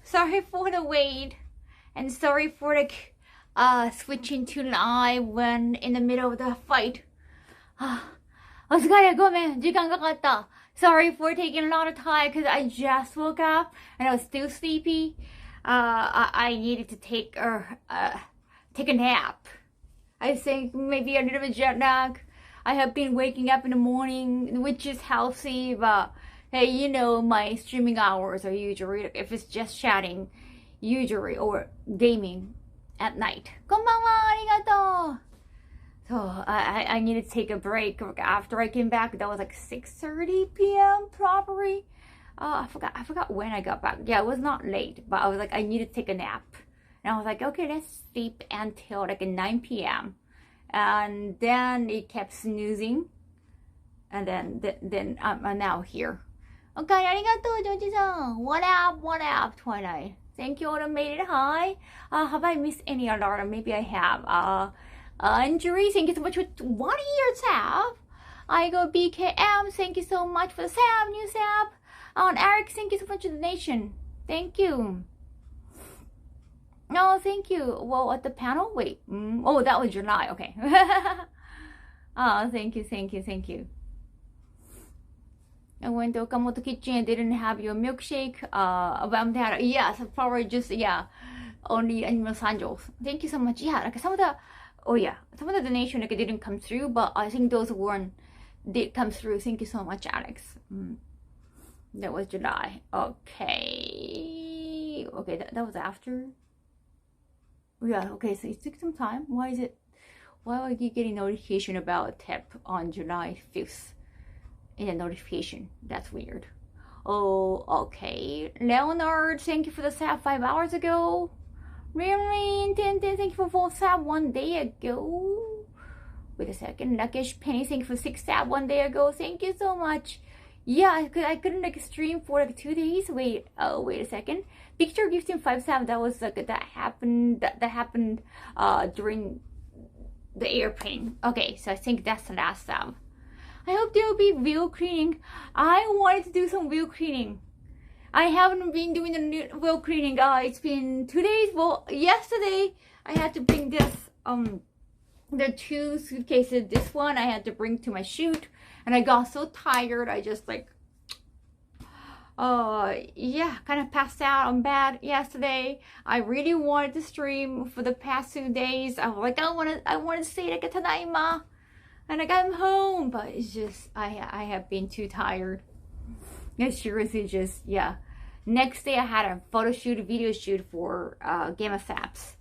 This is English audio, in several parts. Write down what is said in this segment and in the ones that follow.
Sorry for the wait. And sorry for the switching to an eye when in the middle of the fight. お疲れ、ごめん、時間かかった。Sorry for taking a lot of time because I just woke up and I was still sleepy. I needed to take a nap. I think maybe a little bit jet lag. I have been waking up in the morning, which is healthy, but hey, you know my streaming hours are usually, if it's just chatting, usually, or gaming at night. こんばんは、ありがとう。So I needed to take a break after I came back. That was like 6:30 p.m. probably. I forgot when I got back. Yeah, it was not late, but I was like, I needed to take a nap. And I was like, okay, let's sleep until like 9 p.m. And then it kept snoozing. And then I'm now here. Okay, arigatou, Joji-san. What up, Twilight? Thank you, automated. Hi. Have I missed any alarm? Maybe I have. Injury, thank you so much for 1 year tab. I go BKM, thank you so much for the sab, new sab. And Eric, thank you so much for the donation. Thank you. No, thank you. Well, at the panel, wait. Oh, that was July. Okay. Oh, thank you. I went to Okamoto Kitchen and didn't have your milkshake. Yes, probably just, only animal sanjos. Thank you so much. Yeah, like some of the donation like didn't come through, but I think those did come through. Thank you so much, Alex. That was July. Okay, that was after. Yeah, okay, so it took some time. Why are you getting notification about a tip on July 5th in a notification? That's weird. Oh, okay. Leonard, thank you for the sap 5 hours ago. Really? Thank you for 4 sab 1 day ago. Wait a second. Luckish Penny, thank you for 6 sab 1 day ago. Thank you so much. Yeah, I couldn't like stream for like 2 days. Wait a second. Picture gifting 5 sab. That was like that happened during the airplane. Okay, so I think that's the last sab. I hope there will be wheel cleaning. I wanted to do some wheel cleaning. I haven't been doing the wheel cleaning. It's been 2 days. Well, yesterday I had to bring this the 2 suitcases. This one I had to bring to my shoot, and I got so tired. I just like kind of passed out on bed yesterday. I really wanted to stream for the past 2 days. I was like, I want to say like a tadaima, and I got home, but it's just I have been too tired. It's seriously just Next day I had a photo shoot, a video shoot for Game of Saps.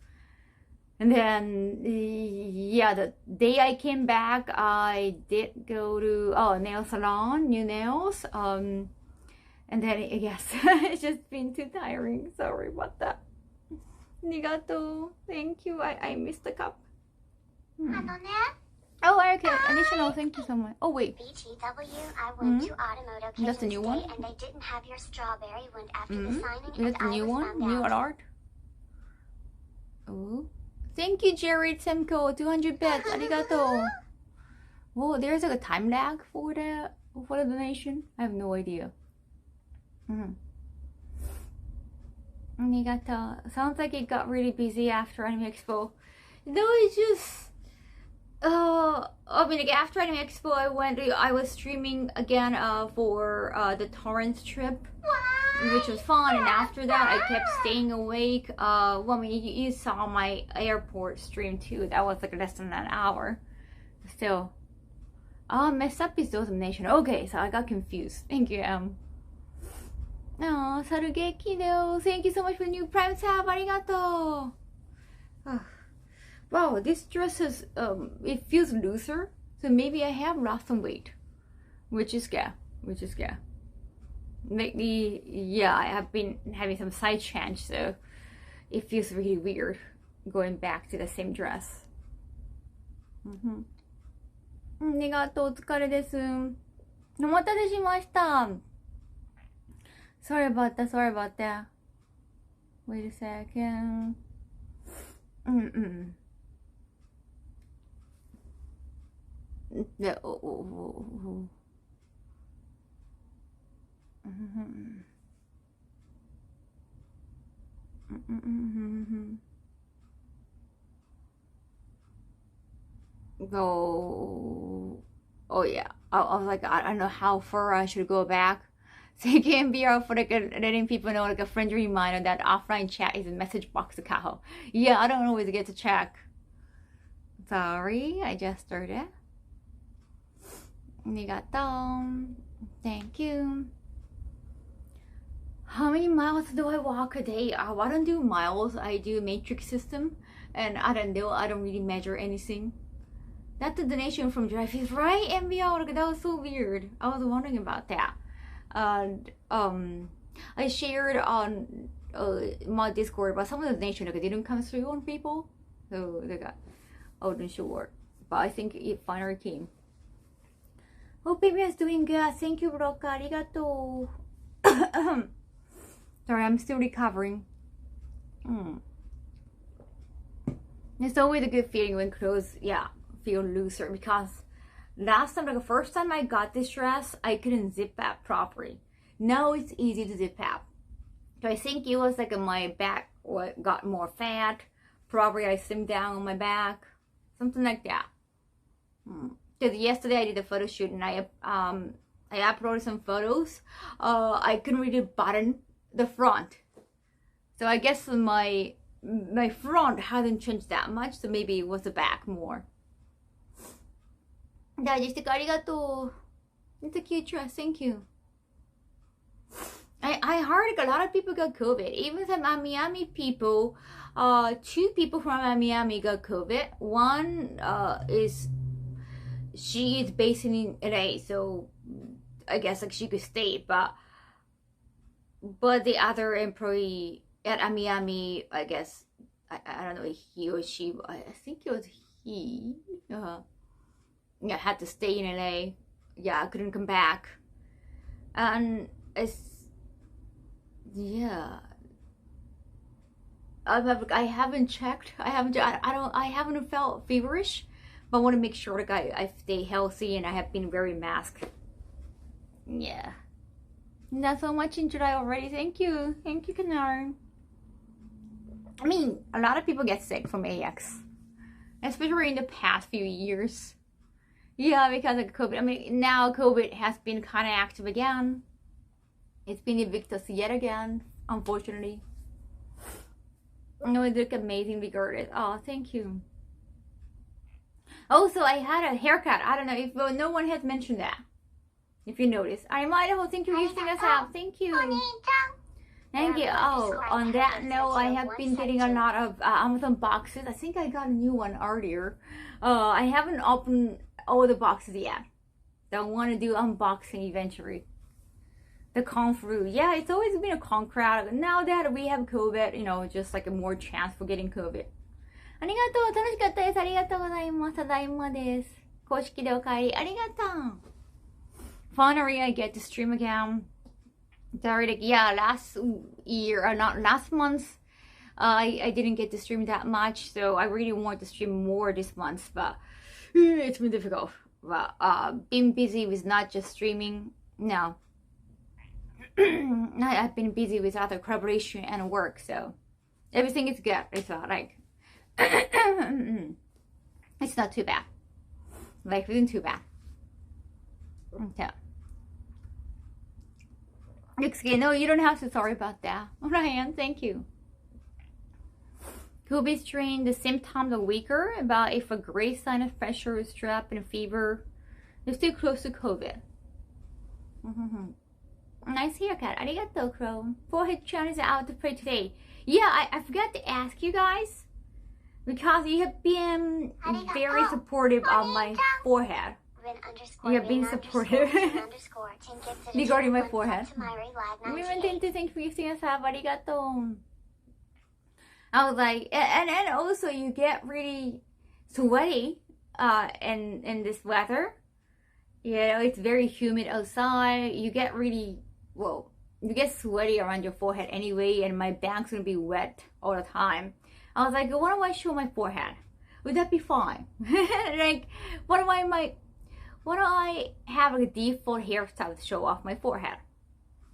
And then the day I came back, I did go to nail salon, new nails. And then it's just been too tiring. Sorry about that. Arigato. Thank you. I missed the cup. Oh, Erica, additional, thank you so much. Oh, wait. BTW, I went to Automoto That's the new one? and they didn't have your strawberry one after the signing. That's the new one? New art? Oh. Thank you, Jared Semko. 200 bits. Arigato. Whoa, there's like a time lag for the donation? I have no idea. Arigato. Sounds like it got really busy after Anime Expo. Though it's just... like after Anime Expo, I was streaming again for the Torrance trip, which was fun, and after that I kept staying awake. You saw my airport stream too. That was like less than an hour. Still, messed up is donation. Okay, so I got confused. Thank you, Oh, Sarugeki though. Thank you so much for the new Prime tab. Arigato. Wow, this dress is, it feels looser, so maybe I have lost some weight, which is good. Lately, I have been having some side change, so it feels really weird going back to the same dress. ありがとう、お疲れです。お待たせしました。Sorry about that. Wait a second. Go. Oh yeah. I was like, I don't know how far I should go back. So you can be out for like letting people know, like a friendly reminder that offline chat is a message box to Kaho. Yeah, I don't always get to check. Sorry, I just started. Arigato. Thank you. How many miles do I walk a day? I don't do miles. I do matrix system, and I don't know. I don't really measure anything. That's the donation from Drive Fees, right? MBO, that was so weird. I was wondering about that. I shared on my Discord, but some of the donation didn't come through on people, so they got. I wasn't sure, but I think it finally came. Hope everyone's doing good. Thank you, Broca. Arigato. Sorry, I'm still recovering. It's always a good feeling when clothes, feel looser, because last time, like the first time I got this dress, I couldn't zip up properly. Now it's easy to zip up. So I think it was like my back got more fat. Probably I slimmed down on my back. Something like that. Because yesterday I did a photo shoot and I uploaded some photos. I couldn't really button the front. So I guess my front hasn't changed that much, so maybe it was the back more. Arigato. It's a cute dress, thank you. I heard like a lot of people got COVID. Even some Miami people, 2 people from Miami got COVID. One she is based in LA, so I guess like she could stay, but the other employee at Miami, I guess, I don't know, he or she, I think it was he, had to stay in LA. I couldn't come back, and I haven't checked. I haven't felt feverish, but I want to make sure like I stay healthy, and I have been wearing mask. Yeah. Not so much in July already. Thank you, Kanar. I mean, a lot of people get sick from AX, especially in the past few years. Yeah, because of COVID. I mean, now COVID has been kind of active again. It's been evicted us yet again, unfortunately. No, it look amazingly gorgeous. Oh, thank you. Also, I had a haircut. I don't know if no one has mentioned that. If you notice, I might have. Thank you for using us out. Thank you. Thank you. Oh, on that note, I have been getting a lot of Amazon boxes. I think I got a new one earlier. I haven't opened all the boxes yet. So I want to do unboxing eventually. The con flu. Yeah, it's always been a con crowd. Now that we have COVID, just like a more chance for getting COVID. ありがとう。楽しかったです。ありがとうございます。ただいまです。公式でお帰り。ありがとう。Finally, I get to stream again. Sorry, like, last year, not last month, I didn't get to stream that much, so I really want to stream more this month, but it's been difficult. But being busy with not just streaming, no. I've been busy with other collaboration and work, so everything is good. It's not like it's not too bad. Life isn't too bad. Okay. No, you don't have to. Sorry about that. Ryan, thank you. COVID strain, the symptoms are weaker, but if a great sign of pressure, strep, and fever, you're still close to COVID. Nice haircut. Arigato, Crow. Forehead challenge out to play today. Yeah, I forgot to ask you guys, because you have been very supportive of my forehead. You have been supportive regarding my forehead. Women tend to think for using us have arigato. I was like, and also you get really sweaty in this weather. It's very humid outside. You get really, you get sweaty around your forehead anyway, and my back's gonna be wet all the time. I was like, why don't I show my forehead? Would that be fine? Like, why don't I have a default hairstyle to show off my forehead?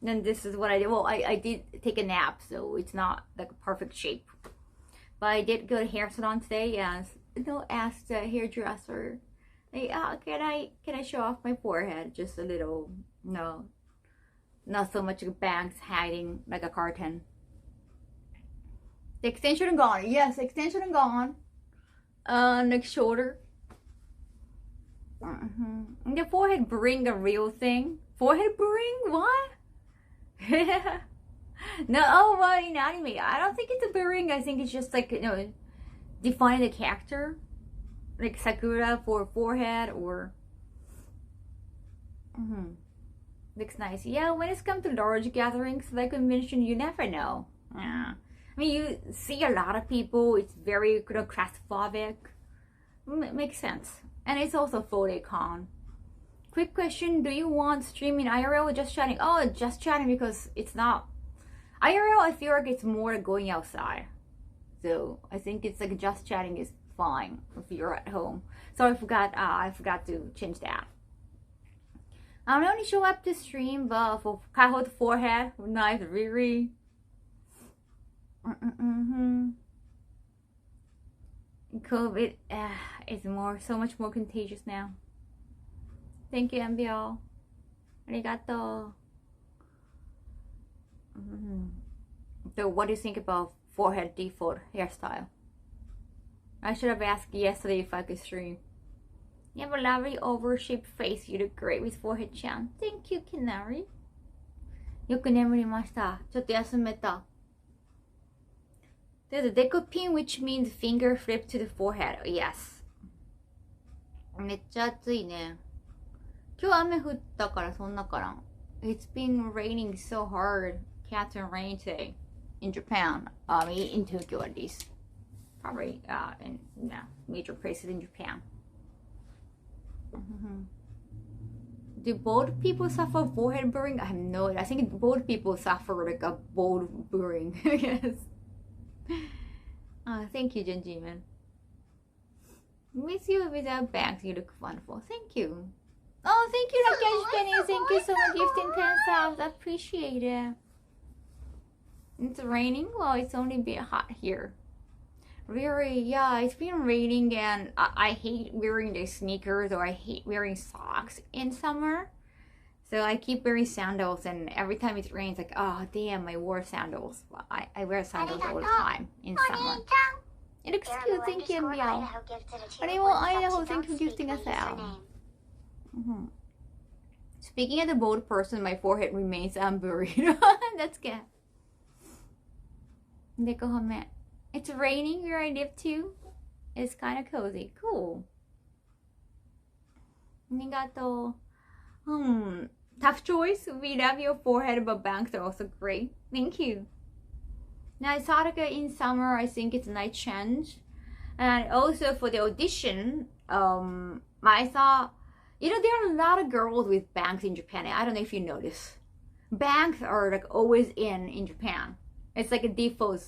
then this is what I did. Well, I did take a nap, so it's not like a perfect shape. But I did go to hair salon today, and asked the hairdresser, like, can I show off my forehead just a little? No, not so much bangs hiding like a carton. The extension gone. Yes, extension gone. Next shoulder. The forehead bring a real thing. Forehead bring what? No, in anime, I don't think it's a bring. I think it's just like, define the character, like Sakura for forehead or. Looks nice. Yeah, when it's come to large gatherings, like I mentioned, you never know. Yeah. I mean, you see a lot of people. It's very claustrophobic. Makes sense. And it's also 4-day con. Quick question, do you want streaming IRL or just chatting? Oh, just chatting, because it's not IRL. I feel like it's more going outside, so I think it's like just chatting is fine if you're at home. So I forgot to change that. I don't only show up to stream, but for Kaho's forehead, nice, really. COVID is so much more contagious now. Thank you, MBL. Arigato. So what do you think about forehead default hairstyle? I should have asked yesterday if I could stream. You have a lovely oval-shaped face. You look great with forehead chan. Thank you, Canary. よく眠りました。ちょっと休めた。There's a decopin, which means finger flip to the forehead. Yes. めっちゃ暑いね。今日雨降ったからそんなから。It's been raining so hard. Cats and rain today in Japan. In Tokyo at least. Probably in major places in Japan. Do bald people suffer forehead burning? I have no idea. I think bald people suffer like a bald burning. Yes. Thank you, Genjiman. With you without bangs, you look wonderful. Thank you. Oh, thank you, Rakesh Penny. Thank you so much, gifting 10 subs. I appreciate it. It's raining? Well, it's only a bit hot here. Really, yeah, it's been raining, and I hate wearing the sneakers, or I hate wearing socks in summer. So I keep wearing sandals, and every time it rains, like, oh damn, I wore sandals. Well, I wear sandals all the time in summer. It looks cute. Thank you, MBL. Idaho, thank you for gifting us out. Speaking of the bold person, my forehead remains unburied. That's good. It's raining where I live too. It's kind of cozy. Cool. Arigato. Tough choice. We love your forehead, but bangs are also great. Thank you. Now, Sadaka in summer, I think it's a nice change. And also for the audition, I thought, there are a lot of girls with bangs in Japan. I don't know if you notice. Bangs are like always in Japan. It's like a default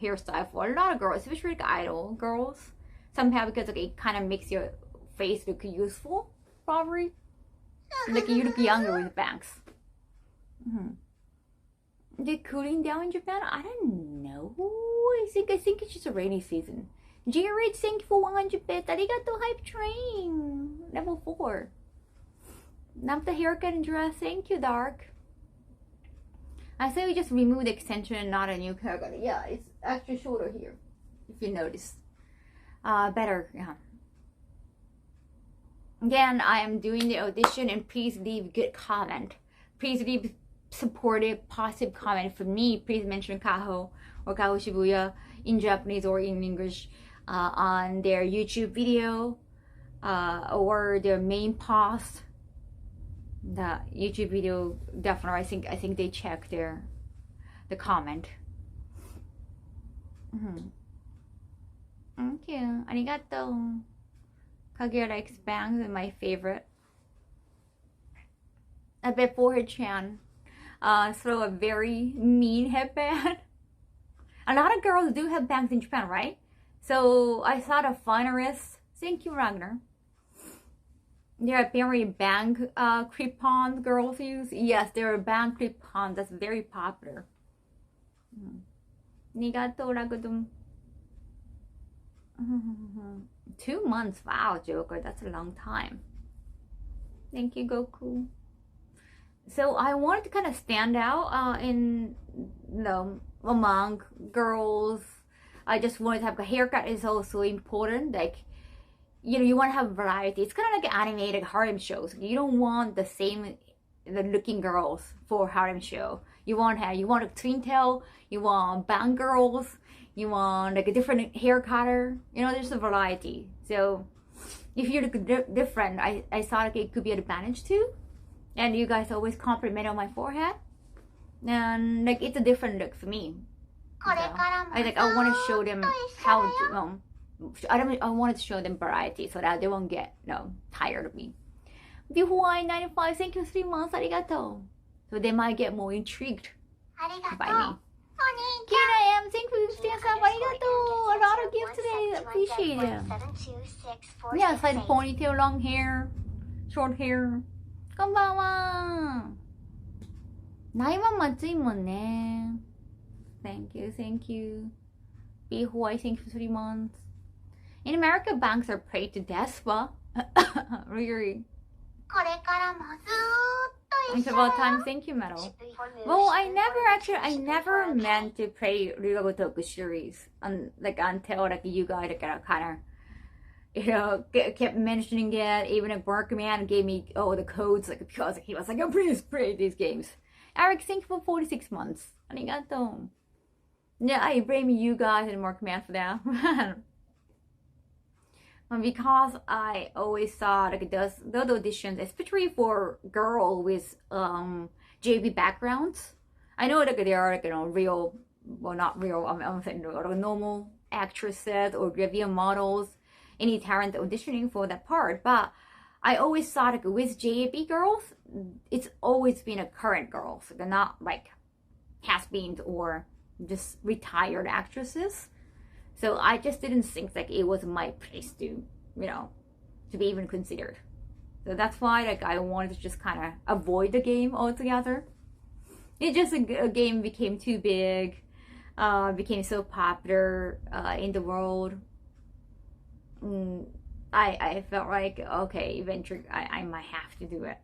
hairstyle for a lot of girls, especially like idol girls. Somehow because it kind of makes your face look useful, probably. Like you look younger with bangs. They're cooling down in Japan? I don't know. I think it's just a rainy season. Jared, thank you for 100 bits. Arigato, hype train. Level 4. Not the haircut and dress. Thank you, Dark. I say we just remove the extension and not a new haircut. Yeah, it's extra shorter here, if you notice. Better, yeah. Again, I am doing the audition, and please leave good comment. Please leave supportive, positive comment for me. Please mention Kaho or Kaho Shibuya in Japanese or in English on their YouTube video or their main post. The YouTube video, definitely, I think they check the comment. Thank you. Arigato. Kaguya likes bangs, are my favorite. I bet forehead chan. So a very mean headband. A lot of girls do have bangs in Japan, right? So I thought a finalist. Thank you, Ragnar. They're very bank clip-on girls use. Yes, they're bank clip-on. That's very popular. 2 months. Wow, Joker. That's a long time. Thank you, Goku. So I wanted to kind of stand out in, among girls. I just wanted to have a haircut is also important. Like, you want to have variety. It's kind of like animated harem shows. You don't want the same looking girls for harem show. You want a twin tail. You want bang girls. You want like a different hair cutter. There's a variety. So if you look different, I thought like it could be an advantage too. And you guys always compliment on my forehead, and like it's a different look for me. So, I want to show them how to. I wanted to show them variety so that they won't get tired of me. The Hawaii 95, thank you 3 months, arigato. So they might get more intrigued by me. Kira M, thank you 15 months, arigato. A lot of gifts today, appreciate it. Yeah, side ponytail, long hair, short hair. こんばんは。ないまま暑いもんね。Thank you, thank you. Be Hawaii, thank you for 3 months. In America, banks are prayed to death, but really. It's about time. Thank you, Metal. Well, I never meant to play Ryuga Gotoku series, until you guys kind of, kept mentioning it. Even a workman gave me the codes, because he was like, please play these games. Eric, thank you for 46 months. Arigato. Yeah, I blame you guys and workman for that. Because I always saw those auditions, especially for girl with JB backgrounds. I know they are real, well, not real. I'm saying normal actresses or review models, any talent auditioning for that part. But I always saw with JB girls, it's always been a current girls. They're not like has-beens or just retired actresses. So I just didn't think it was my place to, to be even considered. So that's why I wanted to just kind of avoid the game altogether. It just a game became too big, became so popular in the world. I felt like, okay, eventually I might have to do it.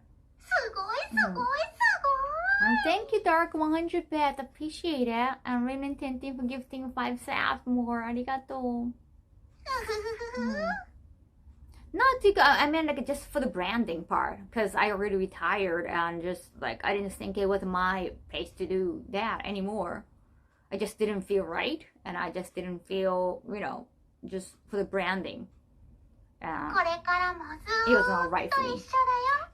And thank you, Dark 100 Beth. Appreciate it. And Raymond Tintin for gifting 5 sabs more. Arigato. Not to, I mean, just for the branding part, because I already retired and just I didn't think it was my place to do that anymore. I just didn't feel right, and I just didn't feel, just for the branding. It was not right for me.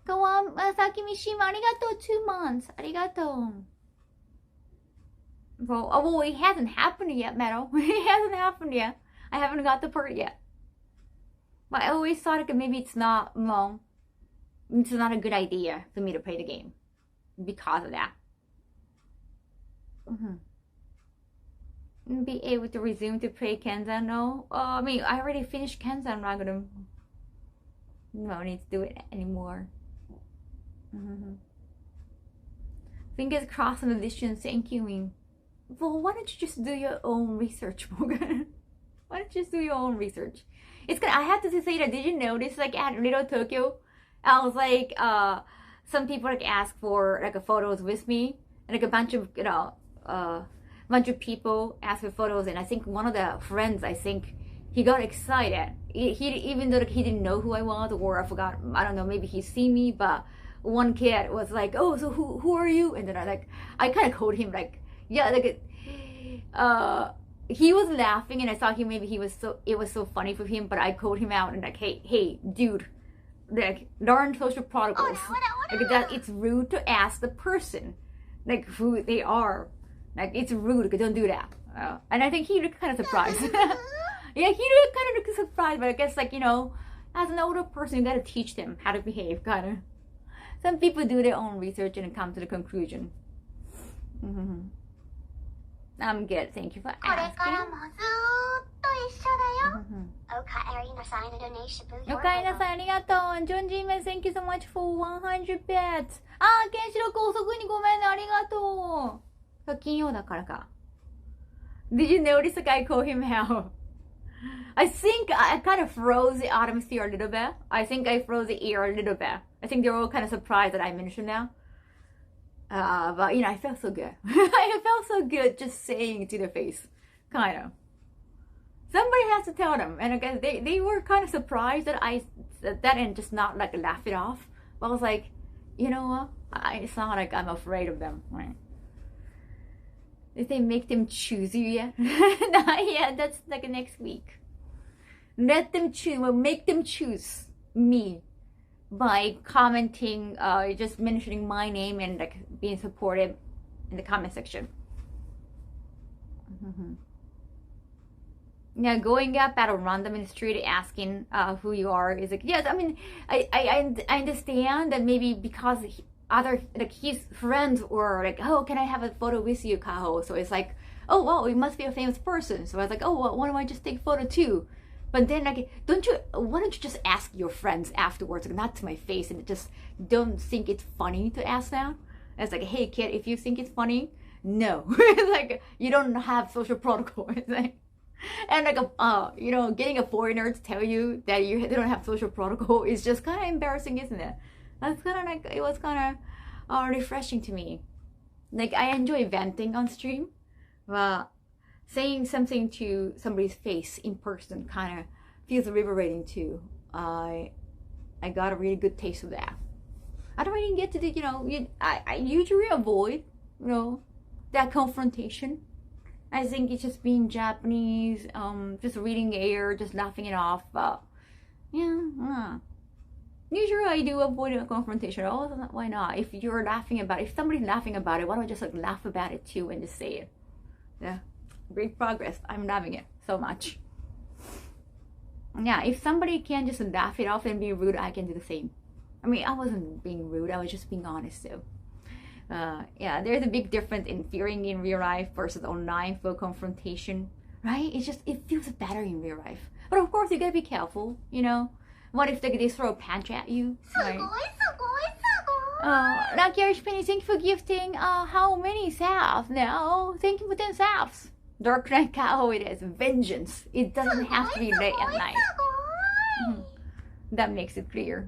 Go on, Saki Mishima, arigato, 2 months. Arigato. Well, it hasn't happened yet, Metal. It hasn't happened yet. I haven't got the part yet. But I always thought maybe it's not a good idea for me to play the game because of that. Be able to resume to play Kenzan? No. I mean, I already finished Kenzan. I'm not gonna. No need to do it anymore. Fingers crossed on audition. Thank you, Ming. Well, why don't you just do your own research, Morgan? Why don't you just do your own research? It's gonna. I have to say that. Did you notice, at Little Tokyo, I was some people ask for photos with me, and a bunch of bunch of people asked for photos, and I think one of the friends, he got excited. He even though he didn't know who I was, or I forgot. I don't know. Maybe he seen me, but one kid was like, "Oh, so who are you?" And then I kind of called him he was laughing, and I thought it was so funny for him, but I called him out and hey dude, learn social protocols. That it's rude to ask the person who they are. It's rude. Don't do that. And I think he looked kind of surprised. Yeah, he looked surprised, but I guess as an older person, you gotta teach them how to behave. Some people do their own research and come to the conclusion. I'm good. Thank you for asking. おかえりなさい、ありがとう。ジョンジーメン、thank you so much for 100 bits. ケンシロウ君遅くにごめんね、ありがとう。金曜だからか。Did you notice the guy call him out? I think I kind of froze the Autumn's ear a little bit. I think I froze the ear a little bit. I think they're all kind of surprised that I mentioned that. But I felt so good. I felt so good just saying it to their face. Kind of. Somebody has to tell them. And I guess they were kind of surprised that I said that and just not like laugh it off. But I was like, you know what? It's not like I'm afraid of them. Right? Did they make them choose you yet? Not yet. That's like next week. Let them choose. Well, make them choose me by commenting, just mentioning my name and like being supportive in the comment section. Yeah, going up at a random in the street asking who you are is like, yes, I mean, I understand that maybe because other like his friends were like, oh, can I have a photo with you, Kaho? So it's like, oh wow, you must be a famous person. So I was like, oh well, why don't I just take a photo too? But then like, why don't you just ask your friends afterwards, like not to my face, and just don't think it's funny to ask that. It's like, hey kid, if you think it's funny, no. It's like you don't have social protocol. It's like, and like getting a foreigner to tell you that they don't have social protocol is just kind of embarrassing, isn't it? That's kind of like, it was kind of refreshing to me. Like I enjoy venting on stream, but saying something to somebody's face in person kind of feels liberating too. I got a really good taste of that. I don't really get to the, I usually avoid, that confrontation. I think it's just being Japanese, just reading air, just laughing it off. But yeah, usually I do avoid a confrontation. Oh, why not? If you're laughing about it, if somebody's laughing about it, why don't I just like laugh about it too and just say it? Yeah, great progress. I'm loving it so much. Yeah, if somebody can just laugh it off and be rude, I can do the same. I mean, I wasn't being rude. I was just being honest though. Yeah, there's a big difference in fearing in real life versus online for confrontation, right? It feels better in real life. But of course, you gotta be careful, What if they throw a punch at you? Right? Lucky Irish Penny, thank you for gifting. How many salves now? Thank you for 10 salves. Dark Knight Kaho, it is vengeance. It doesn't have to be late at night. That makes it clear.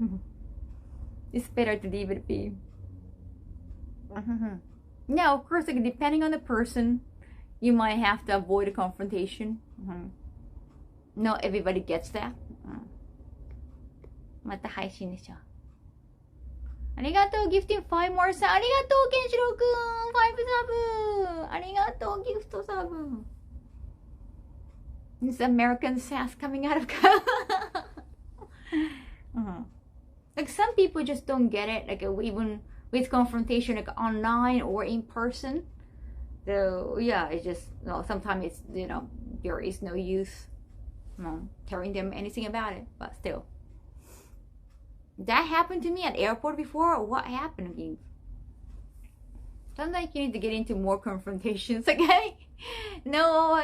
It's better to leave it be. Now, of course, like, depending on the person, you might have to avoid a confrontation. Not everybody gets that. また配信でしょ。ありがとう、ギフティング5 more さん。ありがとう、ケンシロウくん。5 サブ。ありがとう、ギフトサブ。This American sass coming out of Like some people just don't get it. Like even with confrontation, like online or in person. So yeah, it's just sometimes it's there is no use telling them anything about it. But still. That happened to me at airport before. What happened again? Sounds like you need to get into more confrontations, okay? No,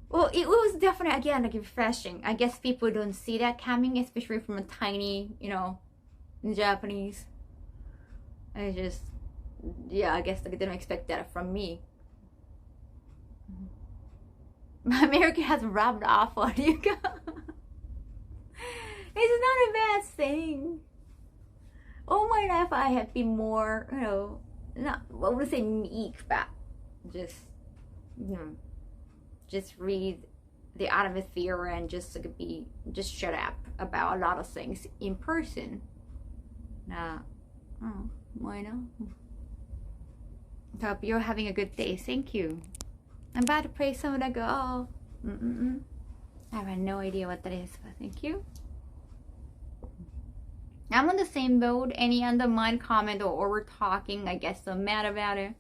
well, it was definitely again like refreshing. I guess people don't see that coming, especially from a tiny, in Japanese. I guess like they don't expect that from me. America has rubbed off on you guys. It's not a bad thing. All my life I have been more, not, I wouldn't say meek, but just read the atmosphere and just shut up about a lot of things in person. Why not? Hope you're having a good day. Thank you. I'm about to play some of I have no idea what that is, but thank you. I'm on the same boat. Any undermined comment or we're talking, I guess I'm mad about it.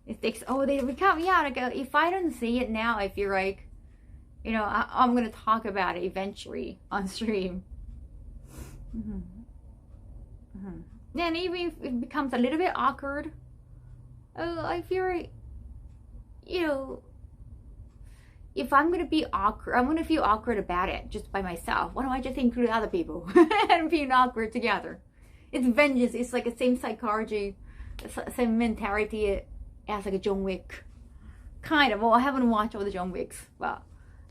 It takes, they become, like if I don't see it now, I feel like, I'm gonna talk about it eventually on stream. Then even if it becomes a little bit awkward, I feel like, if I'm gonna be awkward, I'm gonna feel awkward about it just by myself. Why don't I just include other people and being awkward together? It's vengeance. It's like the same psychology, same mentality as like a John Wick. Kind of. Well, I haven't watched all the John Wicks, but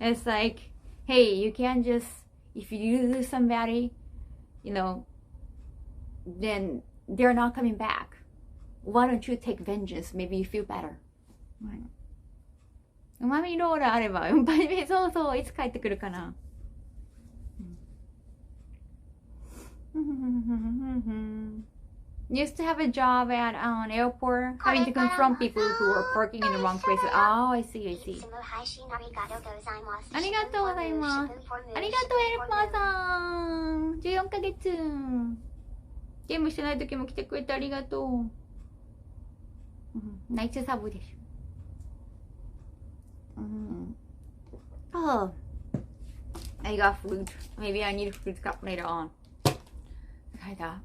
it's like, hey, you can't just, if you lose somebody, you know, then they're not coming back. Why don't you take vengeance? Maybe you feel better. Right. うまみローラあれば、うんぱい目、そうそう、いつ帰ってくるかな。Used to have a job at an airport, having to confront people who were parking in the wrong places. Oh, I see, I see. ありがとうございます。ありがとう、エルパーさん。14ヶ月。ゲームしてない時も来てくれてありがとう。ナイスサブでしょ。Oh, I got fruit. Maybe I need a fruit cup later on. Okay, that.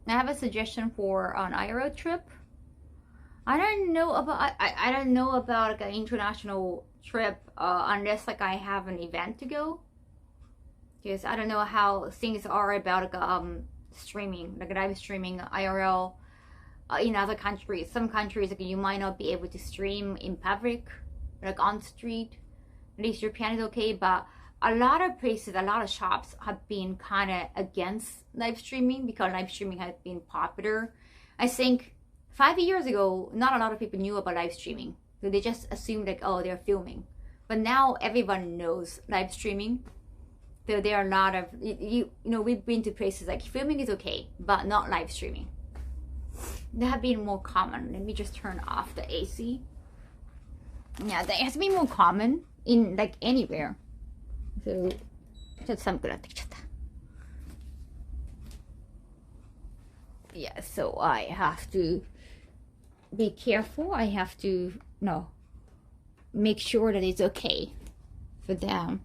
I have a suggestion for an IRO trip. I don't know about I don't know about like an international trip unless like I have an event to go. Because I don't know how things are about like streaming, like live streaming IRL in other countries. Some countries like you might not be able to stream in public, like on street. At least Japan is okay, but a lot of places, a lot of shops have been kind of against live streaming because live streaming has been popular. I think 5 years ago, not a lot of people knew about live streaming. So they just assumed like, oh, they're filming. But now everyone knows live streaming. So there are a lot of, you know, we've been to places like filming is okay, but not live streaming. They have been more common. Let me just turn off the AC. Yeah, that has been more common in like anywhere. So, ちょっと寒くなってきちゃった。Yeah, so I have to be careful. I have to, make sure that it's okay for them.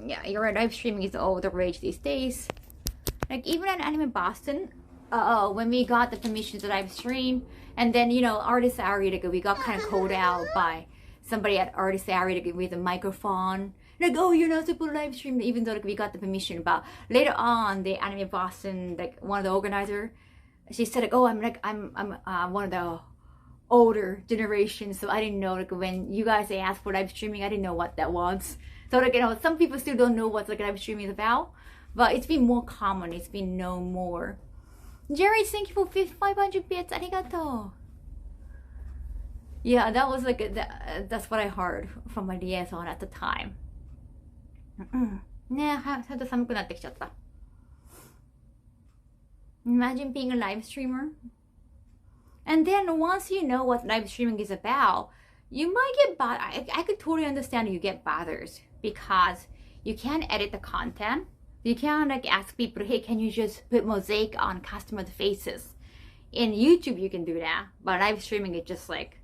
Yeah, you're right. Live streaming is all the rage these days. Like even at Anime Boston, when we got the permission to live stream, and then Artist Alley, like we got kind of called out by somebody at Artist Alley like, with a microphone. Like, oh, you're not supposed to live stream, even though like we got the permission. But later on, the Anime Boston, like one of the organizers, she said like, oh, I'm one of the older generation, so I didn't know like when you guys asked for live streaming, I didn't know what that was. So like some people still don't know what like live streaming is about, but it's been more common. It's been known more. Jerry, thank you for 500 bits. Arigato. Yeah, that was like that's what I heard from my liaison at the time. ねえ、ちょっと寒くなってきちゃった。Imagine being a live streamer. And then once you know what live streaming is about, you might get bothered. I could totally understand you get bothered because you can't edit the content. You can't like ask people, hey, can you just put mosaic on customers' faces? In YouTube, you can do that, but live streaming is just like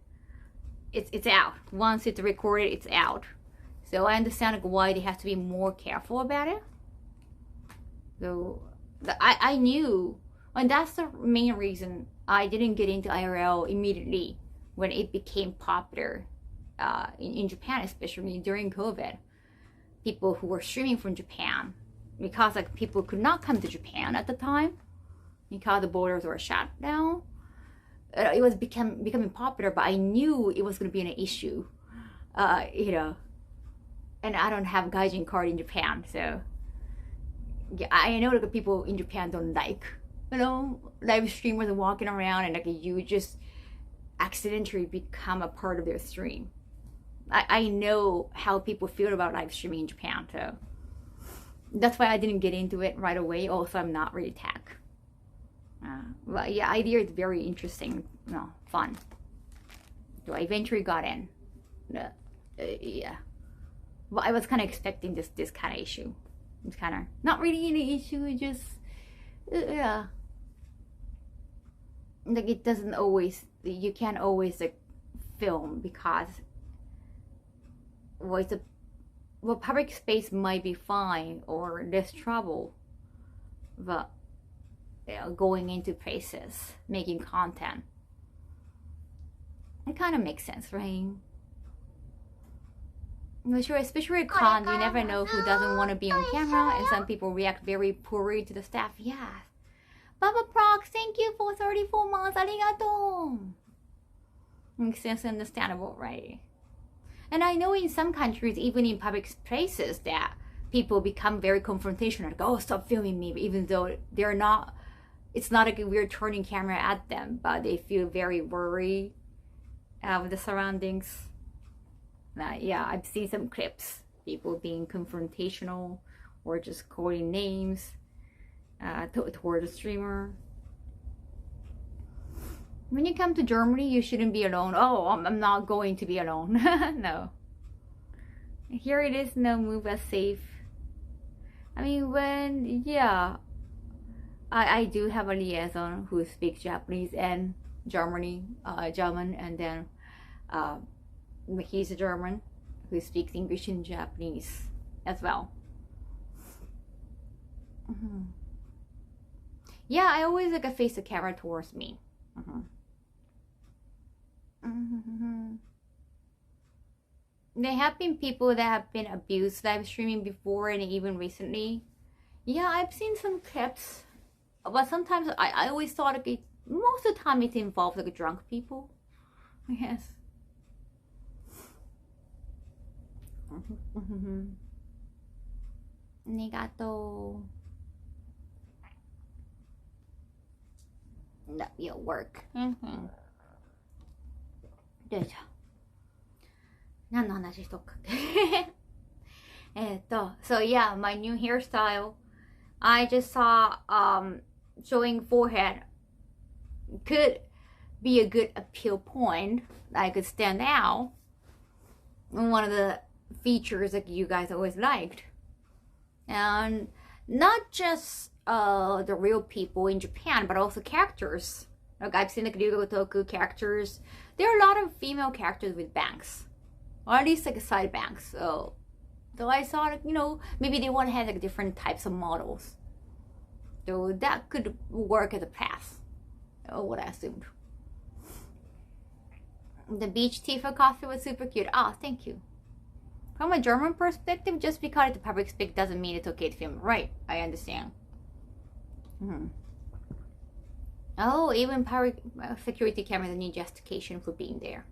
it's out. Once it's recorded, it's out. So I understand like why they have to be more careful about it. So I knew, and that's the main reason I didn't get into IRL immediately when it became popular in Japan, especially during COVID. People who were streaming from Japan, because like people could not come to Japan at the time because the borders were shut down. It was becoming popular, but I knew it was going to be an issue, and I don't have gaijin card in Japan, so yeah, I know that people in Japan don't like, live streamers walking around and like you just accidentally become a part of their stream. I know how people feel about live streaming in Japan, so that's why I didn't get into it right away. Also, I'm not really tech. But yeah, idea is very interesting, fun. So I eventually got in. Yeah. Well, I was kind of expecting this kind of issue. It's kind of not really an issue. It just yeah. Like it doesn't always. You can't always like film because public space might be fine or less trouble, but going into places, making content, It kind of makes sense, right? I'm sure, especially at cons, you never know who doesn't want to be on camera, and some people react very poorly to the staff. Yeah. Baba Prox, thank you for 34 months. Arigato. Makes sense, understandable, right? And I know in some countries, even in public places, that people become very confrontational. Like, oh, stop filming me, even though they're not. It's not like we're turning camera at them, but they feel very worried of the surroundings. Yeah, I've seen some clips, people being confrontational or just calling names toward the streamer. When you come to Germany, you shouldn't be alone. Oh, I'm not going to be alone. No. Here it is, no move as safe. I mean, yeah, I do have a liaison who speaks Japanese and German, and then he's a German who speaks English and Japanese as well. Yeah, I always face the camera towards me. There have been people that have been abused live streaming before and even recently. Yeah, I've seen some clips, but sometimes I always thought most of the time it involved drunk people. Yes. Arigato. No, your work. よいしょ。何の話しとくか。So yeah, my new hairstyle. I just saw showing forehead could be a good appeal point. I could stand out. One of the features that you guys always liked. And not just the real people in Japan, but also characters. Like I've seen Ryuga Gotoku characters. There are a lot of female characters with bangs, or at least side bangs. So I saw maybe they want to have different types of models. So that could work as a pass. What I assumed. The beach tea for coffee was super cute. Oh, thank you. From a German perspective, just because it's a public speak doesn't mean it's okay to film. Right, I understand. Oh, even public security cameras need justification for being there.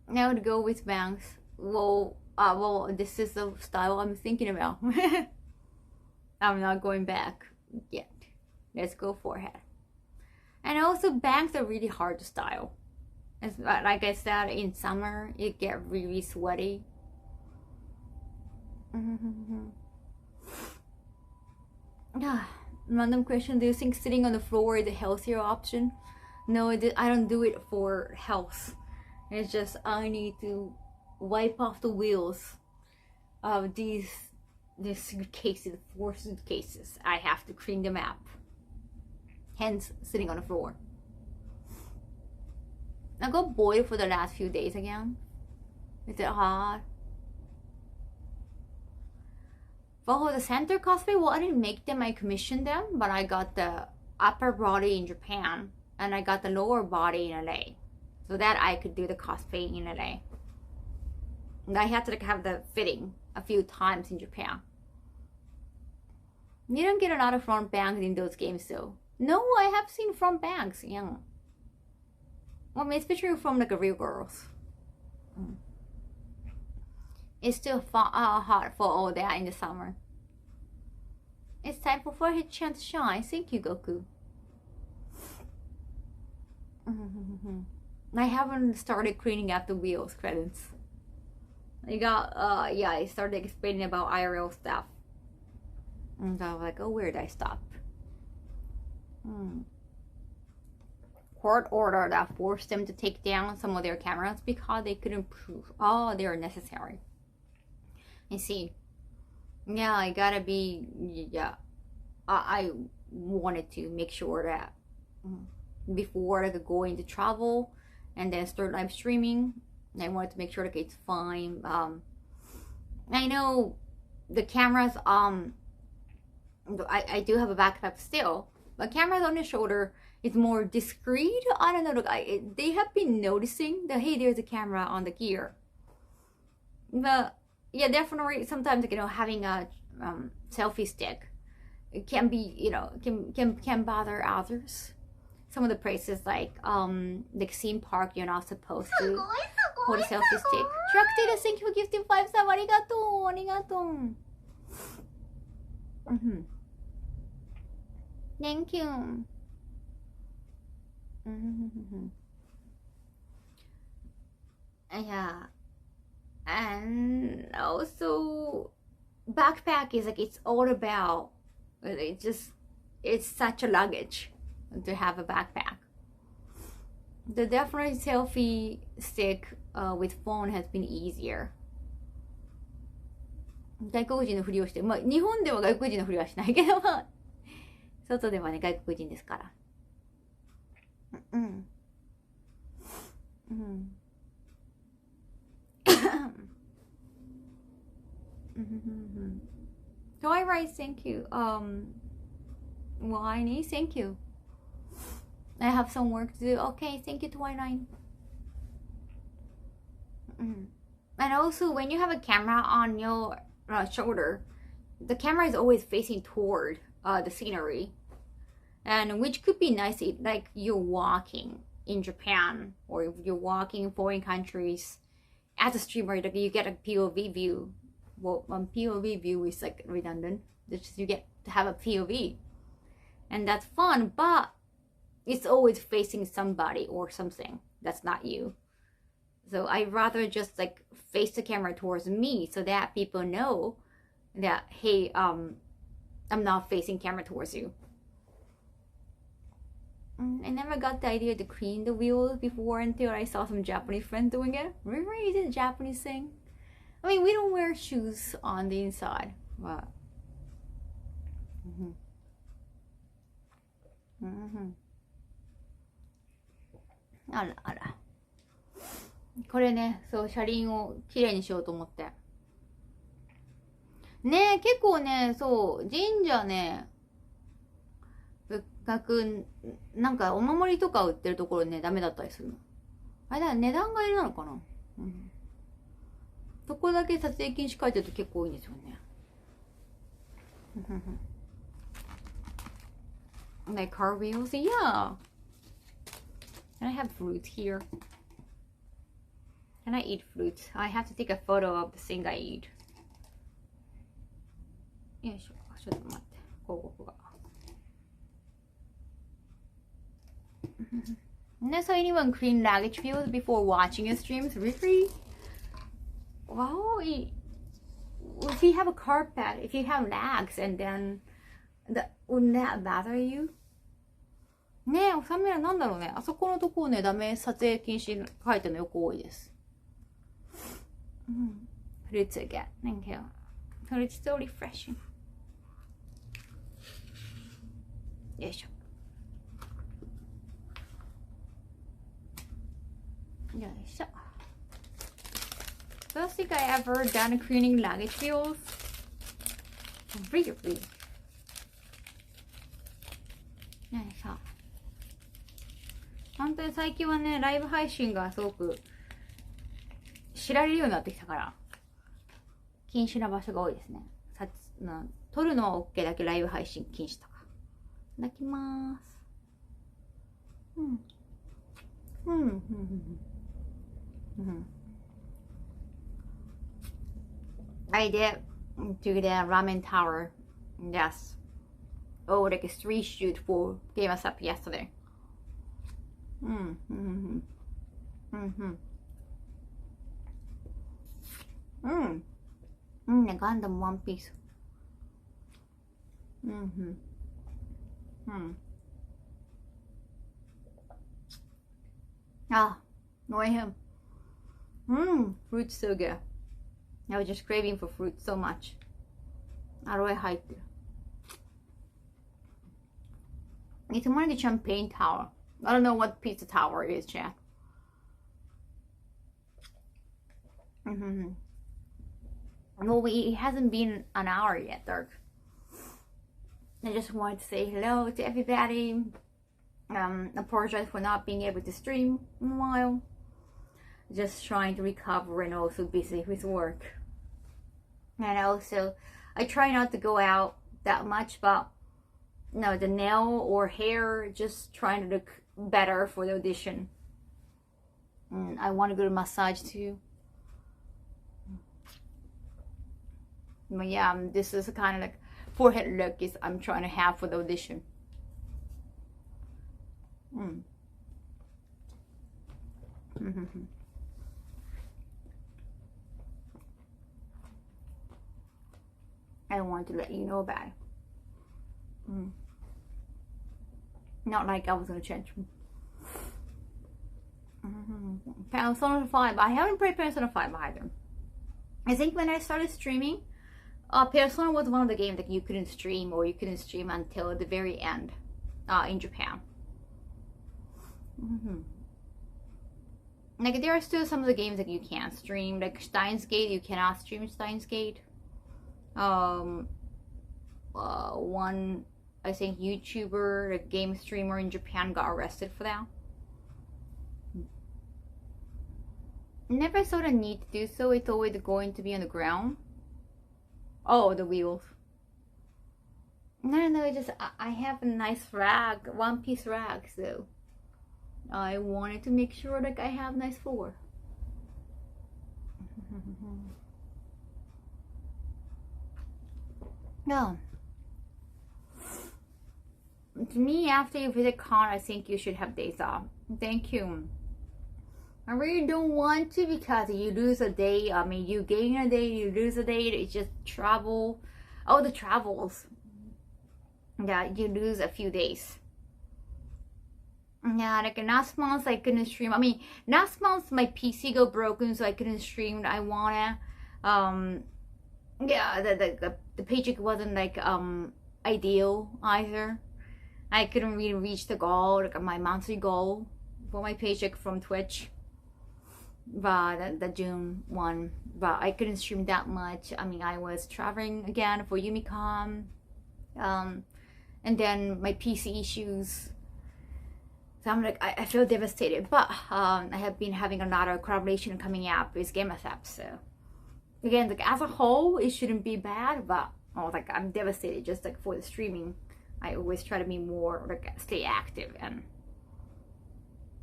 Now to go with bangs. Well, this is the style I'm thinking about. I'm not going back yet. Let's go forehead. And also, bangs are really hard to style. Like I said, in summer, it gets really sweaty. Random question, do you think sitting on the floor is a healthier option? No, I don't do it for health. It's just I need to wipe off the wheels of these suitcases, 4 suitcases. I have to clean them up. Hence, sitting on the floor. I got boiled for the last few days again. Is it hot? For the center cosplay, well, I didn't make them, I commissioned them, but I got the upper body in Japan and I got the lower body in LA, so that I could do the cosplay in LA. And I had to have the fitting a few times in Japan. You don't get a lot of front bangs in those games though. No, I have seen front bangs, yeah. Well, I mean, especially from real girls. It's still hot for all that in the summer. It's time for forehead chant to shine. Thank you, Goku. I haven't started cleaning up the wheels credits. I started explaining about IRL stuff. And I was like, oh, where did I stop? Court order that forced them to take down some of their cameras because they couldn't prove they are necessary. I see. Yeah, I gotta be. Yeah, I wanted to make sure that before I could go into travel and then start live streaming, I wanted to make sure that it's fine. I know the cameras. I do have a backpack still, but cameras on the shoulder it's more discreet. I don't know. Look, they have been noticing that hey, there's a camera on the gear. But yeah, definitely sometimes having a selfie stick, it can be can bother others. Some of the places like theme park, you're not supposed to hold a selfie stick. Tracted, thank you for gifting 5 star. Arigato, arigato. Thank you. Yeah, and also backpack is like it's all about it's such a luggage to have a backpack. The definitely selfie stick with phone has been easier. 外国人のふりをして、まあ日本では外国人のふりはしないけど、外ではね外国人ですから。Twilight, thank you. Winey, thank you. I have some work to do. Okay, thank you, Twilight. And also, when you have a camera on your shoulder, the camera is always facing toward the scenery, and which could be nice, like you're walking in Japan or if you're walking in foreign countries. As a streamer, you get a POV view. Well, POV view is like redundant. It's just you get to have a POV, and that's fun. But it's always facing somebody or something that's not you. So I'd rather just like face the camera towards me so that people know that hey, I'm not facing camera towards you. I never got the idea to clean the wheels before until I saw some Japanese friends doing it. Really, is it a Japanese thing? I mean, we don't wear shoes on the inside, but. あらあら。これね、そう、車輪をきれいにしようと思って。ねえ、結構ね、そう、神社ね、仏閣、なんかお守りとか売ってるところね、ダメだったりするの。あれだ、値段があれなのかな。そこだけ撮影禁止書いてると結構多いんですよね。Like car wheels? Yeah. Can I have fruits here? Can I eat fruits? I have to take a photo of the thing I eat. よいしょ。ちょっと待って。広告が。So anyone clean luggage views before watching your streams? Really? Wow. If you have a carpet, if you have lags, and then wouldn't that bother you? ねえ、おさめらなんだろうね。あそこのとこね、ダメ撮影禁止書いてるのよく多いです。Fruits again. Thank you. It's so refreshing. よいしょ。よいしょ。Don't think I ever done cleaning luggage wheels. Really? よいしょ。本当に最近はね、ライブ配信がすごく知られるようになってきたから、禁止な場所が多いですね。撮るのは OK だけライブ配信禁止とか。いただきまーす。I did to the ramen tower. Yes. Oh, like a street shoot for Game Us Up yesterday. The Gundam One Piece. Ah, annoy him. Fruit's so good. I was just craving for fruit so much. アロエ入ってる。It's more like a champagne tower. I don't know what pizza tower it is, chat. Well, it hasn't been an hour yet, Dirk. I just wanted to say hello to everybody. apologize for not being able to stream in a while. Just trying to recover and also busy with work. And also, I try not to go out that much, but no, the nail or hair, just trying to look better for the audition. And I want to go to massage too. But yeah, this is a kind of like forehead look is I'm trying to have for the audition. I want to let you know about it. Not like I was gonna change. Persona 5. I haven't played Persona 5 either. I think when I started streaming, Persona was one of the games that you couldn't stream, or you couldn't stream until the very end in Japan. Like there are still some of the games that you can't stream, like Steins Gate. You cannot stream Steins Gate. One, I think, YouTuber, a game streamer in Japan got arrested for that. Never saw the need to do so. It's always going to be on the ground. Oh, the wheels. No, it's just I have a nice rag, one-piece rag, so I wanted to make sure that I have nice floor. No. To me, after you visit con, I think you should have days off. Thank you. I really don't want to, because you lose a day. I mean, you gain a day, you lose a day. It's just travel. Oh, the travels. Yeah, you lose a few days. Yeah, like last month I couldn't stream. I mean, last month my PC got broken, so I couldn't stream. I wanna. Yeah, the paycheck wasn't like ideal either. I couldn't really reach the goal, like my monthly goal for my paycheck from Twitch. But the June one, but I couldn't stream that much. I mean, I was traveling again for Yumicom, and then my PC issues. So I'm like, I feel devastated. But I have been having a lot of collaboration coming up with Game SF. So again, like as a whole, it shouldn't be bad. But like I'm devastated. Just like for the streaming, I always try to be more like stay active, and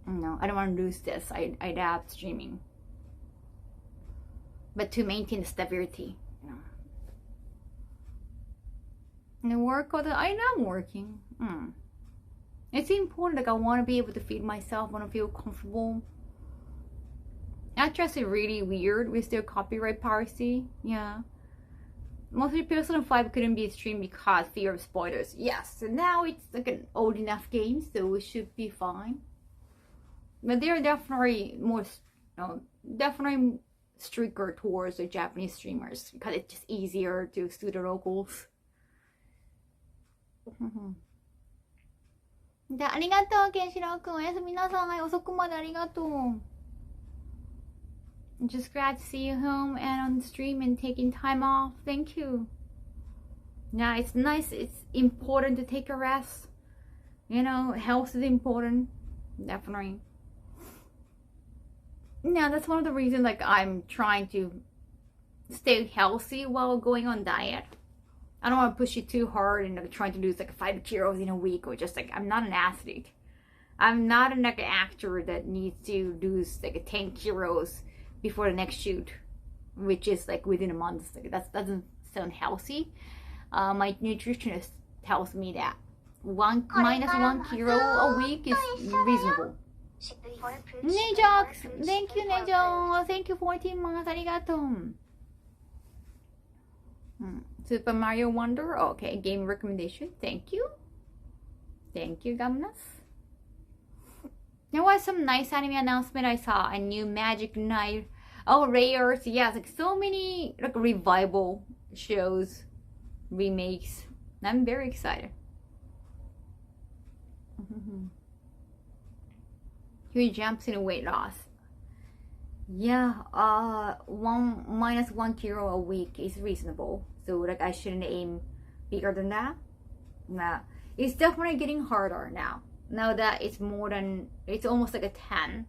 no, I don't want to lose this. I adapt streaming, but to maintain the stability, you know. And the work, I am working. It's important. Like I want to be able to feed myself. Want to feel comfortable. Actress is really weird with their copyright policy. Yeah. Mostly Persona 5 couldn't be streamed because fear of spoilers. Yes, so now it's like an old enough game, so it should be fine. But they're definitely more, definitely stricter towards the Japanese streamers because it's just easier to sue the locals. で、ありがとう、ケンシロウくん。おやすみなさい。遅くまでありがとう。Just glad to see you home and on the stream and taking time off. Thank you. Yeah, it's nice. It's important to take a rest. You know, health is important. Definitely. Yeah, that's one of the reasons like I'm trying to stay healthy while going on diet. I don't want to push it too hard and like trying to lose like 5 kilos in a week, or just like I'm not an athlete. I'm not an actor that needs to lose like 10 kilos before the next shoot, which is like within a month. Like that doesn't sound healthy. My nutritionist tells me that minus 1 kilo a week is reasonable. Nejox, thank you, Nejo. Thank you, 14 months. Arigato. Super Mario Wonder. Okay, game recommendation. Thank you. Thank you, Gamnas. There was some nice anime announcement I saw. A new Magic Knight. Oh, Rares. Yes, like so many like revival shows, remakes. I'm very excited. Huge jumps in weight loss. Yeah, minus 1 kilo a week is reasonable. So like I shouldn't aim bigger than that. Nah, it's definitely getting harder now. now that it's almost like a 10.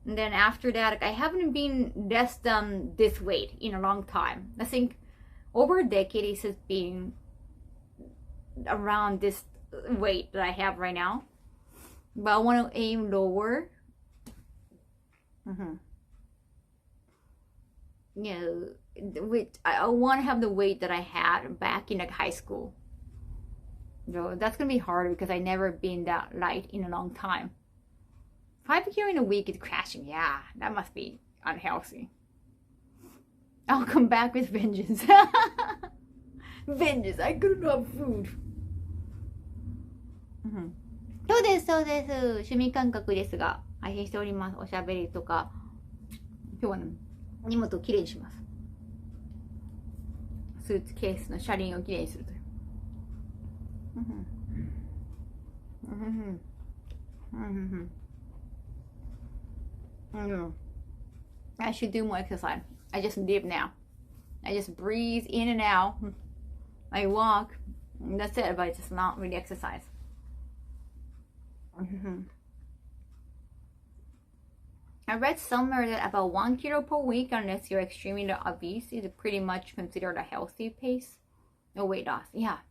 And then after that, like, I haven't been less than this weight in a long time. I think over a decade it has been around this weight that I have right now. But I want to aim lower. I want to have the weight that I had back in like high school. So that's gonna be hard because I never been that light in a long time. 5 kilo in a week is crashing. Yeah, that must be unhealthy. I'll come back with vengeance. Vengeance. I couldn't have food. そうです、そうです。趣味感覚ですが、配信しております。おしゃべりとか。今日はね、荷物をきれいにします。スーツケースの車輪をきれいにするという。I should do more exercise. I just live now. I just breathe in and out. I walk. That's it, but it's just not really exercise. I read somewhere that about 1 kilo per week, unless you're extremely obese, is pretty much considered a healthy pace of weight loss. Yeah.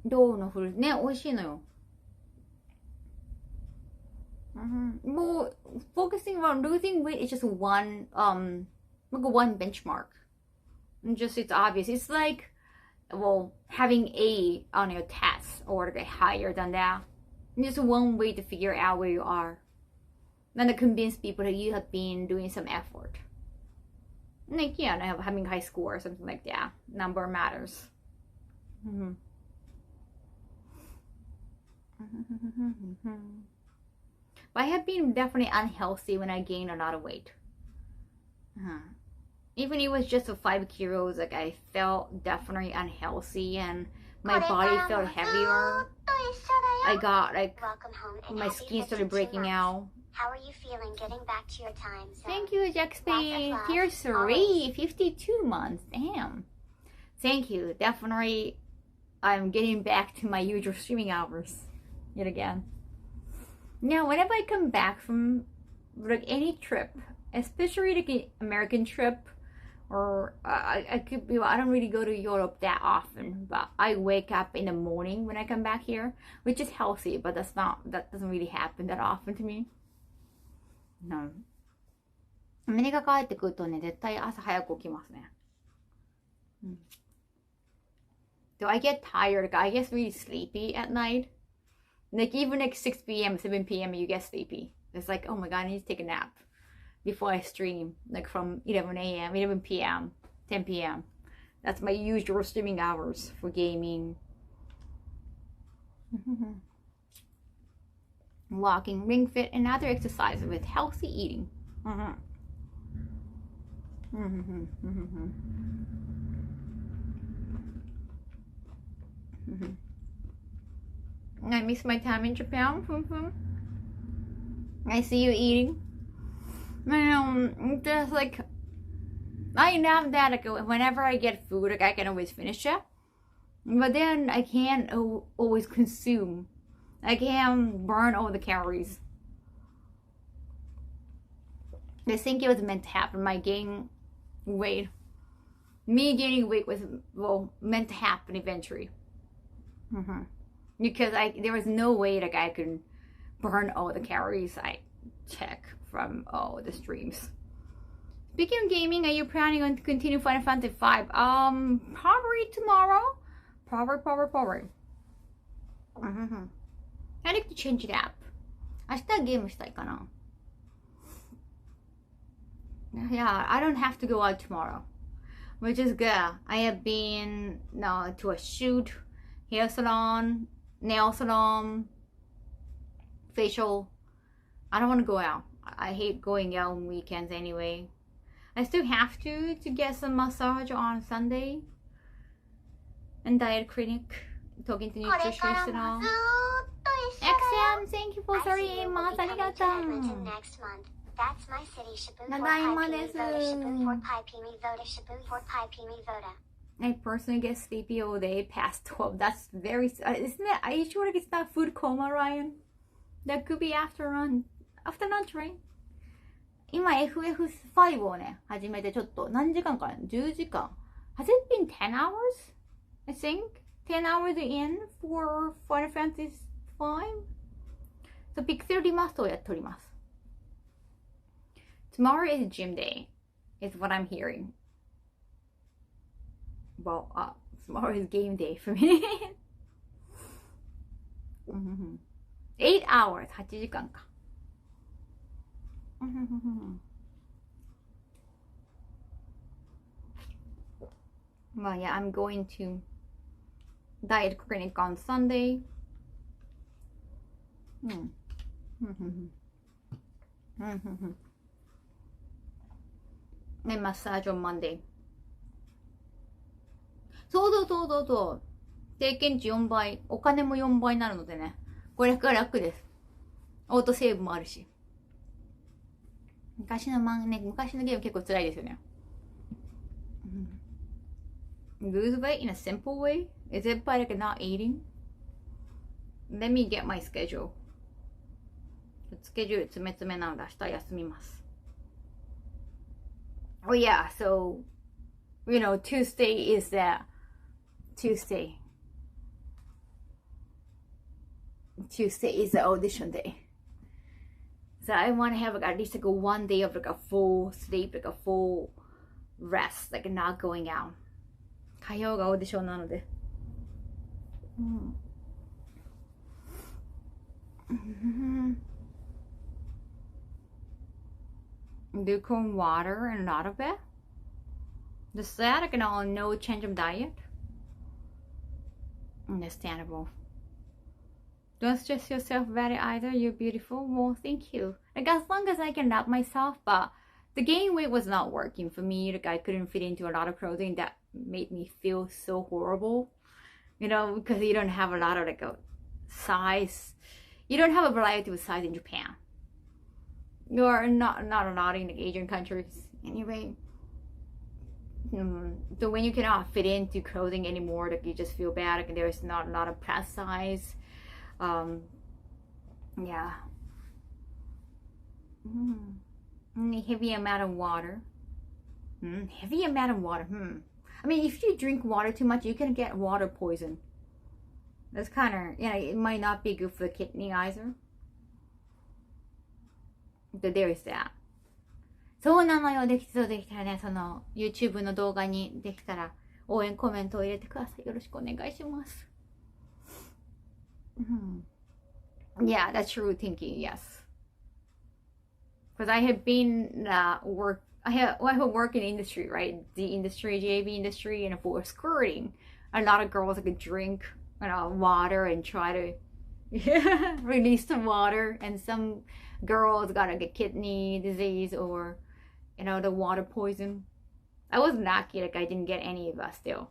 銅のフルーツね、美味しいのよ。もう focusing on losing weight is just one benchmark. And just it's obvious. It's like, well, having A on your test or higher than that. Just one way to figure out where you are. And to convince people that you have been doing some effort. Like, yeah, having high score or something like that. Number matters. But I have been definitely unhealthy when I gained a lot of weight. Even if it was just 5 kilos, like I felt definitely unhealthy and my body felt heavier. I got like my skin started breaking out. How are you feeling getting back to your time zone? Thank you, Jaxby. Here's 3, 52 months. Damn. Thank you. Definitely, I'm getting back to my usual streaming hours yet again. Now, whenever I come back from like any trip, especially like an American trip, or I don't really go to Europe that often, but I wake up in the morning when I come back here, which is healthy, but that doesn't really happen that often to me. No. アメリカ帰ってくるとね、絶対朝早く起きますね。So I get tired, I get really sleepy at night. Like even like 6 p.m., 7 p.m. you get sleepy. It's like, oh my god, I need to take a nap before I stream. Like from 11 a.m., 11 p.m., 10 p.m. That's my usual streaming hours for gaming. Walking, ring fit, and other exercises with healthy eating. I miss my time in Japan. I see you eating. Just like I love that. Like whenever I get food, like I can always finish it, but then I can't always consume. I can't burn all the calories. I think it was meant to happen. My gain weight, me gaining weight was meant to happen eventually. Because there was no way like I could burn all the calories I check from all the streams. Speaking of gaming, are you planning on to continue Final Fantasy V? Probably tomorrow. Probably. I'd like to change it up. 明日はゲームしたいかな. Yeah, I don't have to go out tomorrow, which is good. I have been to a shoot, hair salon, nail salon, facial. I don't want to go out. I hate going out on weekends anyway. I still have to get some massage on Sunday. And diet clinic, talking to nutritionist and all. XM, thank you for 38 months. ありがとう。That's my city, Shibuya. ただいまです。I personally get sleepy all day past 12. That's very, isn't it? Are you sure like it's not food coma, Ryan? That could be after lunch, right? 今 FF5 をね、始めてちょっと何時間かな ?10 時間 Has it been 10 hours? I think 10 hours in for Final Fantasy 5? So ピクセルリマスターをやっております。Tomorrow is gym day, is what I'm hearing. Well, tomorrow is game day for me. 8 hours, 8時間か。Well, yeah, I'm going to diet clinic on Sunday. And massage on Monday. そう。経験値4倍、お金も4倍になるのでね。これが楽です。オートセーブもあるし。昔のゲーム結構辛いですよね。Lose weight in a simple way? Is it by like not eating? Let me get my schedule. スケジュール詰めなので明日休みます。Oh yeah, so, you know, Tuesday is the audition day. So I want to have like, at least like 1 day of like a full sleep, like a full rest, like not going out. 火曜がオーディションなので。Lukewarm water and a lot of it. Just that, like, no change of diet. Understandable. Don't stress yourself about it either. You're beautiful. Well, thank you. Like, as long as I can love myself, but the gain weight was not working for me. Like, I couldn't fit into a lot of clothing that made me feel so horrible. You know, because you don't have a lot of like a size. You don't have a variety of size in Japan. You're not a lot in the Asian countries. Anyway. So when you cannot fit into clothing anymore, like you just feel bad, like there's not a lot of plus size. Yeah. Heavy amount of water. Heavy amount of water. I mean, if you drink water too much, you can get water poison. That's kind of, yeah, it might not be good for the kidney either. But there is that. そうなのよ。できたらね、その YouTube の動画にできたら応援コメントを入れてください。よろしくお願いします。Yeah, that's true thinking, yes. Because I have been I have worked in industry, right? The industry, JV industry, and for skirting, a lot of girls could drink, water and try to release the water, and some girls got like a kidney disease or, the water poison. I was lucky, like I didn't get any of that still.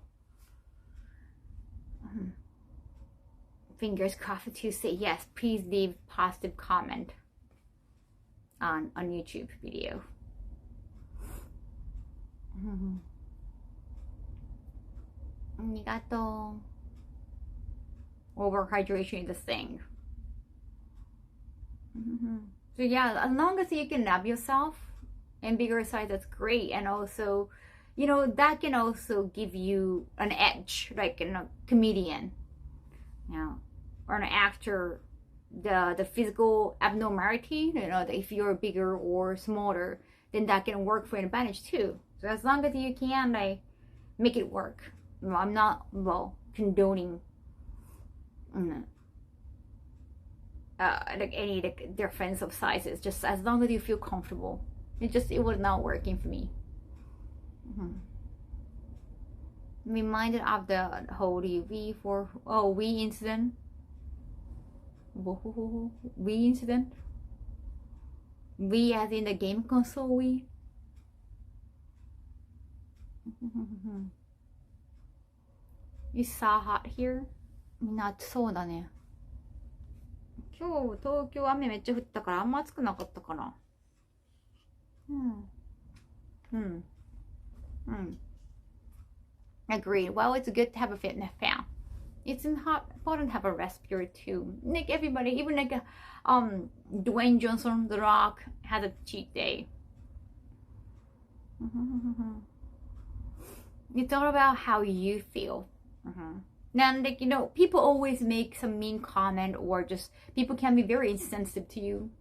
Fingers crossed for Tuesday. Yes, please leave positive comment on YouTube video. Arigato. Overhydration is the thing. So yeah, as long as you can love yourself and bigger size, that's great. And also, that can also give you an edge, like a comedian, or an actor. The physical abnormality, if you're bigger or smaller, then that can work for an advantage too. So as long as you can, make it work. I'm not, condoning any difference of sizes. Just as long as you feel comfortable. It was not working for me. Reminded of the Holy Wii incident. Wii incident. Wii as in the game console Wii. It's so hot here. みんな暑そうだね。今日東京雨めっちゃ降ったからあんま暑くなかったかな。Agreed. Well, it's good to have a fitness pal. It's important to have a rest period too. Like everybody, even like Dwayne Johnson, The Rock, had a cheat day. It's all about how you feel. Then, like, people always make some mean comment, or just people can be very insensitive to you.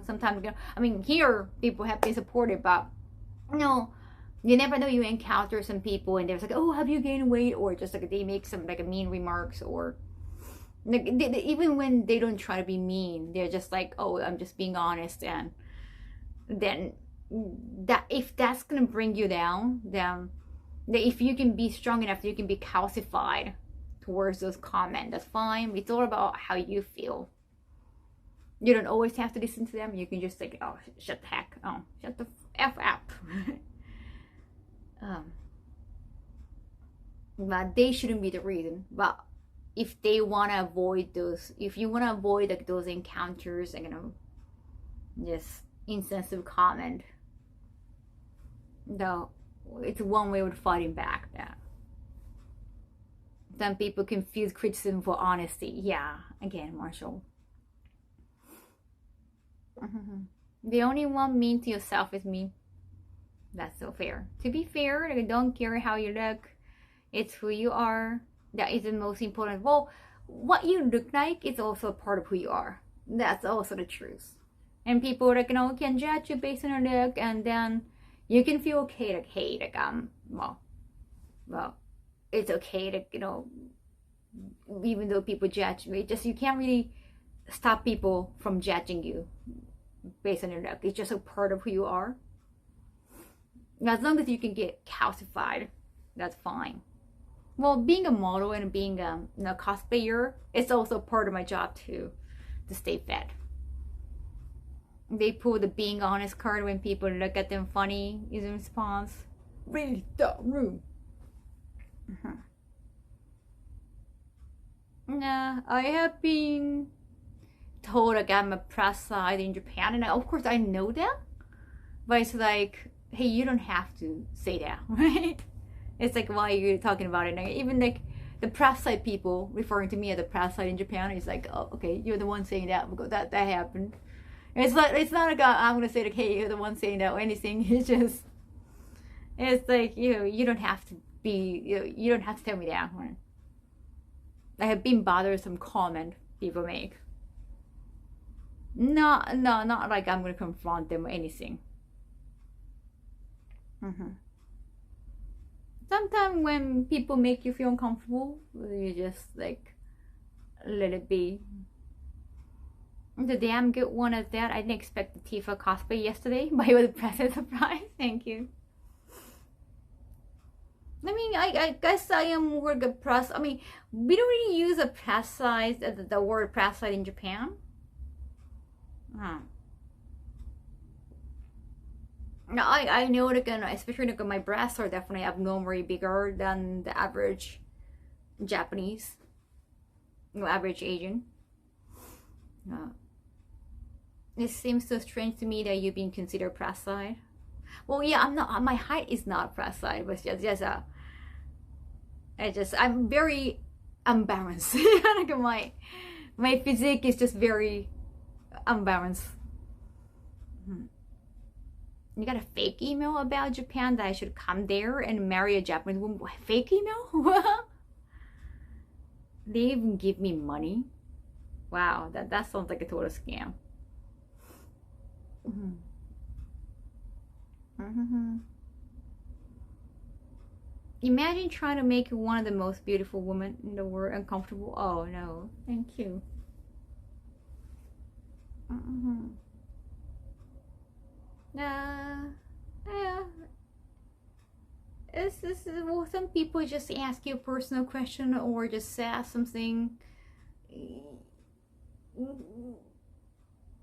Sometimes, I mean, here people have been supportive, but you never know. You encounter some people and they're like, oh, have you gained weight? Or just like they make some like mean remarks, or like even when they don't try to be mean, they're just like, oh, I'm just being honest. And then that, if that's gonna bring you down, then if you can be strong enough, you can be calcified towards those comments, that's fine. It's all about how you feel. You don't always have to listen to them. You can just like, oh, shut the heck, oh, shut the F up. But they shouldn't be the reason. But if they want to avoid those, if you want to avoid like those encounters and just insensitive comment, though, it's one way of fighting back that. Some people confuse criticism for honesty. Yeah, again, Marshall. The only one mean to yourself is me. That's so fair. To be fair, like, don't care how you look. It's who you are. That is the most important. Well, what you look like is also a part of who you are. That's also the truth. And people like, can judge you based on your look, and then you can feel okay, like, hey, like, well, it's okay, like, even though people judge me, just you can't really stop people from judging you based on your look. It's just a part of who you are. As long as you can get calcified, that's fine. Well, being a model and being a cosplayer, it's also part of my job too, to stay fit. They pull the being honest card when people look at them funny is in response. Read the room. Nah, I have been told like I'm a plus size in Japan, and of course I know that, but it's like, hey, you don't have to say that, right? It's like, why are you talking about it? And even like the plus size people referring to me as a plus size in Japan, it's like, oh, okay, you're the one saying that because that happened. It's like, it's not like I'm gonna say like, hey, you're the one saying that or anything. It's like, you don't have to be, you don't have to tell me that. I have been bothersome comment people make. No, not like I'm gonna confront them or anything. Sometimes when people make you feel uncomfortable, you just like let it be. The damn good one is that I didn't expect the Tifa cosplay yesterday, but it was a pleasant surprise. Thank you. I mean, I guess I am more good plus. I mean, we don't really use a plus size, the word plus size in Japan. No, I know like, especially like my breasts are definitely abnormally bigger than the average Japanese, average Asian. It seems so strange to me that you've been considered plus size. Well, yeah, I'm not. My height is not plus size, but I'm very unbalanced. Like my physique is just very unbalanced. You got a fake email about Japan that I should come there and marry a Japanese woman. Fake email? They even give me money? Wow, that sounds like a total scam. Imagine trying to make one of the most beautiful women in the world uncomfortable. Oh no, thank you. Yeah. Well, some people just ask you a personal question or just say something.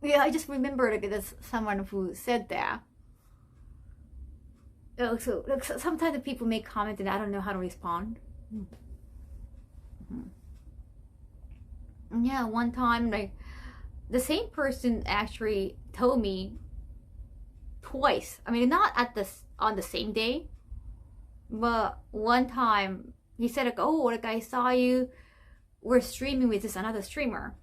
Yeah, I just remember like there's someone who said that. So like, sometimes the people make comments and I don't know how to respond. Yeah, one time like the same person actually told me twice. I mean, not on the same day, but one time he said like, oh, like I saw you were streaming with this another streamer,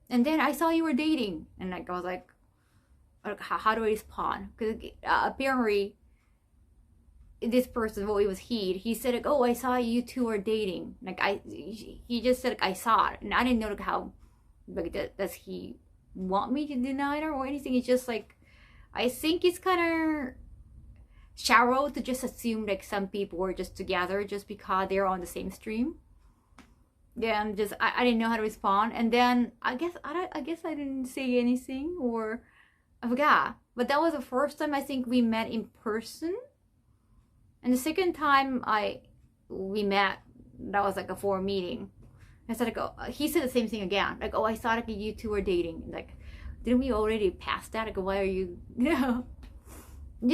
and then I saw you were dating, and like I was like how do I respond? Because apparently this person, well, it was he said like, oh, I saw you two are dating. Like he just said like, I saw it, and I didn't know like how, like does he want me to deny it or anything? It's just like, I think it's kind of shallow to just assume like some people were just together just because they're on the same stream. Yeah, I didn't know how to respond, and then I guess I didn't say anything, or I forgot. But that was the first time I think we met in person, and the second time we met, that was like a forum meeting. I said like, oh, he said the same thing again, like, oh, I thought like you two were dating. Like, didn't we already pass that? Like, why are you? Yeah,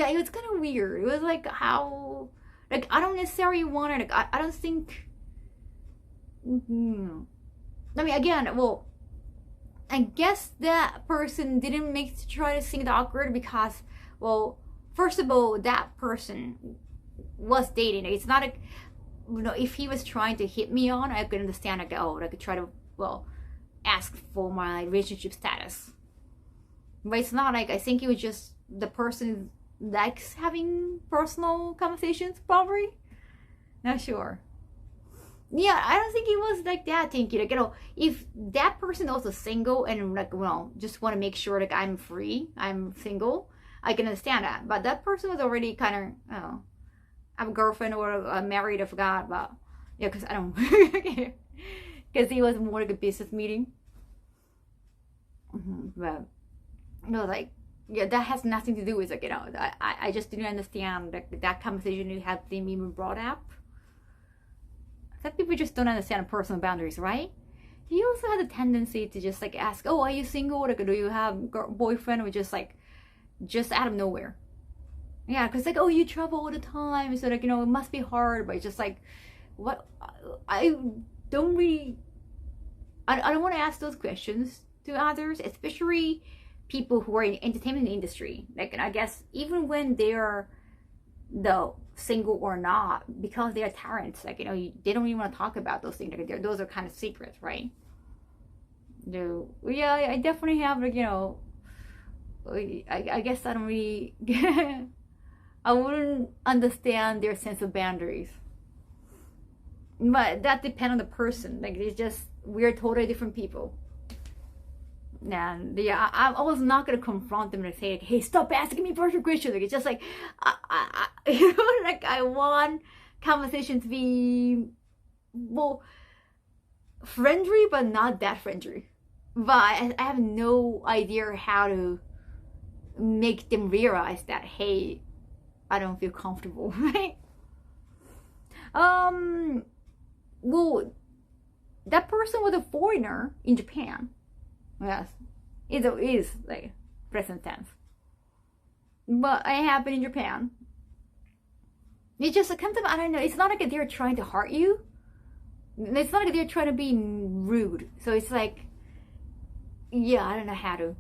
it was kind of weird. It was like how, like, I don't necessarily want to. Like, I don't think. I mean, again, well, I guess that person didn't try to think it awkward because, well, first of all, that person was dating. It's not like, you know, if he was trying to hit me on, I could understand, like, oh, I could try to, well, ask for my relationship status. But it's not like, I think it was just the person likes having personal conversations, probably. Not sure. Yeah, I don't think it was like that, thinking like, you know, if that person also single and like, well, just want to make sure like I'm free, I'm single, I can understand that. But that person was already kind of, I don't know, have a girlfriend or married, I forgot. But yeah, because I don't, because it was more like a business meeting. But you know, like, yeah, that has nothing to do with, like, you know, I just didn't understand like that conversation you had them even brought up. Some people just don't understand personal boundaries, right? He also had a tendency to just like ask, oh, are you single? Like, do you have a boyfriend? Or just out of nowhere. Yeah, because like, oh, you travel all the time. So like, you know, it must be hard. But it's just like, what? I don't really, I don't want to ask those questions to others, especially people who are in the entertainment industry. Like, and I guess even when they're single or not, because they are talents, like, you know, they don't even want to talk about those things. Like, those are kind of secrets, right? Yeah, I definitely have, like, you know, I guess I don't really I wouldn't understand their sense of boundaries, but that depends on the person. Like, it's just, we're totally different people. And yeah, I was not gonna confront them and say, like, hey, stop asking me personal questions. Like, it's just like, you know, like, I want conversation to be, well, friendly, but not that friendly. But I have no idea how to make them realize that, hey, I don't feel comfortable, right? Well, that person was a foreigner in Japan. Yes, it is like present tense. But it happened in Japan. It's just like, sometimes, I don't know, it's not like they're trying to hurt you. It's not like they're trying to be rude. So it's like, yeah, I don't know how to.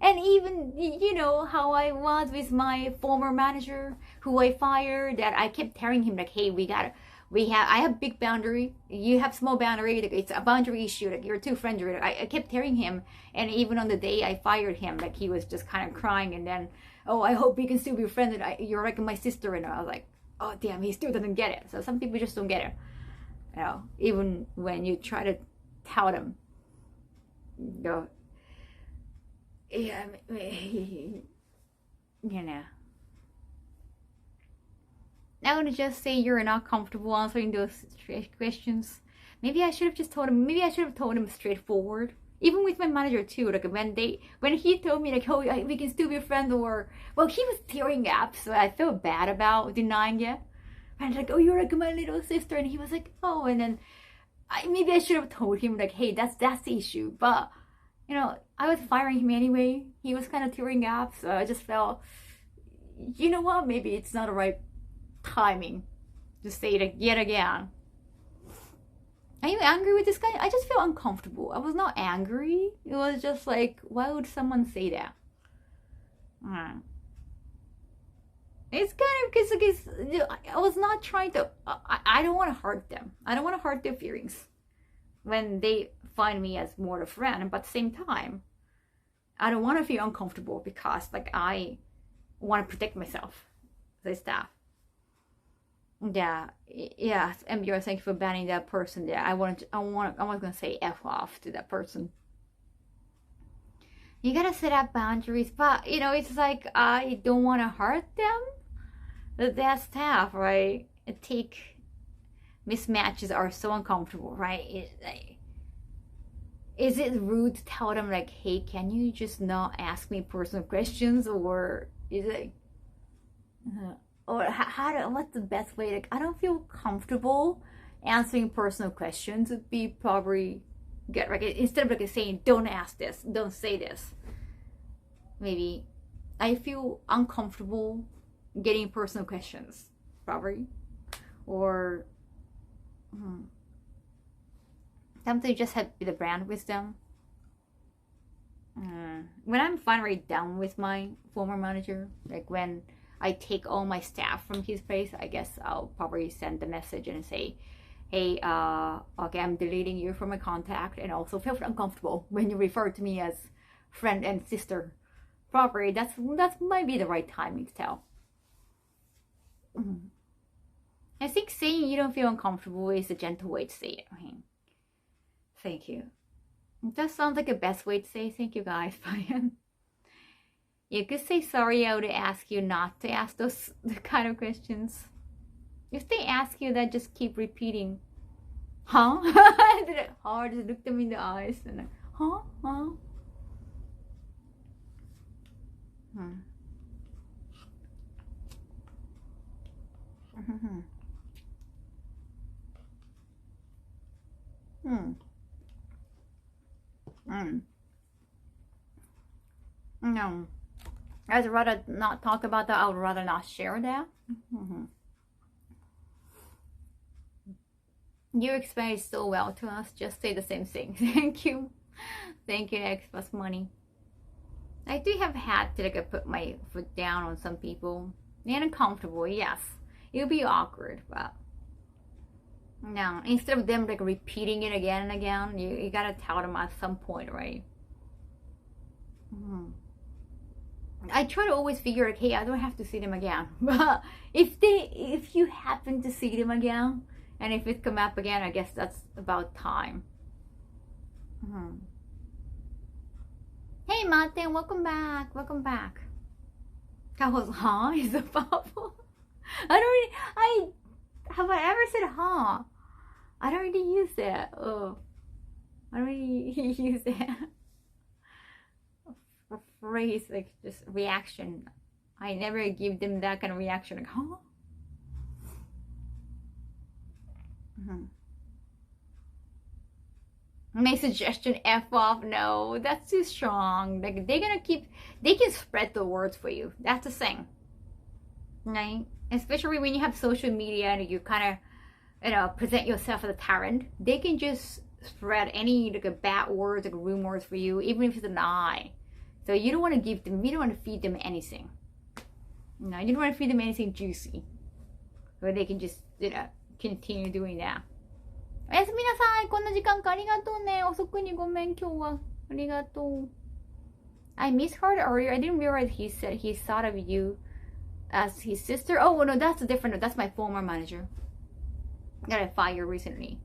And even, you know, how I was with my former manager who I fired, that I kept telling him, like, hey, I have big boundary, you have small boundary, like, it's a boundary issue, like, you're too friendly. I kept telling him, and even on the day I fired him, like, he was just kind of crying, and then, oh, I hope we can still be friends, you're like my sister, and I was like, oh damn, he still doesn't get it. So some people just don't get it, you know, even when you try to tell them, you know, yeah, you know. I'm gonna just say you're not comfortable answering those questions. Maybe I should have just told him. Maybe I should have told him straightforward. Even with my manager too. Like, when he told me, like, oh, we can still be friends, or, well, he was tearing up, so I felt bad about denying it. And like, oh, you're like my little sister, and he was like, oh, and then maybe I should have told him, like, hey, that's the issue. But, you know, I was firing him anyway. He was kind of tearing up, so I just felt, you know what? Maybe it's not the right timing to say it yet again. Are you angry with this guy? I just feel uncomfortable. I was not angry. It was just like, why would someone say that? It's kind of because I was not trying to. I don't want to hurt them. I don't want to hurt their feelings when they find me as more a friend. But at the same time, I don't want to feel uncomfortable because like I want to protect myself. This stuff. Yeah, yeah. MBR, thank you for banning that person there. I was gonna say F off to that person. You gotta set up boundaries, but it's like I don't want to hurt them. That stuff, right? Mismatches are so uncomfortable, right? Is it rude to tell them like, hey, can you just not ask me personal questions, or is it, or what's the best way? Like, I don't feel comfortable answering personal questions. Would be probably good, right? Instead of like saying, don't ask this, don't say this. Maybe I feel uncomfortable getting personal questions, probably, or something just have to be the brand wisdom. When I'm finally done with my former manager, like when I take all my staff from his place, I guess I'll probably send the message and say, hey, okay, I'm deleting you from my contact, and also feel uncomfortable when you refer to me as friend and sister. Probably that's might be the right timing to tell. I think saying you don't feel uncomfortable is a gentle way to say it. Thank you. That sounds like the best way to say thank you, guys. You could say sorry. I would ask you not to ask those kind of questions. If they ask you that, just keep repeating. Huh? Hard to look them in the eyes and like, huh? No, I'd rather not talk about that. I would rather not share that. You explained so well to us. Just say the same thing. Thank you. Thank you, X plus money. I do have had to like put my foot down on some people. And uncomfortable, yes. It would be awkward, but no. Instead of them like repeating it again and again, you gotta tell them at some point, right? I try to always figure like, hey, I don't have to see them again. But if you happen to see them again, and if it come up again, I guess that's about time. Hey Martin, welcome back. Welcome back. Kaho's huh is so powerful. Have I ever said huh? I don't really use that. Oh, I don't really use that. A phrase like just reaction. I never give them that kind of reaction like huh. My suggestion, F off. No, that's too strong. Like they can spread the words for you. That's the thing, right? Especially when you have social media and you kind of present yourself as a tyrant. They can just spread any like bad words, like rumors for you, even if it's a lie. So you don't want to give them. You don't want to feed them anything. You don't want to feed them anything juicy, where they can just continue doing that. おやすみなさい。こんな時間かありがとうね。遅くにごめん、今日は。ありがとう。I misheard earlier. I didn't realize he said he thought of you as his sister. Oh, no, that's different. That's my former manager that I fired recently.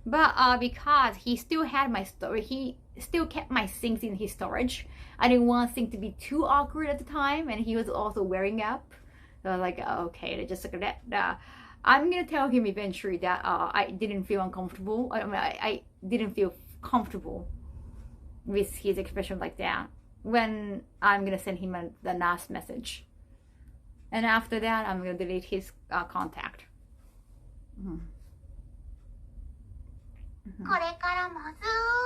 But because he still had my story, he still kept my things in his storage. I didn't want things to be too awkward at the time, and he was also wearing up. So I was like, okay, just like that. I'm gonna tell him eventually that I didn't feel uncomfortable. I didn't feel comfortable with his expression like that. When I'm gonna send him the last message, and after that, I'm gonna delete his contact.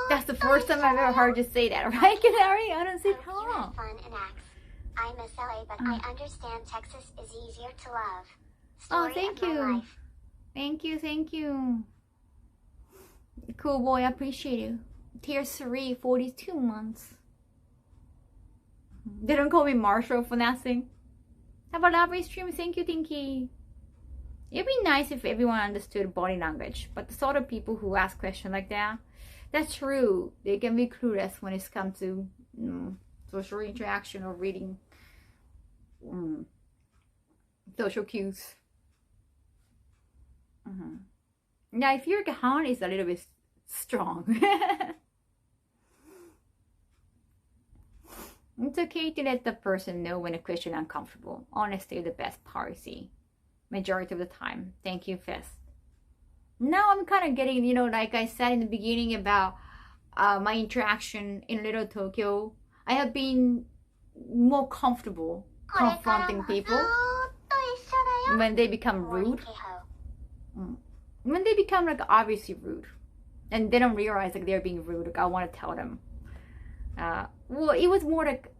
That's the first time I've ever heard you say that, right, Canary? I don't say You had fun in X. I miss LA, but I understand Texas is easier to love. Oh, thank you. Thank you. Cool boy, I appreciate you. Tier 3, 42 months. They don't call me Marshall for nothing. Have a lovely stream. Thank you, Tinky. It'd be nice if everyone understood body language, but the sort of people who ask questions like that, that's true. They can be clueless when it's come to social interaction or reading social cues. Now, if your Kahan is a little bit strong, it's okay to let the person know when a question is uncomfortable. Honesty is the best policy. Majority of the time. Thank you, Fist. Now I'm kind of getting, like I said in the beginning about my interaction in Little Tokyo, I have been more comfortable confronting people when they become rude. When they become like obviously rude and they don't realize like they're being rude, like I want to tell them. Well, it was more like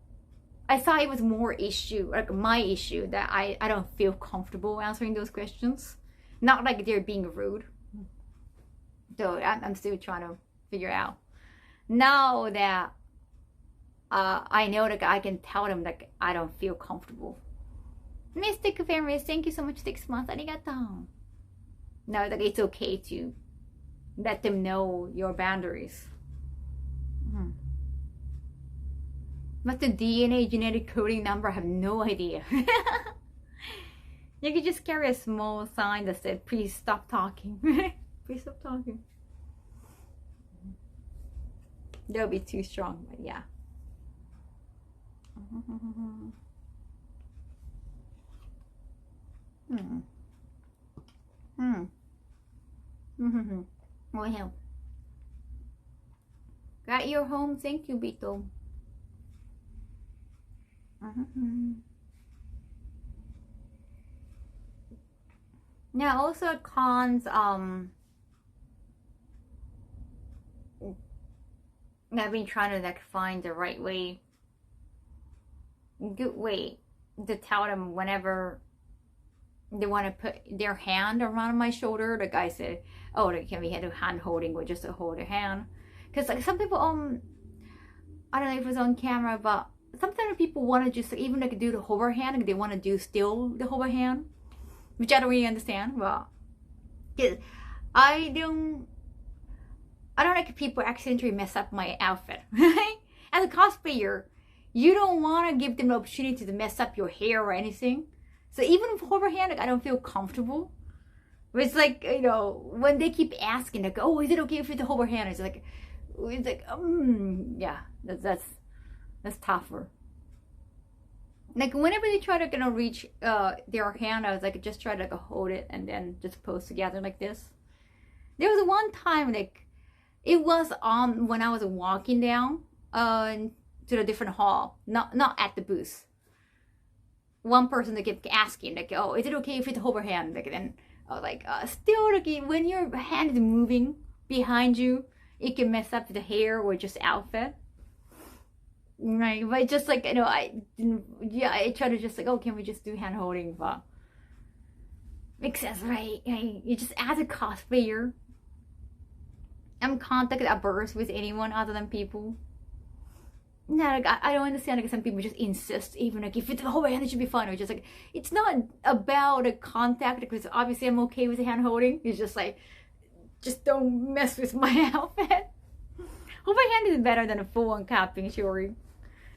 I saw it was more issue, like my issue, that I don't feel comfortable answering those questions. Not like they're being rude. So I'm still trying to figure out. Now that I know that I can tell them that I don't feel comfortable. Mystic Fenris, thank you so much. 6 months. Arigato. Now that it's okay to let them know your boundaries. But the DNA genetic coding number, I have no idea. You could just carry a small sign that said, please stop talking. Please stop talking. That would be too strong, but yeah. Well, got your home. Thank you, Bito. Now also cons, I've been trying to like find the right way, good way to tell them whenever they want to put their hand around my shoulder. The guy said, oh, like, can we have a hand holding or just to hold a hand? Because like some people, I don't know if it was on camera, but sometimes people want to just even like do the hover hand, like they want to do still the hover hand, which I don't really understand. But I don't like people accidentally mess up my outfit. As a cosplayer, you don't want to give them the opportunity to mess up your hair or anything. So even with hover hand, like, I don't feel comfortable. But it's like, when they keep asking, like, oh, is it okay if it's a hover hand? It's like yeah, that's tougher. Like whenever they try to reach their hand, I was like, just try to hold it and then just pose together like this. There was one time, like it was when I was walking down to the different hall, not at the booth. One person that kept asking, like, oh, is it okay if it's hold hand? Like, then I was like, still, like, when your hand is moving behind you, it can mess up the hair or just outfit. Right, but just like, I try to just like, oh, can we just do hand holding? But makes sense, right? You just, as a cosplayer, I'm contact averse with anyone other than people. No, like, I don't understand, like, some people just insist, even like if it's a whole hand, it should be fun. Or just like, it's not about a contact, because obviously I'm okay with the hand holding. It's just like, just don't mess with my outfit. Hover hand is better than a full-on capping, sure.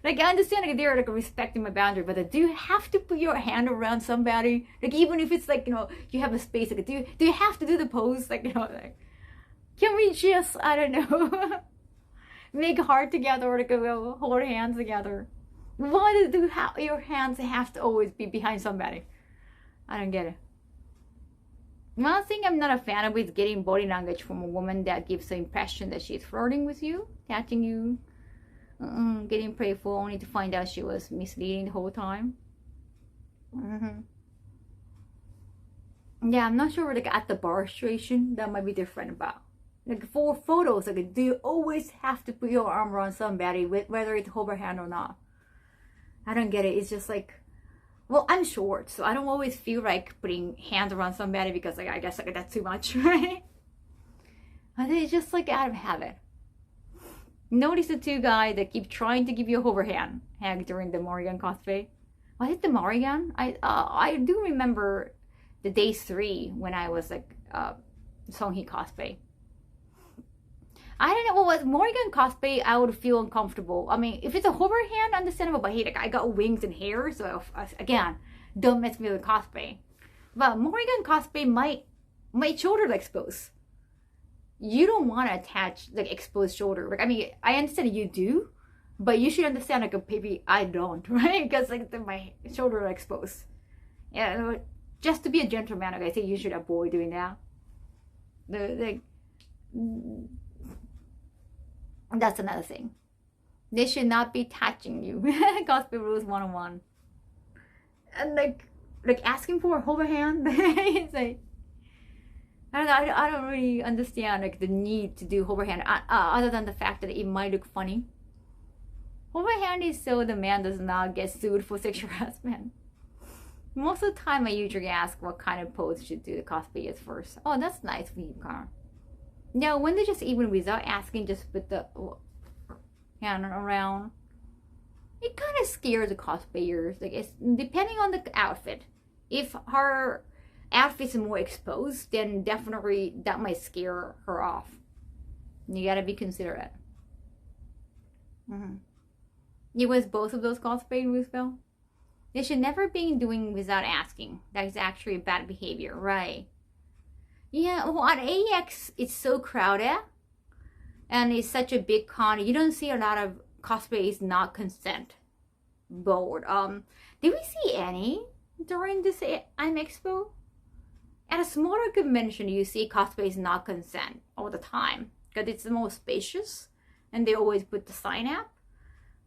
Like, I understand, like, they're like respecting my boundary, but do you have to put your hand around somebody? Like, even if it's like, you have a space, like, do you have to do the pose? Like, like, can we just, I don't know, make heart together, or like hold hands together? Why do your hands have to always be behind somebody? I don't get it. One thing I'm not a fan of is getting body language from a woman that gives the impression that she's flirting with you, catching you, getting playful, only to find out she was misleading the whole time. Yeah, I'm not sure, like, at the bar situation, that might be different, but like for photos, like, do you always have to put your arm around somebody, whether it's hover hand or not? I don't get it. It's just like, well, I'm short, so I don't always feel like putting hands around somebody, because like, I guess like that's too much, right? But it's just like out of habit. Notice the two guys that keep trying to give you a hover hand during the Morgan cosplay. Was it the Morrigan? I do remember the day 3 when I was like Songhee cosplay. I don't know what was Morrigan cosplay. I would feel uncomfortable. I mean, if it's a hover hand, understandable. But hey, like I got wings and hair, so again, don't mess me with cosplay. But Morrigan cosplay my shoulder exposed. You don't want to attach like exposed shoulder. Like I mean, I understand you do, but you should understand like maybe I don't, right? Because like my shoulder are exposed. Yeah, just to be a gentleman, like I say, you should avoid doing that. That's another thing. They should not be touching you. Cosplay rules 101. And like asking for a hover hand. It's like I don't really understand like the need to do hover hand other than the fact that it might look funny. Hover hand is so the man does not get sued for sexual harassment. Most of the time I usually ask what kind of pose should do the cosplayers first. Oh, that's nice for you, Car. No, when they just even without asking, just put the hand around. It kind of scares the cosplayers. Like it's depending on the outfit. If her outfit is more exposed, then definitely that might scare her off. You gotta be considerate. It was both of those cosplay rules, Bill. They should never be doing without asking. That is actually bad behavior, right? Yeah, well, at AX, it's so crowded. And it's such a big con. You don't see a lot of cosplays not consent board. Did we see any during this Anime Expo? At a smaller convention, you see cosplays not consent all the time. Because it's more spacious. And they always put the sign up.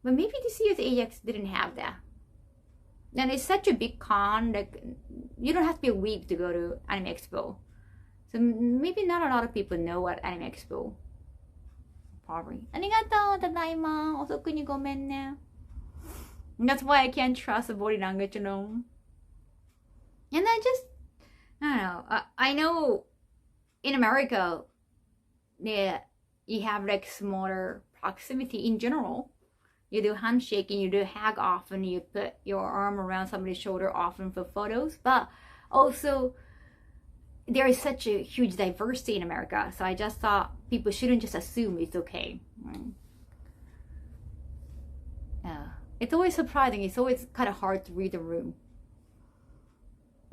But maybe this year's AX didn't have that. And it's such a big con, like you don't have to be a week to go to Anime Expo. So maybe not a lot of people know what Anime Expo. Probably. Arigatou, tadaima, osoku ni gomen ne. That's why I can't trust the body language, you know. And I don't know. I know in America, yeah, you have like smaller proximity in general. You do handshaking, you do hug often, you put your arm around somebody's shoulder often for photos. But also, there is such a huge diversity in America. So I just thought people shouldn't just assume it's okay. It's always surprising. It's always kind of hard to read the room.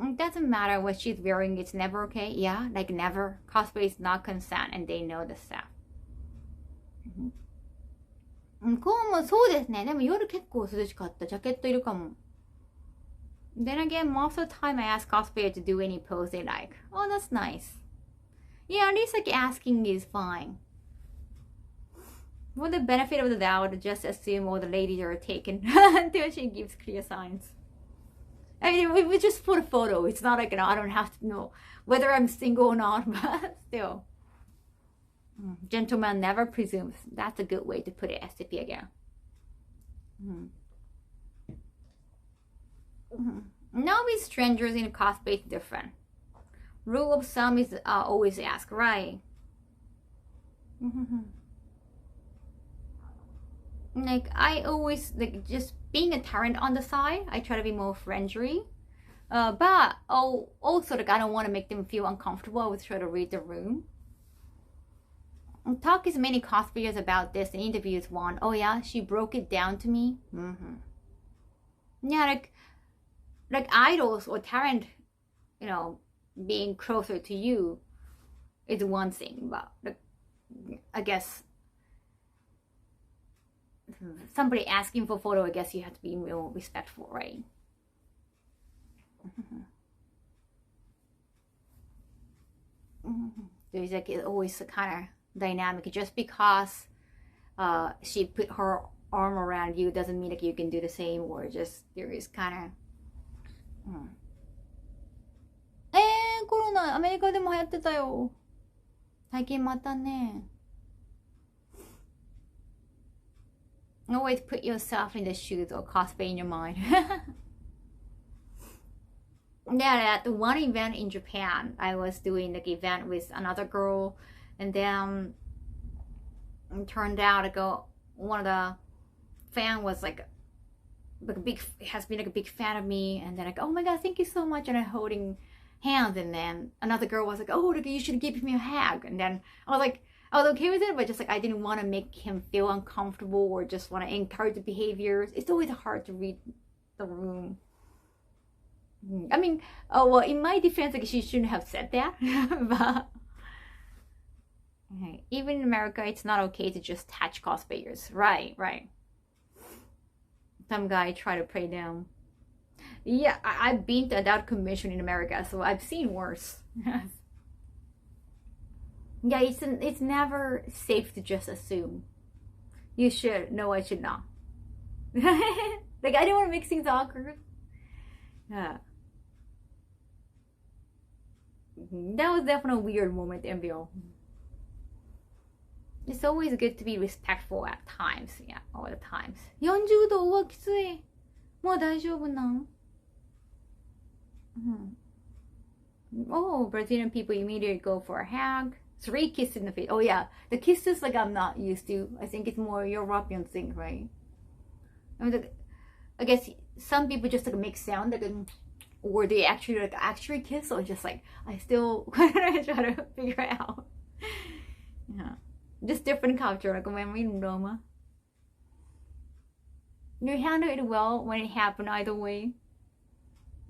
It doesn't matter what she's wearing. It's never okay. Yeah, like never. Cosplay is not consent and they know the stuff. 向こうもそうですね。でも夜結構涼しかった。ジャケットいるかも。Then again, most of the time I ask cosplayer to do any pose they like. Oh, that's nice. Yeah, at least like asking is fine. For the benefit of the doubt, just assume all the ladies are taken until she gives clear signs. I mean, it was just for the photo. It's not like, you know, I don't have to know whether I'm single or not, but still. Gentleman never presumes. That's a good way to put it, SCP again. Now with strangers in cosplay is different. Rule of thumb is always ask, right? Like I always like just being a Tarrant on the side. I try to be more friendly. But also like I don't want to make them feel uncomfortable. I would try to read the room. Talk as many cosplayers about this in interviews one. Oh yeah, she broke it down to me. Yeah, like idols or Tarrant, you know, being closer to you is one thing, but like, I guess somebody asking for a photo, I guess you have to be more respectful, right? There's like always a kind of dynamic. Just because she put her arm around you doesn't mean like you can do the same, or just there is kind of コロナアメリカでも流行ってたよ。最近またね。Always put yourself in the shoes or cosplay in your mind. Yeah, at one event in Japan, I was doing like event with another girl, and then it turned out one of the fan was like has been like a big fan of me, and then like, oh my god, thank you so much, and I'm holding hands, and then another girl was like, oh, you should give me a hug, and then I was okay with it, but just like I didn't want to make him feel uncomfortable or just want to encourage the behaviors. It's always hard to read the room. I mean, oh well, in my defense, like she shouldn't have said that, but okay. Even in America, it's not okay to just touch cosplayers. Right. Some guy try to play them. Yeah, I've been to adult convention in America, so I've seen worse. Yeah, it's never safe to just assume. You should. No, I should not. Like, I don't want to make things awkward. Yeah. That was definitely a weird moment, MBO. It's always good to be respectful at times. Yeah, all the times. 40度はきつい。もう大丈夫なん? Oh, Brazilian people immediately go for a hug. 3 kisses in the face. Oh yeah, the kisses like I'm not used to. I think it's more European thing, right? I guess some people just like make sound like, or they actually kiss, or just like I still try to figure it out. Yeah. Just different culture, like when we in Roma. You handle it well when it happened either way.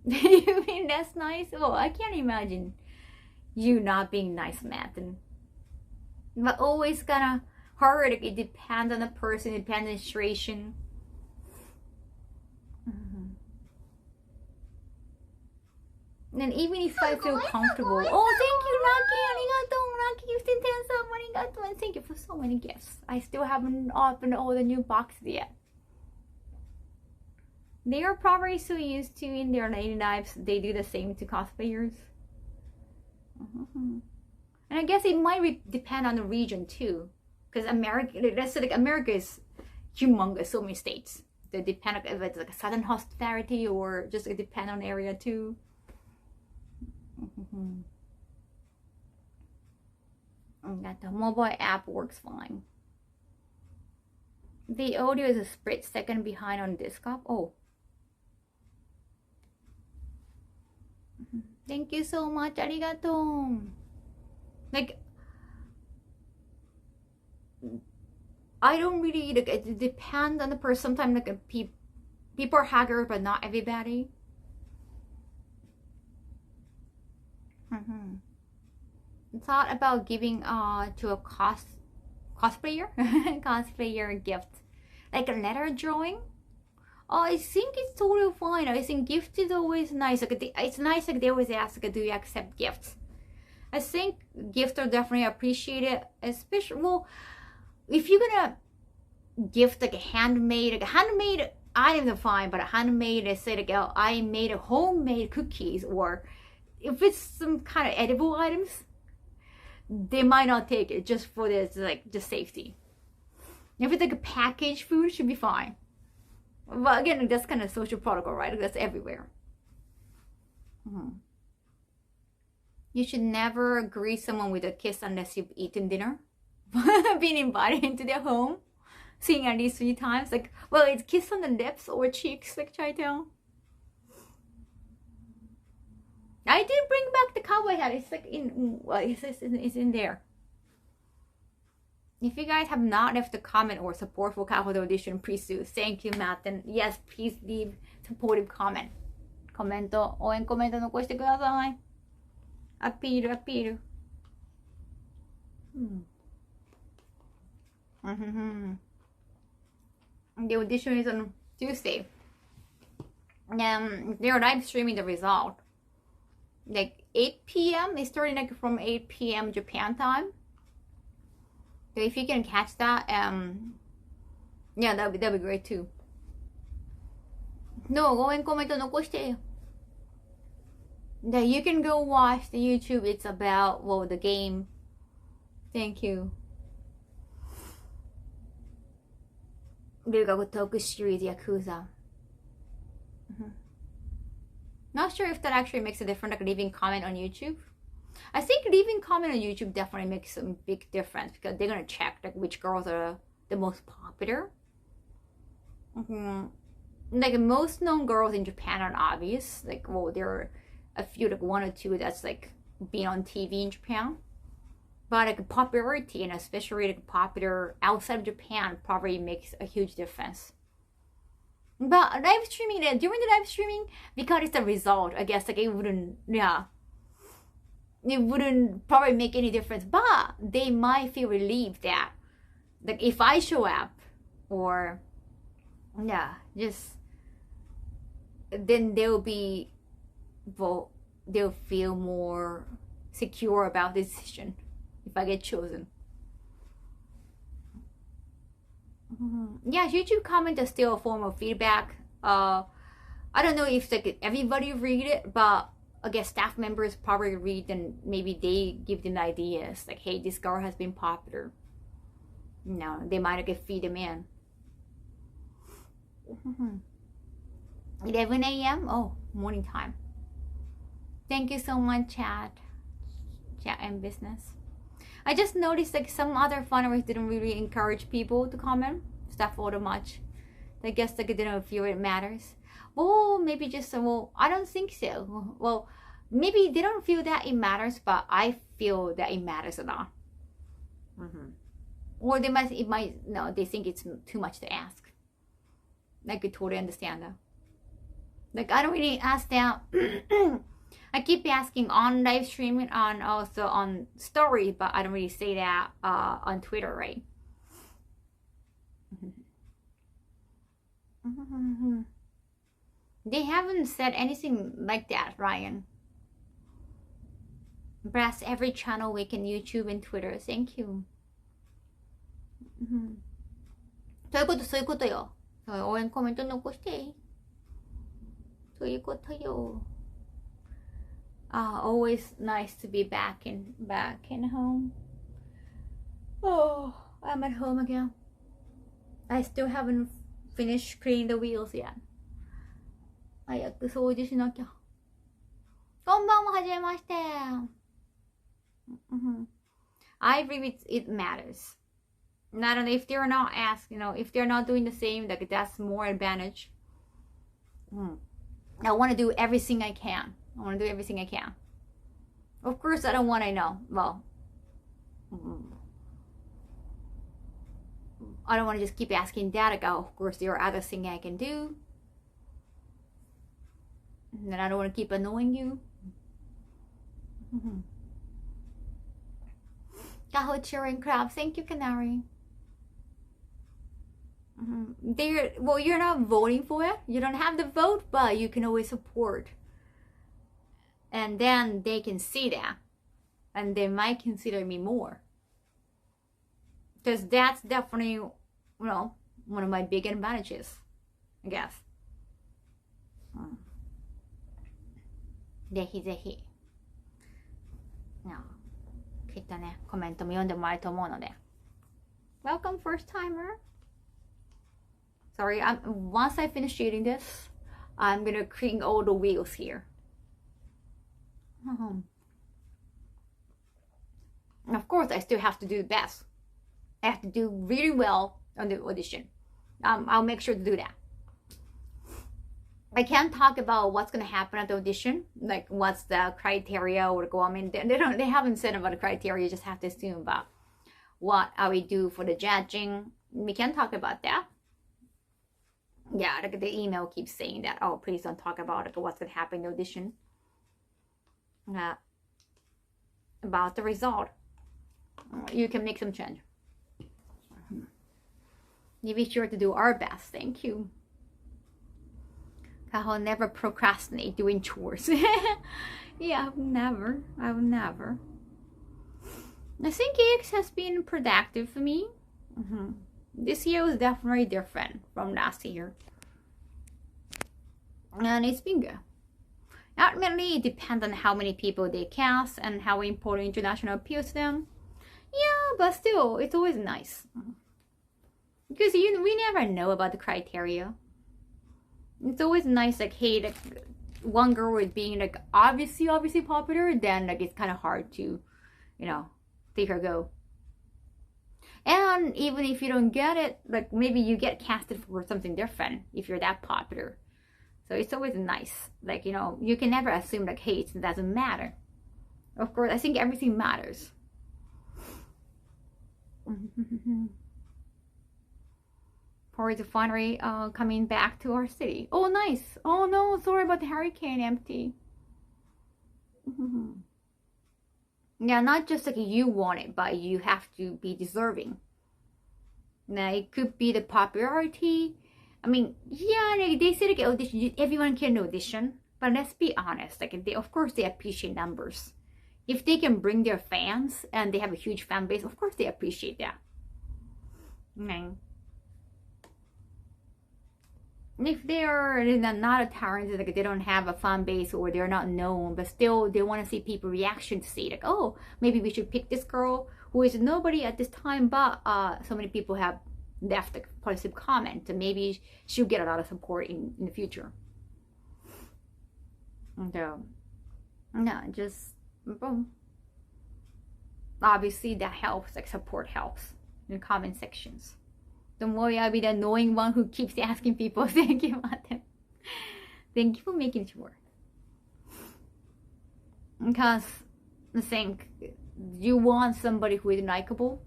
You mean that's nice? Oh, I can't imagine you not being nice, Matt. But always kind of hard. Like, it depends on the person, it depends on the situation. And even if I feel comfortable, oh, thank you, Naki, you sent arigato, and thank you for so many gifts. I still haven't opened all the new boxes yet. They are probably so used to in their daily lives, they do the same to cosplayers. And I guess it might depend on the region too, because America is humongous, so many states. They depend if it's like a southern hospitality or just it depend on the area too. That the mobile app works fine. The audio is a split second behind on desktop. Oh. Thank you so much. Arigato. Like, I don't really, like, it depends on the person. Sometimes like people are haggard, but not everybody. Thought about giving to a cosplayer cosplayer gift, like a letter drawing. Oh, I think it's totally fine. I think gift is always nice. Like it's nice. Like they always ask, do you accept gifts? I think gifts are definitely appreciated, especially if you're gonna gift like a handmade items are fine, but a handmade, let's say like I made a homemade cookies, or if it's some kind of edible items, they might not take it just for this, like, just safety. If it's like a packaged food, should be fine. But again, that's kind of social protocol, right? That's everywhere. You should never greet someone with a kiss unless you've eaten dinner. Being invited into their home, seeing at least 3 times. Like, well, it's kiss on the lips or cheeks, like Chai-town. I did bring back the cowboy hat. It's like it's in there. If you guys have not left a comment or support for Kaho the audition, please do. Thank you, Matt. And yes, please leave supportive comment. 応援コメント残してください。アピール。The audition is on Tuesday. They are live streaming the result. Like 8 p.m. It's starting like from 8 p.m. Japan time. So if you can catch that, yeah, that'd be great too. No, 応援コメント残してよ。That you can go watch the YouTube. It's about the game. Thank you. Ryugaku Toku series Yakuza. Not sure if that actually makes a difference, like leaving comment on YouTube. I think leaving comment on YouTube definitely makes a big difference, because they're gonna check like which girls are the most popular. like most known girls in Japan are obvious. Like, well, there are a few, like one or two that's like being on TV in Japan. But like popularity, and especially like popular outside of Japan, probably makes a huge difference. But live streaming, during the live streaming, because it's a result, I guess like it wouldn't, yeah, it wouldn't probably make any difference. But they might feel relieved that, like, if I show up, or yeah, just then they'll be, well, they'll feel more secure about the decision if I get chosen. Yeah, YouTube comment is still a form of feedback. I don't know if like everybody read it, but I guess staff members probably read, and maybe they give them ideas like, hey, this girl has been popular. No, they might get feed them in. 11 a.m. Oh, morning time. Thank you so much, chat and business. I just noticed like some other followers didn't really encourage people to comment stuff all too much. I guess like they didn't feel it matters. Well, maybe just, well, I don't think so. Well, maybe they don't feel that it matters, but I feel that it matters a lot. Or they think it's too much to ask. I could totally understand that. Like, I don't really ask that. I keep asking on live streaming, on also on story, but I don't really say that on Twitter, right? They haven't said anything like that, Ryan. Bless every channel week in YouTube and Twitter. Thank you. そういうことよ。応援コメント残して。そういうことよ。Always nice to be back in home. Oh, I'm at home again. I still haven't finished cleaning the wheels yet. 早く掃除しなきゃ。こんばんは、はじめまして。I agree with it matters. Not only if they're not asked, if they're not doing the same, like that's more advantage. I want to do everything I can. Of course, I don't want to well, I don't want to just keep asking that. Of course, there are other things I can do. And then I don't want to keep annoying you. Kaho cheering crab. Thank you, Canary. Well, you're not voting for it. You don't have the vote, but you can always support. And then they can see that. And they might consider me more. Because that's definitely, one of my big advantages, I guess. ぜひぜひ。きっとね、コメントも読んでもらえると思うので。Welcome, first timer. Sorry, once I finish eating this, I'm gonna clean all the wheels here. Of course, I still have to do the best. I have to do really well on the audition. I'll make sure to do that. I can't talk about what's gonna happen at the audition, like what's the criteria or go. I mean, they haven't said about the criteria. You just have to assume about what I will do for the judging. We can't talk about that. Yeah, like the email keeps saying that. Oh, please don't talk about like what's gonna happen in the audition. About the result, you can make some change. You be sure to do our best. Thank you. Kaho never procrastinate doing chores. Yeah, I would never. I think EX has been productive for me. This year was definitely different from last year. And it's been good. Ultimately, it depends on how many people they cast and how important international appeals to them. Yeah, but still, it's always nice. Because we never know about the criteria. It's always nice, like, hey, like, one girl is being, like, obviously popular, then, like, it's kind of hard to, take her go. And even if you don't get it, like maybe you get casted for something different if you're that popular. So it's always nice. Like, you know, you can never assume like, hey, it doesn't matter. Of course, I think everything matters. For the finally coming back to our city. Oh, nice. Oh no, sorry about the hurricane, empty. Yeah, not just like you want it, but you have to be deserving. Now, it could be the popularity. I mean, yeah, like they say like audition, everyone can audition, but let's be honest, like they, of course, they appreciate numbers. If they can bring their fans and they have a huge fan base, of course they appreciate that. Okay. If they are not a talent, like they don't have a fan base or they're not known, but still they want to see people reaction to see like, oh, maybe we should pick this girl who is nobody at this time, but so many people have left a positive comment, and maybe she'll get a lot of support in the future. And no, just boom. Obviously that helps, like support helps in comment sections. Don't worry, I'll be the annoying one who keeps asking people. Thank you, Martin. Thank you for making sure. Because I think you want somebody who is likable.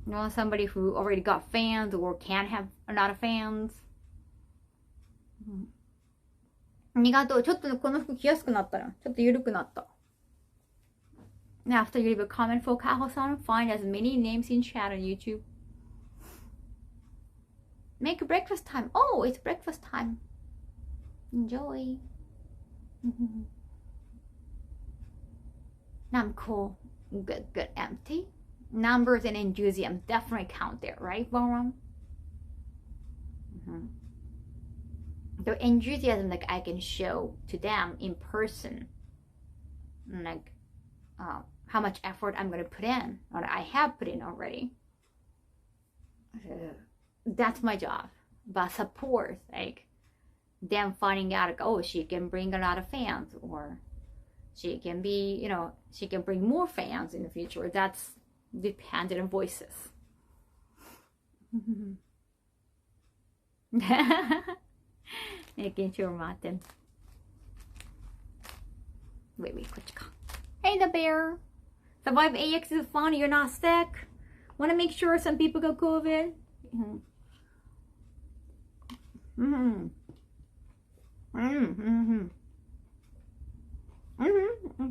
You want somebody who already got fans or can have a lot of fans. ありがとう。ちょっとこの服着やすくなったな。ちょっと緩くなった。After you leave a comment for Kaho-san, find as many names in chat on YouTube. Make breakfast time. Oh, it's breakfast time. Enjoy. I'm cool. Good, good. Empty. Numbers and enthusiasm definitely count there, right, Boron? The enthusiasm, like I can show to them in person, like how much effort I'm gonna put in, or I have put in already. That's my job. But support, like them finding out, like, oh, she can bring a lot of fans, or she can be, you know, she can bring more fans in the future. That's dependent on voices. Making sure, Martin. Wait, hey, the bear. Survive AX is fun. You're not sick. Want to make sure some people got COVID.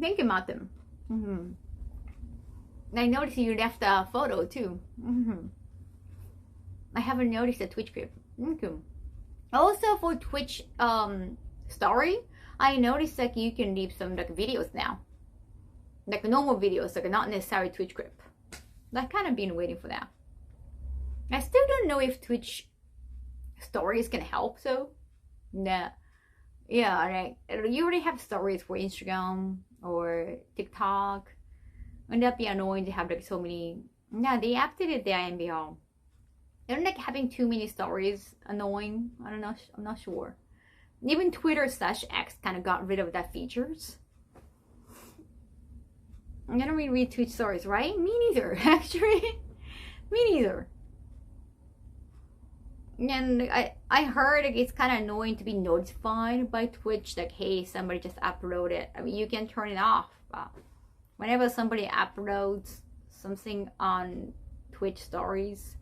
Thank you, Martin. I noticed you left a photo too. I haven't noticed the Twitch clip. Thank you. Also for Twitch story, I noticed like you can leave some like videos now, like normal videos, like not necessarily Twitch clip. I've kind of been waiting for that. I still don't know if Twitch stories can help though. Nah. Yeah, like you already have stories for Instagram or TikTok. Wouldn't that be annoying to have like so many? Yeah, they activated the IMBL. I don't like having too many stories annoying. I don't know. I'm not sure. Even Twitter/X kind of got rid of that features. I don't really read Twitch stories, right? Me neither, actually. Me neither. And I heard like, it's kind of annoying to be notified by Twitch, like, hey, somebody just uploaded. I mean, you can turn it off, but whenever somebody uploads something on Twitch stories,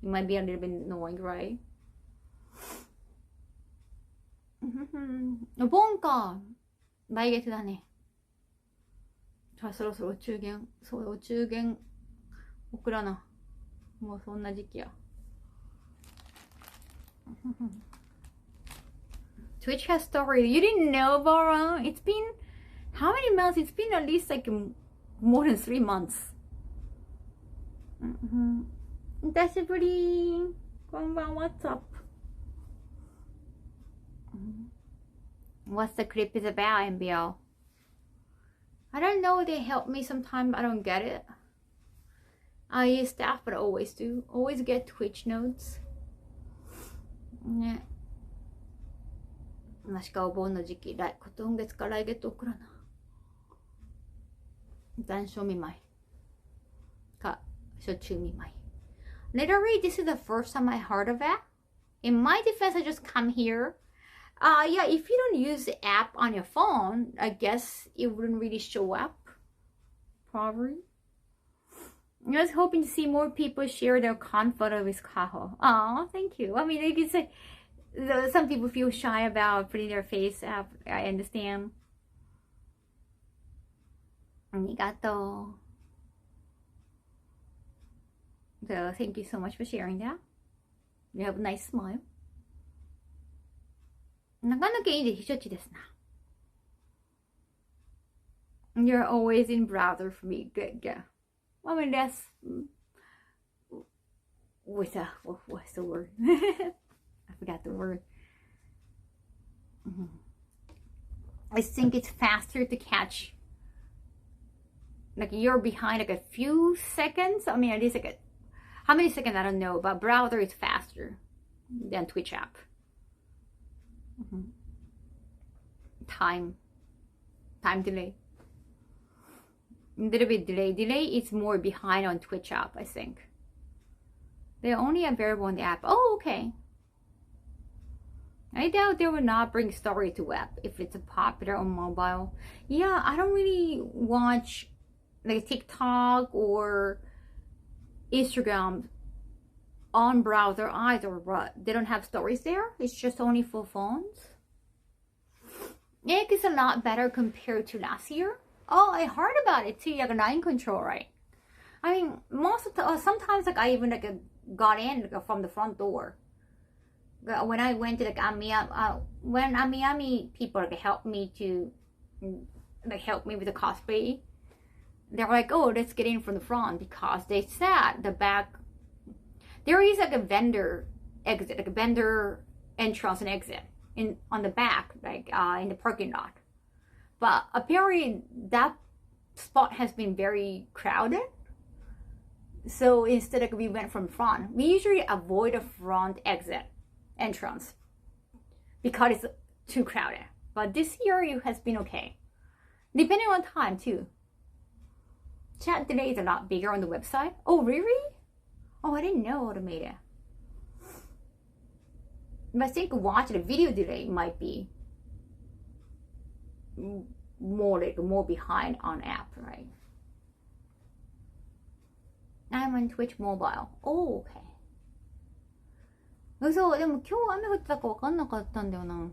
it might be a little bit annoying, right? お盆か。来月だね。じゃあそろそろお中元。そう、お中元送らな。もうそんな時期や。Twitch has story. You didn't know, Vara? It's been how many months? It's been at least like more than 3 months. 久しぶり。こんばんは。What's up? What's the clip is about, MBL? I don't know. They help me sometimes. I don't get it. I use staff, but I always do. Always get Twitch notes. ね。確かお盆の時期、今月か来月送らな。残暑見舞いか 쇼츠미마이. Literally, this is the first time I heard of it. In my defense, I just come here. Yeah, if you don't use the app on your phone, I guess it wouldn't really show up. Probably. I was hoping to see more people share their con photo with Kaho. Oh, thank you. I mean, you can say some people feel shy about putting their face up. I understand. Arigato. So thank you so much for sharing that. You have a nice smile. なかなかいいで避暑地ですな。You're always in browser for me. Good, yeah. I mean, that's what's the word? I forgot the word. I think it's faster to catch. Like you're behind like a few seconds. I mean, at least like how many seconds I don't know, but browser is faster than Twitch app. Time delay. A little bit delay. Delay is more behind on Twitch app, I think. They're only available on the app. Oh, okay. I doubt they will not bring story to web if it's popular on mobile. Yeah, I don't really watch like TikTok or Instagram on browser either, but they don't have stories there. It's just only for phones. It is a lot better compared to last year. Oh, I heard about it too. Like a 9 control, right? I mean, most of the sometimes like I even like got in like, from the front door. When I went to like when Miami people like helped me to like help me with the cosplay, they were like, oh, let's get in from the front because they said the back there is like a vendor exit, like a vendor entrance and exit on the back, like in the parking lot. But apparently that spot has been very crowded. So instead like we went from front. We usually avoid the front exit entrance because it's too crowded. But this year it has been okay. Depending on time too. Chat delay is a lot bigger on the website. Oh really? Oh, I didn't know automated. But I think watching the video delay might be more behind on app, right? I'm on Twitch mobile. Oh, okay. 嘘、でも今日雨降ってたか分かんなかったんだよな。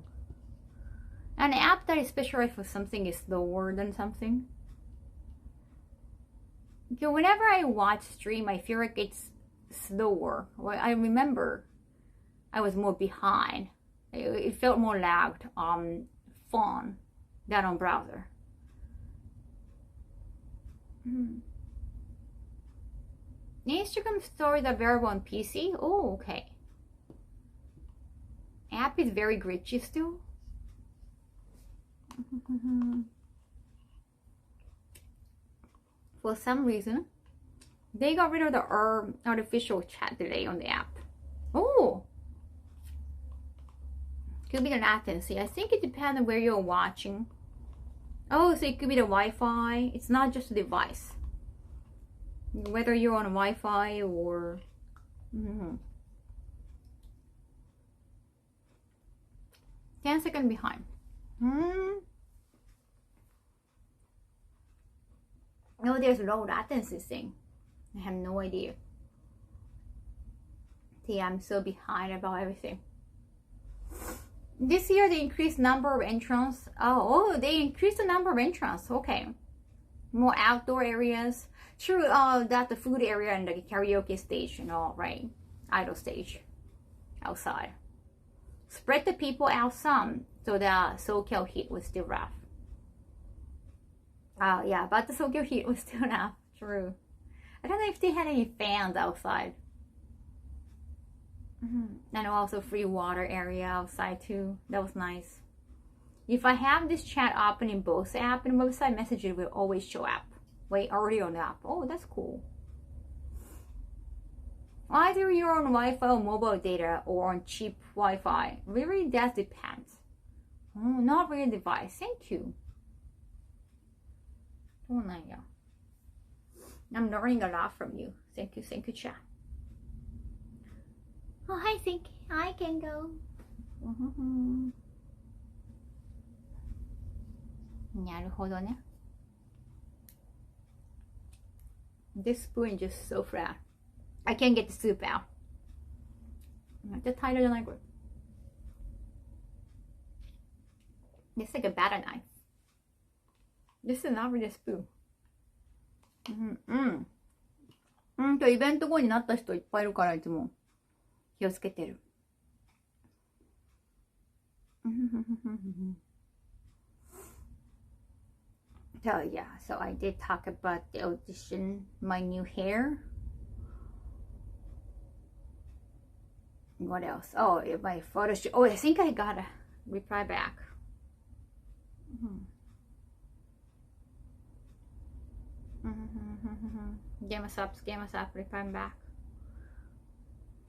An app that is specialized for something is slower than something. Whenever I watch stream, I feel like it's slower. Well, I remember I was more behind. It felt more lagged on phone than on browser. Instagram stories are available on PC. Oh, okay. App is very glitchy still. For some reason, they got rid of the artificial chat delay on the app. Oh! Could be the latency. I think it depends on where you're watching. Oh, so it could be the Wi-Fi. It's not just the device. Whether you're on Wi-Fi or... 10 seconds behind. No, there's low latency thing. I have no idea. See, I'm so behind about everything. This year they increased number of entrants. Oh, they increased the number of entrants. Okay. More outdoor areas. True, that the food area and the karaoke stage and all, right? Idol stage. Outside. Spread the people out some so the SoCal heat was still rough. Yeah, but the SoCal heat was still rough. True. I don't know if they had any fans outside. And also free water area outside too. That was nice. If I have this chat open in both app and website, messages will always show up. Wait, already on the app. Oh, that's cool. Either you're on Wi-Fi or mobile data or on cheap Wi-Fi. Really, that depends. Oh, not really device. Thank you. I'm learning a lot from you. Thank you, chat. Oh, hi, Think. I can go. Mm-hmm. なるほどね。This spoon is just so flat. I can't get the soup out. めっちゃ平らじゃないこれ。It's like a batter knife. This is not really a spoon. 今日イベント後になった人いっぱいいるからいつも気をつけてる。So yeah, so I did talk about the audition, my new hair. What else? Oh, my photo shoot. Oh, I think I got a reply back. Game us up, reply back.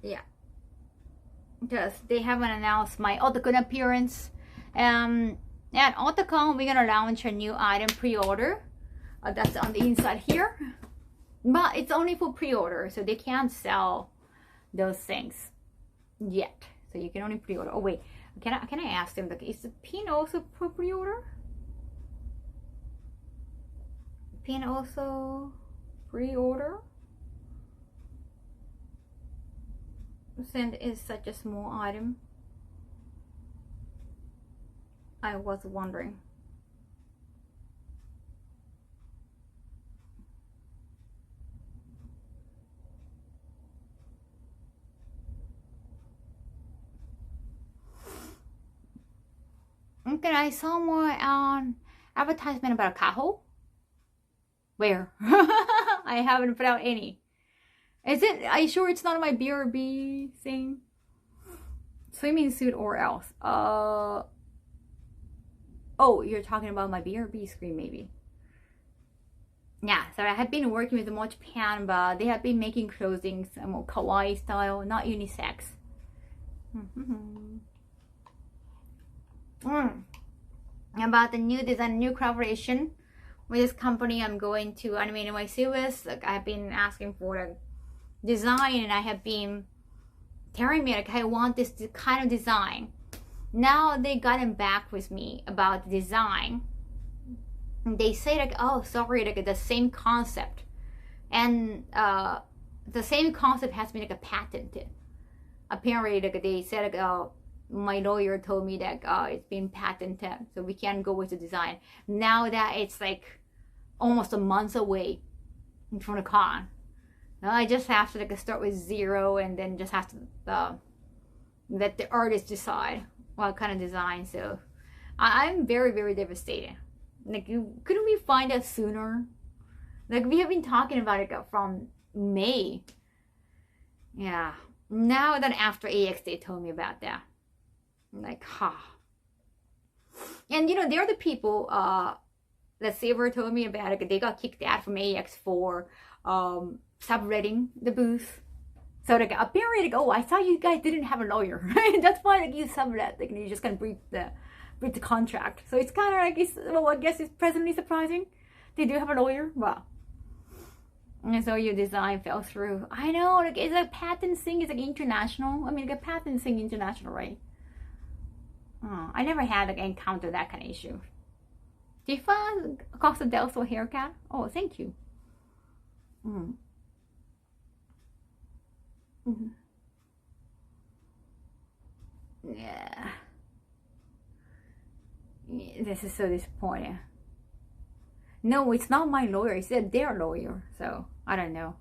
Yeah. Because they haven't announced my Otakon appearance. At Otakon, we're gonna launch a new item pre-order. That's on the inside here. But it's only for pre-order, so they can't sell those things yet. So you can only pre-order. Oh wait, can I ask them, like, is the pin also for pre-order? Pin also pre-order? Since it's such a small item, I was wondering. Okay, I saw more on advertisement about Kaho. Where? I haven't put out any. Is it? Are you sure it's not my BRB thing? Swimming suit or else? Oh, you're talking about my BRB screen maybe. Yeah, so I have been working with Mo Japan, but they have been making clothing more kawaii style, not unisex. About the new design, new collaboration with this company, I'm going to animate my series. Like, I've been asking for a design, and I have been telling me, like, I want this kind of design. Now they gotten back with me about the design. They say, like, oh, sorry, like, the same concept, and the same concept has been, like, patented. Apparently, like, they said, like, oh, my lawyer told me that it's been patented, so we can't go with the design. Now that it's like almost a month away from the con, now I just have to, like, start with zero, and then just have to let the artist decide what kind of design. So I'm very, very devastated. Like, couldn't we find out sooner? Like, we have been talking about it from May. Yeah. Now that after AX they told me about that. I'm like, And you know, they're the people that Saber told me about it. They got kicked out from AX for subletting the booth. So, like, apparently, like, oh, I thought you guys didn't have a lawyer. That's why, like, you sublet, like, you just gonna breach the contract. So it's kind of like, well, I guess it's presently surprising. They do have a lawyer, but and so your design fell through. I know, like, it's a patent thing. It's like international. I mean, like, a patent thing international, right? Oh, I never had, like, encountered that kind of issue. Tifa Costa del Sol haircut. Oh, thank you. Yeah. This is so disappointing. No, it's not my lawyer. It's their lawyer. So I don't know.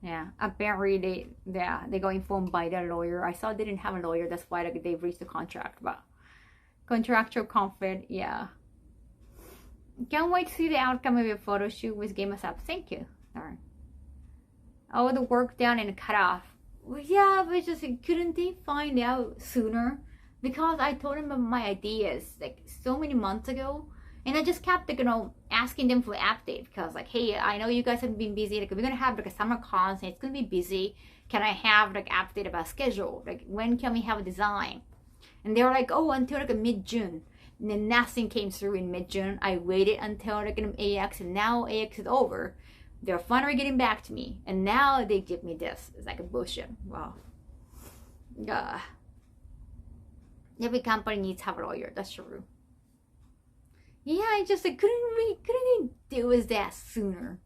Yeah, apparently they got informed by their lawyer. I saw they didn't have a lawyer. That's why, like, they've reached the contract. But contractual conflict, yeah. Can't wait to see the outcome of your photo shoot with Game Us Up. Thank you. Darn. All the work done and cut off. Well, yeah, but just couldn't they find out sooner? Because I told them about my ideas like so many months ago, and I just kept, like, you know, asking them for update, because, like, hey, I know you guys have been busy. Like, we're gonna have, like, a summer con, and it's gonna be busy. Can I have, like, update about schedule? Like, when can we have a design? And they were like, oh, until, like, mid-June. And then nothing came through in mid-June. I waited until, like, AX, and now AX is over. they're finally getting back to me, and now they give me this. It's like a bullshit. Wow. Every company needs to have a lawyer. That's true. Yeah, I just like, couldn't they deal with that sooner?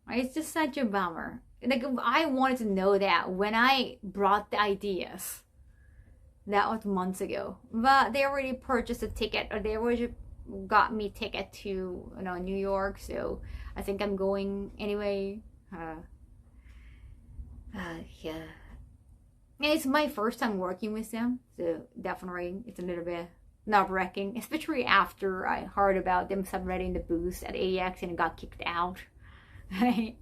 It's just such a bummer. Like, I wanted to know that when I brought the ideas. That was months ago. But they already purchased a ticket, or they already got me ticket to New York. So I think I'm going anyway. Yeah. And it's my first time working with them, so definitely it's a little bit nerve-wracking, especially after I heard about them subletting the booth at AX and got kicked out. Right?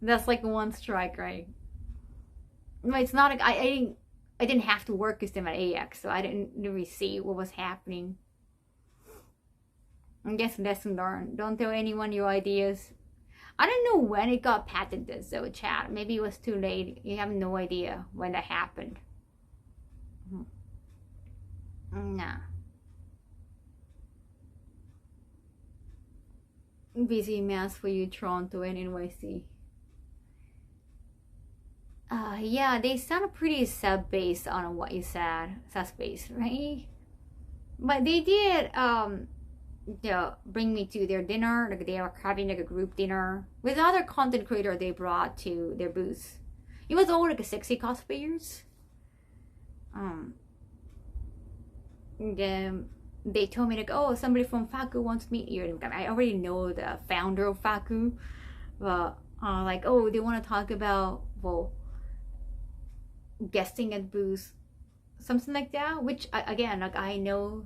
That's like one strike, right? No, it's not like I didn't have to work with them at AX, so I didn't really see what was happening. I guess lesson learned. Don't tell anyone your ideas. I don't know when it got patented, so chat. Maybe it was too late. You have no idea when that happened. Nah. Busy mass for you, Toronto and NYC. Yeah, they sound pretty sub-based on what you said. Sub-based, right? But they did, bring me to their dinner. Like, they were having like a group dinner with other content creator they brought to their booth. It was all like a sexy cosplayers. Then they told me like, oh, somebody from Faku wants to meet you. And I already know the founder of Faku, but like, oh, they want to talk about, well, guesting at booth, something like that. Which again, like, I know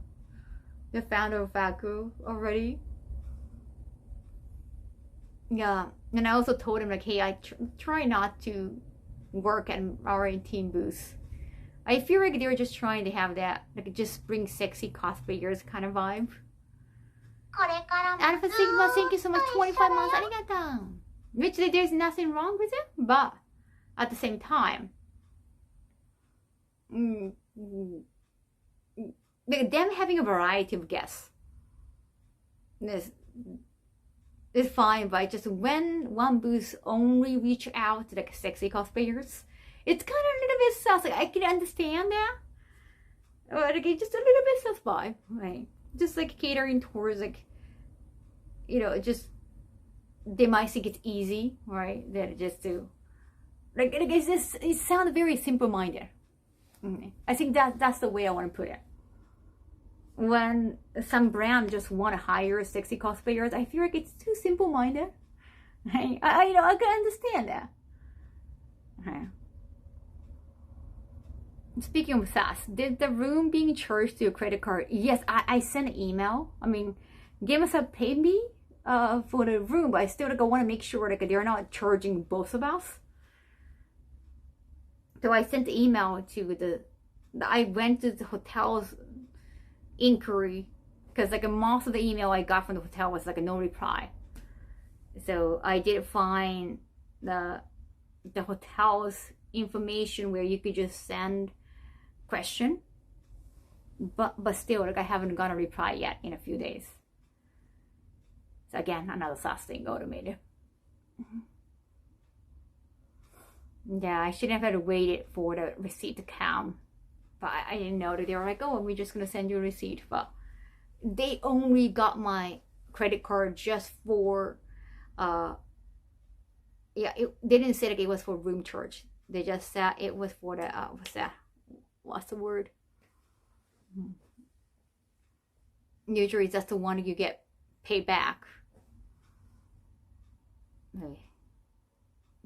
the founder of Faku already. Yeah, and I also told him like, hey, I try not to work at our team booth. I feel like they were just trying to have that, like, just bring sexy cosplayers kind of vibe. Alpha Sigma, thank you so much, 25 months, arigato. Which there's nothing wrong with it, but at the same time, them having a variety of guests is fine, but just when one booth only reach out to like sexy cosplayers, it's kind of a little bit sus. Like, I can understand that, but like, just a little bit sus vibe, right? Just like catering towards, like, just they might think it's easy, right? That just to like it's just, it sounds very simple-minded. I think that's the way I want to put it. When some brand just want to hire sexy cosplayers, I feel like it's too simple-minded. Right? I can understand that. Okay. Speaking of SAS, did the room being charged to your credit card? Yes, I sent an email. I mean, GameStop paid me for the room, but I still like, I want to make sure like they're not charging both of us. So I sent the email to I went to the hotel's inquiry, because like most of the email I got from the hotel was like a no reply. So I did find the hotel's information where you could just send question, but still like I haven't got a reply yet in a few days. So again, another sus thing automated. Yeah, I shouldn't have had to wait for the receipt to come, but I didn't know that they were like, oh, we're just gonna send you a receipt. But they only got my credit card just for they didn't say like it was for room charge. They just said it was for the what's the word? Usually that's the one you get paid back.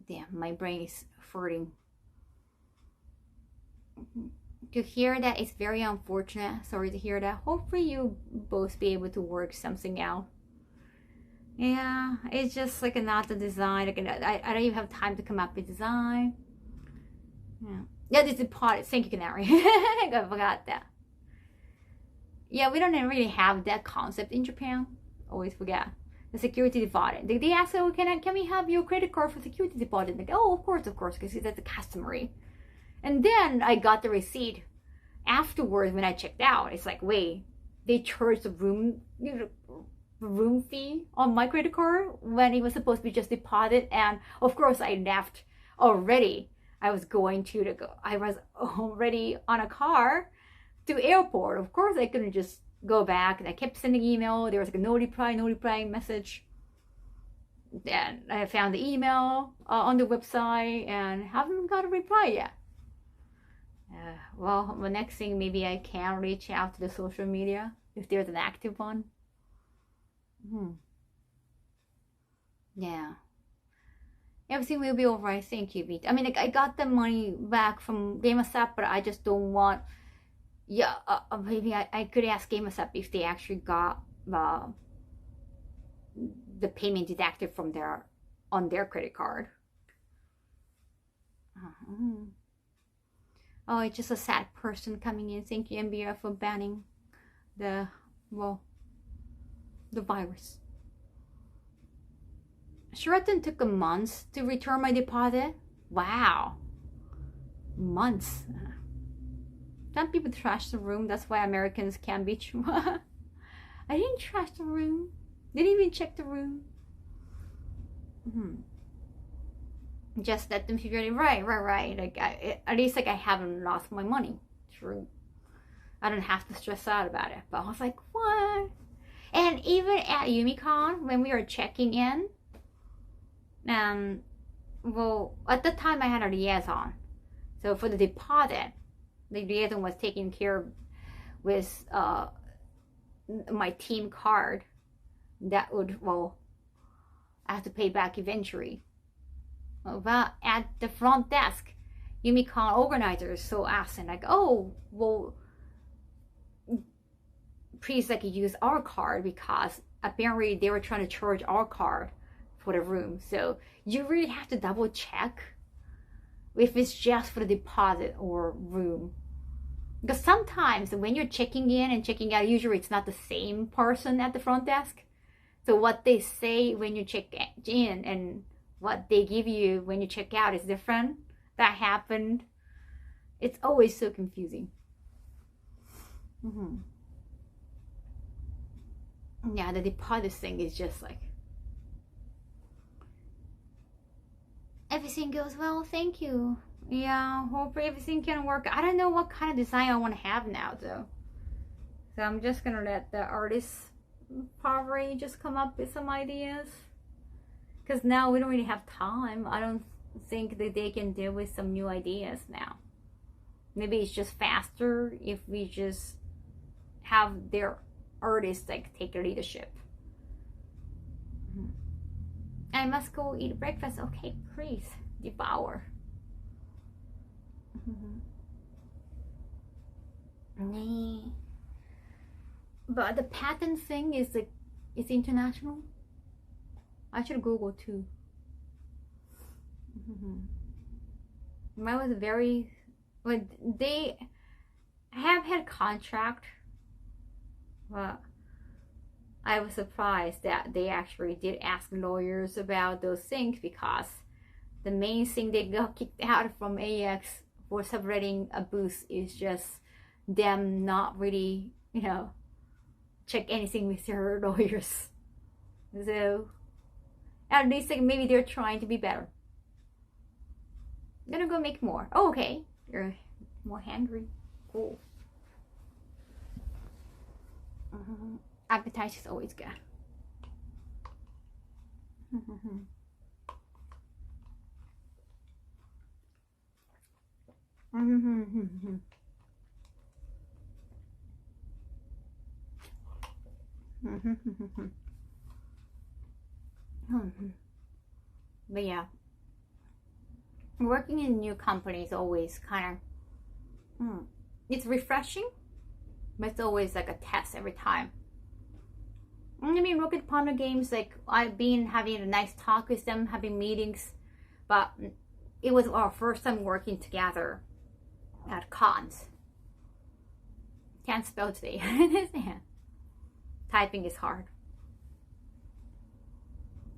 Damn, my brain is hurting. To hear that is very unfortunate. Sorry to hear that. Hopefully you both be able to work something out. Yeah, it's just like not the design. Like, I don't even have time to come up with design. Yeah, this is part. Thank you, Canary. I forgot that. Yeah, we don't really have that concept in Japan. Always forget. The security deposit. They asked, oh, can we have your credit card for security deposit? Like, oh, of course, because that's customary. And then I got the receipt afterwards when I checked out. It's like, wait, they charged the room room fee on my credit card when it was supposed to be just deposit. And of course I left already. I was already on a car to airport. Of course I couldn't just go back, and I kept sending email. There was like a no reply message. Then I found the email on the website and haven't got a reply yet. Well, the next thing, maybe I can reach out to the social media if there's an active one. Yeah. Everything will be alright. Thank you, Vita. I mean, like, I got the money back from GameStop, but I just don't want. Yeah, maybe I could ask GameStop if they actually got the payment deducted from on their credit card. Oh, it's just a sad person coming in. Thank you, MBR, for banning the virus. Sheraton took a month to return my deposit. Wow. Months. Some people trash the room. That's why Americans can't be true. I didn't trash the room. Didn't even check the room. Just let them figure it. Right. Like, at least like I haven't lost my money. True. I don't have to stress out about it. But I was like, what? And even at YumiCon, when we were checking in, well, at the time I had a liaison. So for the deposit, the liaison was taken care of with my team card. That would, well, I have to pay back eventually. But at the front desk, YumiCon organizers so asked, and like, oh, well, please like use our card, because apparently they were trying to charge our card for the room. So you really have to double check if it's just for the deposit or room, because sometimes when you're checking in and checking out, usually it's not the same person at the front desk. So what they say when you check in and what they give you when you check out is different. That happened. It's always so confusing. Yeah, the deposit thing is just like, everything goes well, thank you. Yeah, hopefully everything can work. I don't know what kind of design I want to have now though. So I'm just gonna let the artists probably just come up with some ideas, because now we don't really have time. I don't think that they can deal with some new ideas now. Maybe it's just faster if we just have their artists like take the leadership. I must go eat breakfast. Okay, please devour. But the patent thing is like, it's international. I should Google too. Mine was very, like, they have had contract, but I was surprised that they actually did ask lawyers about those things, because the main thing they got kicked out from AX for subletting a booth is just them not really, check anything with their lawyers. So at least like maybe they're trying to be better. I'm gonna go make more. Oh, okay. You're more hungry. Cool. Appetite is always good. But yeah, working in a new company is always kind of it's refreshing, but it's always like a test every time. I mean, Rocket Panda Games, like, I've been having a nice talk with them, having meetings, but it was our first time working together at cons. Can't spell today. Typing is hard.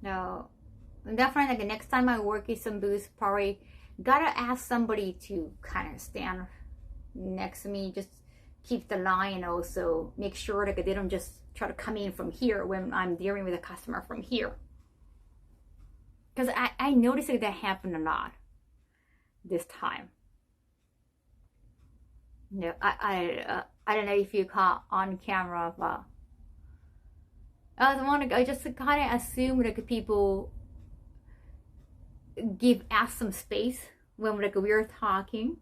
No, definitely, like, the next time I work with some booths, probably gotta ask somebody to kind of stand next to me, just keep the line, and also make sure that they don't just try to come in from here when I'm dealing with a customer from here. Because I noticed that happened a lot this time. No, I don't know if you caught on camera, but I just kind of assume like people give us some space when like we're talking.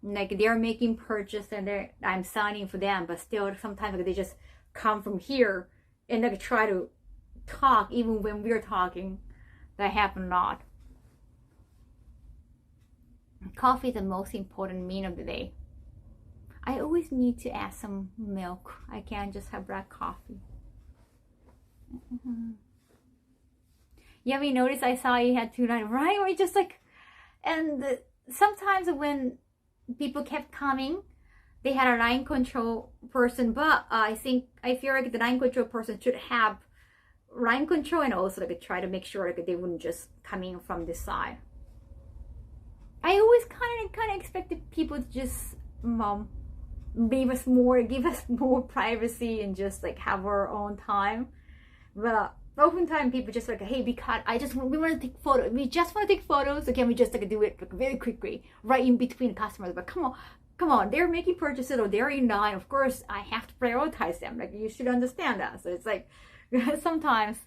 Like they're making purchase and I'm signing for them, but still sometimes like, they just come from here and like try to talk even when we're talking. That happens a lot. Coffee is the most important meal of the day. I always need to add some milk. I can't just have black coffee. Yeah, we noticed I saw you had 2 lines, right? Or just like, and sometimes when people kept coming, they had a line control person, but I feel like the line control person should have line control and also like try to make sure like they wouldn't just come in from this side. I always kind of expected people to just give us more privacy and just like have our own time. But oftentimes people just like, hey, we just want to take photos. We just want to take photos. So can we just like do it like very quickly, right in between customers? But come on, they're making purchases or they're in line. Of course, I have to prioritize them. Like you should understand that. So it's like sometimes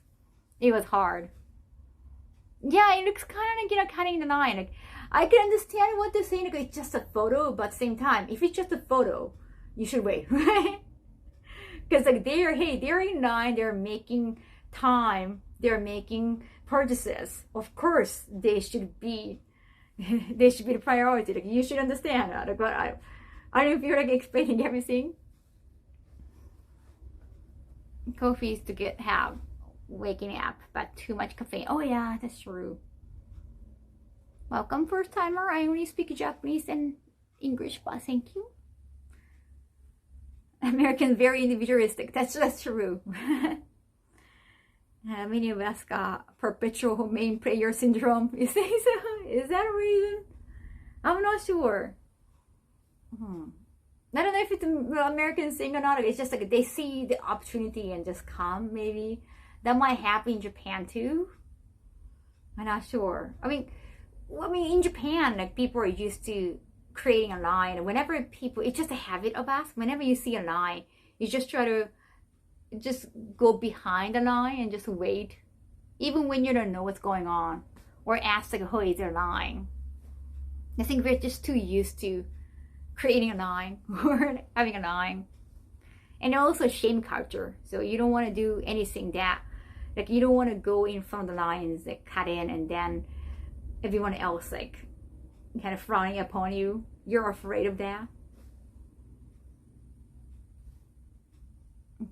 it was hard. Yeah, it looks kind of like cutting the line. Like I can understand what they're saying. Like it's just a photo, but at the same time, if it's just a photo, you should wait, right? Because like they're in line, they're making time, they're making purchases. Of course, they should be the priority. Like you should understand that. Like, but I don't feel like explaining everything. Coffee is to have waking up, but too much caffeine. Oh yeah, that's true. Welcome, first timer. I only speak Japanese and English, but thank you. American very individualistic. That's true. Many of us got perpetual main player syndrome. You think so? Is that a reason? I'm not sure. I don't know if it's an American thing or not. It's just like they see the opportunity and just come. Maybe that might happen in Japan too. I'm not sure. I mean, in Japan, like people are used to creating a line. Whenever it's just a habit of us. Whenever you see a line, you just try to just go behind the line and just wait, even when you don't know what's going on, or ask like, "Oh, is there a line?" I think we're just too used to creating a line or having a line, and also shame culture. So you don't want to do anything that, like, you don't want to go in front of the lines, like cut in, and then everyone else like kind of frowning upon you. You're afraid of that.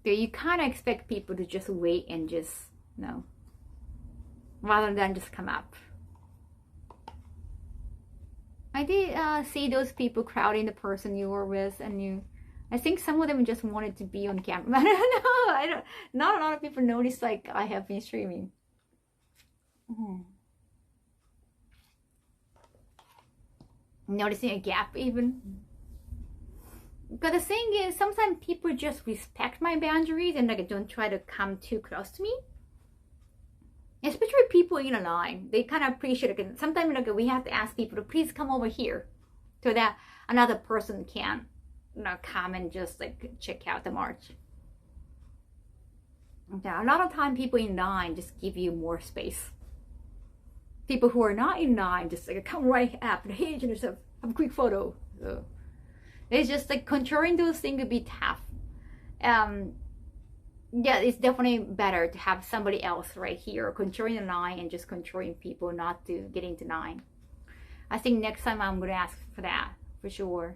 So you kind of expect people to just wait and just, rather than just come up. I did see those people crowding the person you were with, and I think some of them just wanted to be on camera. I don't know. Not a lot of people notice like I have been streaming. Noticing a gap even. But the thing is, sometimes people just respect my boundaries and like don't try to come too close to me. Especially people in a line, they kind of appreciate it. Sometimes like we have to ask people to please come over here, so that another person can, come and just like check out the march. A lot of time people in line just give you more space. People who are not in line just like come right up and hey, yourself, have a quick photo. So it's just like controlling those things would be tough. Yeah, it's definitely better to have somebody else right here controlling the line and just controlling people not to get into line. I think next time I'm gonna ask for that for sure.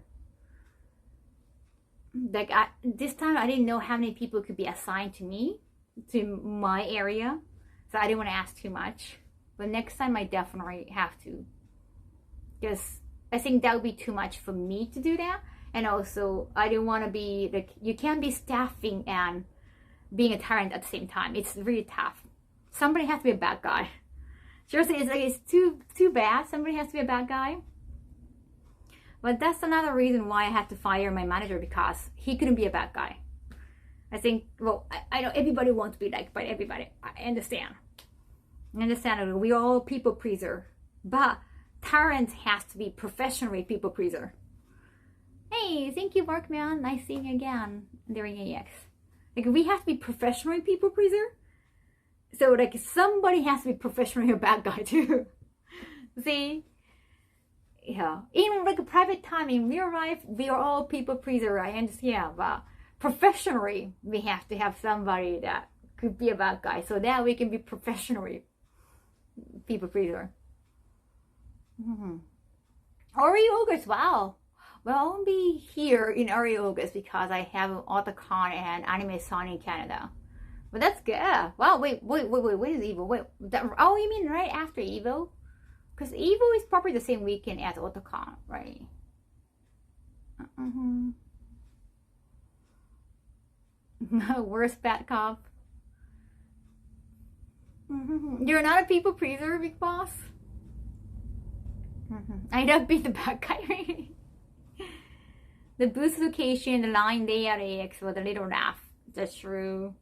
Like this time I didn't know how many people could be assigned to me, to my area, so I didn't want to ask too much. But next time I definitely have to, because I think that would be too much for me to do that. And also I didn't want to be like, you can't be staffing and being a tyrant at the same time. It's really tough. Somebody has to be a bad guy. Seriously, it's too bad. Somebody has to be a bad guy. But that's another reason why I had to fire my manager, because he couldn't be a bad guy. I think, well, I know everybody wants to be liked by everybody. I understand. I understand. We're all people pleaser. But talent has to be professionally people pleaser. Hey, thank you, Markman. Nice seeing you again during AX. Like, we have to be professionally people pleaser. So, like, somebody has to be professionally a bad guy, too. See? Yeah. In, like, a private time, in real life, we are all people pleaser. I understand. But professionally, we have to have somebody that could be a bad guy. So that we can be professionally people pleaser. Early August, wow. Well, I'll be here in early August because I have Otakon and Anime Son in Canada. But that's good. Wow, wait, what is Evo? Wait, oh, you mean right after Evo? Because Evo is probably the same weekend as Otakon, right? Worst bad cop. You're not a people pleaser, Big Boss? I don't be the bad guy, right? The booth location, the line day at AX was a little rough. That's true.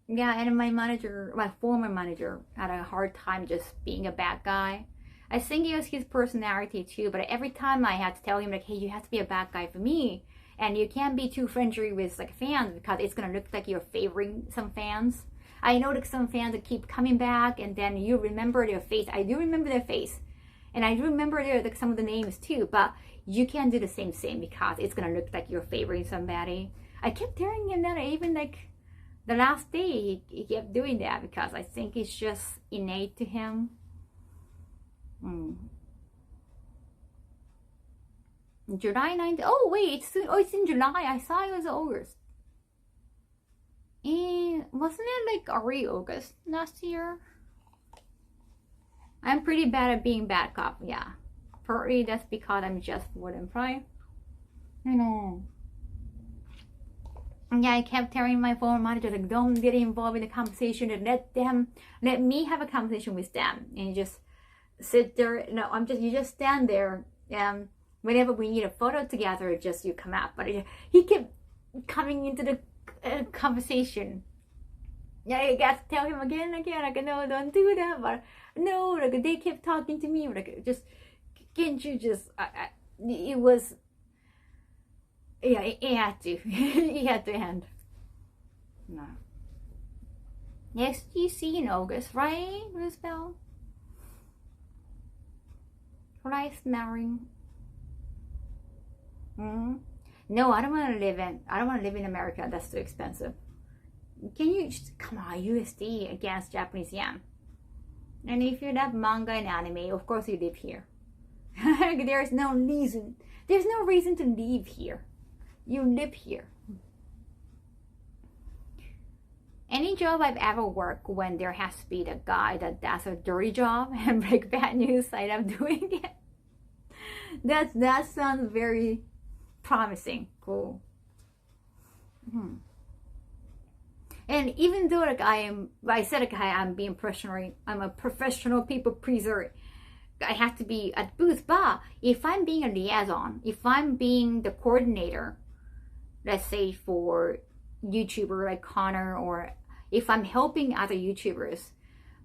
Yeah, and my former manager, had a hard time just being a bad guy. I think it was his personality too, but every time I had to tell him, like, hey, you have to be a bad guy for me. And you can't be too friendly with, like, fans because it's gonna look like you're favoring some fans. I know that some fans that keep coming back and then you remember their face. I do remember their face. And I do remember like, some of the names too, but you can't do the same thing because it's gonna look like you're favoring somebody. I kept telling him that even like the last day he kept doing that because I think it's just innate to him. July 9th. Oh wait, it's in July. I thought it was August. And wasn't it like already August last year? I'm pretty bad at being bad cop, yeah. Partly that's because I'm just bored and pride. I know. Yeah, I kept telling my former manager, like, don't get involved in the conversation and let me have a conversation with them. And you just sit there, you just stand there. Whenever we need a photo together, just you come out. But he kept coming into the conversation. Yeah, I got to tell him again and again, like, no, don't do that. But no, like, they kept talking to me, like, just, can't you just, it was, yeah, it had to, it had to end. No. Yes, you see in August, right, Roosevelt? Rice smelling. No, I don't want to live in America. That's too expensive. Can you just, come on, USD against Japanese yen? And if you love manga and anime, of course you live here. There's no reason to live here. You live here. Any job I've ever worked when there has to be the guy that does a dirty job and break bad news, I love doing it. That sounds very promising. Cool. And even though like I said like I'm being professional, I'm a professional people pleaser. I have to be at booth, but if I'm being a liaison, if I'm being the coordinator, let's say for YouTuber like Connor, or if I'm helping other YouTubers,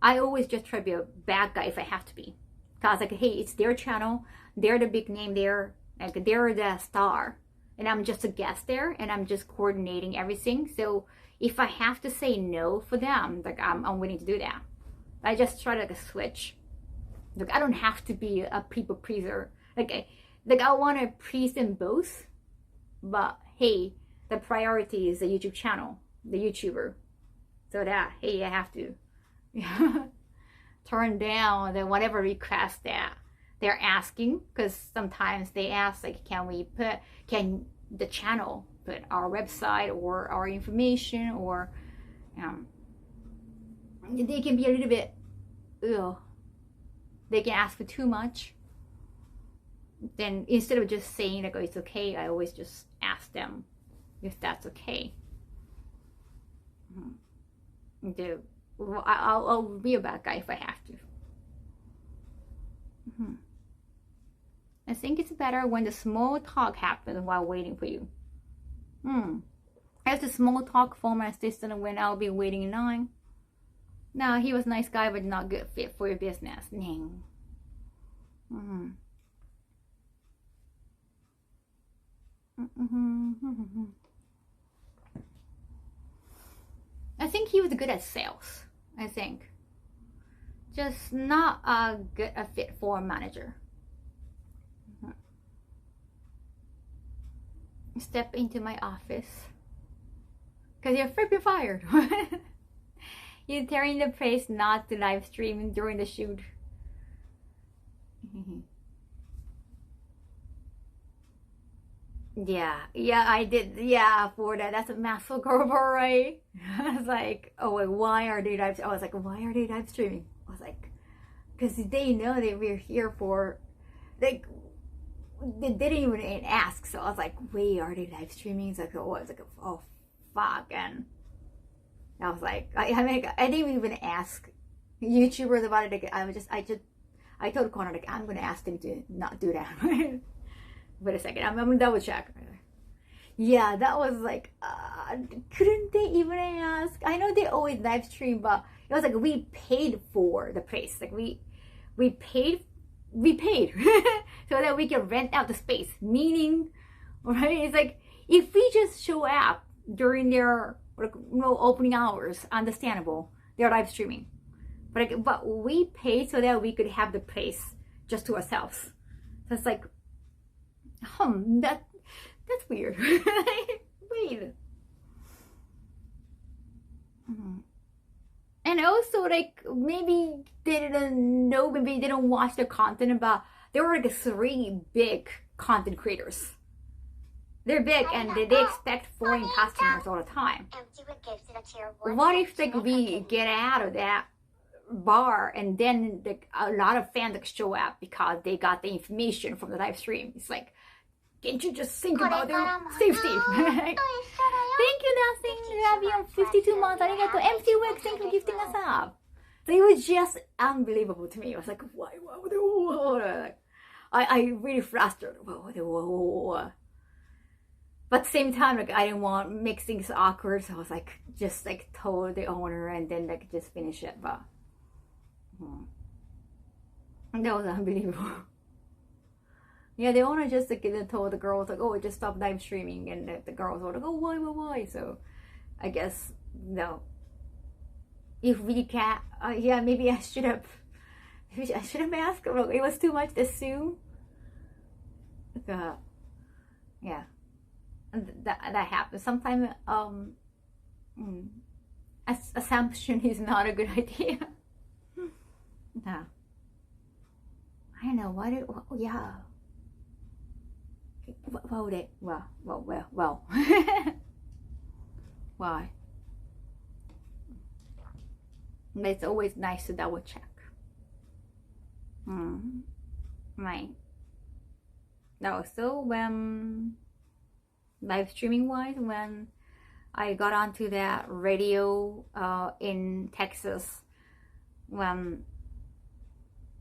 I always just try to be a bad guy if I have to be. Because like, hey, it's their channel, they're the big name there, like they're the star, and I'm just a guest there, and I'm just coordinating everything. So if I have to say no for them, like I'm willing to do that. I just try to like switch. Like I don't have to be a people pleaser. Like I want to please them both, but hey, the priority is the YouTube channel, the YouTuber. So that, hey, I have to turn down the whatever request that they're asking, because sometimes they ask like, can the channel put our website or our information, or they can be a little bit, they can ask for too much. Then instead of just saying like, oh, it's okay, I always just ask them if that's okay. I'll be a bad guy if I have to. I think it's better when the small talk happens while waiting for you. I used to small talk for my assistant when I'll be waiting in line. No, he was a nice guy, but not good fit for your business. I think he was good at sales. I think. Just not a good fit for a manager. Step into my office. Because you're freaking fired. You're telling the place not to live stream during the shoot. Yeah, I did. Yeah, for that. That's a massive girl, right? I was like, oh, wait, why are they live? I was like, why are they live streaming? I was like, because they know that we're here for, like, they didn't even ask. So I was like, wait, are they live streaming? It's like, oh, I was like, oh, fuck. And I was like, I didn't even ask YouTubers about it. Like, I told Connor, like, I'm gonna ask them to not do that. Wait a second, I'm gonna double check. Yeah, that was like, couldn't they even ask? I know they always live stream, but it was like we paid for the place. Like we paid so that we can rent out the space. Meaning, right? It's like if we just show up during their opening hours, understandable. They're live streaming, but we paid so that we could have the place just to ourselves. So it's like, that's weird. Wait. And also, like, maybe they didn't know, maybe they didn't watch the content about, there were like 3 big content creators. They're big and they expect foreign customers all the time. What if like we get out of that bar and then like a lot of fans like show up because they got the information from the live stream? It's like, can't you just think about their safety? Thank you, Nothing. Ravion 52 months. Arigato. MC Wex, thanks for gifting us up. So it was just unbelievable to me. I was like, why? I really frustrated. But at the same time, like, I didn't want to make things awkward, so I was like, just like told the owner and then like just finish it. But that was unbelievable. Yeah, the owner just like told the girls like, oh, just stop live streaming, and the girls were like, oh, why? So I guess no. If we can't, yeah, maybe I should have asked. Well, it was too much to assume. Yeah, that happens sometimes. Assumption is not a good idea. No, I don't know what it. Yeah. Well. Why? But it's always nice to double check. Right. No, so when live streaming wise, when I got onto that radio in Texas, when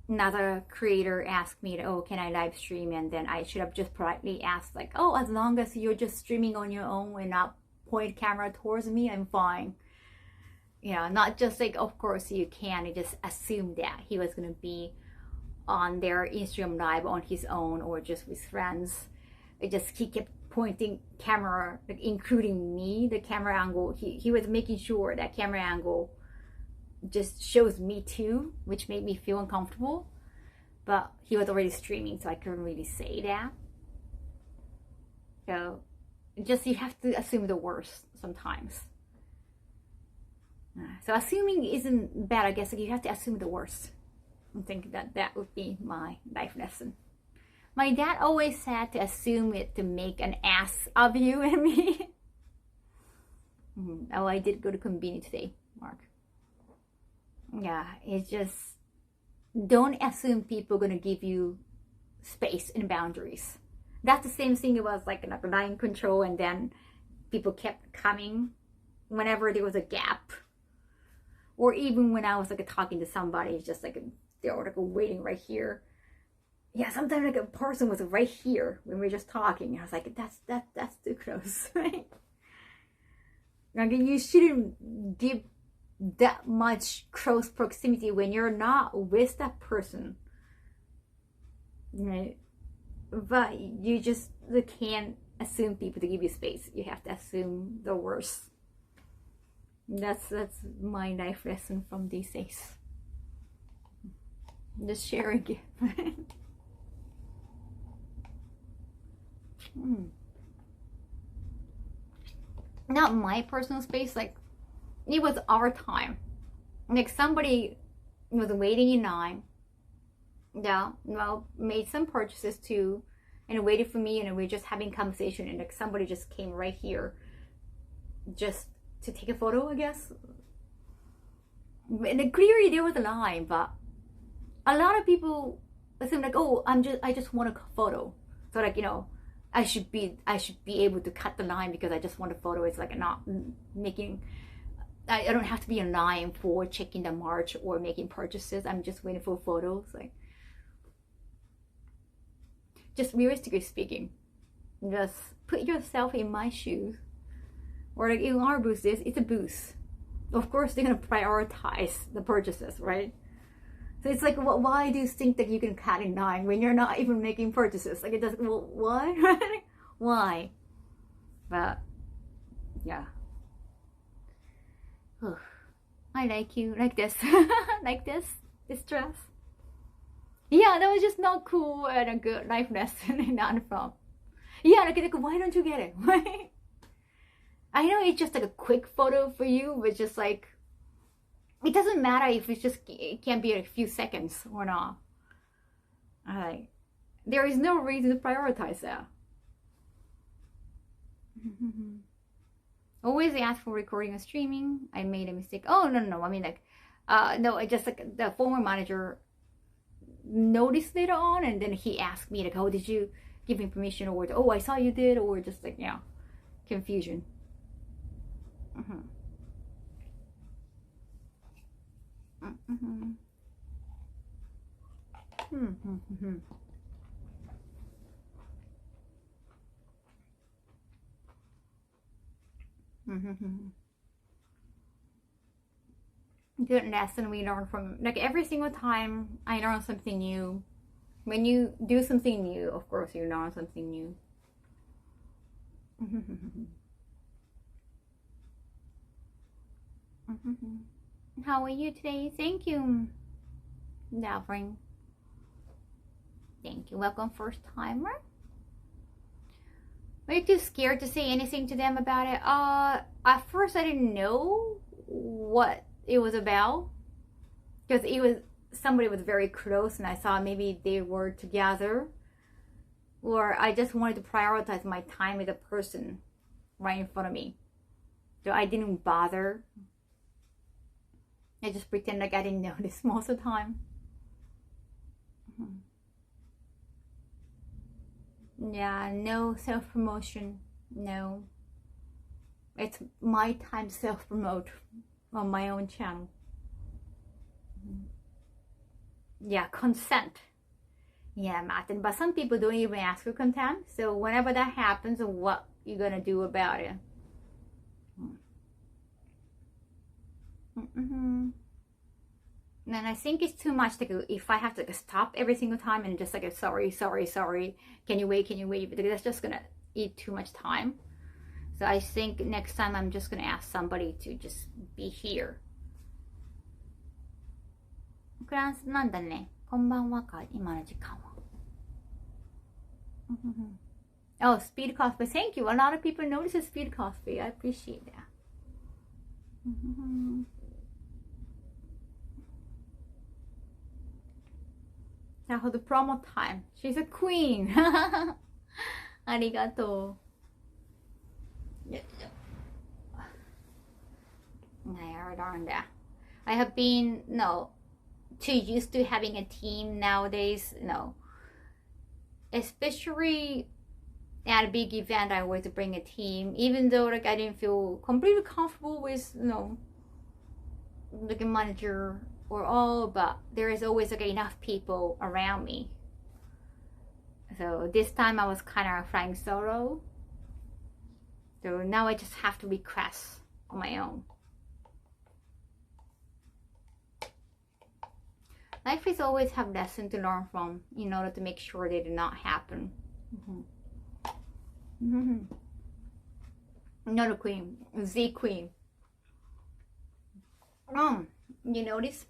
another creator asked me, oh, can I live stream? And then I should have just politely asked, like, oh, as long as you're just streaming on your own and not point camera towards me, I'm fine. You know, not just like, of course you can. I just assumed that he was gonna be on their Instagram live on his own or just with friends. He kept pointing camera, like including me, the camera angle. He was making sure that camera angle just shows me too, which made me feel uncomfortable. But he was already streaming, so I couldn't really say that. So just, you have to assume the worst sometimes. So assuming isn't bad, I guess. Like, you have to assume the worst. I think that would be my life lesson. My dad always said to assume it to make an ass of you and me. Oh, I did go to convenience today, Mark. Yeah, it's just, don't assume people are gonna give you space and boundaries. That's the same thing. It was like line control, and then people kept coming whenever there was a gap, or even when I was like talking to somebody, it's just like they were like waiting right here. yeah, sometimes like a person was right here when we were just talking. I was like, that's too close, right? Like you shouldn't give that much close proximity when you're not with that person, right? But you just can't assume people to give you space. You have to assume the worst. That's my life lesson from these days. Just sharing it. Not my personal space, like it was our time. Like somebody was waiting in line. Yeah, well, made some purchases too, and waited for me, and we were just having conversation, and like somebody just came right here, just to take a photo, I guess. And clearly there was a line, but a lot of people assume like, oh, I just want a photo. So like, you know, I should be able to cut the line because I just want a photo. It's like not making. I don't have to be in line for checking the march or making purchases. I'm just waiting for photos. Like, just realistically speaking, just put yourself in my shoes. Or like in our booth, it's a booth. Of course, they're gonna prioritize the purchases, right? So it's like, why do you think that you can cut in line when you're not even making purchases? Like it doesn't. Well, why? Why? But yeah. I like you like this, like this dress. Yeah, that was just not cool and a good life lesson in that from. Yeah, like why don't you get it? I know it's just like a quick photo for you, but just like it doesn't matter if it can be a few seconds or not. Like there is no reason to prioritize that. Always ask for recording or streaming. I made a mistake. Oh no, I mean like no, I just like the former manager noticed later on, and then he asked me like, oh, did you give him permission, or oh, I saw you did, or just like, yeah, confusion. Good lesson we learn from, like every single time I learn something new. When you do something new, of course you learn something new. How are you today? Thank you, Davring. Thank you. Welcome, first timer. Were you too scared to say anything to them about it? At first I didn't know what it was about, because it was somebody was very close, and I thought maybe they were together, or I just wanted to prioritize my time with the person right in front of me. So I didn't bother. I just pretend like I didn't notice most of the time. Yeah, no self-promotion. No. It's my time to self-promote on my own channel. Yeah, consent. Yeah, Martin. But some people don't even ask for consent. So whenever that happens, what you gonna do about it? And I think it's too much to go. If I have to stop every single time and just like, sorry, can you wait, because that's just gonna eat too much time. So I think next time I'm just gonna ask somebody to just be here. フランスなんだね。こんばんはか、今の時間は。Oh, speed cosplay. Thank you. A lot of people notice the speed cosplay. I appreciate that. Now the promo time. She's a queen. ありがとう。I learned that. I have been too used to having a team nowadays. Especially at a big event, I always bring a team, even though like I didn't feel completely comfortable with like a manager or all, but there is always like enough people around me So this time I was kind of flying solo. So now I just have to request on my own. Life is always have lessons to learn from in order to make sure they do not happen. Not a queen, the queen. You notice?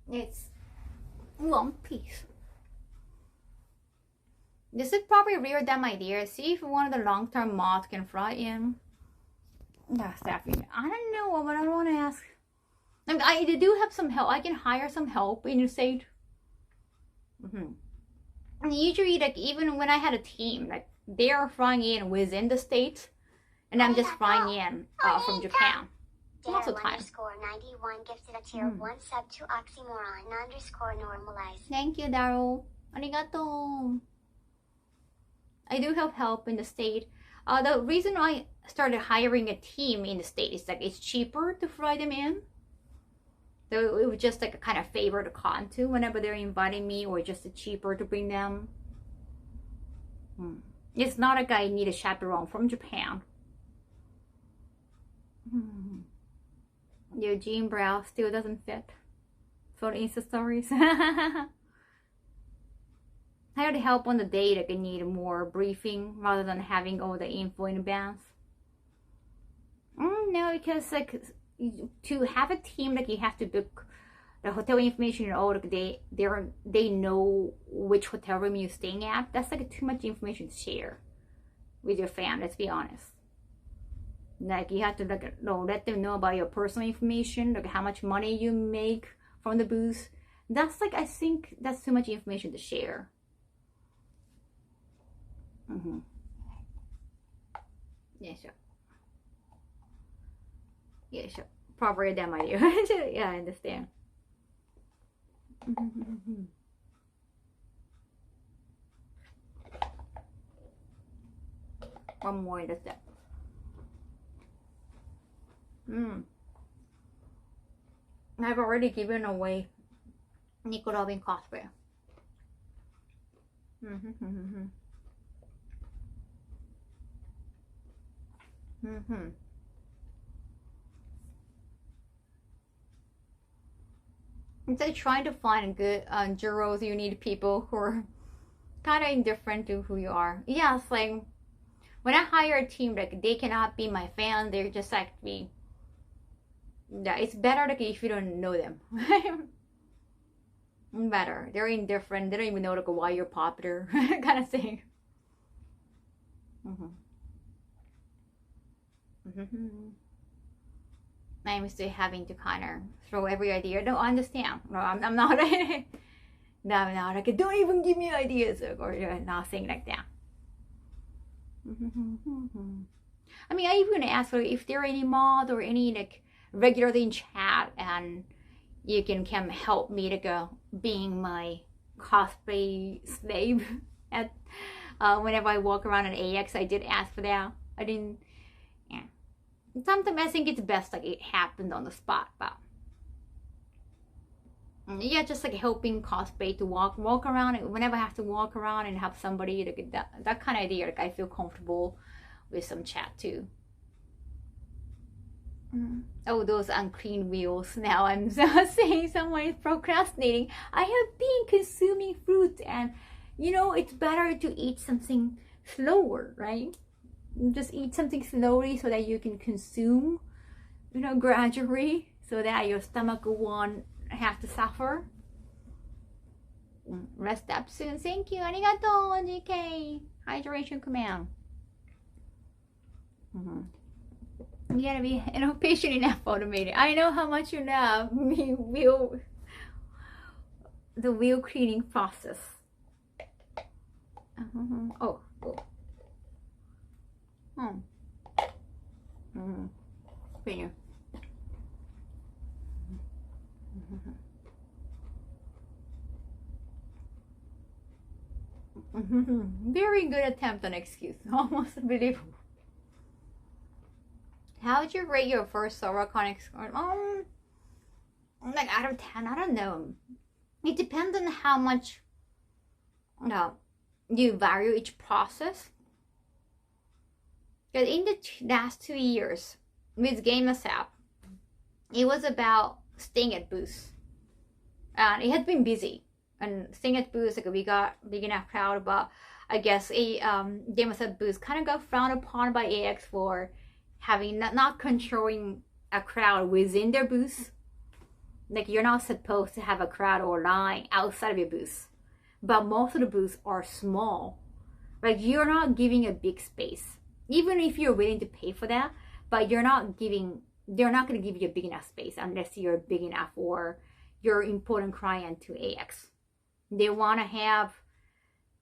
It's one piece. This is probably a real dumb idea. See if one of the long-term moths can fly in. That's definitely. I don't know, but I don't want to ask. I do have some help. I can hire some help in the state. And usually, like, even when I had a team, like, they are flying in within the state, and I'm just flying in from Japan. Lots of time. Dare_91 gifted a tier 1 sub to oxymoron_normalize. Thank you, Daryl. Arigato. I do have help in the state. The reason I started hiring a team in the state is like it's cheaper to fly them in. So it was just like a kind of favor to con to whenever they're inviting me, or just cheaper to bring them. It's not like I need a chaperone from Japan. Your jean brow still doesn't fit for the Insta stories. I had help on the day that I need more briefing rather than having all the info in advance. No, because like to have a team, like you have to book the hotel information and all. Like they know which hotel room you're staying at. That's like too much information to share with your fam. Let's be honest. Like you have to like let them know about your personal information, like how much money you make from the booth. That's like, I think that's too much information to share. Yeah, sure. Yeah, sure. Probably a dumb idea. Yeah, I understand. One more in the step. I've already given away Nico Robin cosplay. It's like trying to find good jurors. You need people who are kind of indifferent to who you are. Yeah, it's like when I hire a team, like they cannot be my fan. They're just like me. Yeah, it's better like if you don't know them. Better. They're indifferent. They don't even know like why you're popular, kind of thing. I'm still having to kind of throw every idea. No, I understand. No, I'm not. No, I'm not. Like, don't even give me ideas or nothing like that. I mean, I even asked for if there are any mod or any like regularly in chat, and you can come help me to go being my cosplay slave at whenever I walk around an AX. I did ask for that. I didn't. Yeah. Sometimes I think it's best like it happened on the spot, but yeah, just like helping cosplay to walk around. Whenever I have to walk around and have somebody like that kind of idea, like I feel comfortable with some chat too. Oh, those unclean wheels. Now I'm saying someone is procrastinating. I have been consuming fruit, and you know it's better to eat something slower, right? Just eat something slowly so that you can consume, you know, gradually, so that your stomach won't have to suffer. Rest up soon. Thank you. Arigato, GK. Hydration command. You gotta be, you know, patient enough for the meeting. I know how much you love me. The wheel cleaning process. Oh. Cleaner. Very good attempt on excuse. Almost unbelievable. How would you rate your first Sorocon experience? Like out of 10, I don't know. It depends on how much you value each process. Because in the last 2 years with Game App, it was about staying at booths. And it had been busy. And staying at booths, like we got big enough crowd, but I guess a Game App booth kind of got frowned upon by AX for having not controlling a crowd within their booth. Like you're not supposed to have a crowd or line outside of your booth. But most of the booths are small. Like you're not giving a big space. Even if you're willing to pay for that, but they're not going to give you a big enough space unless you're big enough or you're important client to AX. They want to have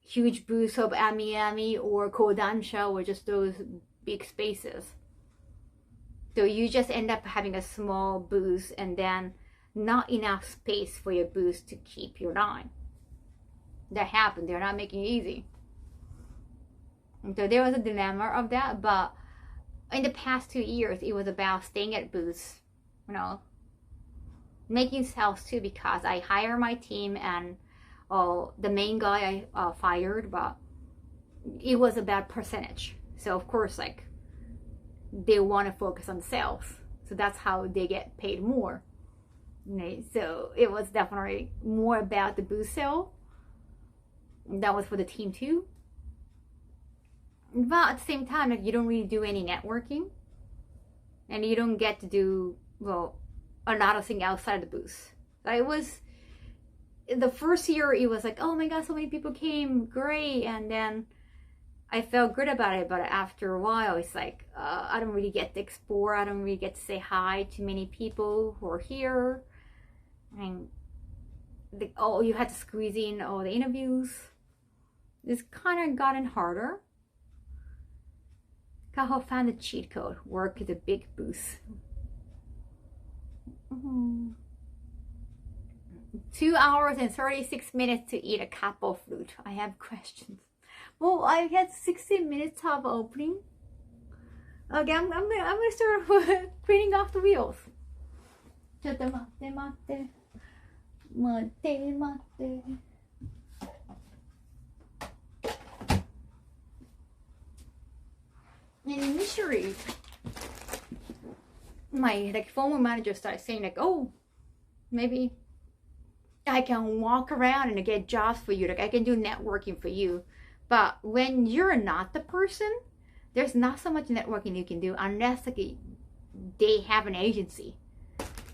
huge booths of Ami or Kodansha or just those big spaces. So you just end up having a small booth and then not enough space for your booth to keep your line. That happened. They're not making it easy. And so there was a dilemma of that, but in the past 2 years, it was about staying at booths, making sales too, because I hire my team and the main guy I fired, but it was about percentage. So of course, like they want to focus on sales. So that's how they get paid more. So it was definitely more about the booth sale. That was for the team too. But at the same time, like you don't really do any networking. And you don't get to do, a lot of things outside the booth. It was, the first year it was like, oh my god, so many people came, great. And then I felt good about it, but after a while it's like, I don't really get to explore, I don't really get to say hi to many people who are here. And you had to squeeze in all the interviews. It's kind of gotten harder. Kaho found the cheat code, work at a big booth. 2 hours and 36 minutes to eat a cup of fruit. I have questions. Well, I had 60 minutes of opening. Okay, I'm gonna start cleaning off the wheels. ちょっと待って待って待って待って。And initially, my former manager started saying like, oh, maybe I can walk around and get jobs for you. Like I can do networking for you. But when you're not the person, there's not so much networking you can do unless like they have an agency.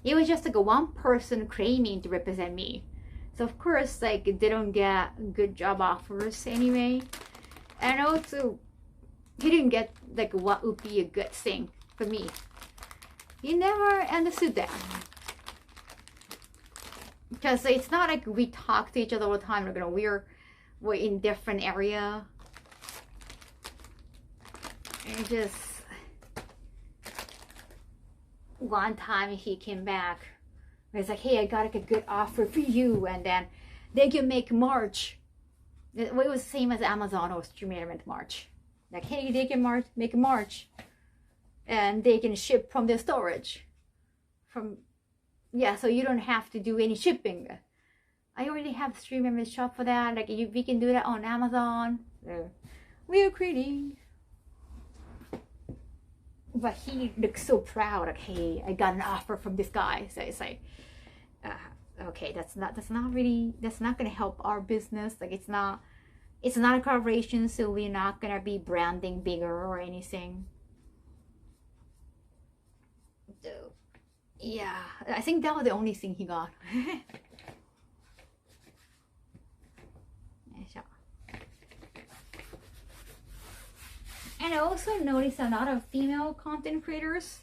It was just like a one person claiming to represent me. So of course, like they don't get good job offers anyway. And also, he didn't get like what would be a good thing for me. He never understood that. Because it's not like we talk to each other all the time. Like, we're in different area. And just one time he came back. He's like, hey, I got like a good offer for you. And then they can make March. It was the same as Amazon or Stream Element March. Like, hey, they can make a March. And they can ship from their storage. So you don't have to do any shipping. I already have Stream Element shop for that. Like, we can do that on Amazon. We are creating. But he looks so proud. Like, hey, I got an offer from this guy. So it's like, okay, that's not gonna help our business. Like, it's not a collaboration, so we're not gonna be branding bigger or anything. So yeah, I think that was the only thing he got. And I also noticed a lot of female content creators,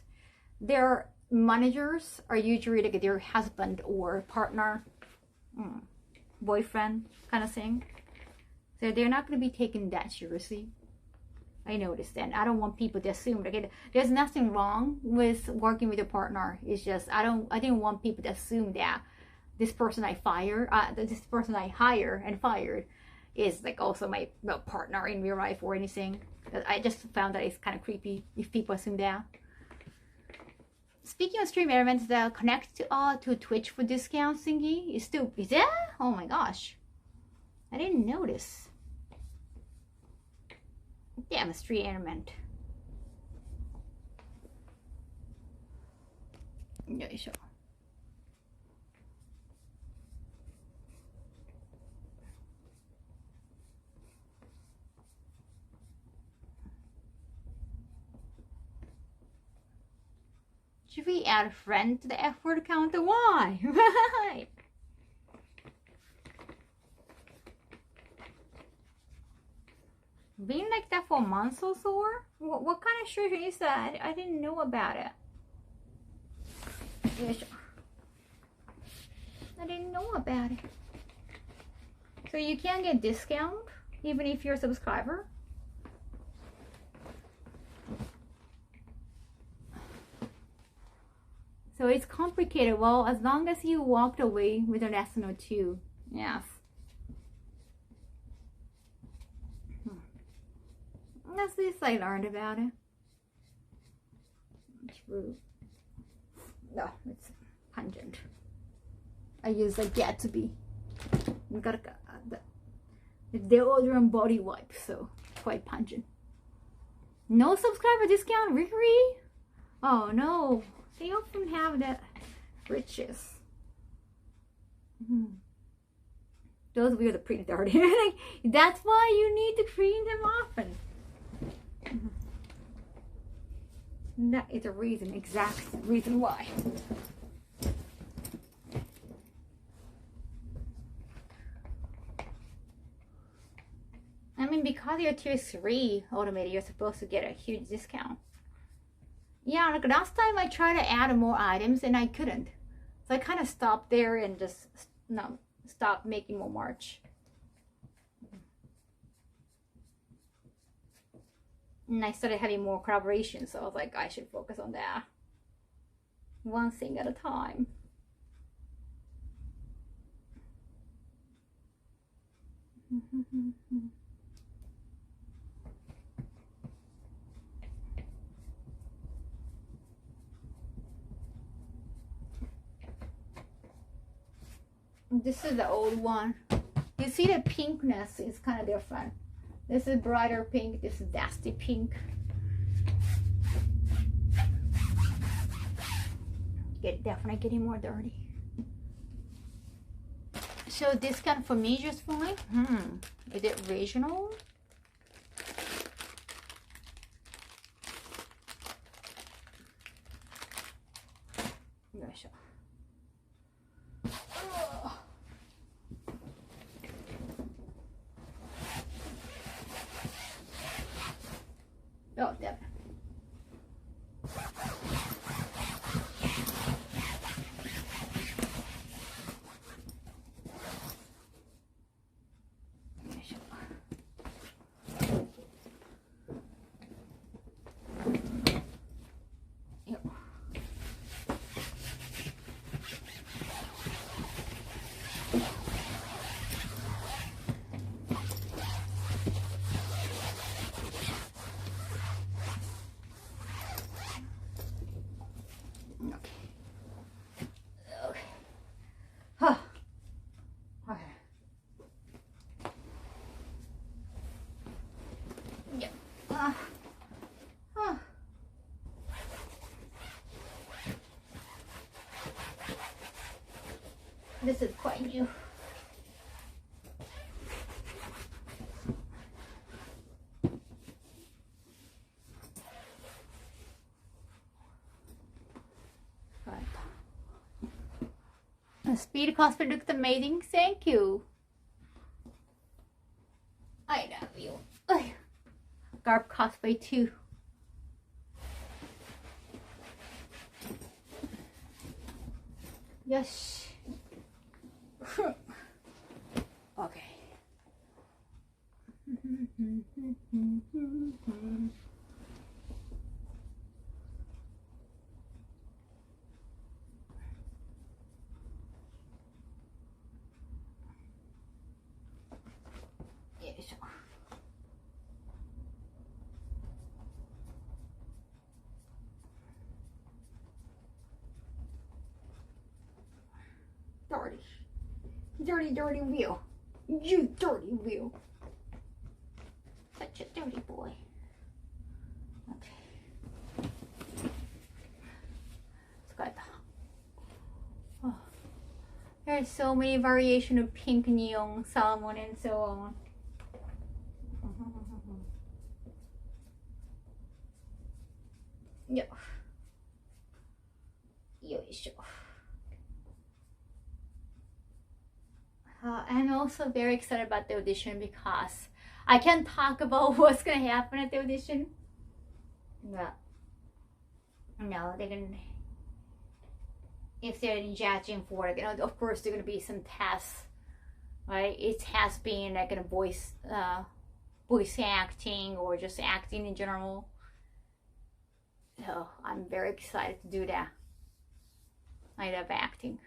their managers are usually like their husband or partner, boyfriend kind of thing. So they're not going to be taken that seriously. I noticed that. I don't want people to assume like there's nothing wrong with working with a partner. It's just I didn't want people to assume that this person I hire and fired is like also my partner in real life or anything. I just found that it's kind of creepy if people assume that. Speaking of stream elements that connect to Twitch for discounts thingy, is it? Oh my gosh. I didn't notice. Chemistry element. よいしょ。Should we add a friend to the F word counter? Why? Right. Being like that for months or so? What kind of shirt is that? I didn't know about it. I didn't know about it. So you can get discount even if you're a subscriber? So it's complicated. Well, as long as you walked away with a lesson or two. Yes. That's this I learned about it. True. No, it's pungent. I use a Gatsby. You got the deodorant body wipe, so quite pungent. No subscriber discount, Riri? Oh no, they often have that riches. Those were the pretty dirty. That's why you need to clean them often. That is a reason, exact reason why. I mean, because you're tier 3 automated, you're supposed to get a huge discount. Yeah, like last time I tried to add more items and I couldn't. So I kind of stopped there and just stopped making more merch. And I started having more collaborations, so I was like, I should focus on that. One thing at a time. This is the old one. You see the pinkness is kind of different. This is brighter pink, this is dusty pink. Definitely getting more dirty. So discount for me just fine? Is it regional? Oh, damn. This is quite new. Right. The speed cosplay looks amazing. Thank you. I love you. Garb cosplay too. Yes. Okay. Yes. Dirty wheel. You dirty Will. Such a dirty boy. Okay. Oh. There's so many variation of pink, neon, salmon, and so on. Yeah. I'm also very excited about the audition because I can't talk about what's gonna happen at the audition. But no, they're gonna, if they're judging for it, of course there's gonna be some tests, right? It has been like a voice acting or just acting in general. So I'm very excited to do that. I love acting.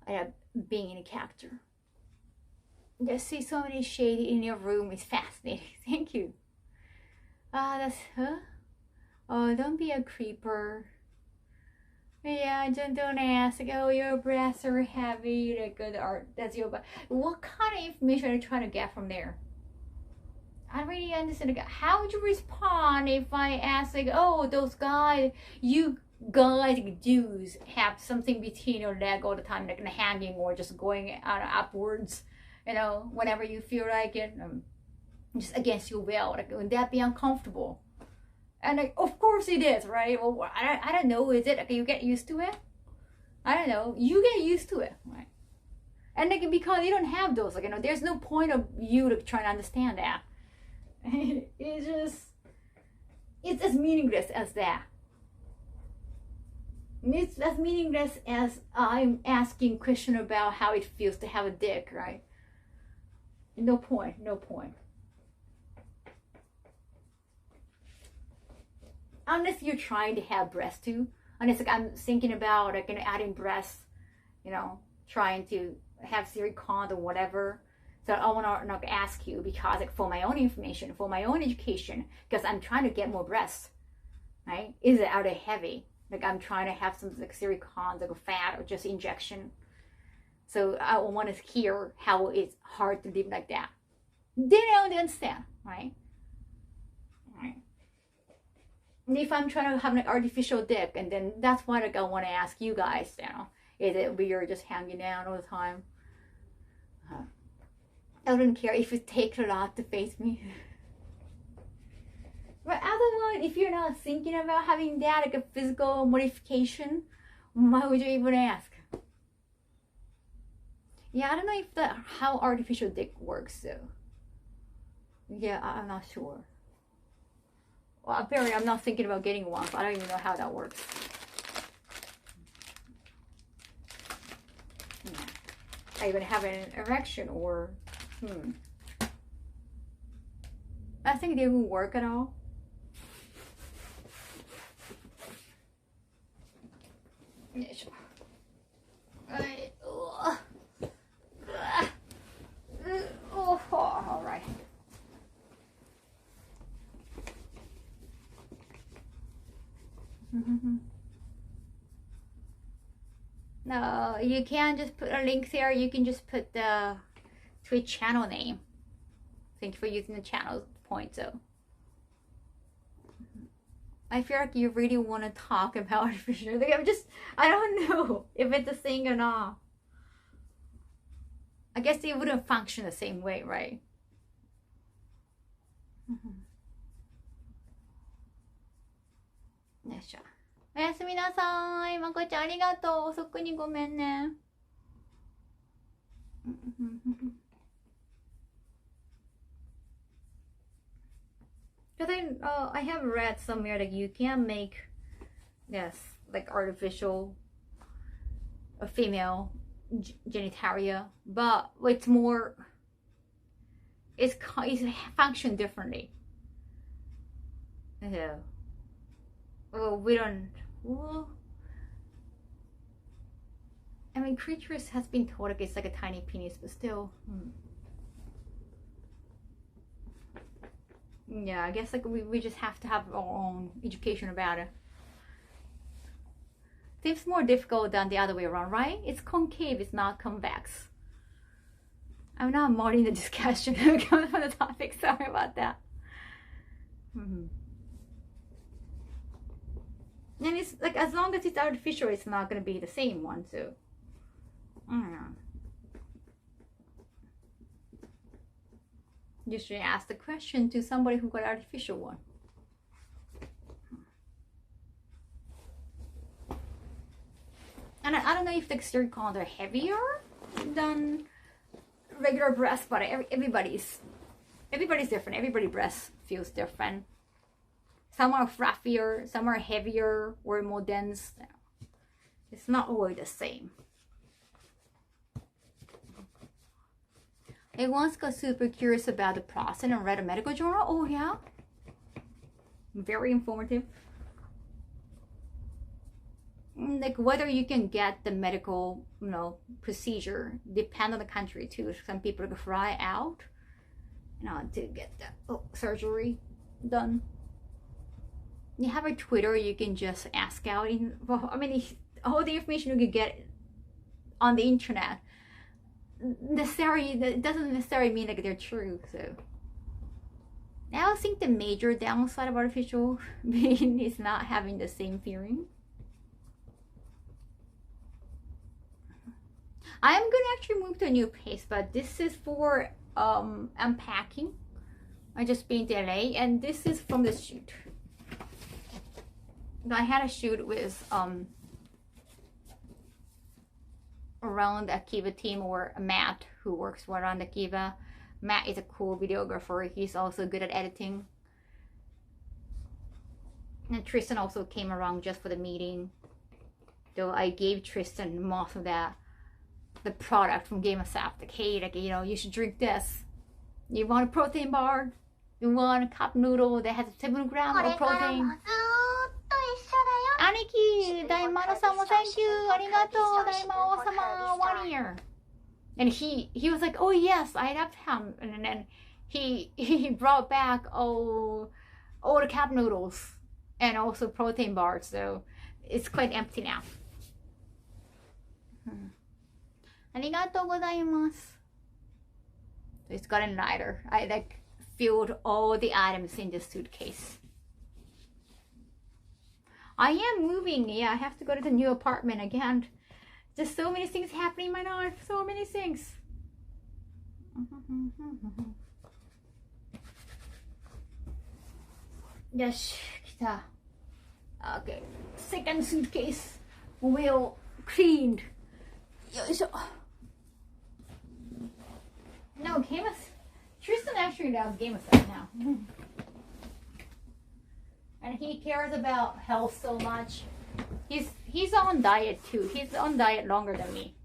I love being in a character. Just see so many shade in your room is fascinating. Thank you. That's oh, don't be a creeper. Yeah, don't ask like, oh, your breasts are heavy, like good art. That's your. But what kind of information are you trying to get from there? I don't really understand. Like, how would you respond if I ask like, oh, those guys, you guys, like Jews, have something between your leg all the time, like hanging or just going upwards, you know, whenever you feel like it, just against your will. Like, would that be uncomfortable? And like, of course it is, right? Well, I don't know. Is it like you get used to it? I don't know. You get used to it, right? And like because you don't have those, like, you know, there's no point of you to try to understand that. It's as meaningless as that. It's as meaningless as I'm asking question about how it feels to have a dick, right? No point. Unless you're trying to have breasts too. Unless like I'm thinking about like, you know, adding breasts, you know, trying to have silicone or whatever. So I want to ask you because like for my own information, for my own education, because I'm trying to get more breasts, right? Is it out of heavy? Like I'm trying to have some like silicone, like a fat or just injection. So I want to hear how it's hard to live like that. They don't understand, right? Right. And if I'm trying to have an artificial dick, and then that's why like I want to ask you guys, you know, is it weird just hanging down all the time? I don't care if it takes a lot to face me. But otherwise, if you're not thinking about having that, like a physical modification, why would you even ask? Yeah, I don't know if how artificial dick works though. Yeah, I'm not sure. Well, apparently I'm not thinking about getting one, so I don't even know how that works. Yeah. I even have an erection or I think they won't work at all. All right. No, you can't just put a link there. You can just put the Twitch channel name. Thank you for using the channel point though. I feel like you really want to talk about artificial. Like I don't know if it's a thing or not. I guess they wouldn't function the same way, right?よいしょ。おやすみなさい。まこちゃんありがとう。遅くにごめんね。Because I have read somewhere that you can make, yes, like artificial, a female genitalia, but it's more, it's function differently. So, well, we don't. Well, I mean, creatures has been told like it's like a tiny penis, but still. Yeah, I guess like we just have to have our own education about it. Seems more difficult than the other way around, right? It's concave, it's not convex. I'm not modding the discussion coming from the topic. Sorry about that. And it's like, as long as it's artificial, it's not going to be the same one. So, I don't know. You should ask the question to somebody who got artificial one. And I don't know if the silicone are heavier than regular breasts, but everybody's different. Everybody's breast feels different. Some are fluffier, some are heavier or more dense. It's not always the same. I once got super curious about the process and read a medical journal. Oh yeah, very informative. Like whether you can get the medical, procedure depend on the country too. Some people can fly out, to get the surgery done. You have a Twitter, you can just ask out. All the information you can get on the internet. It doesn't necessarily mean like they're true. So I think the major downside of artificial being is not having the same feeling. I am going to actually move to a new place, but this is for unpacking. I just been to LA, and this is from the shoot. I had a shoot with around the Akiva team, or Matt, who works around Akiva. Matt is a cool videographer. He's also good at editing. And Tristan also came around just for the meeting. Though I gave Tristan most of the product from Game of Sap. Like, hey, you should drink this. You want a protein bar? You want a cup noodle that has 7 grams of protein? Aniki, Daimano-sama, thank you. Arigato, Daimao-sama, 1 year. And he was like, oh yes, I have him. And then he brought back all the cup noodles and also protein bars. So it's quite empty now. Arigatou gozaimasu. So it's gotten lighter. I filled all the items in this suitcase. I am moving. Yeah, I have to go to the new apartment again. Just so many things happening in my life. So many things. Yes, kita. Okay, second suitcase well cleaned. Yoisho. No, Tristan actually loves Game of Thrones now. And he cares about health so much. He's on diet too. He's on diet longer than me.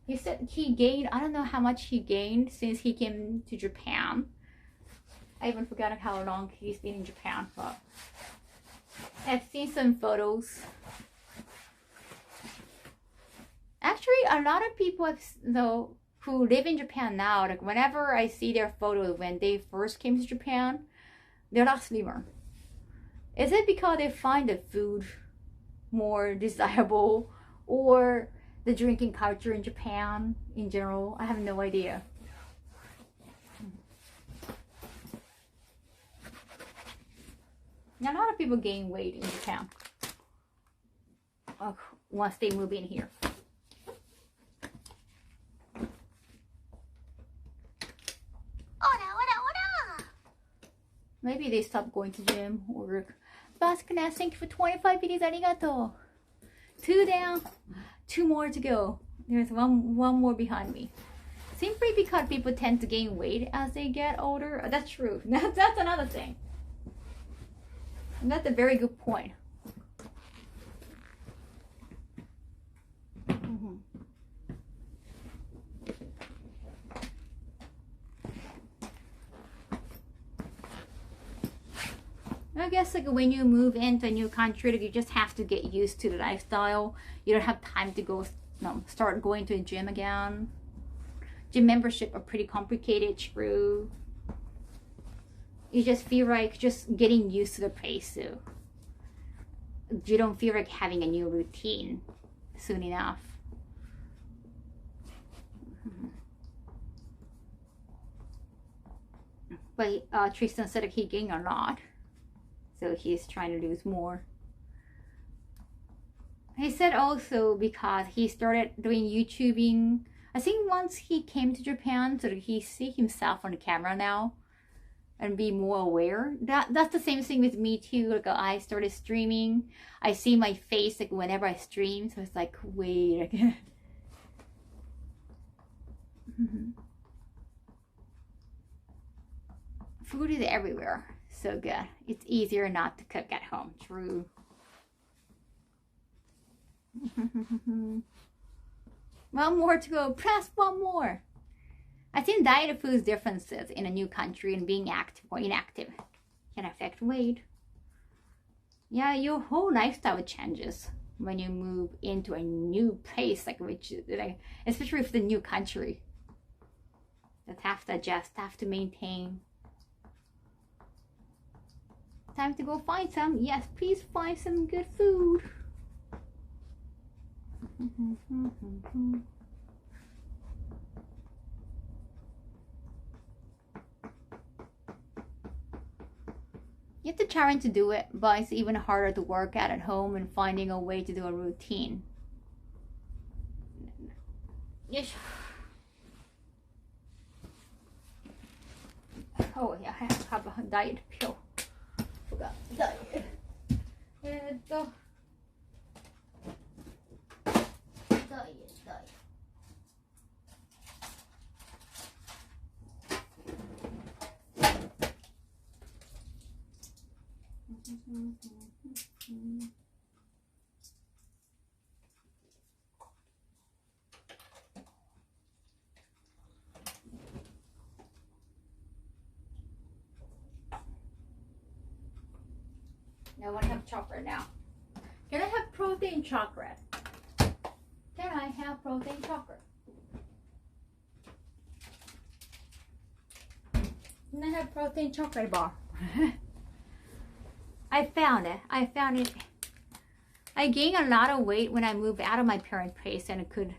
He said he gained, I don't know how much he gained since he came to Japan. I even forgot how long he's been in Japan, but I've seen some photos. Actually, a lot of people who live in Japan now, like whenever I see their photos when they first came to Japan, they're not slimmer. Is it because they find the food more desirable, or the drinking culture in Japan in general? I have no idea. A lot of people gain weight in Japan once they move in here. Maybe they stopped going to gym or Basket, thank you for 25 videos. Arigato. 2 down, 2 more to go. There's one more behind me. Simply because people tend to gain weight as they get older. That's true. That's another thing. And that's a very good point. I guess like when you move into a new country, like, you just have to get used to the lifestyle. You don't have time to go, start going to a gym again. Gym membership are pretty complicated, true. You just feel like just getting used to the place, so you don't feel like having a new routine soon enough. But Tristan said that he gained a lot, so he's trying to lose more. He said also because he started doing YouTubing. I think once he came to Japan, so that he see himself on the camera now and be more aware. That's the same thing with me too. Like I started streaming, I see my face like whenever I stream, so it's like wait. Food is everywhere, so good. It's easier not to cook at home. True. One more to go. Press one more. I think diet food differences in a new country and being active or inactive can affect weight. Yeah, your whole lifestyle changes when you move into a new place, like especially with the new country. That have to adjust, have to maintain. Time to go find some. Yes, please find some good food. You have to try to do it, but it's even harder to work out at home and finding a way to do a routine. Yes. Oh yeah, I have a diet pill. Forgot diet. Diet. I want to have chocolate now. Can I have protein chocolate? Can I have protein chocolate? Can I have protein chocolate bar? I found it. I found it. I gained a lot of weight when I moved out of my parent place and I could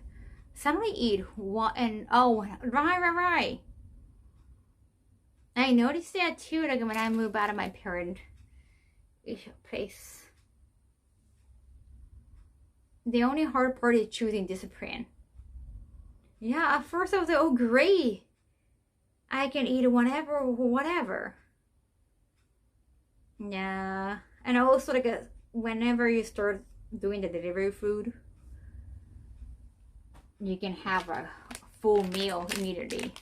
suddenly eat one. And oh, right. I noticed that too, like when I moved out of my parent place. The only hard part is choosing discipline. Yeah, at first I was like, oh great, I can eat whatever. Yeah, and also like whenever you start doing the delivery food, you can have a full meal immediately.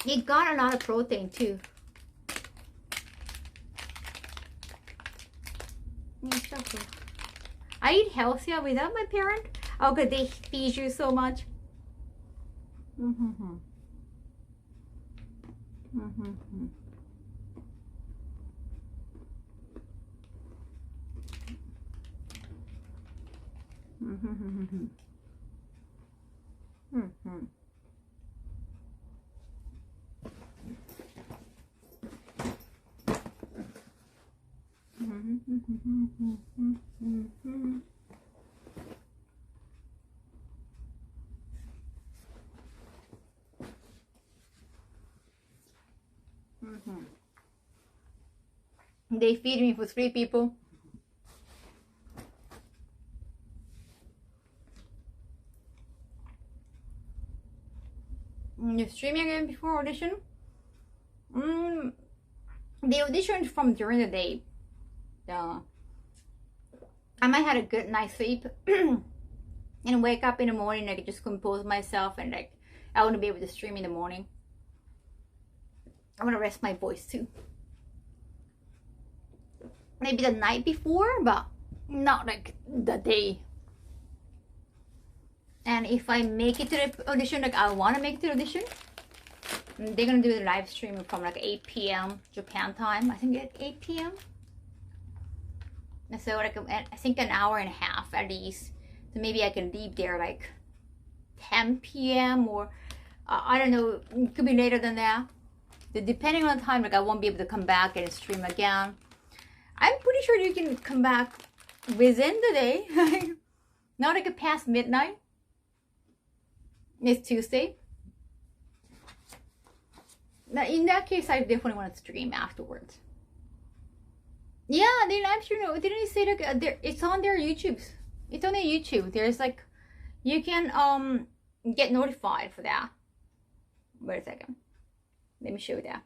It got a lot of protein too. I eat healthier without my parent. Oh, because they feed you so much. They feed me for 3 people. You're streaming again before audition? The audition from during the day. I might have a good night's sleep and wake up in the morning. I could just compose myself and like I want to be able to stream in the morning. I want to rest my voice too. Maybe the night before, but not like the day. And if I make it to the audition, like I want to make it to the audition, they're gonna do the live stream from like 8 p.m. Japan time. I think at 8 p.m. And so like I think an hour and a half at least. So maybe I can leave there like 10 p.m. or I don't know. It could be later than that. So depending on the time, like I won't be able to come back and stream again. I'm pretty sure you can come back within the day. Not like past midnight. It's Tuesday. In that case, I definitely want to stream afterwards. Yeah, they live stream. Didn't you say that it's on their YouTube's? It's on their YouTube. There's like, you can get notified for that. Wait a second. Let me show you that.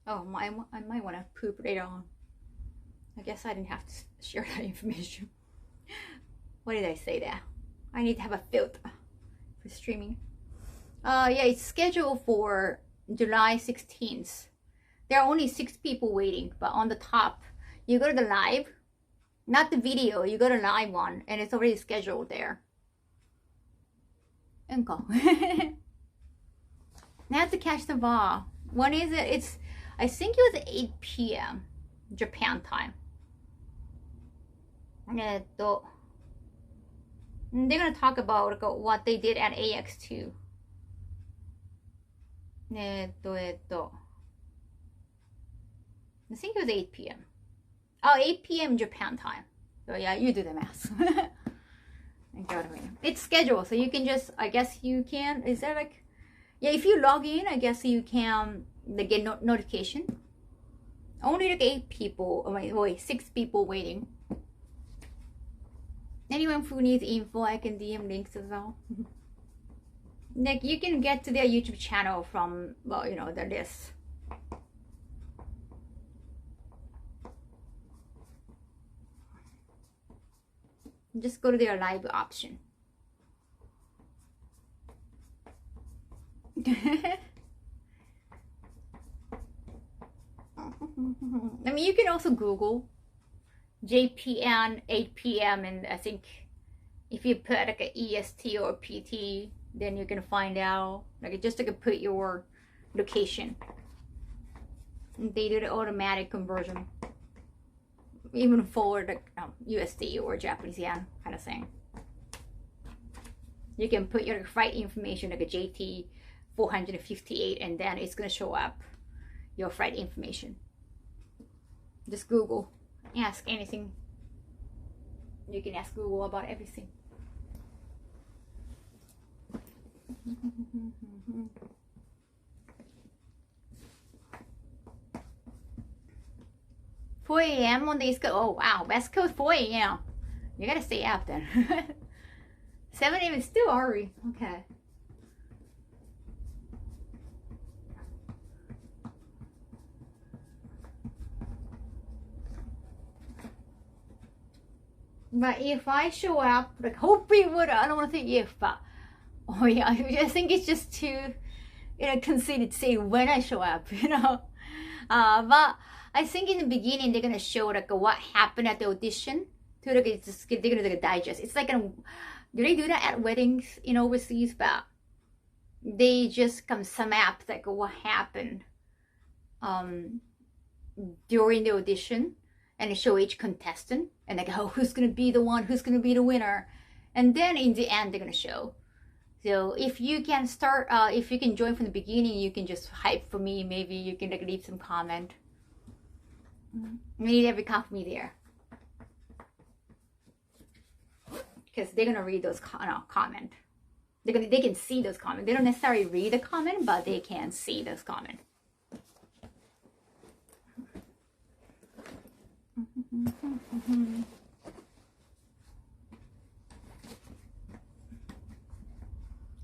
Oh, I might want to poop later on. I guess I didn't have to share that information. What did I say there? I need to have a filter for streaming. Yeah, it's scheduled for July 16th. There are only 6 people waiting, but on the top, you go to the live, not the video, you go to live one, and it's already scheduled there. And go. Now have to catch the ball. When is it? I think it was 8 p.m. Japan time. They're gonna talk about what they did at AX2. I think it was 8 p.m. Oh, 8 p.m. Japan time. So yeah, you do the math. It's scheduled, so you can just, I guess you can, is that like, yeah, if you log in, I guess you can get notification. Only like 8 people, wait, 6 people waiting. Anyone who needs info, I can DM links as well. Like, you can get to their YouTube channel from, well, you know, the list. Just go to their live option. I mean, you can also Google JPN 8 p.m. and I think if you put like an EST or PT, then you can find out, like, just like put your location. And they do the automatic conversion, even for like USD or Japanese yen kind of thing. You can put your flight information like a JT 458, and then it's gonna show up your flight information. Just Google, ask anything. You can ask Google about everything. $4 a.m. on the East Coast. Oh wow, West Coast 4 a.m. You gotta stay up then. 7 a.m. is still early. Okay. But if I show up, like, hope it would, I don't want to say if, but, oh yeah, I think it's just too, you know, conceited to say when I show up, you know. But I think in the beginning, they're going to show, like, what happened at the audition. To, like, they're going to do a digest. It's like, do they do that at weddings in overseas? But they just sum up, like, what happened during the audition. And show each contestant and like, oh, who's gonna be the one, who's gonna be the winner, and then in the end they're gonna show. So if you can start, if you can join from the beginning, you can just hype for me. Maybe you can like leave some comment. We need every copy there because they're gonna read those comment. They can see those comments. They don't necessarily read the comment, but they can see those comments.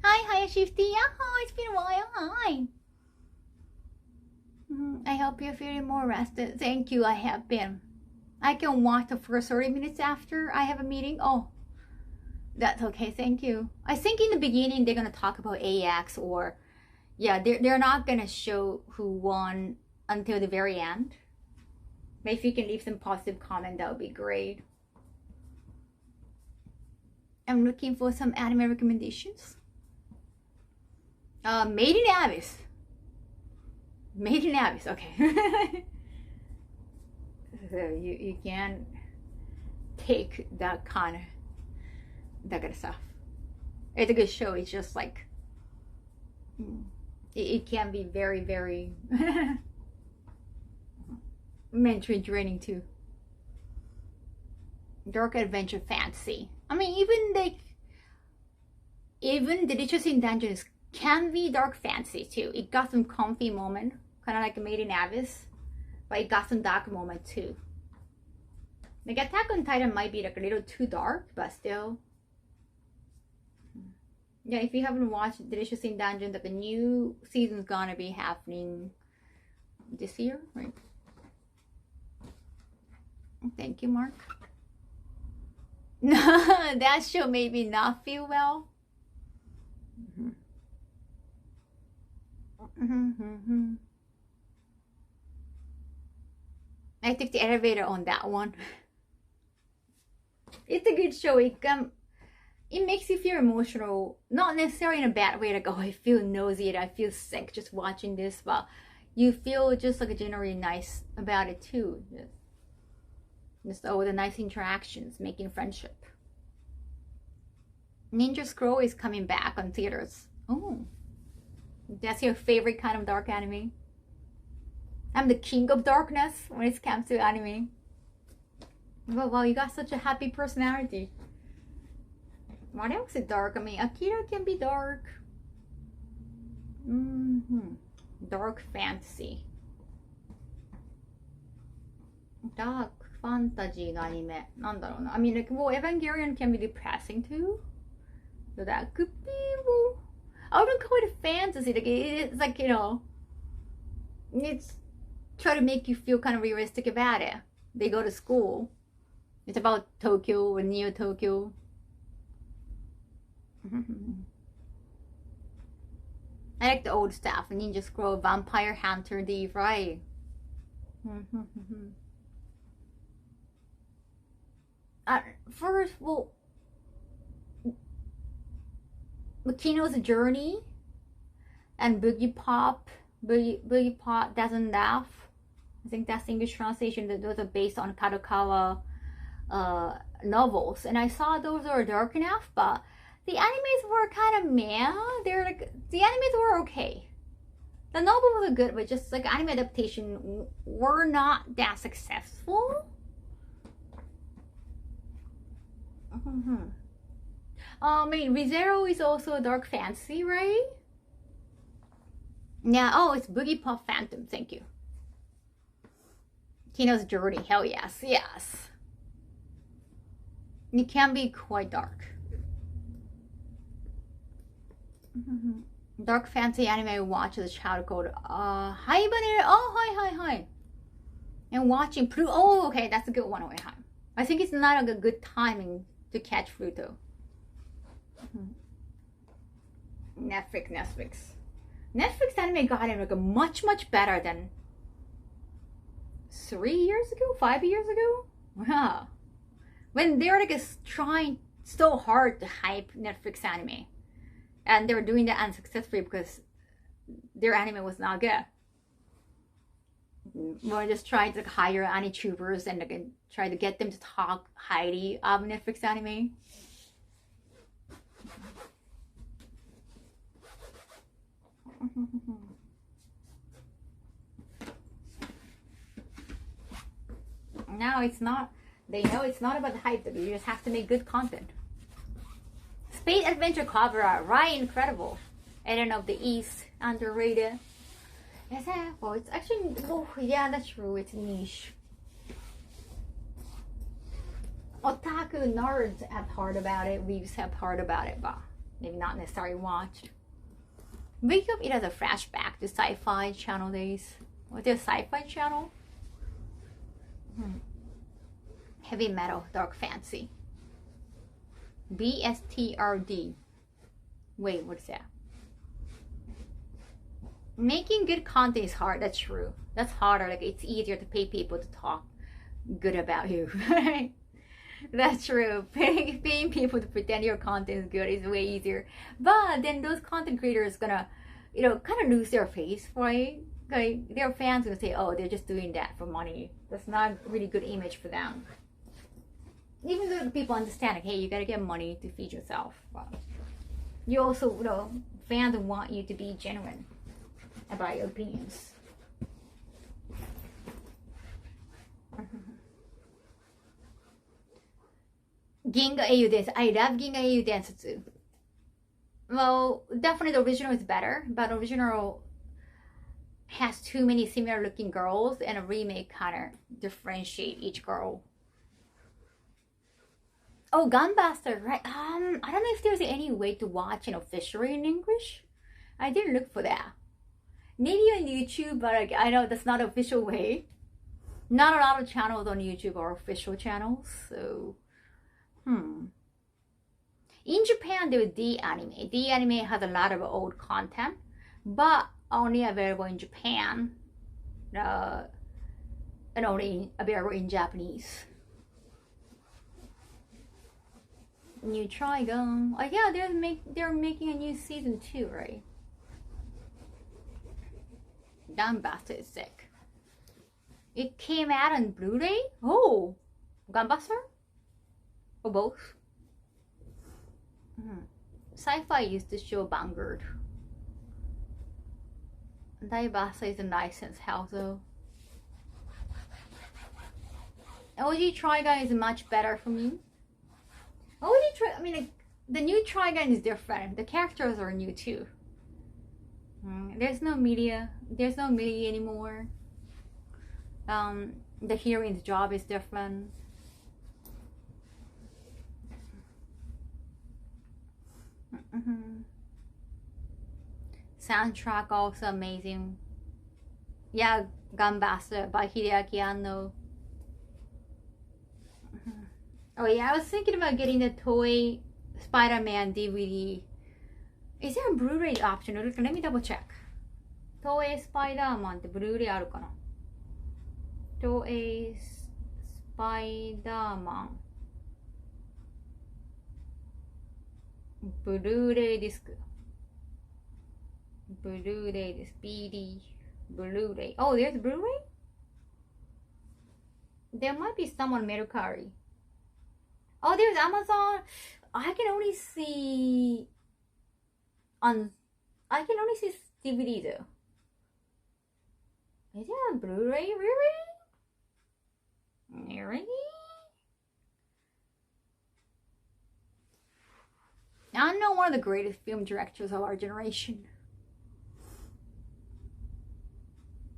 Hi, Shifty. Oh, it's been a while. Hi. I hope you're feeling more rested. Thank you. I have been. I can watch the first 30 minutes after I have a meeting. Oh, that's okay. Thank you. I think in the beginning they're gonna talk about AX, or yeah, they're not gonna show who won until the very end. But if you can leave some positive comment, that would be great. I'm looking for some anime recommendations. Made in Abyss. Made in Abyss, okay. So you can take that kind of stuff. It's a good show. It's just like, it can be very, very mentally draining too. Dark adventure fantasy. I mean, even Delicious in Dungeon is can be dark fantasy too. It got some comfy moment, kind of like Made in Abyss, but it got some dark moment too. Like Attack on Titan might be like a little too dark, but still. Yeah, if you haven't watched Delicious in Dungeon, like a new season's gonna be happening this year, right? Thank you, Mark. That show made me not feel well. I took the elevator on that one. It's a good show. It makes you feel emotional, not necessarily in a bad way, like, oh, I feel nosy and I feel sick just watching this, but you feel just like generally nice about it too. Just all the nice interactions, making friendship. Ninja Scroll is coming back on theaters. Oh, that's your favorite kind of dark anime? I'm the king of darkness when it comes to anime. Well, you got such a happy personality. What else is dark? I mean, Akira can be dark. Dark fantasy. Dark fantasy のアニメ。なんだろうな。I mean, like, well, Evangelion can be depressing too. So that could be, well, I wouldn't call it a fantasy. Like, it's like, you know, it's try to make you feel kind of realistic about it. They go to school. It's about Tokyo or near Tokyo. I like the old stuff. Ninja Scroll, Vampire Hunter D, right? First, well, Makino's Journey and Boogie Pop Doesn't Laugh. I think that's the English translation. That those are based on Kadokawa novels, and I saw those are dark enough, but the animes were kind of meh. They're like, the animes were okay. The novel was good, but just like anime adaptation were not that successful. I mean, ReZero is also a dark fantasy, right? Yeah, oh, it's Boogie Pop Phantom, thank you. Kino's Journey, hell yes, yes. It can be quite dark. Dark fantasy anime I watched as a child called Haibane. Oh, hi. And watching Pluto. Oh, okay, that's a good one. I think it's not a good timing to catch Pluto. Netflix anime got it like a much better than 3 years ago, 5 years ago. Wow, when they're like trying so hard to hype Netflix anime, and they were doing that unsuccessfully because their anime was not good. We're just trying to hire anime-tubers and like, try to get them to talk highly of Netflix anime. Now it's not, they know it's not about the hype, that you just have to make good content. Space Adventure cover art, right? Incredible. Eden of the East, underrated. Yes, well, it's actually, oh yeah, that's true, it's niche. Otaku nerds have heard about it, weebs have heard about it, but maybe not necessarily watched. Wake up, it has a flashback to sci-fi channel days. Was there a sci-fi channel? Heavy metal, dark fantasy. BSTRD. Wait, what is that? Making good content is hard, that's true. That's harder, like it's easier to pay people to talk good about you. That's true. Paying people to pretend your content is good is way easier. But then those content creators gonna, you know, kind of lose their face, right? Like their fans gonna say, oh, they're just doing that for money. That's not a really good image for them. Even though the people understand, like, hey, you gotta get money to feed yourself. But you also, you know, fans want you to be genuine about your opinions. Ginga Eiyu Densetsu. I love Ginga Eiyu Densetsu. Well, definitely the original is better, but original has too many similar looking girls, and a remake kind of differentiate each girl. Oh, Gunbuster, right? I don't know if there's any way to watch it officially in English. I didn't look for that. Maybe on YouTube, but I know that's not the official way. Not a lot of channels on YouTube are official channels, so in Japan, there's D anime. D anime has a lot of old content, but only available in Japan, and only available in Japanese. New Trigun. Oh yeah, they're making a new season 2, right? Gunbuster is sick. It came out on Blu-ray. Oh, Gunbuster, or both. Sci-Fi used to show Vanguard. Daibasa is a licensed house though. OG Trigun is much better for me. The new Trigun is different. The characters are new too. There's no media. There's no media anymore. The heroine's job is different. Soundtrack also amazing. Yeah, Gunbuster by Hideaki Anno. Oh yeah, I was thinking about getting the Toei Spider-Man DVD. Is there a Blu-ray option? Let me double check. Toei Spider-Man って Blu-ray あるかな? Toei Spider-Man Blu-ray disc. Blu-ray disc. BD. Blu-ray. Oh, there's Blu-ray? There might be some on Mercari. Oh, there's Amazon. I can only see DVD though. Is there a Blu-ray? Really? I know one of the greatest film directors of our generation.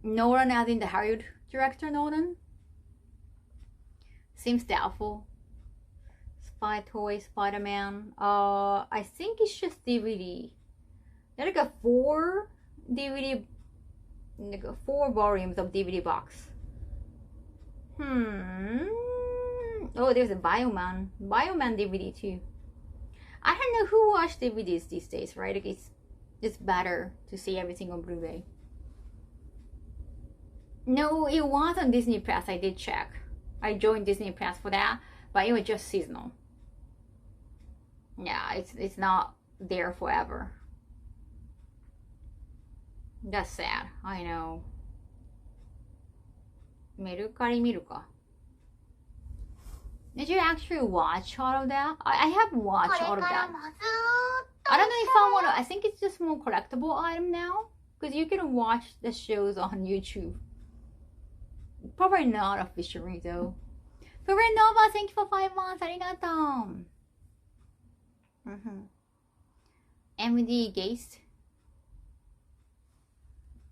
Nolan, as in the Hollywood director Nolan. Seems doubtful. Toy Spider-Man. I think it's just DVD. There's like a 4 volumes of DVD box. Oh, there's a Bioman DVD too. I don't know who watches DVDs these days, right? Like it's better to see everything on Blu-ray. No, it was on Disney Plus. I did check. I joined Disney Plus for that, but it was just seasonal. Yeah, it's not there forever. That's sad. I know. Mercari 見るか. Did you actually watch all of that? I have watched all of that. I don't know if I want to. I think it's just more collectible item now, because you can watch the shows on YouTube. Probably not officially though. Nova, thank you for 5 months. Arigato. MD Gaze.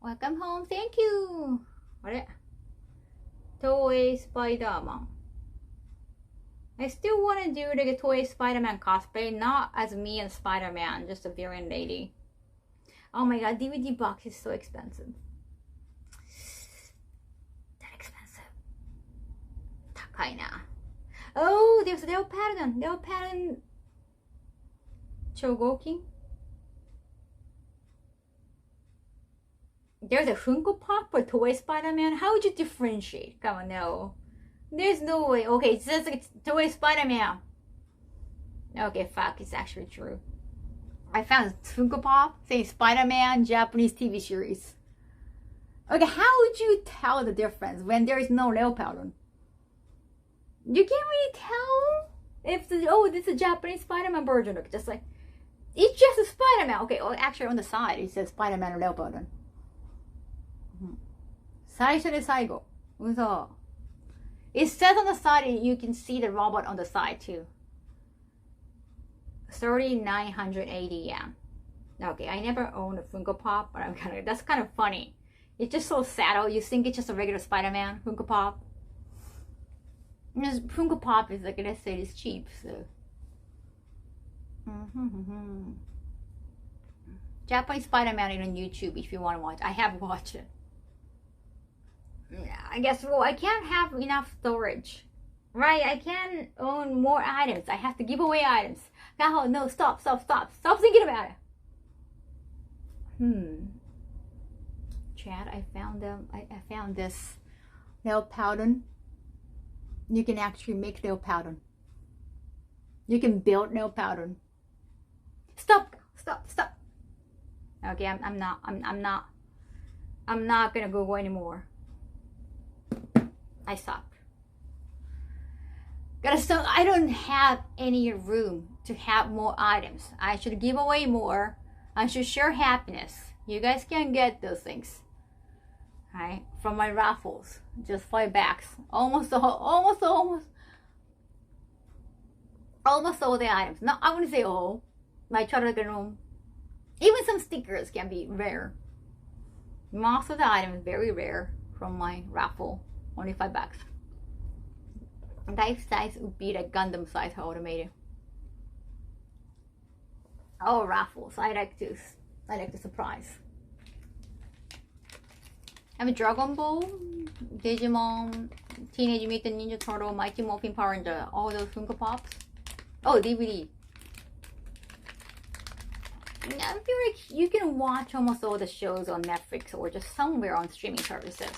Welcome home. Thank you. What? Toei Spider-Man. I still want to do like a Toei Spider-Man cosplay, not as me and Spider-Man, just a variant lady. Oh my god, DVD box is so expensive. That expensive. 高いな. Oh, there's Leopaddon. Chogoki. There's a Funko Pop for Toei Spider-Man. How would you differentiate? Come on, no. There's no way. Okay, it says it's Toei Spider-Man. Okay, fuck, it's actually true. I found Funko Pop saying Spider-Man Japanese TV series. Okay, how would you tell the difference when there is no Leopaddon? You can't really tell if this is a Japanese Spider-Man version. Look, just like it's just a Spider-Man. Okay, well, actually on the side it says Spider-Man or Leopaddon. 最初で最後. Uso. It says on the side you can see the robot on the side too. 3,980 yen. Okay, I never owned a Funko Pop, but that's kind of funny. It's just so sad. You think it's just a regular Spider-Man Funko Pop. Because Funko Pop is like, let's say it's cheap, so. Japanese Spider-Man is on YouTube if you want to watch. I have watched it. Yeah, I guess, well, I can't have enough storage. Right, I can't own more items. I have to give away items. Kaho, no, stop. Stop thinking about it. Chad, I found them. I found this nail powder. You can actually make nail powder. You can build nail powder. Stop. Okay, I'm not gonna go anymore. I stopped. I don't have any room to have more items. I should give away more. I should share happiness. You guys can get those things. Right? From my raffles. Just 5 bags. Almost all the items. No, I wouldn't say all. I try to get them. Even some stickers can be rare. Most of the items very rare from my raffle. Only 5 bucks. Life size would be like Gundam size automated. Oh, raffles. I like to surprise. I have Dragon Ball, Digimon, Teenage Mutant Ninja Turtle, Mighty Morphin Power Ranger, all those Funko Pops. Oh, DVD. I feel like you can watch almost all the shows on Netflix or just somewhere on streaming services.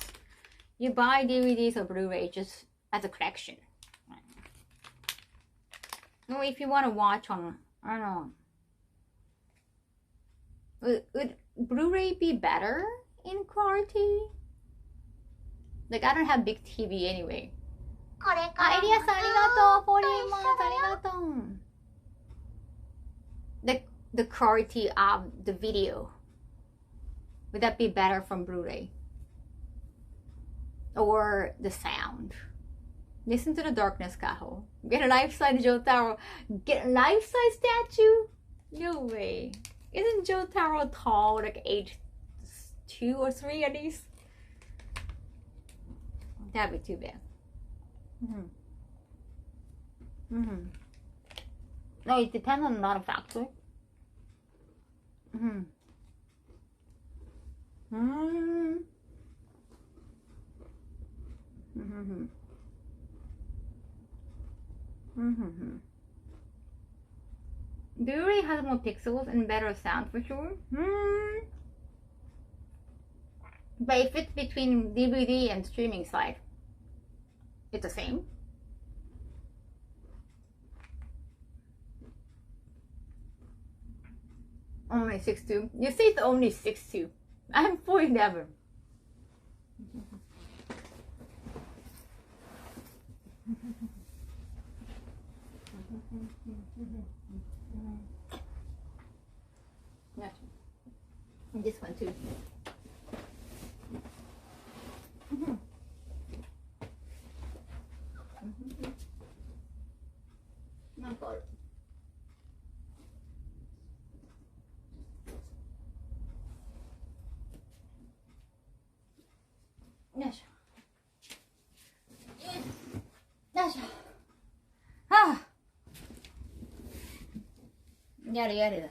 You buy DVDs or Blu-ray just as a collection. Or if you want to watch on, I don't know. Would Blu-ray be better in quality? Like, I don't have big TV anyway. Elias, arigatou. 48 months, arigatou. The quality of the video, would that be better from Blu-ray? Or the sound? Listen to the darkness, Kaho. Get a life-size Jotaro. Get a life-size statue? No way. Isn't Jotaro tall, like 8'2" or 3" at least? That'd be too bad. No, it depends on a lot of factors. Blu-ray has more pixels and better sound for sure. But if it's between DVD and streaming side, it's the same. Only 6'2". You say it's only 6'2". I'm 4'11". And this one too. Not bad. Yes. Yes. Ah. Yada.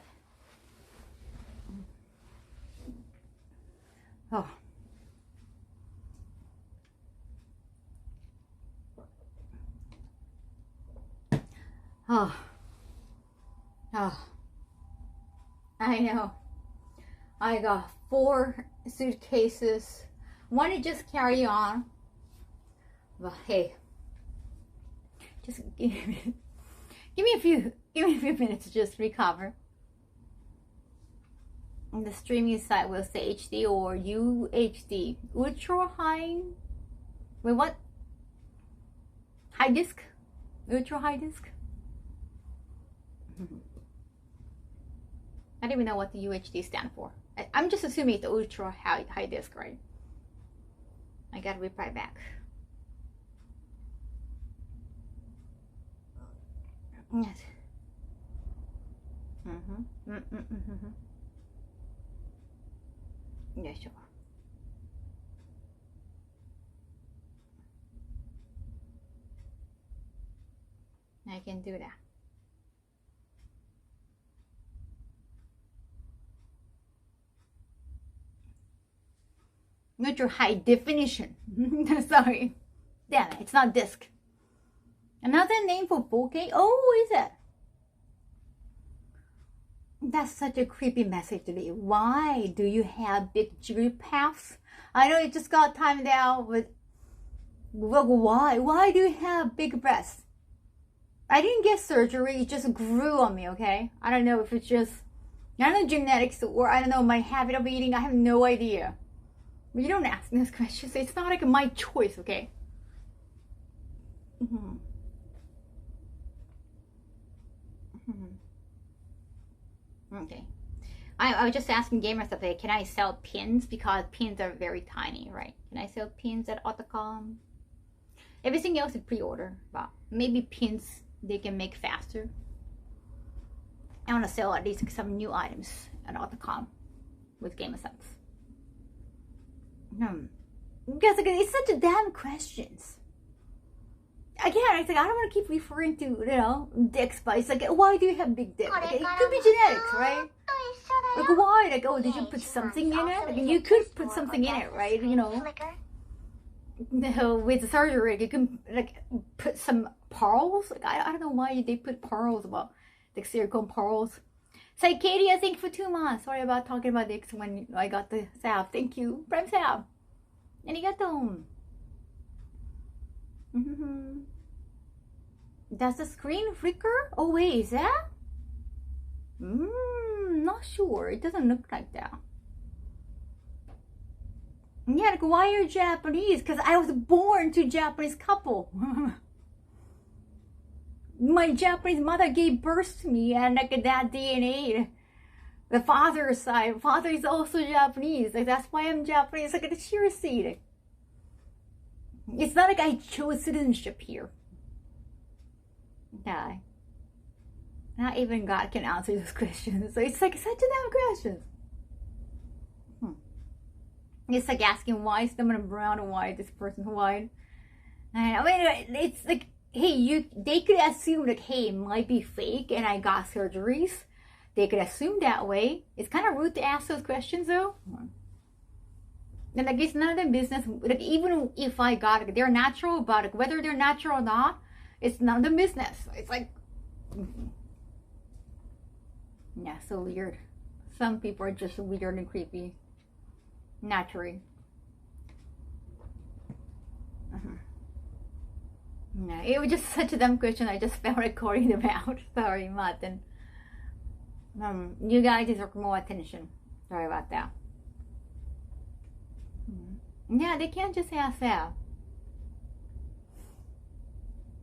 Oh. I know. I got 4 suitcases. Want to just carry on? But hey, just give me a few minutes to just recover. On the streaming side, will say HD or UHD, ultra high. Wait, what? High disc? Ultra high disc? I don't even know what the UHD stand for. I'm just assuming it's ultra high disc, right? I gotta reply back. Yes. よいしょ。I can do that. Not your high definition. Sorry. Damn it, it's not disc. Another name for bokeh? Oh, is it? That's such a creepy message to me. Why do you have big drip paths? I know you just got timed out with why? Why do you have big breasts? I didn't get surgery, it just grew on me, okay? I don't know if it's just, I don't know, genetics or I don't know, my habit of eating, I have no idea. But you don't ask me those questions, it's not like my choice, okay? Mm-hmm. Mm-hmm. Okay. I was just asking gamers today, can I sell pins? Because pins are very tiny, right? Can I sell pins at Otacom? Everything else is pre-order, but maybe pins they can make faster. I want to sell at least some new items at Otacom with Game Sense. Because it's such a damn questions. Again, it's like I don't want to keep referring to, you know, dicks, but it's like, why do you have big dicks? Like, it could be genetics, right? Like, why? Like, oh, did you put something in it? Like, you could put something in it, right? You know, with surgery, you can like put some pearls. Like, I don't know why they put pearls about like silicone pearls. Say, Katie, I think for 2 months. Sorry about talking about dicks when I got the salve. Thank you, Prime salve. Arigato. Mm-hmm. Does the screen flicker? Oh wait, is that? Not sure. It doesn't look like that. Yeah, like why are you Japanese? Because I was born to a Japanese couple. My Japanese mother gave birth to me, and like that DNA. The father's side, father is also Japanese. Like that's why I'm Japanese. Like the sheer seed. It's not like I chose citizenship here. Yeah. Not even God can answer those questions. So it's like such a damn question. It's like asking why is someone brown and why this person white. And I mean, it's like, hey, they could assume like, hey, it might be fake and I got surgeries. They could assume that way. It's kind of rude to ask those questions though. And like it's none of their business. Like even if I got it, they're natural, but like, whether they're natural or not, it's none of their business. It's like, yeah, so weird. Some people are just weird and creepy. Naturally. No, it was just such a dumb question. I just felt recording about. Sorry, Martin. You guys deserve more attention. Sorry about that. Yeah, they can't just ask that.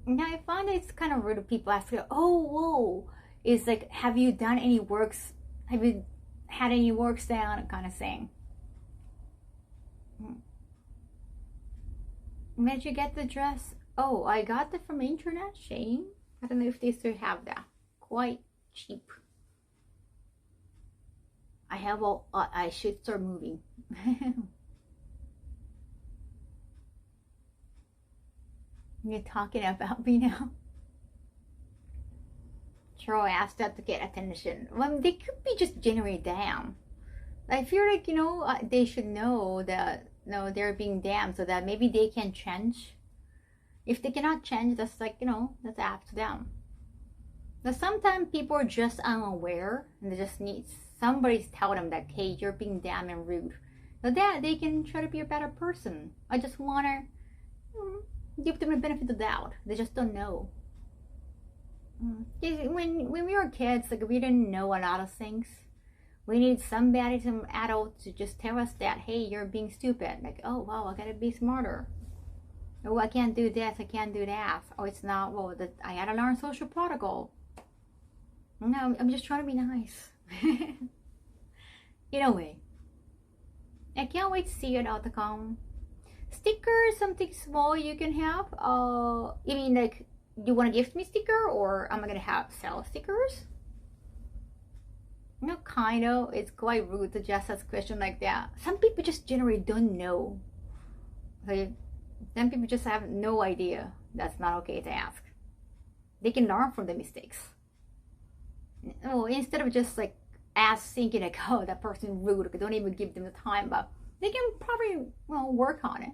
Now I find it's kind of rude if people ask, oh, whoa. It's like, have you done any works? Have you had any works down? Kind of thing. Where'd you get the dress? Oh, I got it from internet. Shame. I don't know if they still have that. Quite cheap. I have all. I should start moving. You're talking about me now. Troy asked that to get attention. Well, they could be just generally damn. I feel like, you know, they should know that, no, they're being damned so that maybe they can change. If they cannot change, that's like, you know, that's up to them. But sometimes people are just unaware and they just need somebody to tell them that, hey, you're being damn and rude. So that they can try to be a better person. I just want to give them the benefit of the doubt. They just don't know. When we were kids, like we didn't know a lot of things. We need somebody, some adult to just tell us that, hey, you're being stupid. Like, oh, wow, I gotta be smarter. Oh, I can't do this, I can't do that. Oh, it's not, well, I gotta learn social protocol. No, I'm just trying to be nice. In a way. I can't wait to see you at Otacom. Stickers, something small you can have. You mean like, you want to gift me sticker or am I gonna sell stickers? No, kind of. It's quite rude to just ask a question like that. Some people just generally don't know. Like, some people just have no idea. That's not okay to ask. They can learn from the mistakes. Oh, instead of just like thinking like, oh, that person rude. Don't even give them the time, but they can probably work on it.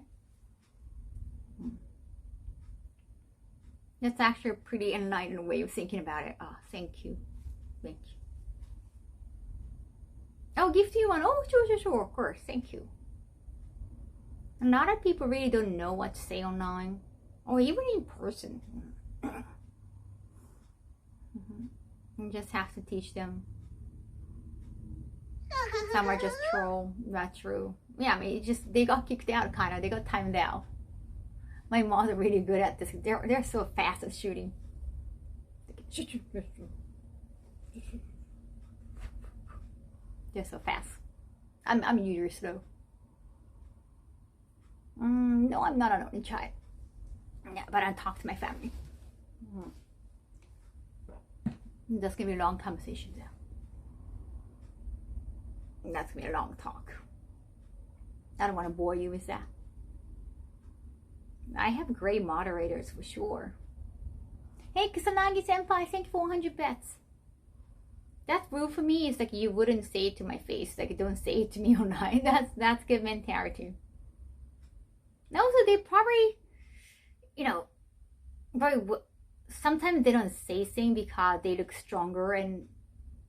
That's actually a pretty enlightened way of thinking about it. Oh, thank you. Thank you. I'll gift you one. Oh, sure, of course. Thank you. A lot of people really don't know what to say online or even in person. You just have to teach them. Some are just troll, not true. Yeah, I mean, they got kicked out, kind of. They got timed out. My moms are really good at this. They're so fast at shooting. They're so fast. I'm usually slow. No, I'm not an only child. Yeah, but I talk to my family. That's gonna be a long conversation there. That's gonna be a long talk. I don't want to bore you with that. I have great moderators for sure. Hey, Kusanagi senpai, thank you for 100 bets. That's rude for me. It's like you wouldn't say it to my face. Like, don't say it to me online. That's good mentality. And also, they probably, sometimes they don't say things because they look stronger, and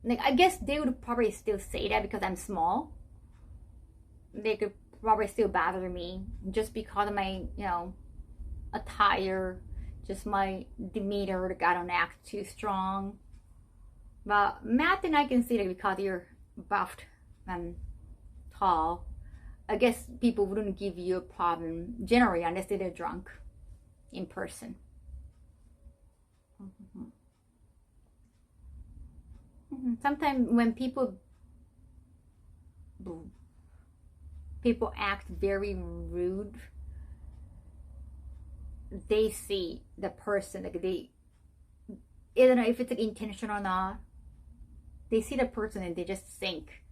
like I guess they would probably still say that because I'm small. They could probably still bother me just because of my, attire, just my demeanor. Like, I don't act too strong. But Matt and I can see that because you're buffed and tall, I guess people wouldn't give you a problem generally unless they're drunk in person. Sometimes when people act very rude, they see the person, like I don't know if it's like intentional or not. They see the person and they just think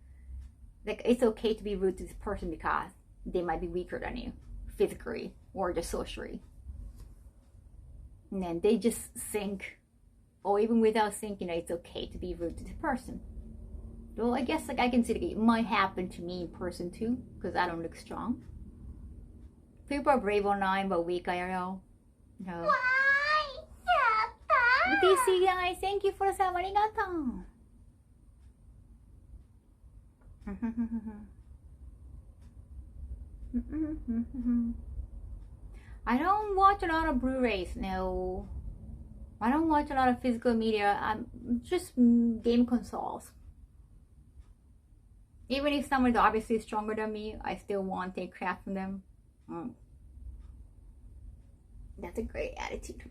like it's okay to be rude to this person because they might be weaker than you physically or just socially. And then they just think, or even without thinking, it's okay to be rude to this person. Well, I guess like I can see like, it might happen to me in person too because I don't look strong. People are brave online but weak IRL. No. DC guys, thank you for the sub. Arigato. I don't watch a lot of Blu-rays. No, I don't watch a lot of physical media. I'm just game consoles. Even if someone's obviously stronger than me, I still want to take crap from them. That's a great attitude.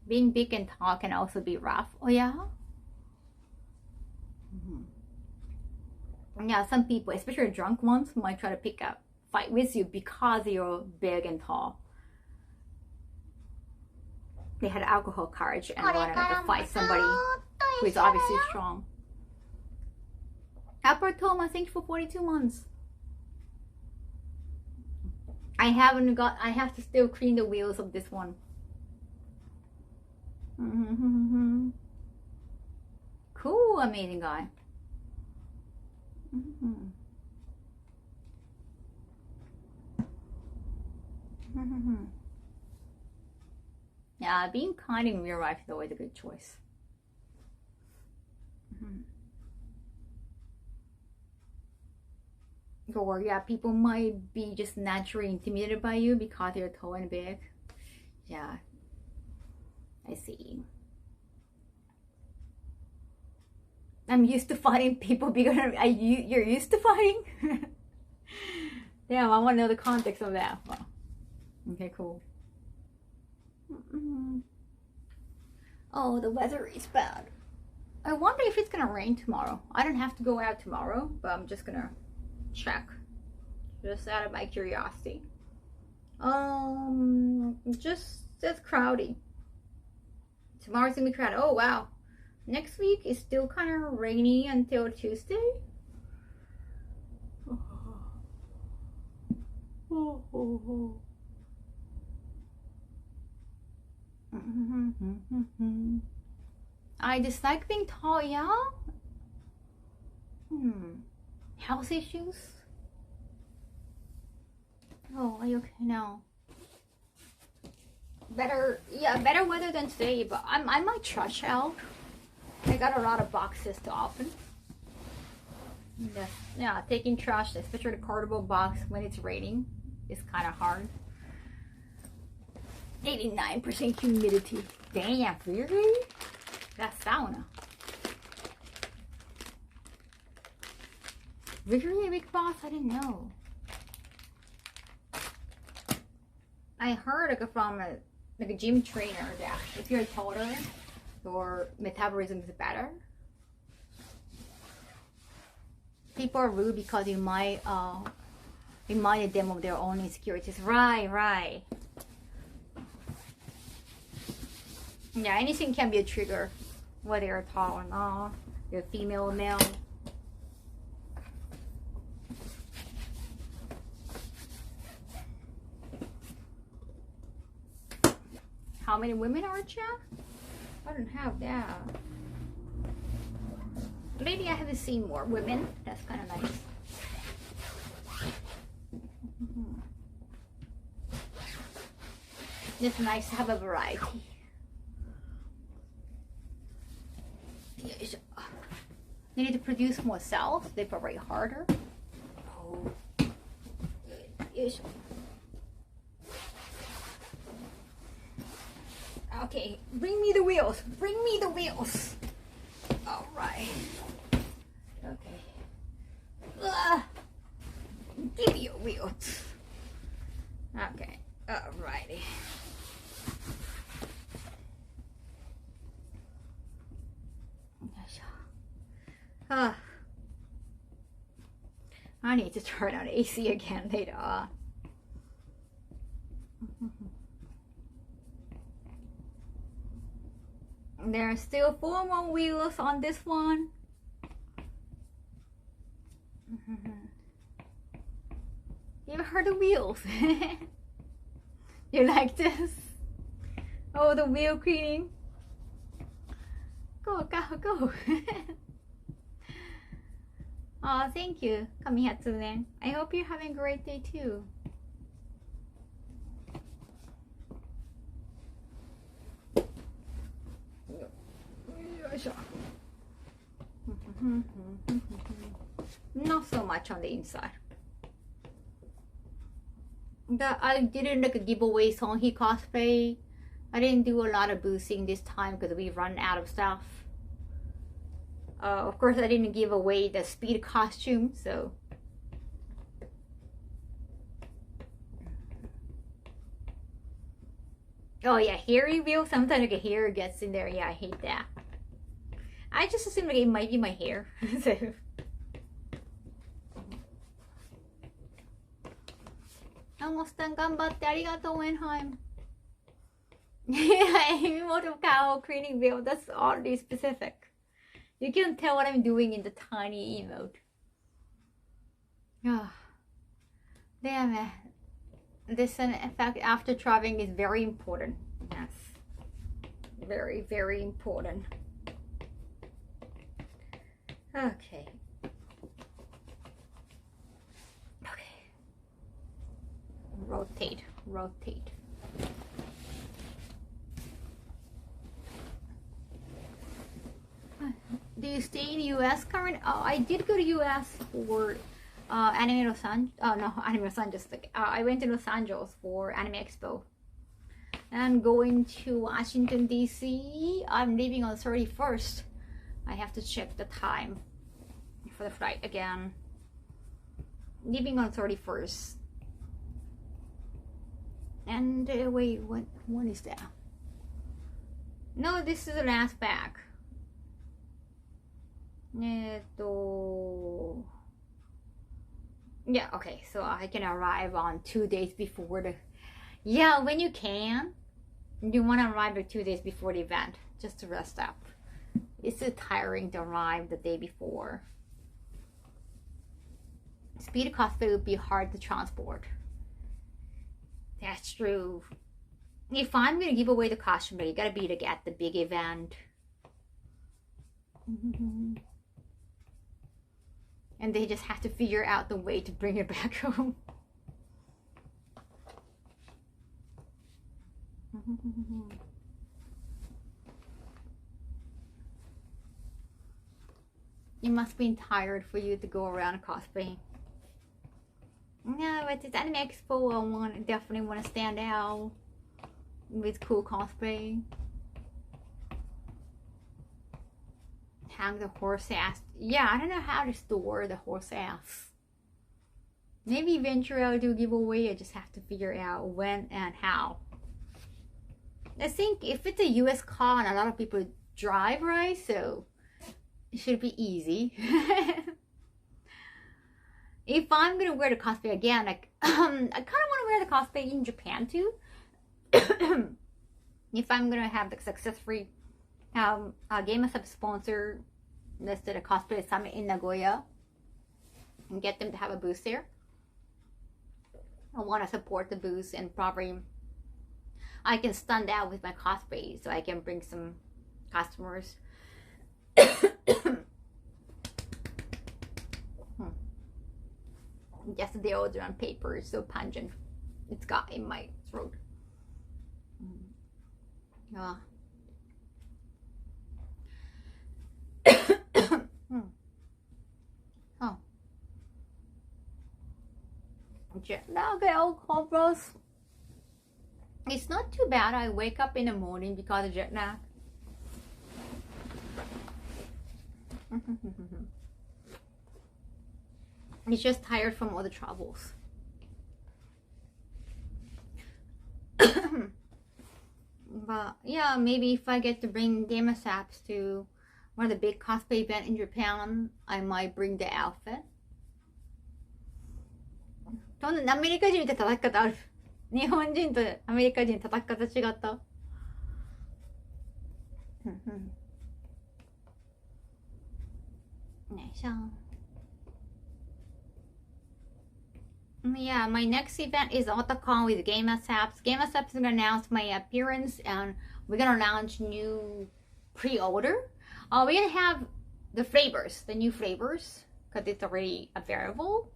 Being big and tall can also be rough. Oh yeah? Yeah, some people, especially drunk ones, might try to pick up fight with you because you're big and tall. They had alcohol courage and wanted to fight somebody who is obviously strong. Upper Toma, thank you for 42 months. I have to still clean the wheels of this one. Cool, amazing guy. Yeah, being kind in real life is always a good choice. Or yeah, people might be just naturally intimidated by you because you're tall and big. Yeah, I see. I'm used to fighting people bigger than you're used to fighting? Damn, I want to know the context of that. Well, okay, cool. Oh, the weather is bad. I wonder if it's gonna rain tomorrow. I don't have to go out tomorrow, but I'm just gonna check. Just out of my curiosity. Just it's cloudy. Tomorrow's gonna be crowded. Oh wow. Next week is still kind of rainy until Tuesday. I dislike being tall, yeah? Health issues? Oh, are you okay now? Better weather than today, but I might trash out. I got a lot of boxes to open. Yeah, taking trash, especially the cardboard box when it's raining, is kind of hard. 89% humidity. Damn, really? That's sauna. Really, Big Boss? I didn't know. I heard from a gym trainer that if you're taller, your metabolism is better. People are rude because you might reminded them of their own insecurities. Right. Yeah, anything can be a trigger, whether you're tall or not, you're female or male. How many women are in chat? I don't have that. Lately I haven't seen more women. That's kind of nice. It's nice to have a variety. They need to produce more cells. They operate harder. Oh. Okay, bring me the wheels. Bring me the wheels. All right. Okay. Give me your wheels. Okay. All righty. I need to turn on AC again later on. There are still 4 more wheels on this one. You ever heard of wheels? You like this? Oh, the wheel cleaning. Go, go. Oh, thank you, Kamihatsune. I hope you're having a great day too. Not so much on the inside. I didn't like a giveaway Songhi cosplay. I didn't do a lot of boosting this time because we run out of stuff. Of course, I didn't give away the speed costume, so. Oh yeah, hair reveal. Sometimes like a hair gets in there. Yeah, I hate that. I just assume like it might be my hair. So. Almost done. 頑張ってありがとう Wenheim. Yeah, emote of Kaho cleaning wheel. That's oddly specific. You can tell what I'm doing in the tiny emote. Oh, damn it. This, in fact, after traveling is very important. Yes. Very, very important. Okay. Okay. Rotate. Do you stay in the US current? Oh, I did go to US for Anime Los Angeles. Oh no, Anime Los Angeles. I went to Los Angeles for Anime Expo. And going to Washington DC. I'm leaving on the 31st. I have to check the time for the flight again. Leaving on 31st. And wait, what is that? No, this is the last bag. Yeah, okay, so I can arrive on 2 days before the. Yeah, when you can, you want to arrive 2 days before the event just to rest up. It's so tiring to arrive the day before. Speed cosplay would be hard to transport. That's true. If I'm gonna give away the costume, you gotta be like at the big event. And they just have to figure out the way to bring it back home. It must be tired for you to go around cosplaying. No, but it's at an expo. I definitely want to stand out with cool cosplay. Hang the horse ass. Yeah, I don't know how to store the horse ass. Maybe eventually I'll do a giveaway. I just have to figure out when and how. I think if it's a US con, a lot of people drive, right? So it should be easy. If I'm gonna wear the cosplay again, I kind of want to wear the cosplay in Japan too. If I'm gonna have the success-free Game of Sub sponsor listed a cosplay summit in Nagoya and get them to have a booth there. I want to support the booth and probably I can stand out with my cosplay so I can bring some customers. Just the deodorant paper is so pungent. It's got in my throat. Oh. Jet lag, cobras. It's not too bad. I wake up in the morning because of jet lag. It's just tired from all the travels. But yeah, maybe if I get to bring Game of Saps to one of the big cosplay event in Japan, I might bring the outfit. アメリカ人って叩き方ある。日本人とアメリカ人叩き方違った。Yeah, my next event is Otakon with Game of Saps. Game of Saps is going to announce my appearance and we're going to launch new pre-order. We're going to have the flavors, the new flavors, because it's already available.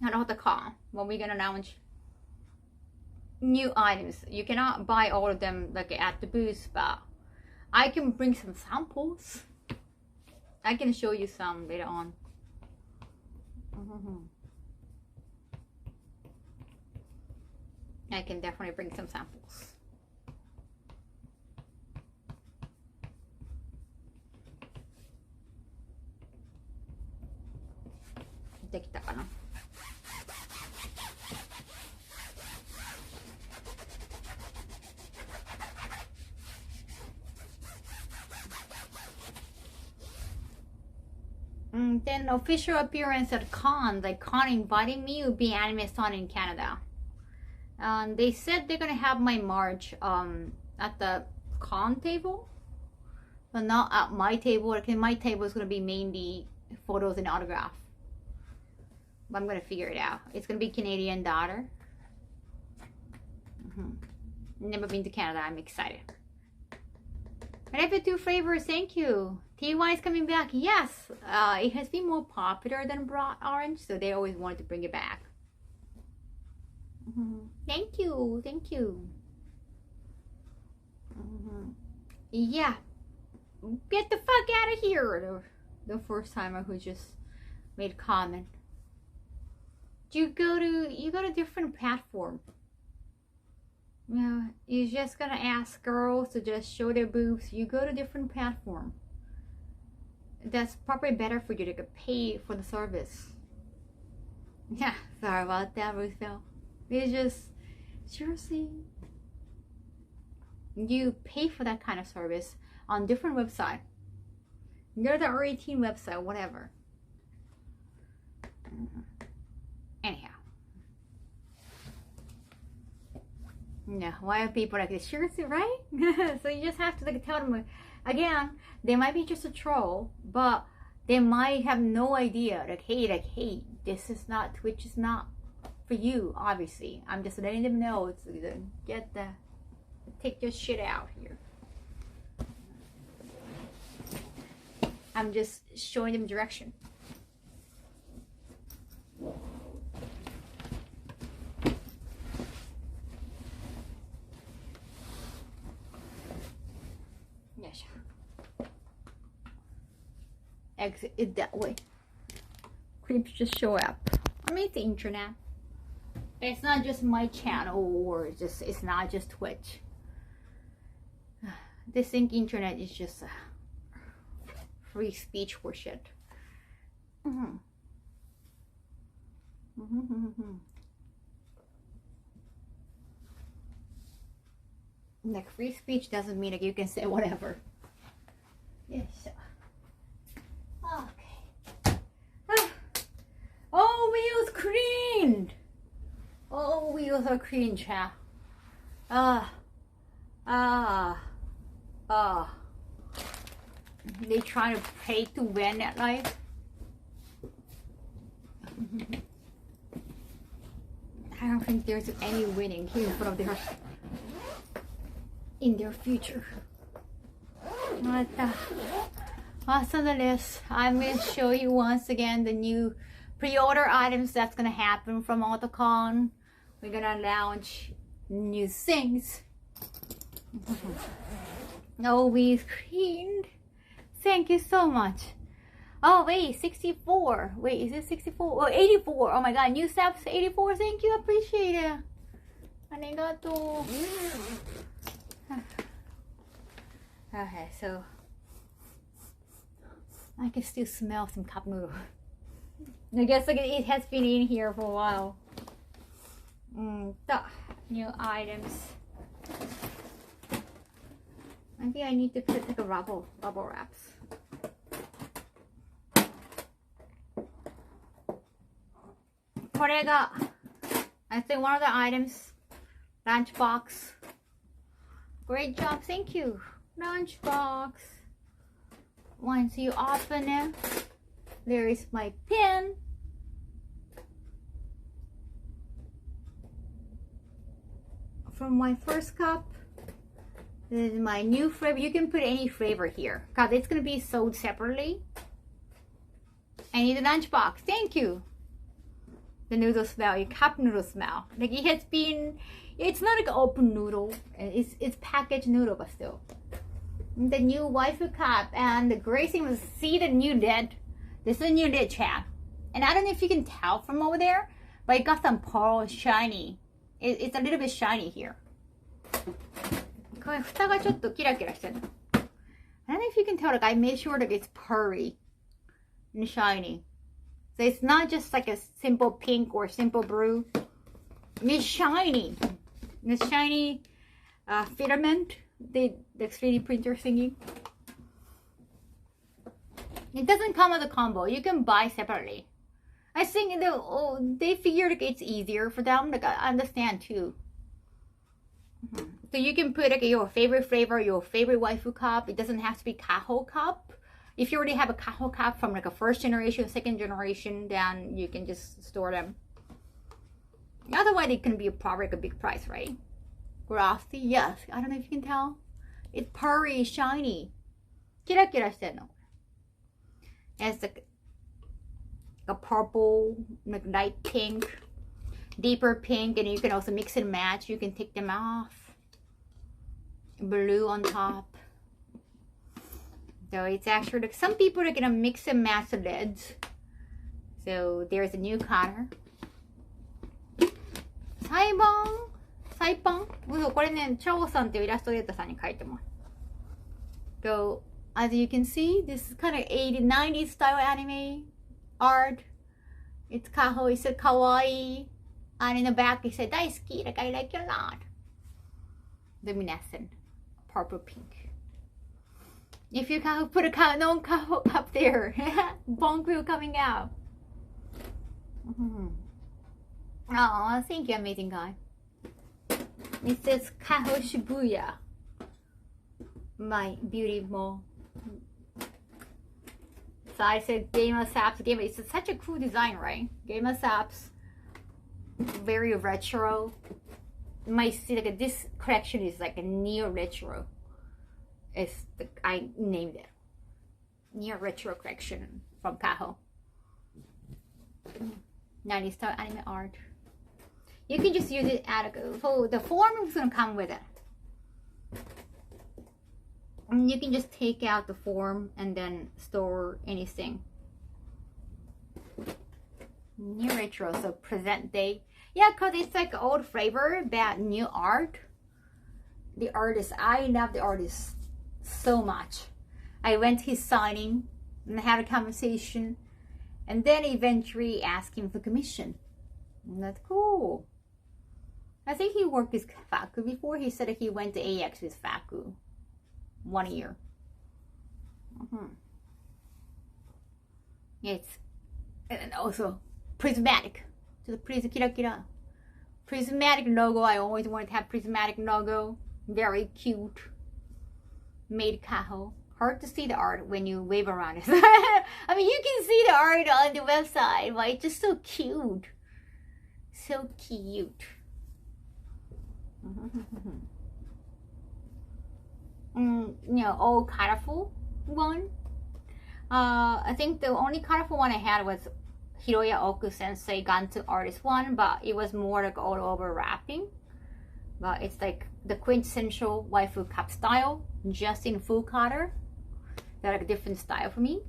At Otakon, when we're going to launch new items. You cannot buy all of them like at the booth, but I can bring some samples. I can show you some later on. I can definitely bring some samples. Then official appearance at con, like con inviting me, would be Anime Son in Canada. They said they're gonna have my merch at the con table, but not at my table. Like my table is gonna be mainly photos and autograph. But I'm gonna figure it out. It's gonna be Canadian dollar. Never been to Canada. I'm excited. And I have 2 flavors. Thank you. TY is coming back. Yes, it has been more popular than Blood Orange, so they always wanted to bring it back. Thank you. Thank you. Yeah. Get the fuck out of here. The first timer who just made a comment. You go to different platform. Yeah, you're just gonna ask girls to just show their boobs. You go to different platform. That's probably better for you to get paid for the service. Yeah, sorry about that, Ruthville. It's just, seriously, you pay for that kind of service on different website. Go to the R18 website, whatever. Anyhow. No, why are people like this? Seriously, right? So you just have to like tell them, Again, they might be just a troll, but they might have no idea. Like, hey, this is not, Twitch is not for you, obviously. I'm just letting them know. It's take your shit out here. I'm just showing them direction. Yes. Exit it that way. Creeps just show up. I mean, it's the internet. It's not just my channel, or it's not just Twitch. This internet is just free speech horseshit. Like, free speech doesn't mean like you can say whatever. Yes. Okay. Oh, wheels cleaned. Oh, wheels are clean, chat. They trying to pay to win at life. I don't think there's any winning here in front of in their future. What the? Also, the list. I'm going to show you once again the new pre-order items that's going to happen from AutoCon. We're going to launch new things. Oh, we cleaned. Thank you so much. Oh, wait, 64. Wait, is it 64? Oh, 84. Oh my god, new steps 84. Thank you, appreciate it. Arigato. Okay, so I can still smell some cup noodle. I guess like it has been in here for a while. The new items. Maybe I need to put like a bubble wraps. I think one of the items, lunchbox. Great job, thank you. Lunchbox. Once you open it, there is my pin. From my first cup. This is my new flavor. You can put any flavor here, because it's going to be sold separately. I need a lunchbox. Thank you. The noodle smell, your cup noodle smell. Like it has been, it's not like an open noodle. It's packaged noodle, but still. The new waifu cup, and the great thing was, see the new lid. This is a new lid, chat. And I don't know if you can tell from over there, but it got some pearl shiny. It's a little bit shiny here. これ蓋がちょっとキラキラしてるの。I don't know if you can tell, like I made sure that it's pearly and shiny. So it's not just like a simple pink or simple blue. It's shiny. It's shiny filament. The 3D printer thingy. It doesn't come with a combo. You can buy separately. I think they figured like it's easier for them. Like I understand too. So you can put like your favorite flavor, your favorite waifu cup. It doesn't have to be Kaho cup. If you already have a Kaho cup from like a first generation, second generation, then you can just store them. Otherwise, it can be probably like a big price, right? Glossy, yes. I don't know if you can tell. It's pearly, shiny. キラキラしてんの. It's like a purple, like light pink, deeper pink, and you can also mix and match. You can take them off. Blue on top. So it's actually like some people are gonna mix and match the lids. So there's a new color. サイパンこれね、チャオさんっていうイラストレーターさんに書いてます。So as you can see, this is kind of 80s, 90s style anime art. It's Kaho, it said kawaii. And in the back it said 大好き, like I like you a lot. Luminescent, purple pink. If you can put a non Kaho up there, bonk will coming out. Oh, thank you, amazing guy. It says Kaho Shibuya. my beauty mall. So I said Game of Saps. It's such a cool design, right? Game of Saps, very retro. You might see like this collection is like a neo retro. I named it neo retro collection from Kaho. 90s style anime art. You can just use it at so the form is gonna come with it. And you can just take out the form and then store anything. New retro, so present day. Yeah, cause it's like old flavor, but new art. The artist, I love the artist so much. I went to his signing and had a conversation, and then eventually asked him for commission. And that's cool. I think he worked with Faku before. He said he went to AX with Faku 1 year. It's and also prismatic. So the prismatic logo. I always wanted to have prismatic logo. Very cute. Made Kaho. Hard to see the art when you wave around it. I mean, you can see the art on the website, but it's just so cute. So cute. You know, old colorful one. I think the only colorful one I had was Hiroya Oku Sensei Gantu Artist one, but it was more like all over wrapping. But it's like the quintessential waifu cup style, just in full color. They're like a different style for me.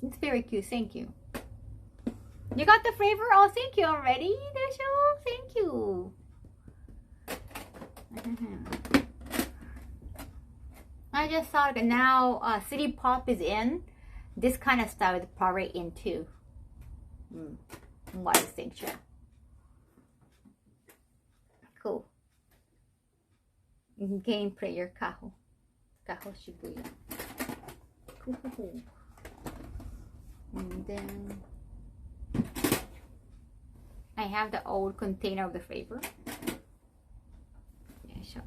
It's very cute. Thank you. You got the flavor? Oh, thank you already, Desho. Thank you. I just thought that now City Pop is in. This kind of style is probably in too. What do you think, Jeff? Cool. Game player Kaho. Kaho Shibuya. Cool. And then I have the old container of the flavor. Yeah, sure.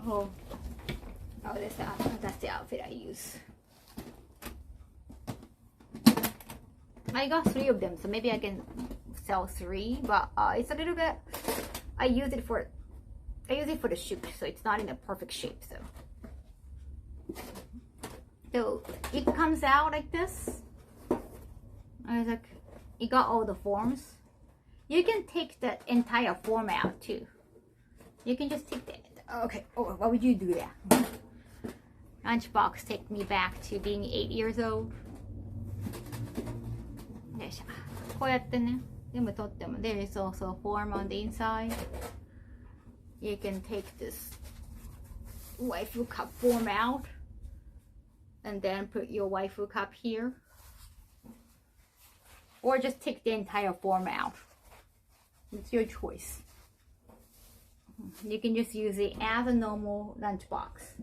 Oh, that's the outfit I use. I got 3 of them, so maybe I can sell 3. But it's a little bit. I use it for the shoot, so it's not in the perfect shape. So it comes out like this. I was like, it got all the forms. You can take the entire form out too. You can just take that. Okay. Oh, why would you do that? Lunchbox take me back to being 8 years old. こうやってね、全部取っても there is also a form on the inside. You can take this waifu cup form out and then put your waifu cup here, or just take the entire form out. It's your choice. You can just use it as a normal lunchbox.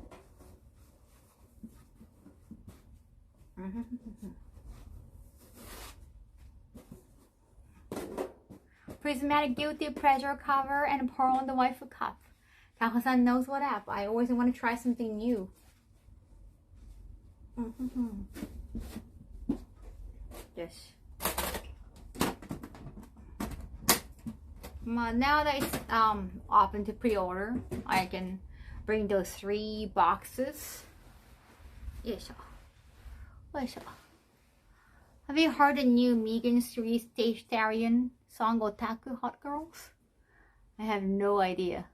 Prismatic Guilty Pleasure cover and pearl on the waifu cup. Kaho-san knows what up. I always want to try something new. Yes. Now that it's open to pre-order, I can bring those 3 boxes. Yes. Have you heard the new Megan Street Stagitarian song Otaku Hot Girls? I have no idea.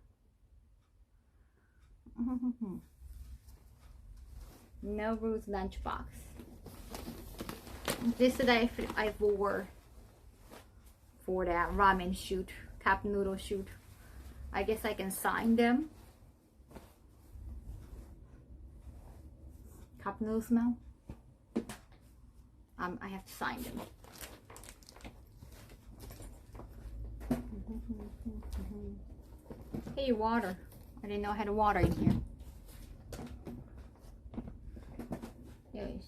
No Rules lunchbox. This is that I wore for that ramen shoot, cup noodle shoot. I guess I can sign them. Cup noodle smell. I have to sign them. Hey, water. I didn't know I had water in here.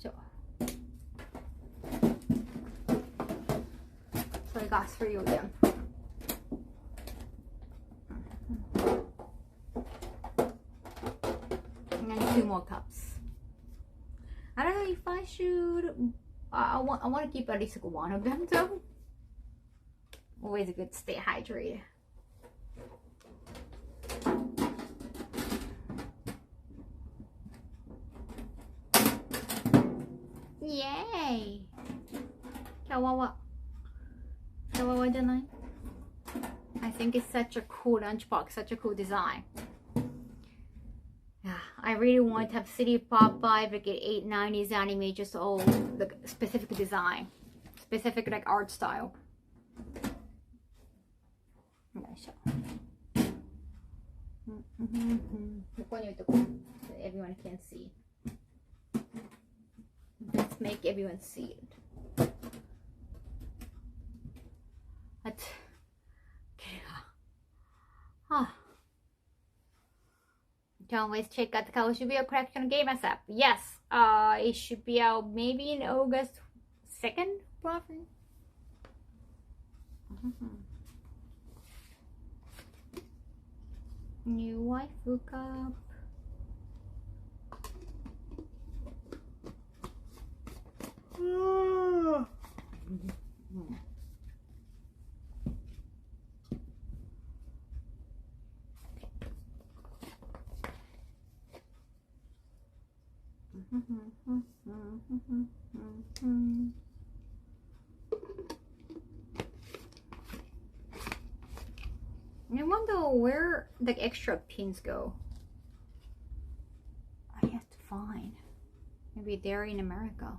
So 가스로염. And 2 more cups. I don't know if I should. I want to keep at least one of them though. Always good to stay hydrated. Yay! Kawawa. Kawawa janai? I think it's such a cool lunchbox, such a cool design. Yeah, I really want to have City Pop Vibe, like 890s anime, just all the specific design, specific like art style. So everyone can see. Let's make everyone see it. Can always check out the Kaho Shibuya collection game as up. Yes, it should be out maybe in August 2nd, probably. New waifu cup. I wonder where the extra pins go. I have to find. Maybe they're in America.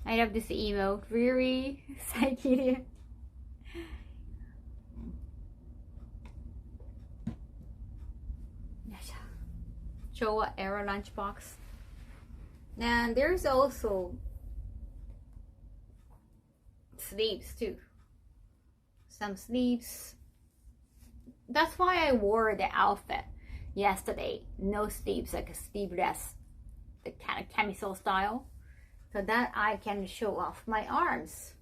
I love this emote. Really? Psyche. Showa era lunchbox. And there's also sleeves too. Some sleeves. That's why I wore the outfit yesterday. No sleeves, like a sleeveless, the kind of camisole style, so that I can show off my arms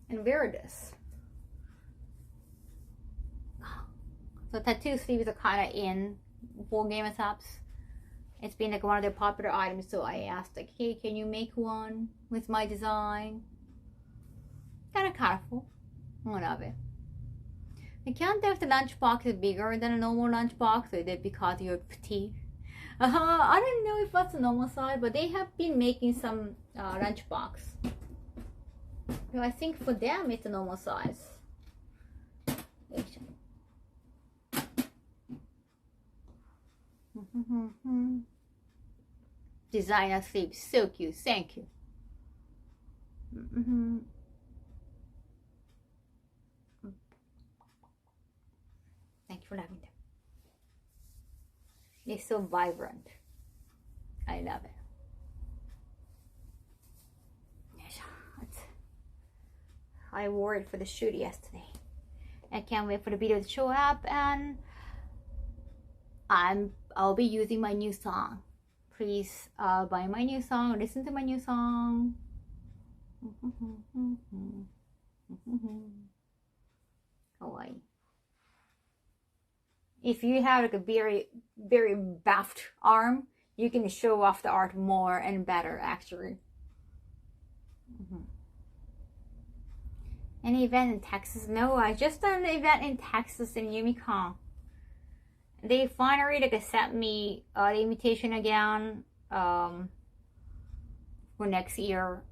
and wear this. So tattoo sleeves are kind of in for Game of Thrones. It's been like one of their popular items, so I asked like, hey, can you make one with my design? Kind of colorful. I love it. I can't tell if the lunchbox is bigger than a normal lunchbox, or is it because you're petite? I don't know if that's a normal size, but they have been making some lunchbox. So I think for them it's a normal size. Designer sleeves, so cute, thank you. Thank you for loving them. It's so vibrant. I love it. I wore it for the shoot yesterday. I can't wait for the video to show up, and I'll be using my new song. Please buy my new song, listen to my new song. Kawaii. If you have like a very, very buffed arm, you can show off the art more and better actually. Any event in Texas? No, I just done an event in Texas in YumiCon. They finally like sent me the invitation again for next year.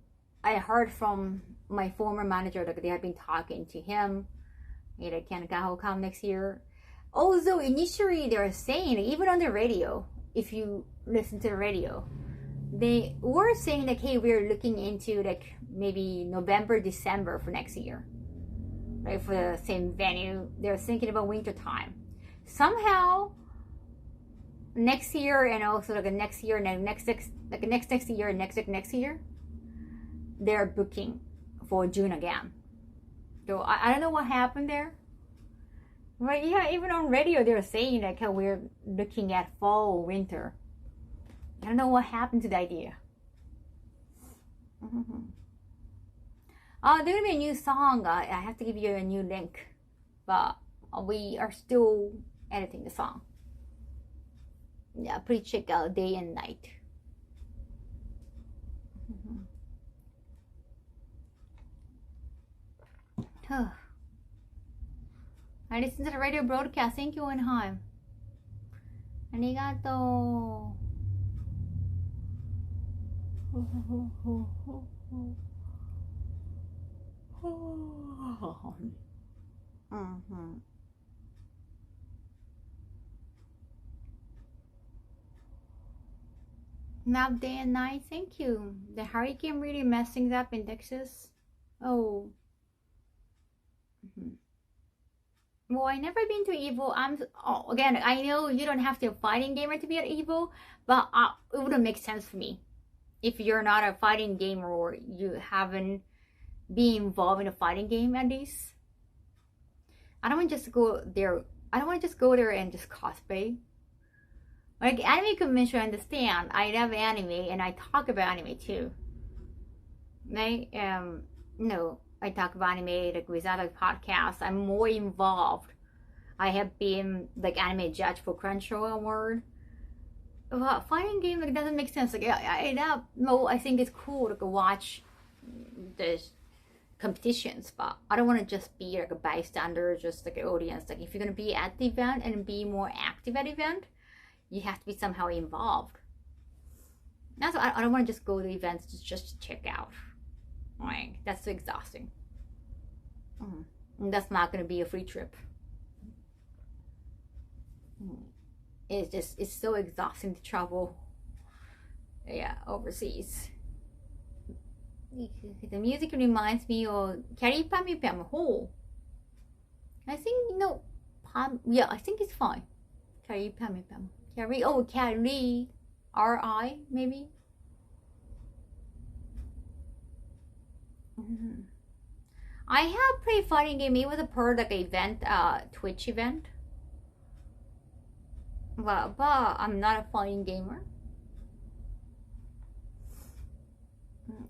I heard from my former manager that they had been talking to him. Like, can Kaho come next year? Although initially they were saying, even on the radio, if you listen to the radio, they were saying like, hey, we're looking into like maybe November, December for next year, right? For the same venue. They're thinking about winter time. Somehow next year, and also like next year and next year and next year, they're booking for June again. So I don't know what happened there. But yeah, even on radio they were saying like how we're looking at fall or winter. I don't know what happened to the idea. There's gonna be a new song. I have to give you a new link, but we are still editing the song. Yeah, please check out Day and Night. I listened to the radio broadcast. Thank you, Wenheim. Arigato. Now Day and Night. Thank you. The hurricane really messed things up in Texas. Oh. Well, I never been to Evo. Again, I know you don't have to be a fighting gamer to be at Evo, but it wouldn't make sense for me if you're not a fighting gamer or you haven't been involved in a fighting game at least. I don't want to just go there. I don't want to just go there and just cosplay. Like anime convention, I understand. I love anime and I talk about anime too. Right? No. I talk about anime like with other podcasts. I'm more involved. I have been like anime judge for Crunchyroll Award. But fighting game like doesn't make sense. Like I think it's cool to go watch the competitions, but I don't want to just be like a bystander, just like an audience. Like if you're gonna be at the event and be more active at the event, you have to be somehow involved. That's why I don't want to just go to events just to check out. Like that's so exhausting. And that's not going to be a free trip. It's so exhausting to travel. Yeah, overseas. The music reminds me of Carrie Pami Pam Ho. I think yeah, I think it's fine. Carrie Pami Pam. Carrie R.I. maybe. I have played fighting game. It was a part of like event, Twitch event. But I'm not a fighting gamer.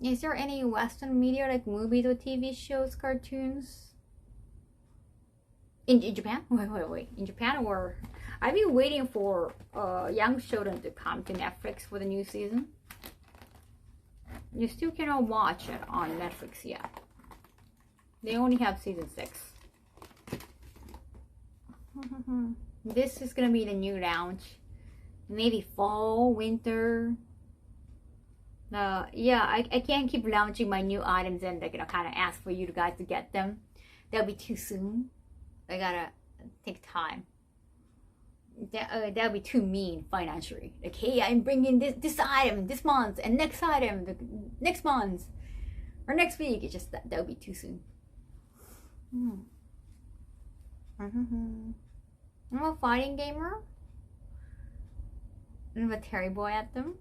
Is there any Western media like movies or TV shows, cartoons? In Japan? Wait. In Japan, or I've been waiting for Young Sheldon to come to Netflix for the new season. You still cannot watch it on Netflix yet. They only have season 6. This is gonna be the new launch. Maybe fall, winter. Yeah, I can't keep launching my new items and like, kind of ask for you guys to get them. That'll be too soon. I gotta take time. That'll be too mean financially. Like, hey, I'm bringing this item this month and next item next month or next week. It's just that'll be too soon. I'm a fighting gamer. I'm a Terry boy at them.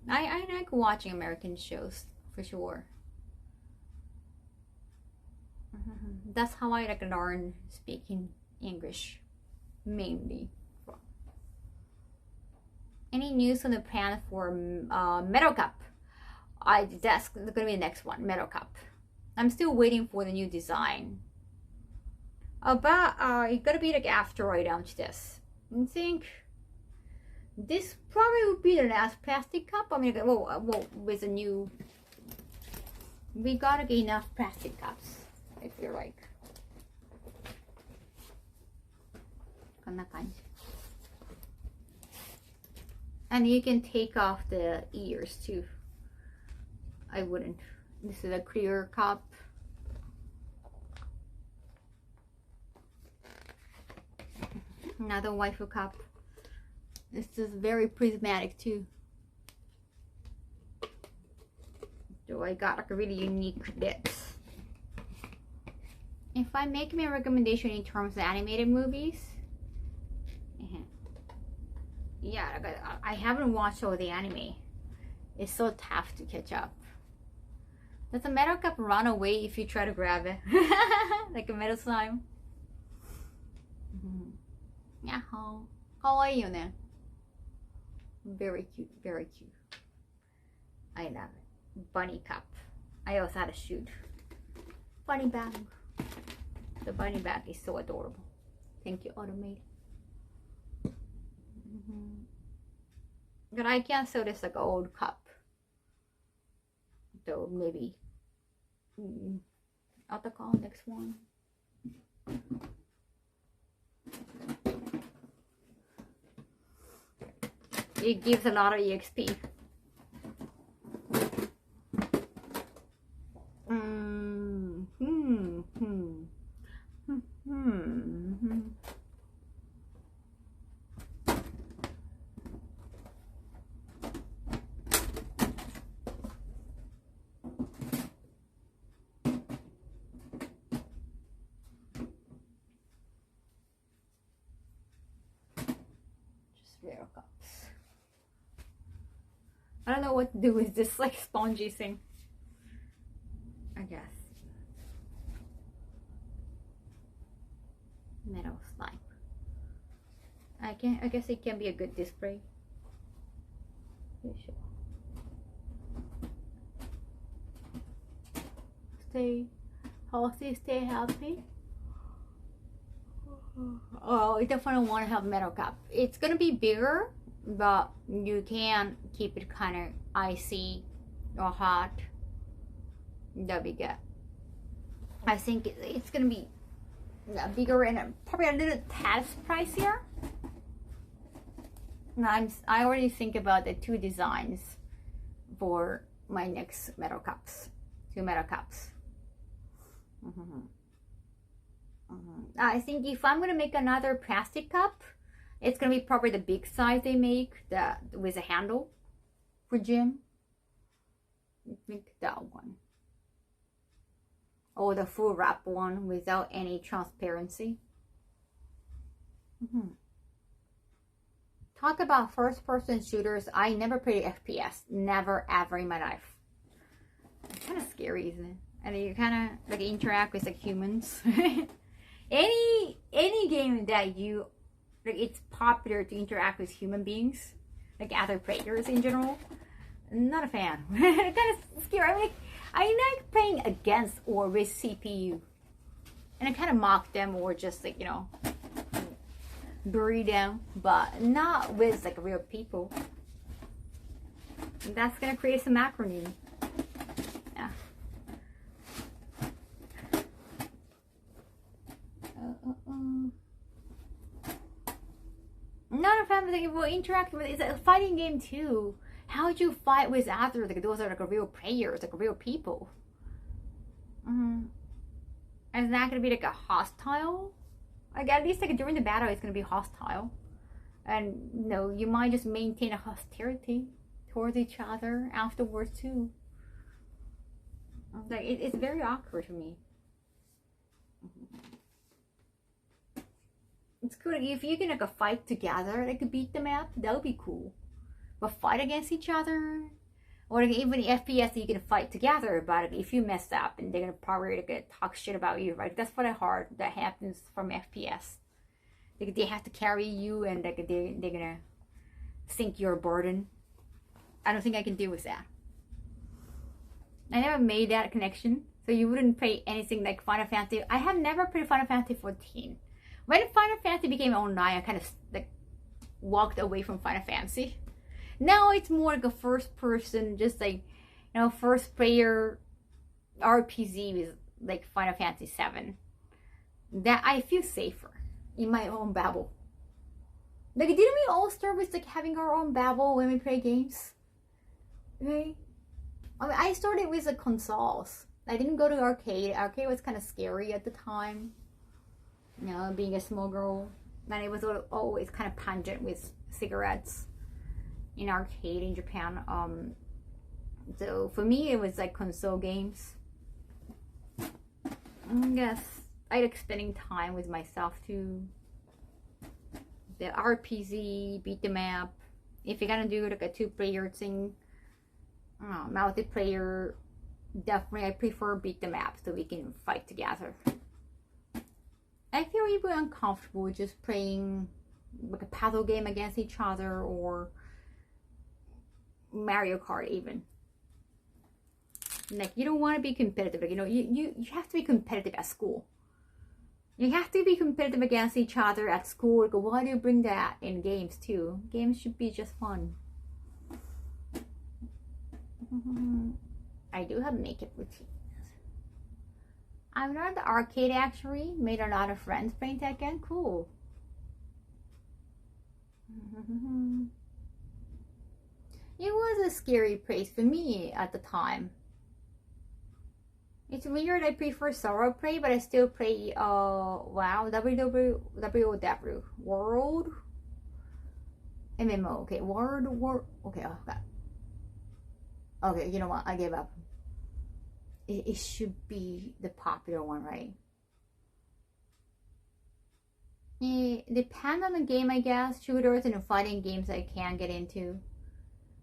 I like watching American shows for sure. That's how I like learn speaking English mainly. Any news on the plan for Metal Cup? That's gonna be the next one, Metal Cup. I'm still waiting for the new design. But it's gonna be like after I launch this. I think this probably would be the last plastic cup. I mean, well, with the new, we gotta get enough plastic cups. I feel like. こんな感じ. And you can take off the ears too. I wouldn't. This is a clear cup. Another waifu cup. This is very prismatic too. So I got like a really unique lips. If I make my recommendation in terms of animated movies, yeah, I haven't watched all the anime. It's so tough to catch up. Does a metal cup run away if you try to grab it? Like a metal slime? Yahoo! Kawaii yo ne. Very cute, very cute. I love it. Bunny cup. I also had a shoot. Bunny bag. The bunny bag is so adorable. Thank you, Automate. But I can't sell this like old cup. So maybe I'll call next one. It gives a lot of EXP. Rare cups. I don't know what to do with this like spongy thing. I guess. Metal slime. I guess it can be a good display. Stay healthy, stay healthy. Oh, I definitely want to have metal cup. It's gonna be bigger, but you can keep it kind of icy or hot. That'll be good. I think it's gonna be bigger and probably a little tad pricier. And I already think about the 2 designs for my next metal cups. 2 metal cups. I think if I'm gonna make another plastic cup, it's gonna be probably the big size they make, with a handle for gym. I think that one. Or the full wrap one without any transparency. Talk about first-person shooters. I never played FPS. Never ever in my life. It's kind of scary, isn't it? And you kind of like interact with like humans. Any game that you like, it's popular to interact with human beings, like other players in general. Not a fan. Kind of scary. I mean, I like playing against or with CPU, and I kind of mock them or just like, you know, bury them, but not with like real people. And that's gonna create some acronym. Yeah. Not a fan of the game. Well, interacting with it's a fighting game too. How would you fight with others? Like those are like real players, like real people. And it's not gonna be like a hostile. Like at least like during the battle, it's gonna be hostile, and you know, you might just maintain a hostility towards each other afterwards too. Like it's very awkward for me. It's cool if you can like a fight together, like beat them up. That would be cool. But fight against each other, or like even FPS, you can fight together. But if you mess up, and they're gonna probably like talk shit about you, right? That's what I heard that happens from FPS. Like they have to carry you, and like they're gonna think you're a burden. I don't think I can deal with that. I never made that connection, so you wouldn't play anything like Final Fantasy. I have never played Final Fantasy 14. When Final Fantasy became online, I kind of like walked away from Final Fantasy. Now it's more like a first person, just like, you know, first player RPG with like Final Fantasy 7. That I feel safer in my own bubble. Like, didn't we all start with like having our own bubble when we play games? Right? I mean, I started with the consoles. I didn't go to arcade. Arcade was kind of scary at the time. You know, being a small girl, and it was always kind of pungent with cigarettes in arcade in Japan. So for me, it was like console games. I guess I like spending time with myself too. The RPG, beat them up. If you're gonna do like a 2-player thing, multiplayer, definitely I prefer beat them up so we can fight together. I feel even uncomfortable just playing like a puzzle game against each other, or Mario Kart even. Like, you don't want to be competitive. Like, you have to be competitive at school. You have to be competitive against each other at school. Like, why do you bring that in games too? Games should be just fun. I do have makeup routines. I'm not the arcade actually. Made a lot of friends playing Tekken. Cool. It was a scary place for me at the time. It's weird, I prefer solo play, but I still play, wow, WWW, World, MMO, okay, World, okay, okay, you know what, I gave up. It should be the popular one, right? It depends on the game, I guess. Shooters and fighting games I can get into.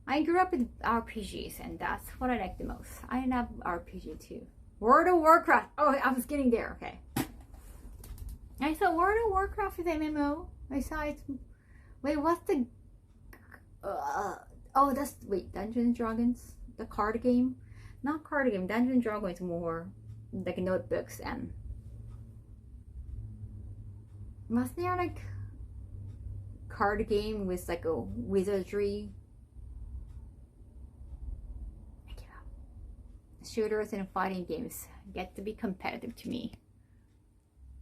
I grew up with RPGs, and that's what I like the most. I love RPG too. World of Warcraft. Oh, I was getting there. Okay. I saw World of Warcraft with MMO. I saw it. Wait, what's the? Oh, that's Dungeons and Dragons, the card game. Not card game. Dungeons and Dragons is more like notebooks and. Was there like card game with like a wizardry? Shooters and fighting games get to be competitive to me.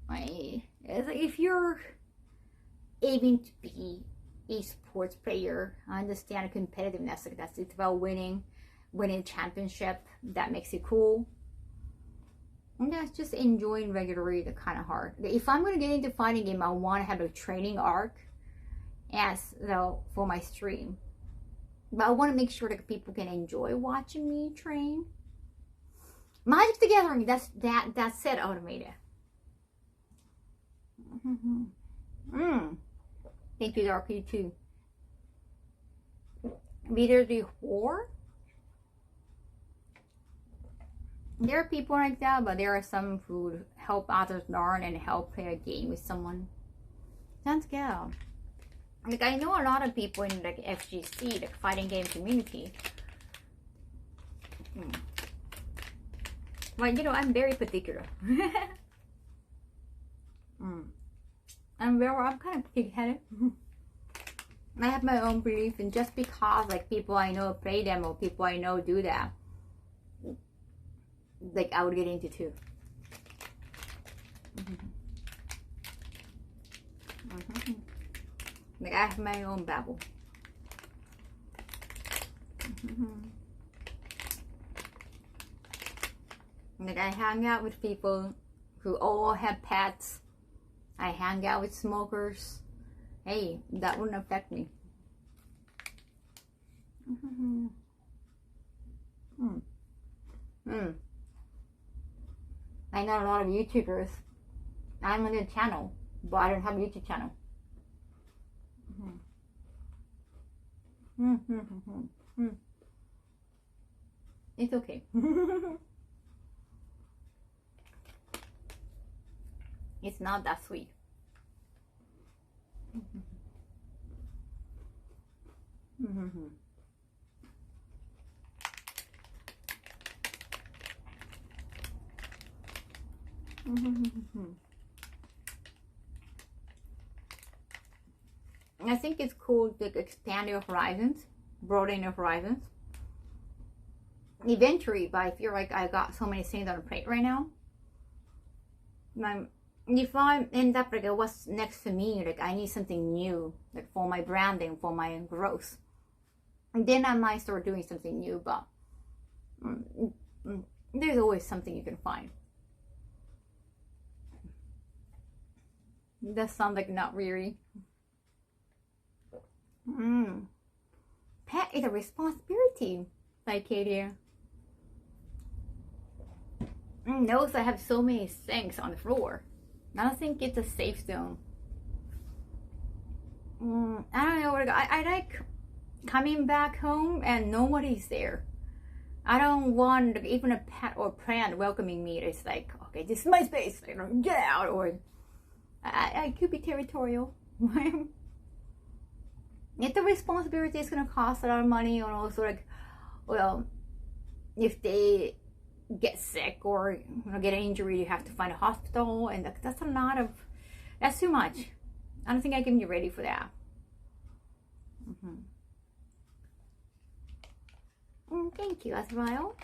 If you're aiming to be a sports player, I understand competitiveness. Like that's it's about winning championship. That makes it cool. And that's just enjoying regularly the kind of hard. If I'm gonna get into fighting game, I want to have a training arc, as though for my stream. But I want to make sure that people can enjoy watching me train. Magic the Gathering, that's it, automated. Thank you, Darky, too. Leader the Whore? There are people like that, but there are some who help others learn and help play a game with someone. Sounds good. Like, I know a lot of people in like FGC, like fighting game community. But I'm very particular. I'm kind of pig-headed. I have my own belief, and just because like people I know play them or people I know do that, like I would get into too. Like I have my own babble. Like I hang out with people who all have pets. I hang out with smokers. Hey, that wouldn't affect me. I know a lot of YouTubers. I'm on a channel, but I don't have a YouTube channel. It's okay. It's not that sweet. I think it's cool to expand your horizons, broaden your horizons. Eventually, but I feel like I got so many things on the plate right now. If I end up like what's next for me, like I need something new, like for my branding, for my growth, and then I might start doing something new. But there's always something you can find. That sounds like not really. Pet is a responsibility, like Katie. Notice I have so many things on the floor. I don't think it's a safe zone. I don't know where to go. I like coming back home and nobody's there. I don't want even a pet or plant welcoming me. It's like, okay, this is my space. Get out. Or I could be territorial. If the responsibility is going to cost a lot of money, or also like, well, if they get sick or get an injury, you have to find a hospital, and that's a lot of, that's too much. I don't think I can be ready for that. Thank you as well.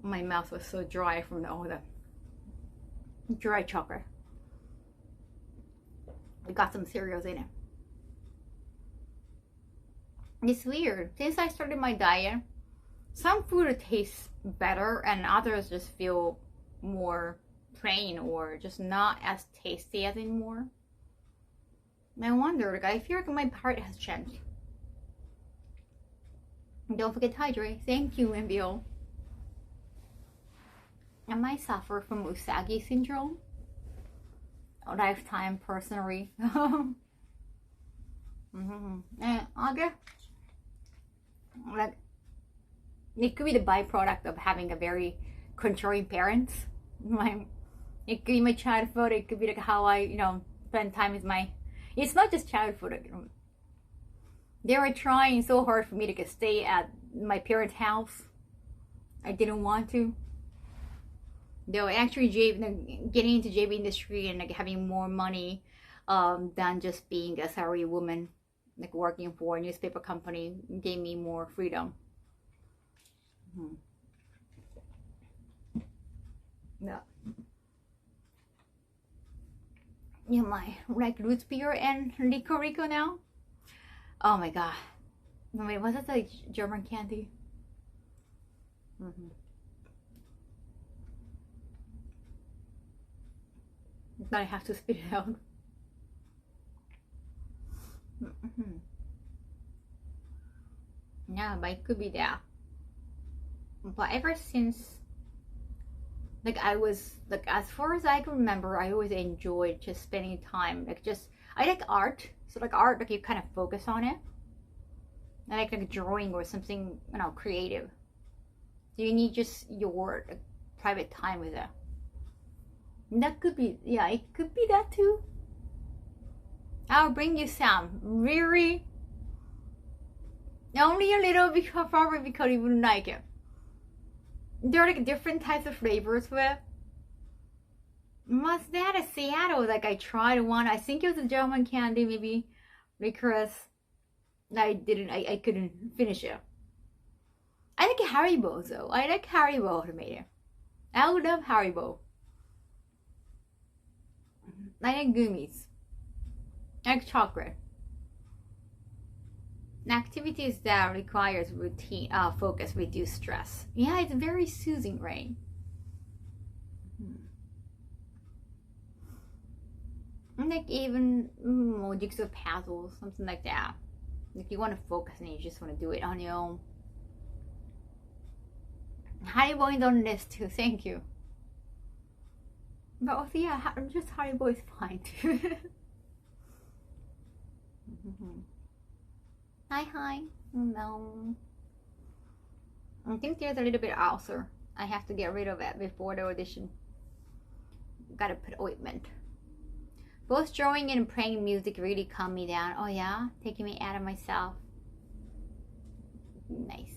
My mouth was so dry from all the dry chocolate. We got some cereals in it. It's weird. Since I started my diet, some food tastes better and others just feel more plain or just not as tasty as anymore. I wonder, like, I feel like my palate has changed. Don't forget to hydrate. Thank you, MBO. I might suffer from Usagi syndrome. A lifetime, personally. Okay. Like, it could be the byproduct of having a very controlling parents. It could be my childhood. It could be like how I, spend time with my. It's not just childhood. They were trying so hard for me to stay at my parents' house. I didn't want to. They were actually getting into JV industry and like having more money than just being a salary woman, like working for a newspaper company, gave me more freedom. Yeah. You might like root beer and Rico now? Oh my god. Wait, was that like German candy? Now I have to spit it out. Yeah, but it could be that. But ever since, like, I was, like, as far as I can remember, I always enjoyed just spending time, like, I like art. So, like, art, like, you kind of focus on it. I like drawing or something, creative. So you need just your private time with it. And that could be, yeah, it could be that too. I'll bring you some. Really? Only a little, because probably because you wouldn't like it. There are like different types of flavors with. Was that a Seattle? Like, I tried one. I think it was a German candy, maybe, because I couldn't finish it. I like Haribo though. I like Haribo automated. I would love Haribo. I like gummies. I like chocolate. Activities that requires routine, focus, reduce stress. Yeah, it's very soothing, right? And like even jigsaw puzzles, something like that. If you want to focus and you just want to do it on your own. Haribo is on the list too. Thank you. But also, yeah, just Haribo is fine too. Hi. No. I think there's a little bit ulcer. I have to get rid of it before the audition. Gotta put ointment. Both drawing and playing music really calm me down. Oh yeah? Taking me out of myself. Nice.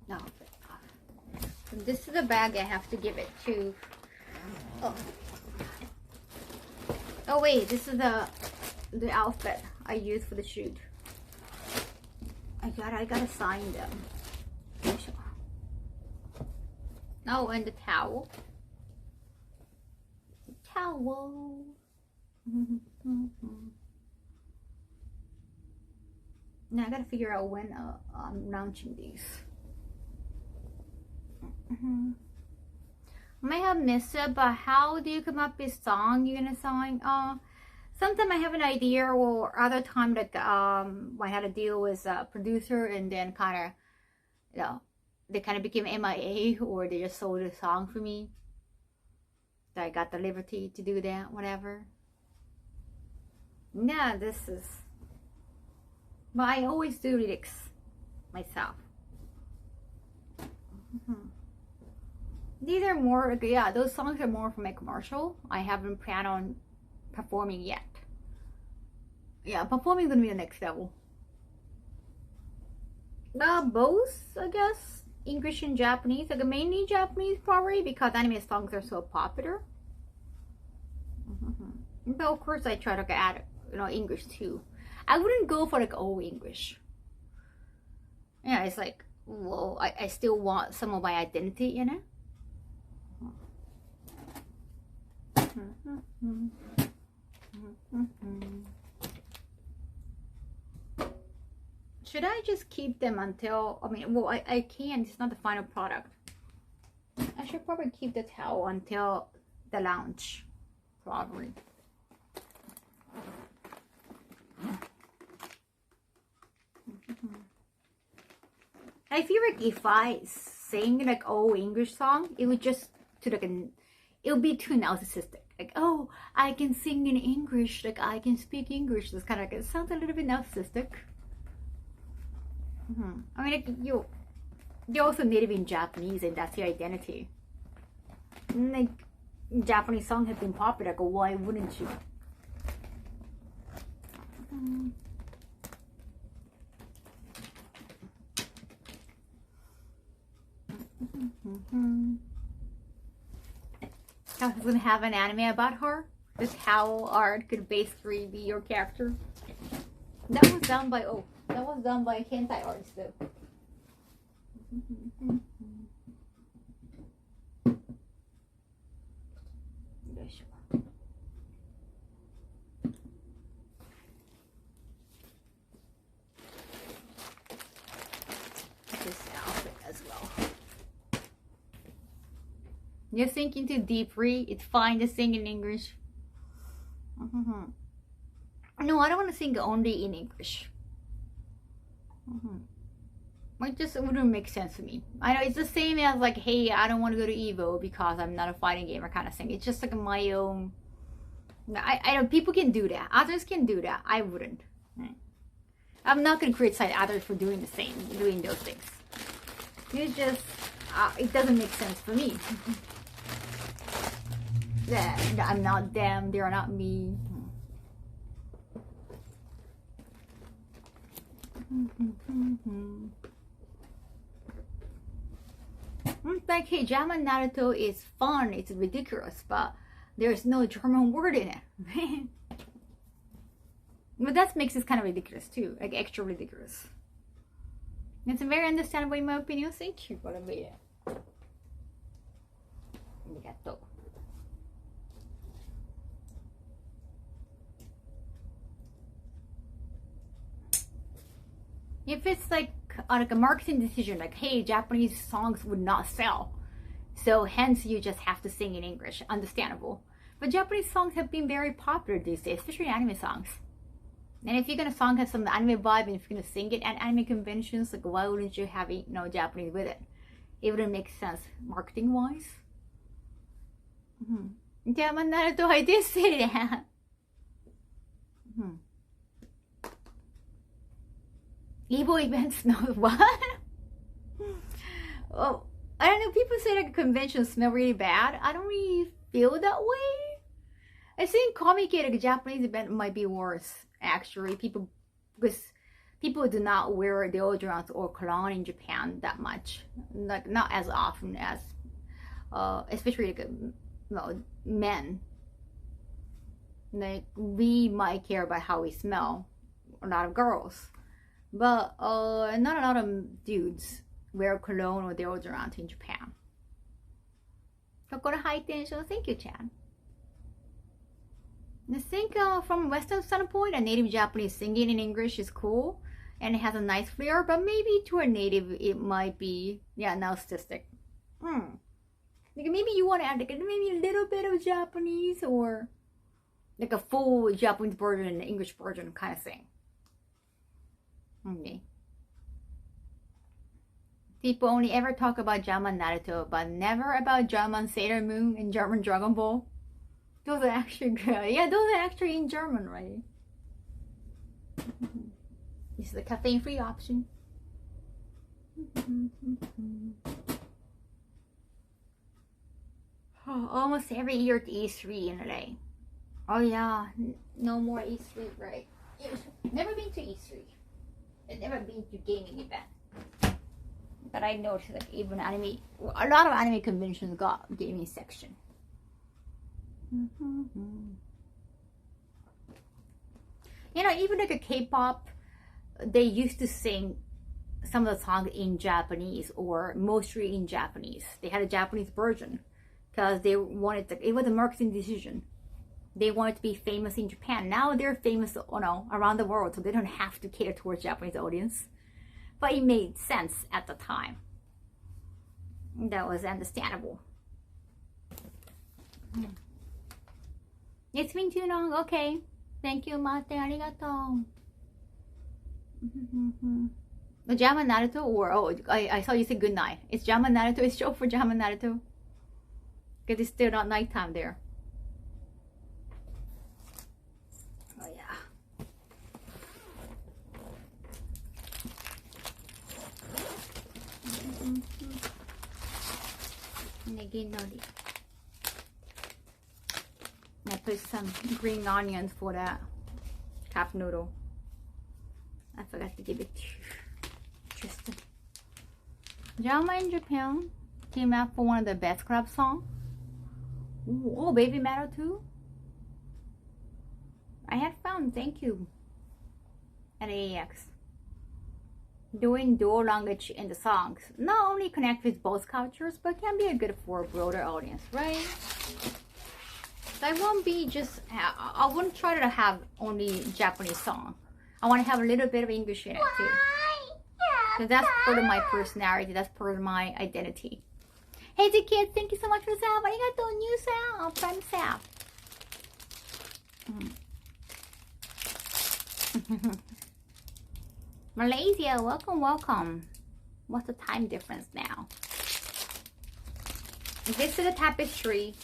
No. This is the bag I have to give it to. Oh wait, this is the outfit I use for the shoot. I gotta sign them. Oh, and the towel. Towel. Now I gotta figure out when I'm launching these. I might have missed it, but how do you come up with song you're gonna sing? Sometimes I have an idea, or other time like I had to deal with a producer, and then kind of, you know, they kind of became MIA, or they just sold a song for me. So I got the liberty to do that, whatever. Nah, this is. But I always do lyrics myself. These are more, yeah, those songs are more for my commercial. I haven't planned on performing yet. Yeah, performing is gonna be the next level. Both, I guess. English and Japanese. Like mainly Japanese probably, because anime songs are so popular. But of course I try to add, you know, English too. I wouldn't go for like all English. Yeah, it's like, well, I still want some of my identity, you know? Should I just keep them until, I mean, well, I can't, it's not the final product. I should probably keep the towel until the launch, probably. I feel like if I sing like all English song, it would just to like it would be too narcissistic. Like, oh, I can sing in English, like I can speak English. It's kind of like, it sounds a little bit narcissistic. I mean, like you're also native in Japanese, and that's your identity. And, like Japanese songs have been popular. Like, why wouldn't you? I was gonna have an anime about her. This how art could basically be your character. That was done by hentai artists though. This outfit as well. You're thinking too deeply. It's fine to sing in English. No, I don't want to sing only in English. It just wouldn't make sense to me. I know it's the same as like, hey, I don't want to go to Evo because I'm not a fighting gamer kind of thing. It's just like my own. I know people can do that. Others can do that. I wouldn't. I'm not gonna criticize others for doing the same, doing those things. It's just, it doesn't make sense for me. Yeah, I'm not them. They are not me. Like, hey, German Naruto is fun, it's ridiculous, but there's no German word in it. But that makes it kind of ridiculous too, like extra ridiculous. It's very understandable in my opinion. Thank you for the video. Arigato. If it's like a marketing decision, like, hey, Japanese songs would not sell, so hence you just have to sing in English, understandable. But Japanese songs have been very popular these days, especially anime songs. And if you're gonna song have some anime vibe, and if you're gonna sing it at anime conventions, like why wouldn't you have Japanese with it? It wouldn't make sense marketing wise. German Naruto, I did say that. Evil event smells what? Oh, I don't know. People say like conventions smell really bad. I don't really feel that way. I think comic like a Japanese event might be worse actually. Because people do not wear deodorants or cologne in Japan that much, like not as often as, especially like men. Like we might care about how we smell. A lot of girls, but not a lot of dudes wear cologne or deodorant in Japan. Kokoro high tension. Thank you, Chan. I think from Western standpoint, a native Japanese singing in English is cool and it has a nice flair, but maybe to a native it might be, yeah, narcissistic. Like maybe you want to add like maybe a little bit of Japanese or like a full Japanese version and English version kind of thing. Okay. People only ever talk about German Naruto, but never about German Sailor Moon and German Dragon Ball. Those are actually good. Yeah, those are actually in German, right? This is the caffeine-free option. Oh, almost every year at E3 in LA. Oh yeah, no more E3, right? Never been to E3. I've never been to gaming event. But I noticed that even anime, a lot of anime conventions got gaming section. You know, even like a K-pop, they used to sing some of the songs in Japanese or mostly in Japanese. They had a Japanese version because they wanted to, it was a marketing decision. They wanted to be famous in Japan. Now they're famous, you know, around the world, so they don't have to cater towards Japanese audience. But it made sense at the time. That was understandable. It's been too long. Okay. Thank you, Mate. Arigato. The German Naruto or, oh, I saw you say good night. It's German Naruto. It's show for German Naruto. Because it's still not nighttime there. Oh, yeah. Negi nori. I put some green onions for that cup noodle. I forgot to give it to Tristan. Drama in Japan came out for one of the best club songs. Oh, Baby Metal too. I had fun, thank you. At AAX. Doing dual language in the songs not only connect with both cultures, but can be a good for a broader audience, right? I won't be just, I wouldn't try to have only Japanese song. I want to have a little bit of English in it too. Because that's part of my personality, that's part of my identity. Hey, the kids, thank you so much for the sub. Arigato, new sub, prime sub. Malaysia, welcome, welcome. What's the time difference now? This is a tapestry.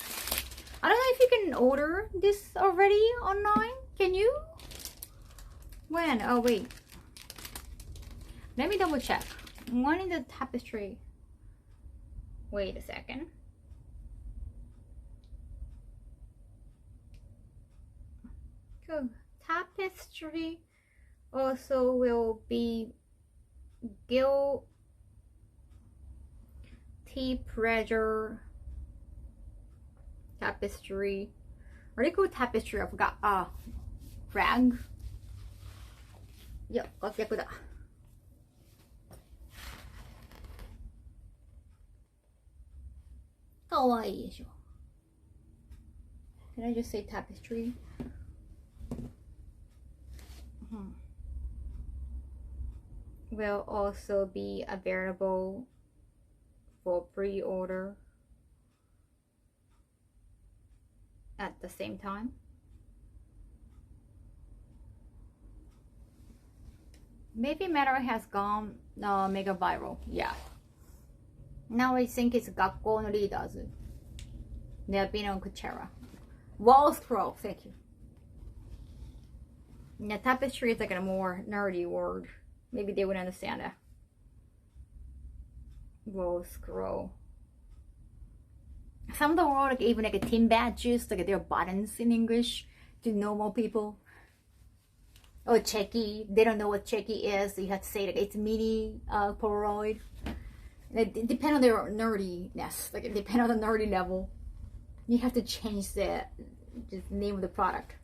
I don't know if you can order this already online. Can you? When? Oh, wait. Let me double check. When is the tapestry? Wait a second. Cool. Tapestry also will be guilty pleasure tapestry. What do you call tapestry? I forgot. Rag. Yeah, 800だ. Kawaii でしょ. Did I just say tapestry? Will also be available for pre-order at the same time. Maybe Matter has gone mega viral. Yeah. Now I think it's 学校のリーダーズ. They have been on Coachella. Wall scroll, thank you. Yeah, tapestry is like a more nerdy word. Maybe they would understand that. Whoa, scroll. Some of them are like even like a team badges, like their buttons in English to normal people. Or checky, they don't know what checky is, so you have to say like it's mini Polaroid. It depends on their nerdiness, like it depends on the nerdy level. You have to change the name of the product.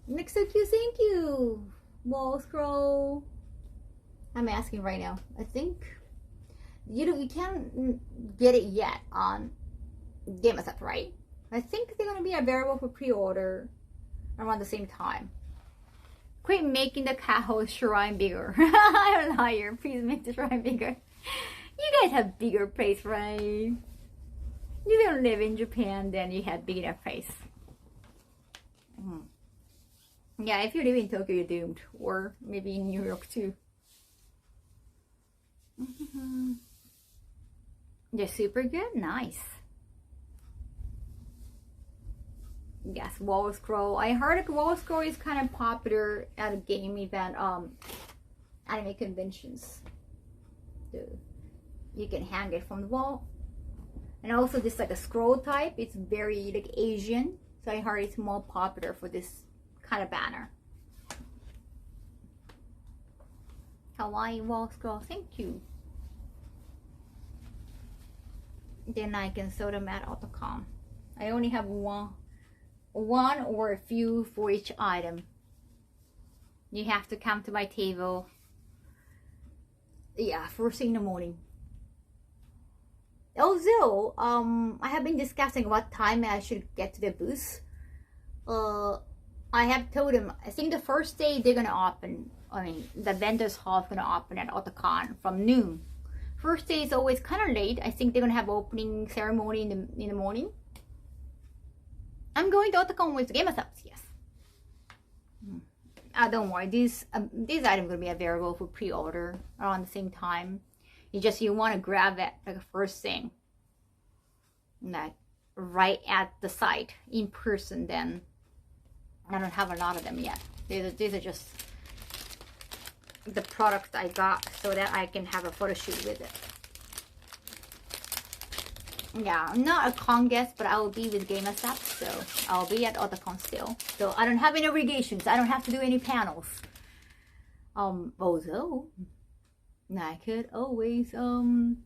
Next so cute, thank you. Wall scroll. I'm asking right now. I think you can't get it yet on GameStop, right? I think they're gonna be available for pre-order around the same time. Quit making the Kaho shrine bigger. I'm a liar. Please make the shrine bigger. You guys have bigger place, right? You don't live in Japan, then you have big enough place. Yeah, if you live in Tokyo, you're doomed. Or maybe in New York too. They're super good. Nice. Yes, wall scroll. I heard like wall scroll is kind of popular at a game event, anime conventions. So you can hang it from the wall. And also this like a scroll type, it's very like Asian. So I heard it's more popular for this kind of banner. Kawaii wall scroll, thank you. Then I can sell them at Otacon. I only have one or a few for each item. You have to come to my table, yeah, first thing in the morning. Although I have been discussing what time I should get to the booth. I have told them I think the first day they're gonna open, I mean the vendors hall is gonna open at Otacon from noon. First day is always kind of late. I think they're gonna have opening ceremony in the morning. I'm going to Otacon with GameStop, yes. Don't worry, these items are gonna be available for pre-order around the same time. You want to grab it like the first thing, like right at the site in person. Then I don't have a lot of them yet. These are just the products I got so that I can have a photo shoot with it. Yeah, I'm not a con guest, but I will be with GameStop, so I'll be at Otacon still. So I don't have any obligations. I don't have to do any panels. Although I could always no.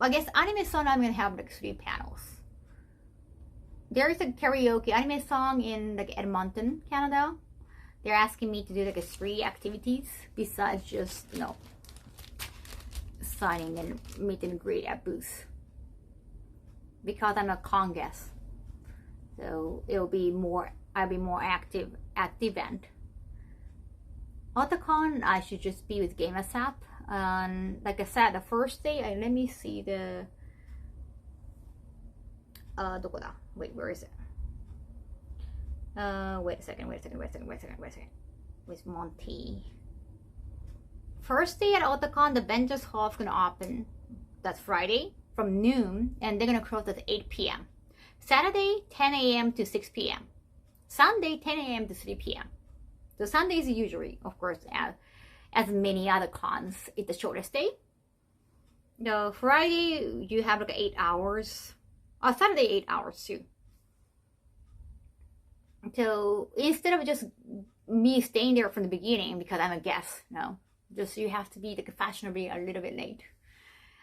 I guess Anime Song I'm gonna have like 3 panels. There is a karaoke Anime Song in like Edmonton, Canada. They're asking me to do like 3 activities besides just signing and meet and greet at booth, because I'm a con guest, so I'll be more active at the event. Otacon, I should just be with GameStop. Like I said, the first day, let me see the wait, where is it? Wait a second. With Monty. First day at Otacon, the vendors hall is gonna open. That's Friday from noon, and they're gonna close at 8 p.m. Saturday 10 a.m. to 6 p.m. Sunday 10 a.m. to 3 p.m. So Sunday is usually, of course, as many other cons, it's the shortest day. The Friday you have like 8 hours. Saturday 8 hours too. So instead of just me staying there from the beginning because I'm a guest, no. Just you have to be like fashionably a little bit late.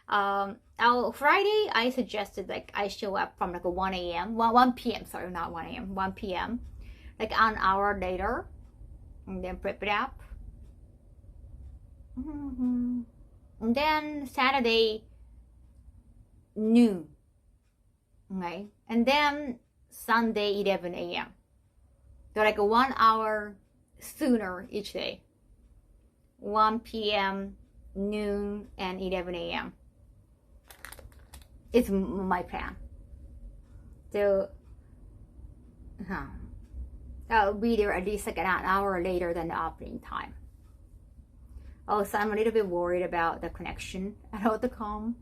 Friday I suggested like I show up from like a 1 p.m. Sorry, not 1 a.m. 1 p.m. like an hour later, and then prep it up. And then Saturday noon, okay, and then Sunday 11 a.m. So like a 1 hour sooner each day. 1 p.m., noon, and 11 a.m. It's my plan. So I'll be there at least like an hour later than the opening time. Also, I'm a little bit worried about the connection at Otacon.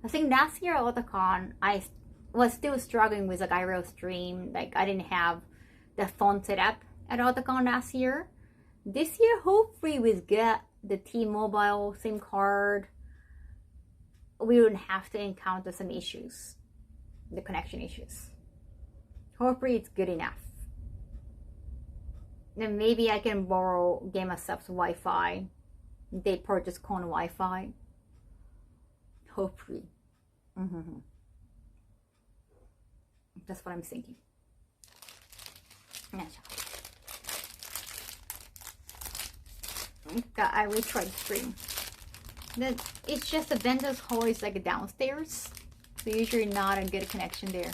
I think last year at Otacon, I was still struggling with the gyro stream. Like I didn't have the phone set up at Otakon last year. This year, hopefully we get the T-Mobile SIM card. We wouldn't have to encounter some issues, the connection issues. Hopefully it's good enough. Then maybe I can borrow GameStop's Wi-Fi. They purchase Kon Wi-Fi. Hopefully. That's what I'm thinking. I will try to stream. It's just the vendor's hall is like downstairs, so usually not a good connection there.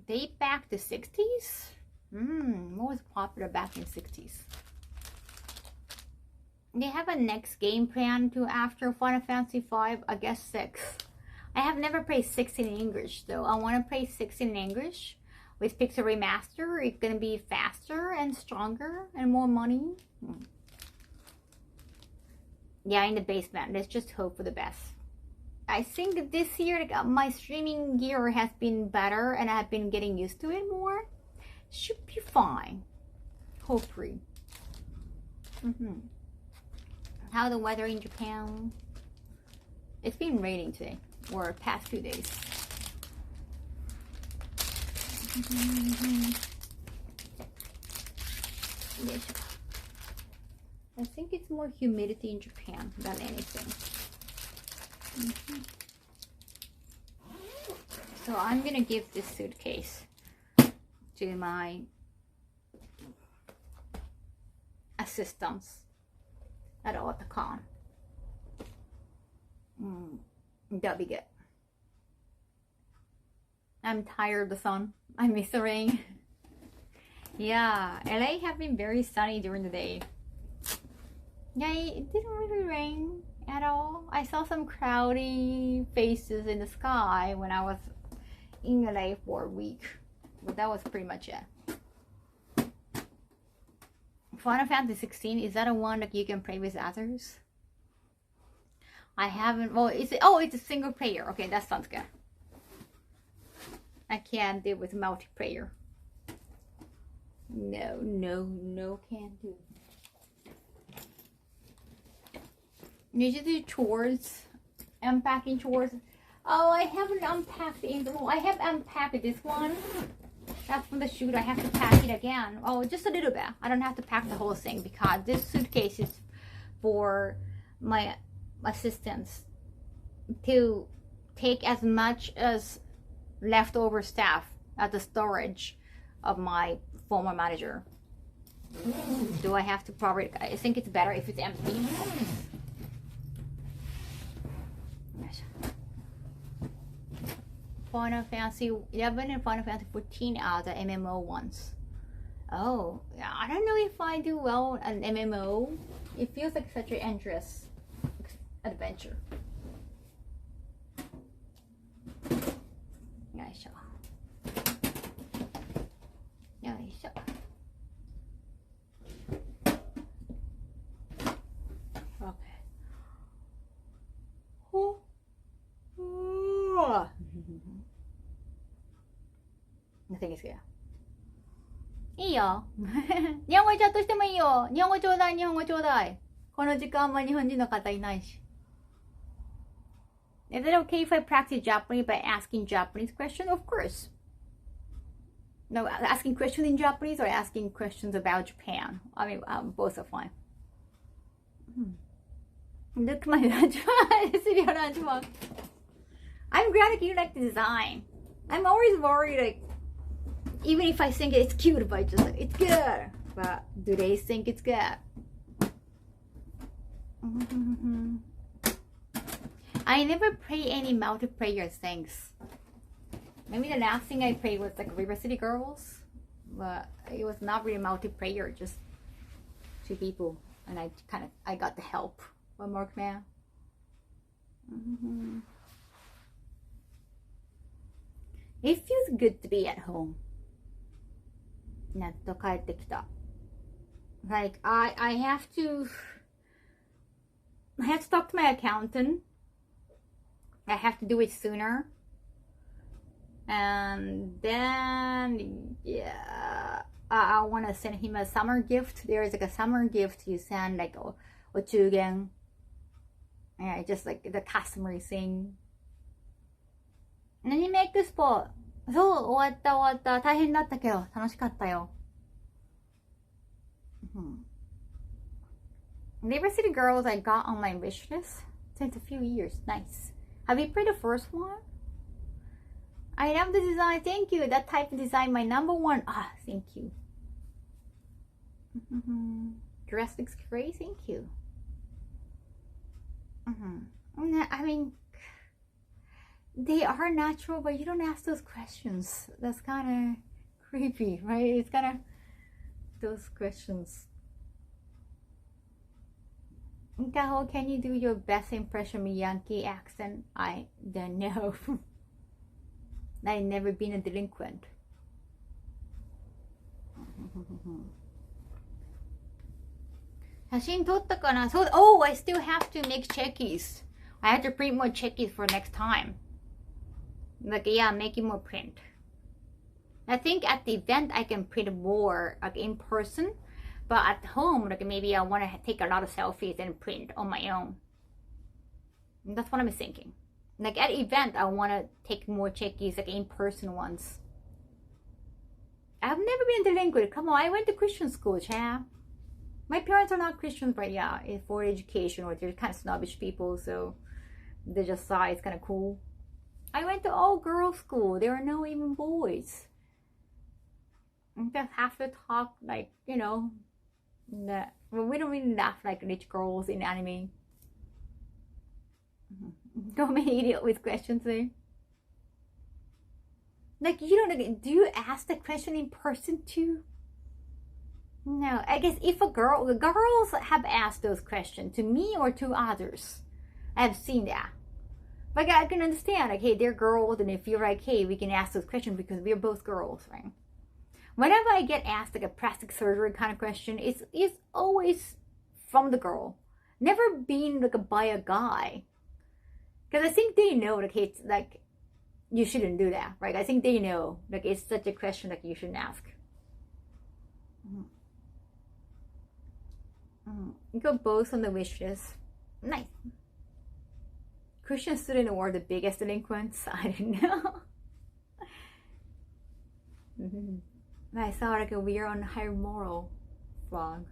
Date back to 60s? What was popular back in 60s? They have a next game plan to after Final Fantasy V, I guess 6. I have never played 6 in English though. I want to play 6 in English. With Pixel Remaster, it's gonna be faster and stronger and more money. Yeah, in the basement. Let's just hope for the best. I think this year my streaming gear has been better and I've been getting used to it more. Should be fine. Hopefully. How the weather in Japan? It's been raining today, or past few days. I think it's more humidity in Japan than anything. So I'm gonna give this suitcase to my assistants at Otakon. That'll be good. I'm tired of the sun. I miss the rain. Yeah, LA have been very sunny during the day. Yeah, it didn't really rain at all. I saw some cloudy faces in the sky when I was in LA for a week. But that was pretty much it. Final Fantasy 16, is that a one that you can play with others? I haven't, well, it's a single player. Okay, that sounds good. I can't deal with multiplayer. No, can't do. Usually chores, unpacking chores. Oh, I haven't unpacked it. Oh, I have unpacked this one. That's from the shoot. I have to pack it again. Oh, just a little bit. I don't have to pack the whole thing because this suitcase is for my assistants to take as much as leftover stuff at the storage of my former manager. Do I have to probably, I think it's better if it's empty. Final Fantasy 11 and Final Fantasy 14 are the MMO ones. Oh, yeah, I don't know if I do well on MMO. It feels like such an endless adventure. Yoisho. Yoisho. Okay. Oh. I think it's good. いいよ。日本語ちょっとしてもいいよ。日本語ちょうだい、日本語ちょうだい。この時間は日本人の方いないし。Is it okay if I practice Japanese by asking Japanese questions? Of course. No, asking questions in Japanese or asking questions about Japan. I mean, both are fine. Look, my lunchbox. I'm glad you like the design. I'm always worried, like, even if I think it's cute, but just like, it's good. But do they think it's good? I never play any multiplayer things. Maybe the last thing I played was like River City Girls, but it was not really multiplayer, just 2 people, and I got the help from Markman. It feels good to be at home. やっと帰ってきた。Like I have to talk to my accountant. I have to do it sooner. And then yeah, I want to send him a summer gift. There is like a summer gift you send, like ochugen. Yeah, just like the customary thing. 何メイクスポ。そう、終わった終わった。大変だったけど、楽しかったよ。Never see the girls I got on my wish list since a few years. Nice. Have you played the first one? I love the design. Thank you. That type of design, my number one. Ah, thank you. Dress looks great. Thank you. I mean, they are natural, but you don't ask those questions. That's kind of creepy, right? It's kind of those questions. Kaho, can you do your best impression of Yankee accent? I don't know. I've never been a delinquent. Oh, I still have to make checkies. I have to print more checkies for next time. Like, yeah, making more print. I think at the event I can print more, like in person. But at home, like maybe I want to take a lot of selfies and print on my own. That's what I'm thinking. Like at event, I want to take more checkies, like in-person ones. I've never been delinquent. Come on, I went to Christian school, Cha. My parents are not Christians, but yeah, it's for education, or they're kind of snobbish people, so they just thought it's kind of cool. I went to all-girls school. There are no even boys. You just have to talk like, you know, that. Well, we don't really laugh like rich girls in anime. Don't make an idiot with questions there. Like, you don't, do you ask the question in person too? No, I guess if the girls have asked those questions to me or to others. I've seen that. Like, I can understand, like, hey, they're girls, and if you're like, hey, we can ask those questions because we're both girls, right? Whenever I get asked like a plastic surgery kind of question, it's always from the girl. Never been like by a guy. Because I think they know, like, it's like, you shouldn't do that, right? I think they know, like, it's such a question that you shouldn't ask. You got both on the wish list. Nice. Christian students were the biggest delinquents. I don't know. I saw like a weird on higher moral vlog.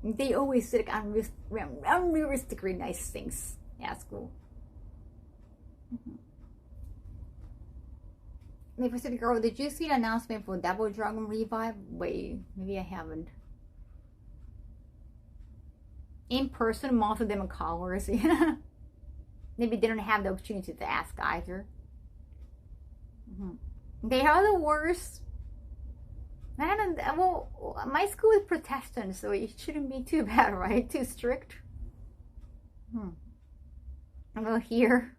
They always say like unrealistically nice things at school. Maybe said, girl, did you see the announcement for Double Dragon Revive? Wait, maybe I haven't. In person, most of them are callers. Maybe they don't have the opportunity to ask either. They are the worst. I don't. Well, my school is Protestant, so it shouldn't be too bad, right? Too strict. Well, here.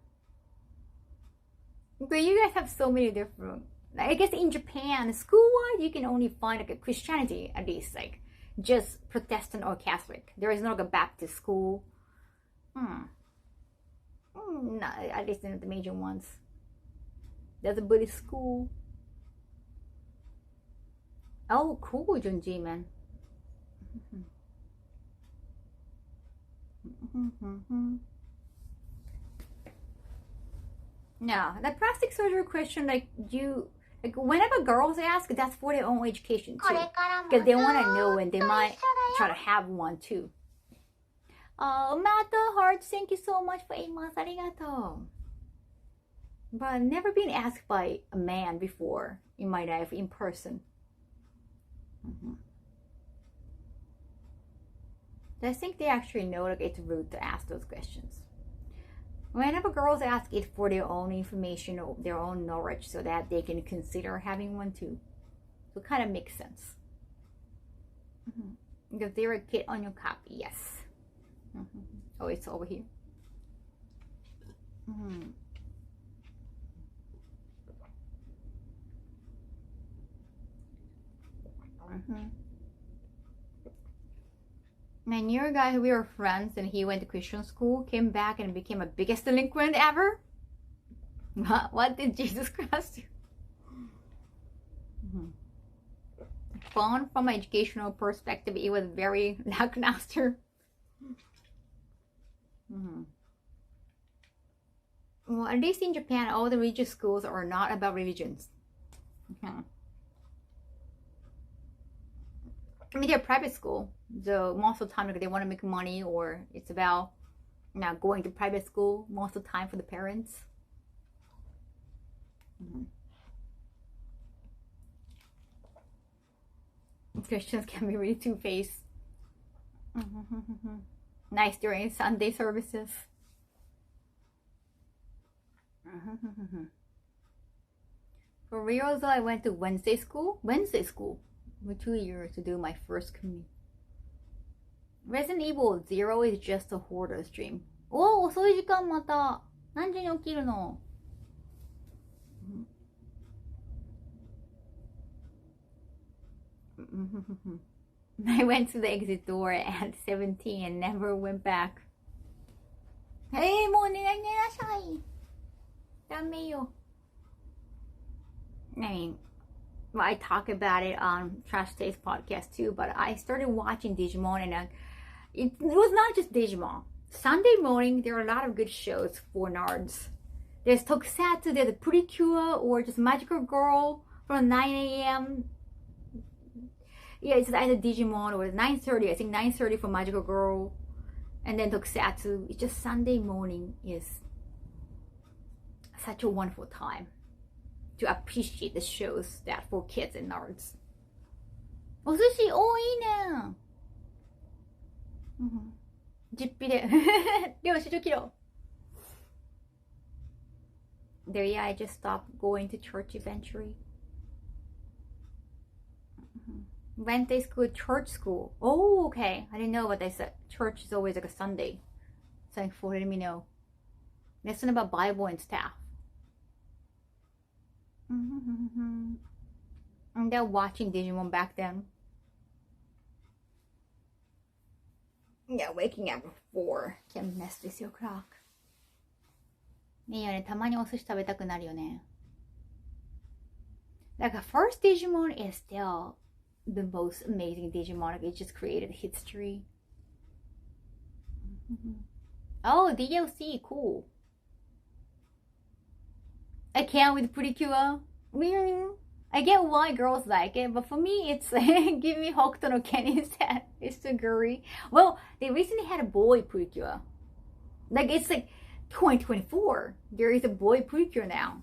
But you guys have so many different. I guess in Japan, school-wise, you can only find like a Christianity, at least, like just Protestant or Catholic. There is not like a Baptist school. No, at least in the major ones. There's a Buddhist school. Oh, cool, Junji, man. No, the plastic surgery question, like whenever girls ask, that's for their own education too, because they want to know and they might try to have one too. Oh, Mata Heart, thank you so much for 8 months. Arigato. But I've never been asked by a man before in my life in person. I think they actually know like it's rude to ask those questions. Whenever girls ask it for their own information or their own knowledge so that they can consider having one too. So it kind of makes sense. Because they're a kid on your copy, yes. Oh, it's over here. My new guy, we were friends, and he went to Christian school, came back, and became a biggest delinquent ever. What did Jesus Christ do? Fun from an educational perspective, it was very lackluster. Well, at least in Japan, all the religious schools are not about religions. I mean, they're private school, so most of the time they want to make money, or it's about going to private school most of the time for the parents. Christians can be really two-faced. Nice during Sunday services. For real though, I went to Wednesday school for 2 years to do my first communion. Resident Evil 0 is just a hoarder's dream. おー、遅い時間また。何時に起きるの？ I went to the exit door at 17 and never went back. Hey, もう寝なさい。ダメよ。I mean, well, I talk about it on Trash Taste podcast too, but I started watching Digimon, and it was not just Digimon. Sunday morning, there are a lot of good shows for nerds. There's Tokusatsu, there's Precure, or just Magical Girl from 9 a.m. Yeah, it's either Digimon or 9:30. I think 9:30 for Magical Girl, and then Tokusatsu. It's just Sunday morning is such a wonderful time to appreciate the shows that for kids and nerds. お寿司多いね。実費で量40キロ。There, yeah, I just stopped going to church eventually. Wednesday school, church school. Oh, okay. I didn't know what they said. Church is always like a Sunday. Thanks for letting me know. Listen about Bible and stuff. And they're watching Digimon back then. Yeah, waking up at 4 can mess with your clock. いいよね、たまにお寿司食べたくなるよね。Like, first Digimon is still the most amazing Digimon. Like, it just created history. Oh, DLC, cool. I can't with Precure. I get why girls like it, but for me, it's give me Hokuto no Ken instead. It's too girly. Well, they recently had a boy Precure. Like, it's like 2024. There is a boy Precure now.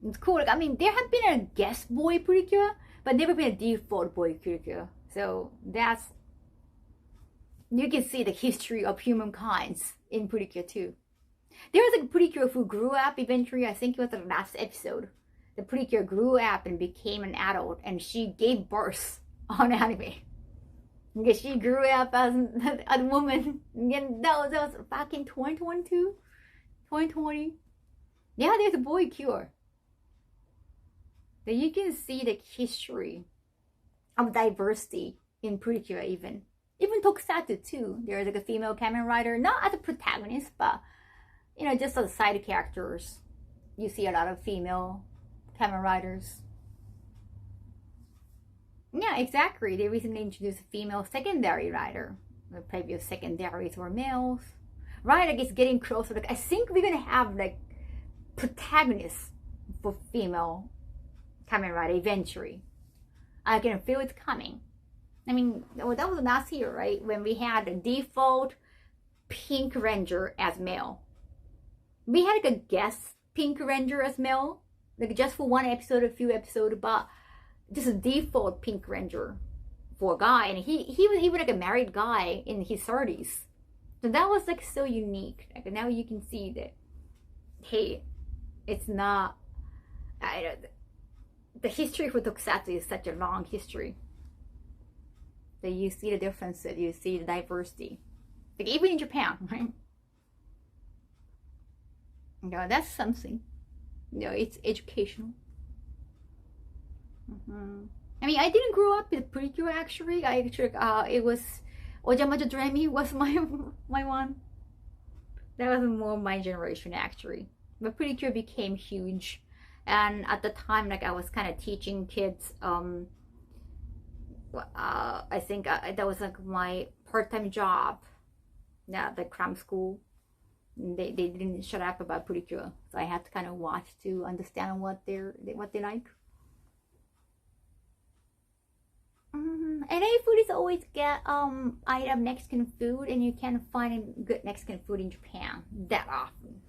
It's cool. Like, I mean, there have been a guest boy Precure, but never been a default boy Precure. So that's, you can see the history of humankind in Precure too. There was a Precure who grew up eventually. I think it was the last episode. The Precure grew up and became an adult, and she gave birth on anime. Because she grew up as a woman. And that was back in 2022, 2020. Yeah, there's a boy cure. That you can see the history of diversity in Precure even. Even Tokusatsu too. There's like a female Kamen Rider, not as a protagonist, but just as side characters. You see a lot of female Kamen Riders. Yeah, exactly. They recently introduced a female secondary rider. The previous secondaries were males. Right, like it's getting closer. Like, I think we're gonna have like protagonists for female Kamen Rider eventually. I can feel it coming. I mean, that was last year, right? When we had the default Pink Ranger as male. We had like a guest Pink Ranger as male. Like just for one episode, a few episodes, but just a default Pink Ranger for a guy. And he was even like a married guy in his 30s. So that was like so unique. Like now you can see that, hey, it's not, the history for Tokusatsu is such a long history. That you see the differences, you see the diversity. Like even in Japan, right? That's something. It's educational. I mean, I didn't grow up with Precure actually. It was Ojamaja Dremi was my one. That was more my generation actually. But Pretty Cure became huge, and at the time, like I was kind of teaching kids. I think that was like my part-time job. Yeah, the cram school. They didn't shut up about Pretty Cure, so I had to kind of watch to understand what they like. LA food is always get item Mexican food, and you can't find good Mexican food in Japan that often.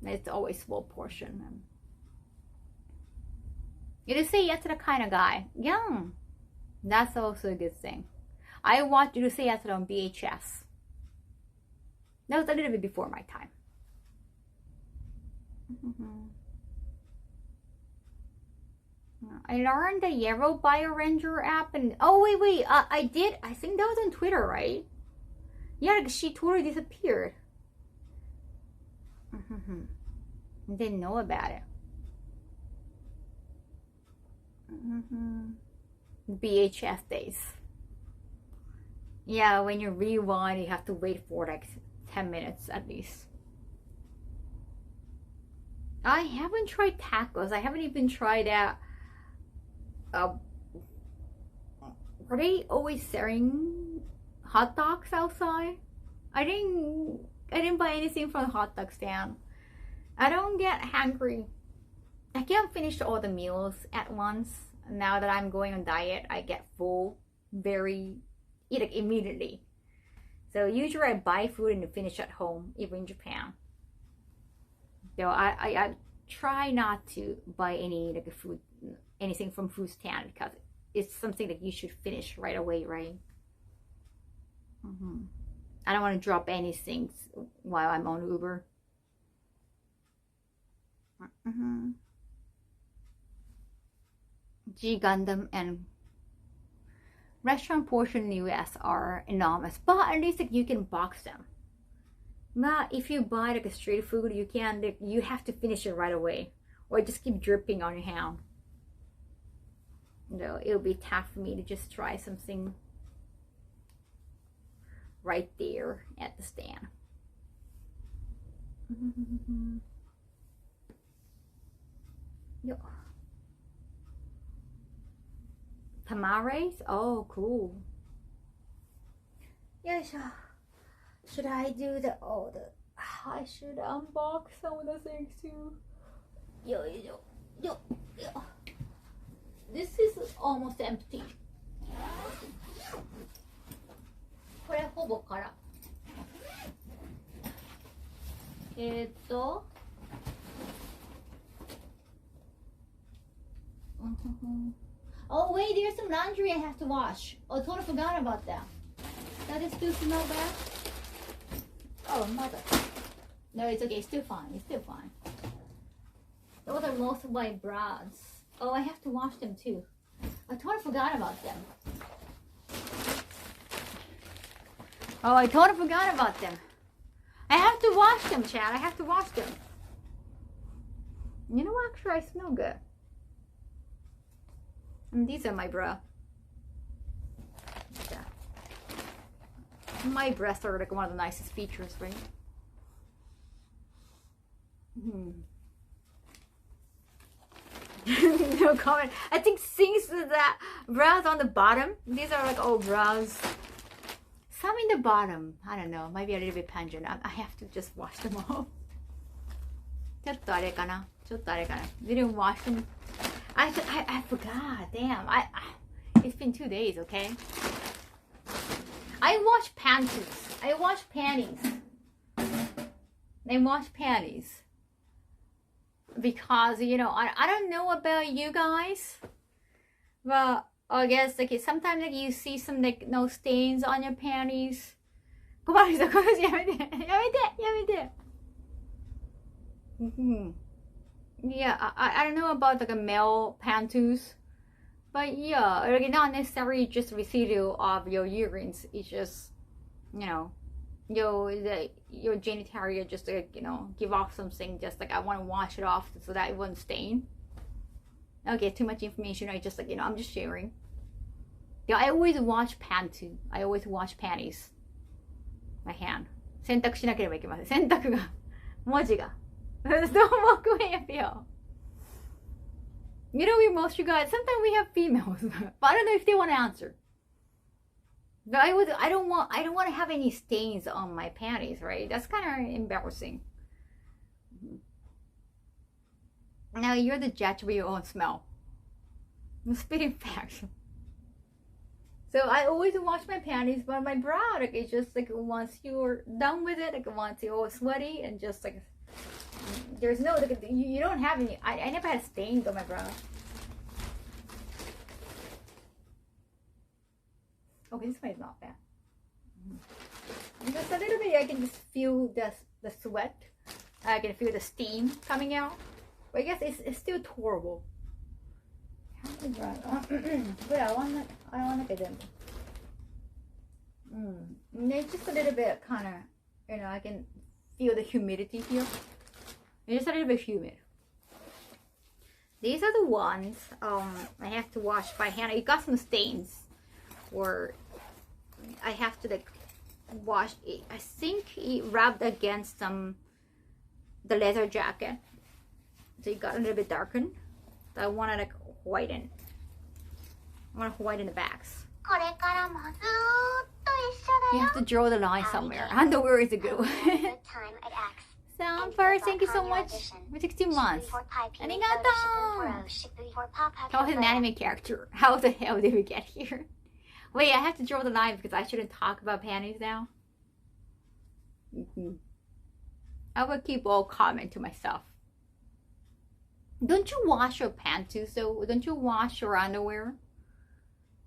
It's always small portion. You just say yes to the kind of guy. Yeah, that's also a good thing. I watched you to say yes on VHS. That was a little bit before my time. I learned the Yellow Bio Ranger app, and oh wait, I did. I think that was on Twitter, right? Yeah, she totally disappeared. Didn't know about it. VHS days. Yeah, when you rewind, you have to wait for like 10 minutes at least. I haven't tried tacos. I haven't even tried that. Are they always selling hot dogs outside? I didn't buy anything from the hot dog stand. I don't get hungry. I can't finish all the meals at once. Now that I'm going on diet, I get full eat like immediately. So usually I buy food and finish at home, even in Japan. So I try not to buy anything from food stand, because it's something that you should finish right away, right? I don't want to drop anything while I'm on Uber. G Gundam and restaurant portion in the US are enormous, but at least like, you can box them. But if you buy like a street food, you have to finish it right away, or just keep dripping on your hand. No, it'll be tough for me to just try something right there at the stand. Yo. Tamales? Oh, cool. Yes. Should I do I should unbox some of the things too. Yo. This is almost empty. これほぼ空。Oh wait, there's some laundry I have to wash. Oh, totally forgot about that. Does it still smell bad? Oh, mother. No, it's okay. It's still fine. It's still fine. Those are most of my bras. Oh, I have to wash them too. I totally forgot about them. Oh, I totally forgot about them. I have to wash them, Chad. I have to wash them. You know what? Actually, I smell good. And these are my bra. Yeah. My breasts are like one of the nicest features, right? No comment. I think since that bras on the bottom, these are like old bras. Some in the bottom, I don't know, maybe a little bit pungent. I have to just wash them all. ちょっとあれかな. Didn't wash them. I forgot. Damn. It's been 2 days, okay? I wash panties. I wash panties. Because, you know, I don't know about you guys, but I guess like sometimes like you see some like no stains on your panties. 困る人、やめて。Yeah, I don't know about like a male panties, but yeah, like not necessarily just residue of your urines. It's just, you know, your genitalia just like, you know, give off something. Just like I want to wash it off so that it won't stain. Okay, too much information. I just like, you know, I'm just sharing. Yeah, I always wash panties. my hand. 選択しなければいけません。選択が、文字が。Don't walk away if you. You know, we most you guys, sometimes we have females, but I don't know if they want to answer. But I don't want to have any stains on my panties, right? That's kind of embarrassing. Now you're the judge with your own smell. I'm spitting facts. So I always wash my panties, but my bra, like, it's just like once you're done with it, like once you're all sweaty and just like there's no, like, you don't have any. I never had stains on my bra. Okay, this one is not bad. Just a little bit, I can just feel the sweat. I can feel the steam coming out. But I guess it's still tolerable. But I don't want to get them. It's just a little bit kind of, you know, I can feel the humidity here. It's just a little bit humid. These are the ones I have to wash by hand. It got some stains, or I have to like wash it. I think it rubbed against the leather jacket, so it got a little bit darkened. So I want to like whiten. I want to whiten the backs. You have to draw the line somewhere. Underwear is a good one. Sound first, thank you so much for 16 months. Arigato! How is an anime character? How the hell did we get here? Wait, I have to draw the line because I shouldn't talk about panties now. I will keep all comment to myself. Don't you wash your pants too? So don't you wash your underwear?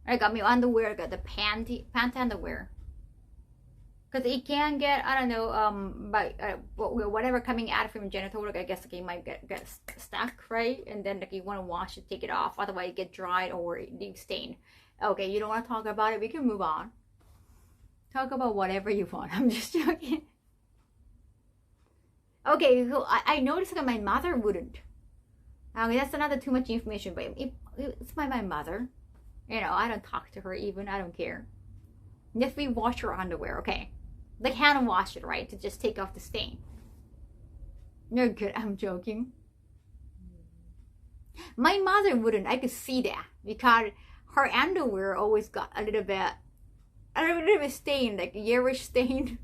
I got me underwear, I got the pant underwear. Because it can get, I don't know, by whatever coming out from your genital, like I guess like, it might get stuck, right? And then like you want to wash it, take it off, otherwise it get dried or leave stain. Okay, you don't want to talk about it, we can move on. Talk about whatever you want, I'm just joking. Okay, so I noticed that my mother wouldn't. Okay, that's another too much information, but it's my mother. You know, I don't talk to her even, I don't care. Just we wash her underwear, okay? Like hand wash it, right? To just take off the stain. You're good, I'm joking. My mother wouldn't, I could see that. Because her underwear always got a little bit stained, like yellowish stain.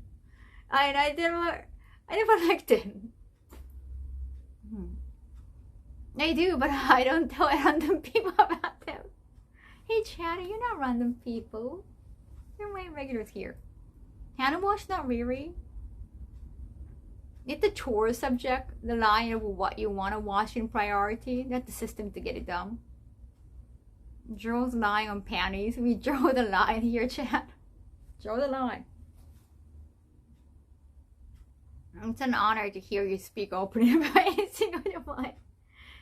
And I never liked it. I do, but I don't tell random people about them. Hey Chad, you're not random people. You're my regulars here. Hand wash, not really. It's the chore subject, the line of what you want to wash in priority. That's the system to get it done. Draw the line on panties. We draw the line here, Chad. Draw the line. It's an honor to hear you speak openly about anything on your mind.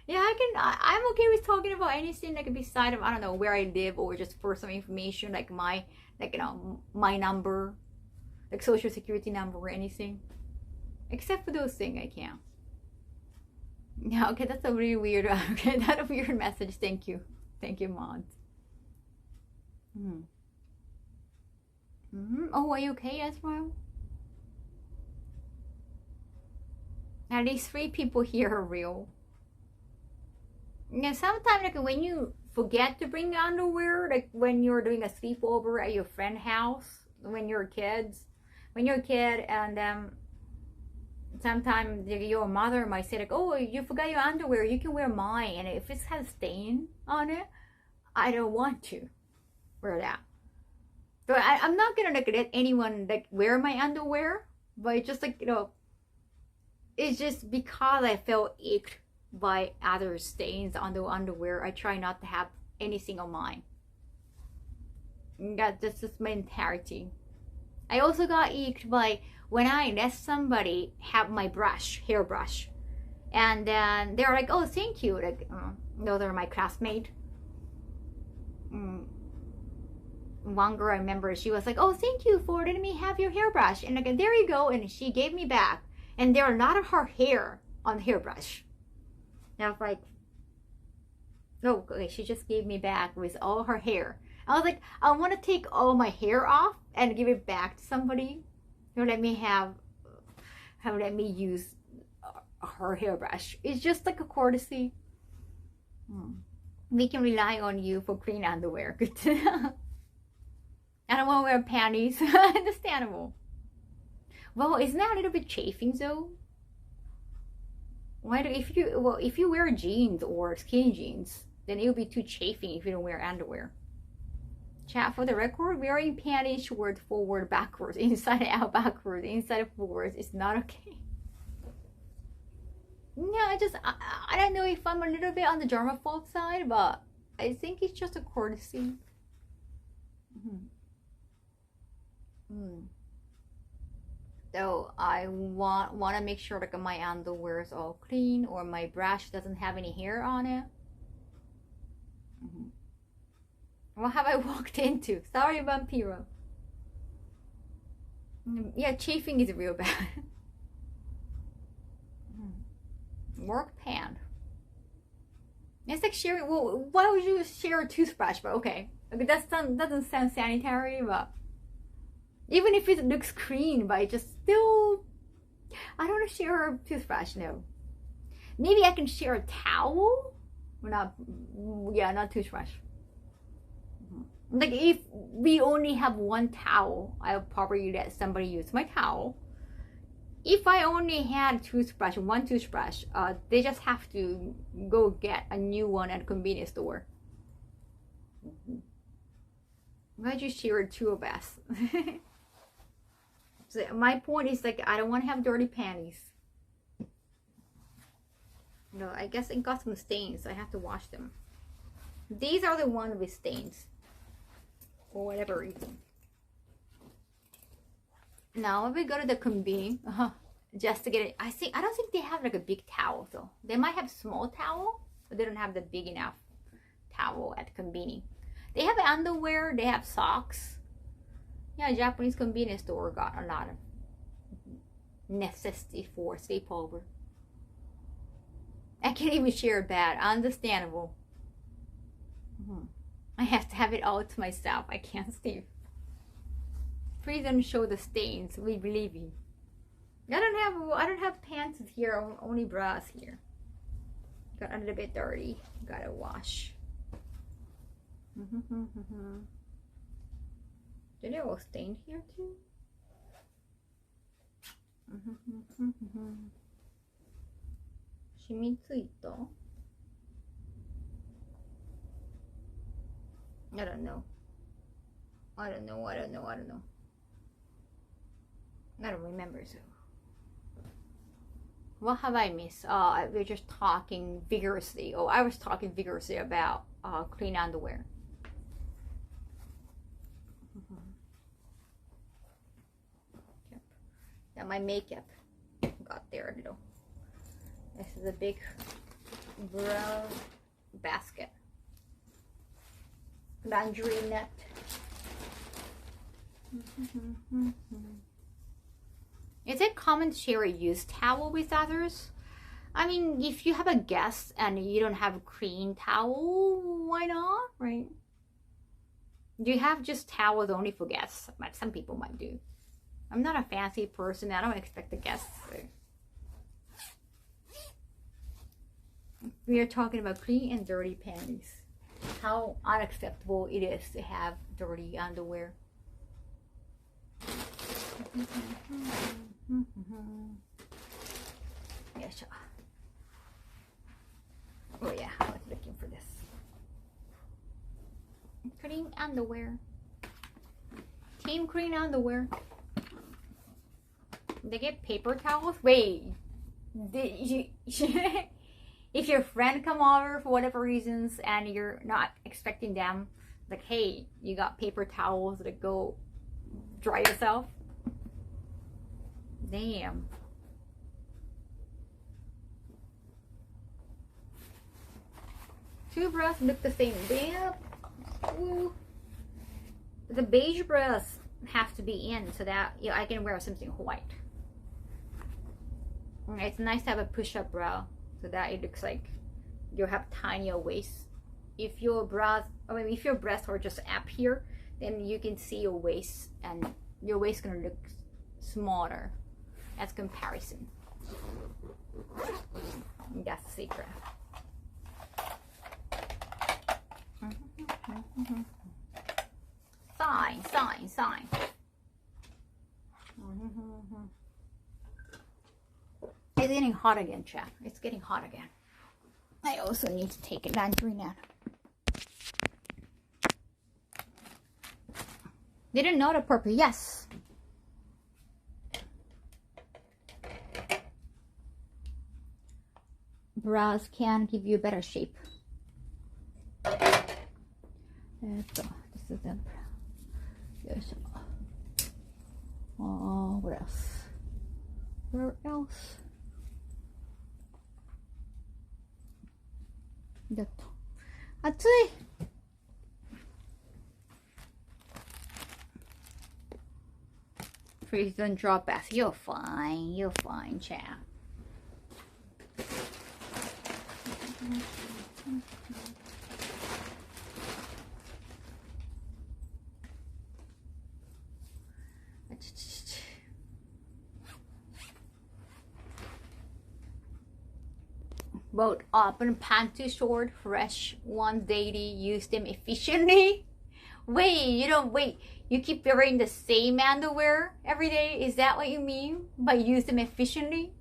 Yeah, I'm okay with talking about anything like beside of, I don't know, where I live or just personal information, like my, like, you know, my number, like social security number or anything. Except for those things I can't. Yeah, okay, that's a really weird, okay, that's a weird message. Thank you. Thank you, Mod. Oh, are you okay, Ezra? At least 3 people here are real. Yeah, sometimes like when you forget to bring underwear, like when you're doing a sleepover at your friend's house, when you're kids, and sometimes your mother might say like, oh, you forgot your underwear, you can wear mine, and if it has stain on it, I don't want to wear that. So I'm not gonna like let anyone like wear my underwear, but it's just like, you know, it's just because I felt icked by other stains on the underwear. I try not to have anything on mine. That's just my entirety. I also got icked by when I let somebody have my hairbrush, and then they're like, oh, thank you, like no, they're my classmate. One girl I remember, she was like, oh, thank you for letting me have your hairbrush, and like, there you go, and she gave me back, and there are a lot of her hair on the hairbrush. And I was like, oh, okay, she just gave me back with all her hair. I was like, I want to take all my hair off and give it back to somebody. Don't let me let me use her hairbrush. It's just like a courtesy. We can rely on you for clean underwear. Good to know. I don't want to wear panties. Understandable. Well, isn't that a little bit chafing though? Why do if you wear jeans or skinny jeans, then it'll be too chafing if you don't wear underwear. Chat, for the record, wearing panties short forward backwards, inside out backwards, inside forwards is not okay. No, I don't know if I'm a little bit on the germaphobe side, but I think it's just a courtesy. So I want to make sure like my underwear is all clean or my brush doesn't have any hair on it. What have I walked into? Sorry, Vampiro. Yeah, chafing is real bad. Work pan. It's like sharing. Well, why would you share a toothbrush? But okay, that doesn't sound sanitary. But even if it looks clean, but it just still, I don't want to share a toothbrush. No. Maybe I can share a towel. Or not. Yeah, not toothbrush. Like if we only have one towel, I'll probably let somebody use my towel. If I only had one toothbrush, they just have to go get a new one at a convenience store. Why'd you share two of us? So my point is like I don't want to have dirty panties. No, I guess it got some stains. I have to wash them. These are the ones with stains. For whatever reason. Now if we go to the convenience, just to get it, I don't think they have like a big towel though. They might have small towel, but they don't have the big enough towel at convenience. They have underwear, they have socks. Yeah, Japanese convenience store got a lot of necessity for sleepover. I can't even share that. Understandable. I have to have it all to myself. I can't sleep. Please don't show the stains. We believe you. I don't have pants here. Only bras here. Got a little bit dirty. Gotta wash. Did it all stain here too? Shimitsuito. I don't know. I don't remember, so. What have I missed? We're just talking vigorously. Oh, I was talking vigorously about clean underwear. Yep. Now my makeup got there a little. This is a big brown basket. Laundry net. Is it common to share a used towel with others? I mean, if you have a guest and you don't have a clean towel, why not, right? Do you have just towels only for guests? Like some people might do. I'm not a fancy person. I don't expect the guests to. We are talking about clean and dirty panties. How unacceptable it is to have dirty underwear. Yes. Oh yeah, I was looking for this. Clean underwear. Team clean underwear. They get paper towels? Wait. If your friend come over for whatever reasons and you're not expecting them, like, hey, you got paper towels to go dry yourself? Damn. Two breasts look the same. Damn. Ooh. The beige breasts have to be in so that I can wear something white. It's nice to have a push-up bra so that it looks like you have tinier waist. If your if your breasts are just up here, then you can see your waist, and your waist gonna look smaller as comparison. That's the secret. Sign. It's getting hot again, chat. It's getting hot again. I also need to take a laundry now. Didn't know the purple. Yes. Bras can give you better shape. This is the bra. Yes. Oh, what else? Where else? Please don't drop us. You're fine, chat. Both open panty short, fresh ones daily, use them efficiently. Wait, you keep wearing the same underwear every day? Is that what you mean by use them efficiently?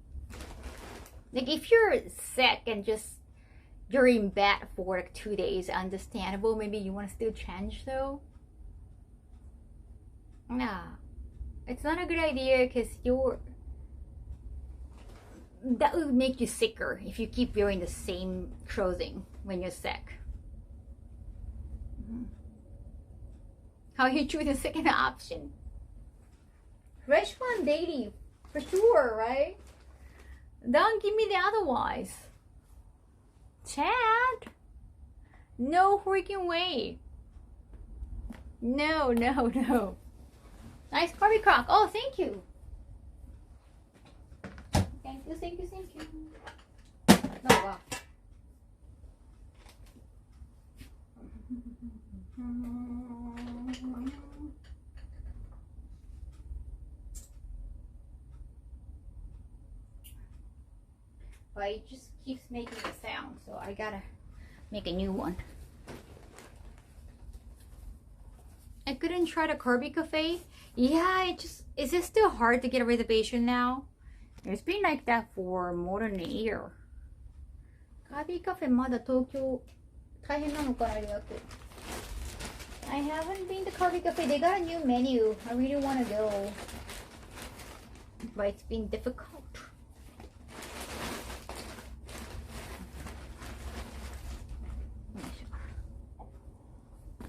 Like if you're sick and just you're in bed for like 2 days, understandable. Maybe you want to still change though. Nah, it's not a good idea because that would make you sicker if you keep wearing the same clothing when you're sick. How you choose the second option? Fresh one daily, for sure, right? Don't give me the otherwise. Chad? No freaking way. No. Nice Barbie crock. Oh, thank you. Thank you. Oh, wow. But it just keeps making a sound, so I gotta make a new one. I couldn't try the Kirby Cafe. Yeah, is it still hard to get a reservation now? It's been like that for more than a year. Kirby Cafe まだ東京大変なのかな予約. I haven't been to Kirby Cafe. They got a new menu. I really want to go. But it's been difficult.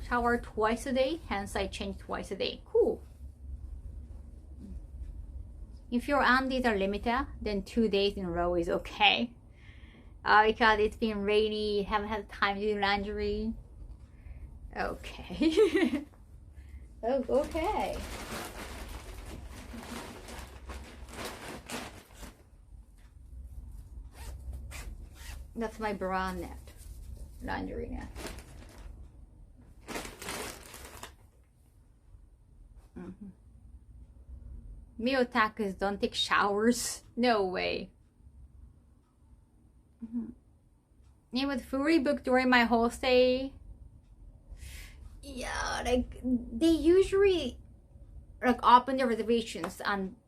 Shower twice a day, hence I change twice a day. Cool. If your undies are limited, then 2 days in a row is okay. Because it's been rainy, haven't had time to do laundry. Okay. Oh, okay. That's my bra net. Laundry net. Me otakus don't take showers. No way. It was fully booked during my whole stay. Yeah, like they usually like open the reservations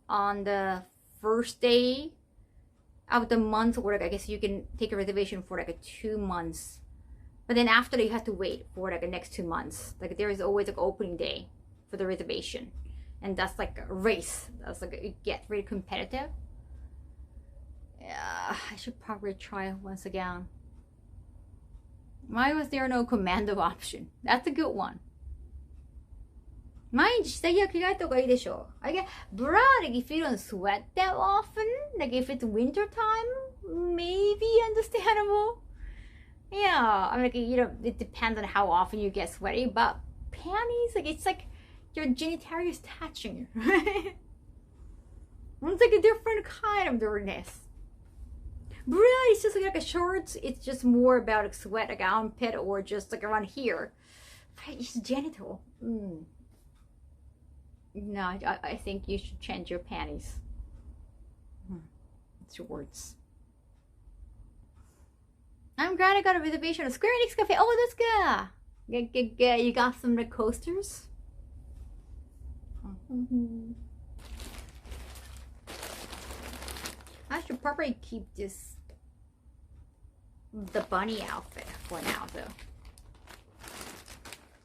on the first day of the month, or like I guess you can take a reservation for like 2 months. But then after that, you have to wait for like the next 2 months. Like there is always like opening day for the reservation. And that's like a race. That's like it gets really competitive. Yeah, I should probably try it once again. Why was there no commando option? That's a good one. 毎日下着は着替えた方がいいでしょ. I guess, bro, like if you don't sweat that often, like if it's winter time, maybe understandable. Yeah, I mean, like, you know, it depends on how often you get sweaty, but panties, like it's like your genitalia is touching you, right? It's like a different kind of dirtiness. Bruh, it's just like a shorts. It's just more about like sweat, like armpit, or just like around here. It's genital. No, I think you should change your panties. It's your words. I'm glad I got a reservation at Square Enix Cafe. Oh, that's good. You got some red coasters? I should probably keep the bunny outfit for now, though.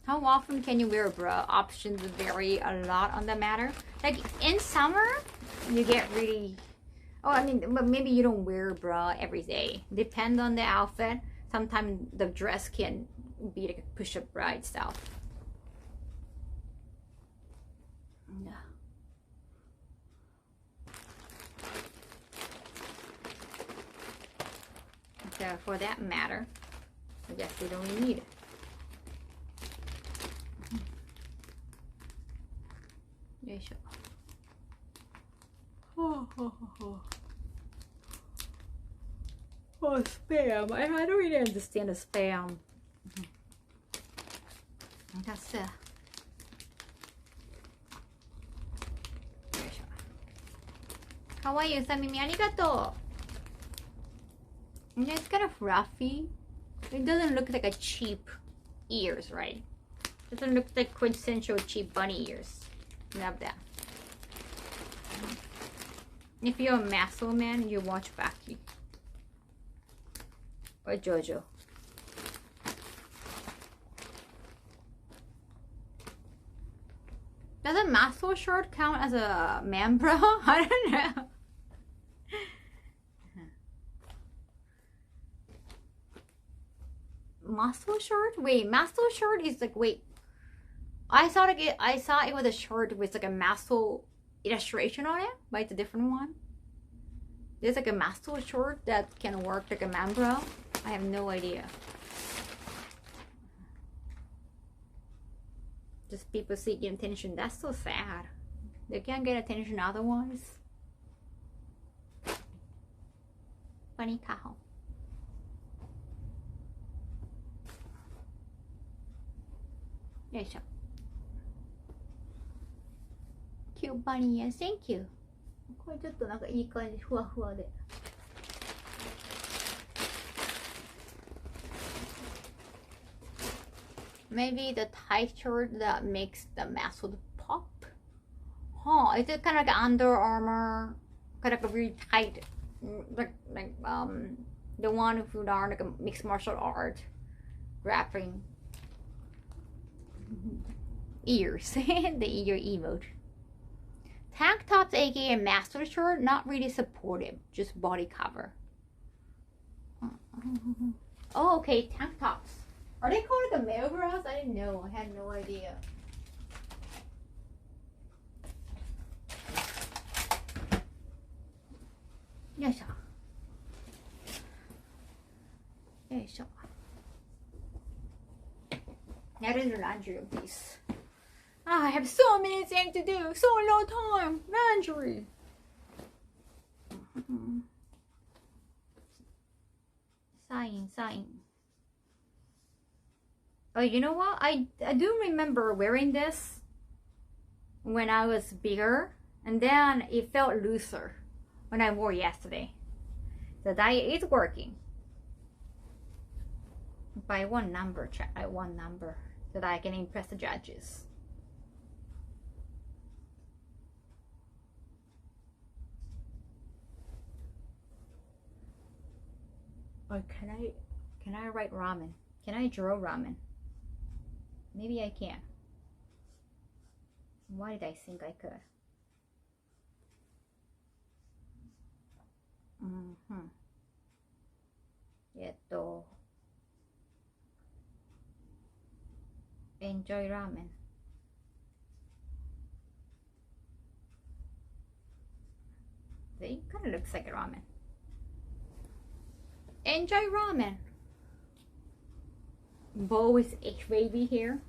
How often can you wear a bra? Options vary a lot on the matter. Like in summer, you get really... Oh, I mean, but maybe you don't wear a bra every day. Depend on the outfit. Sometimes the dress can be like a push-up bra itself. No. So for that matter, I guess we don't really need it. Oh, spam. I don't really understand the spam. That's Kawaii Usamimi, arigato. Yeah, it's kind of fluffy. It doesn't look like a cheap ears, right? It doesn't look like quintessential cheap bunny ears. Love that. If you're a muscle man, you watch Baki or JoJo. Does a muscle shirt count as a man bra? I don't know. Muscle shirt? Wait, muscle shirt is like, wait. I saw it was a shirt with like a muscle illustration on it, but it's a different one. There's like a muscle shirt that can work like a man bra. I have no idea. Just people seeking attention. That's so sad. They can't get attention otherwise. Funny Kaho. Yoisho. Cute bunny, yes, thank you. これちょっとなんかいい感じ、ふわふわで。Maybe the tight shirt that makes the muscle pop. Huh? Is it kind of like Under Armour, kind of like a really tight, like the one who are like a mixed martial art, grappling ears, the ear emote. Tank tops, aka master shirt, not really supportive, just body cover. Oh, okay, tank tops. Are they called like a male bras? I didn't know. I had no idea. Yoisho. Yoisho. That is the laundry of these. I have so many things to do. So little time. Laundry. Sign. Oh, you know what? I do remember wearing this when I was bigger, and then it felt looser when I wore yesterday. The diet is working. By one number, check by one number, so that I can impress the judges. Or can I write ramen? Can I draw ramen? Maybe I can. Why did I think I could? Enjoy ramen. See, kind of looks like a ramen. Enjoy ramen. Bowl with wavy hair.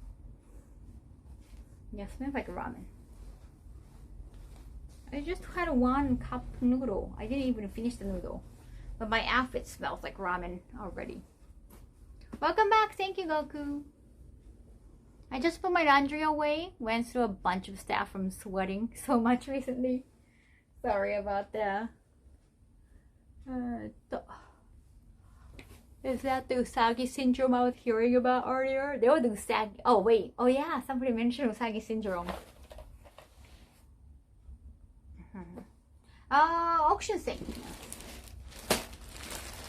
Yeah, smells like ramen. I just had one cup noodle. I didn't even finish the noodle. But my outfit smells like ramen already. Welcome back. Thank you, Goku. I just put my laundry away. Went through a bunch of stuff from sweating so much recently. Sorry about that. Is that the Usagi syndrome I was hearing about earlier? They were the Usagi. Oh wait. Oh yeah, somebody mentioned Usagi syndrome. Auction thing.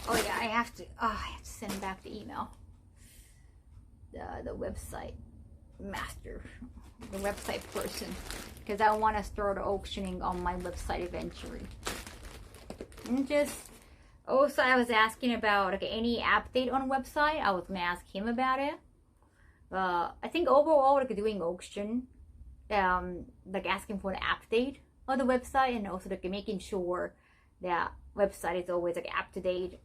Oh yeah, I have to send back the email. The website master, the website person, because I want to start auctioning on my website eventually. And just also, I was asking about like any update on website. I was gonna ask him about it. I think overall, like doing auction, like asking for an update on the website, and also like making sure that website is always like up to date.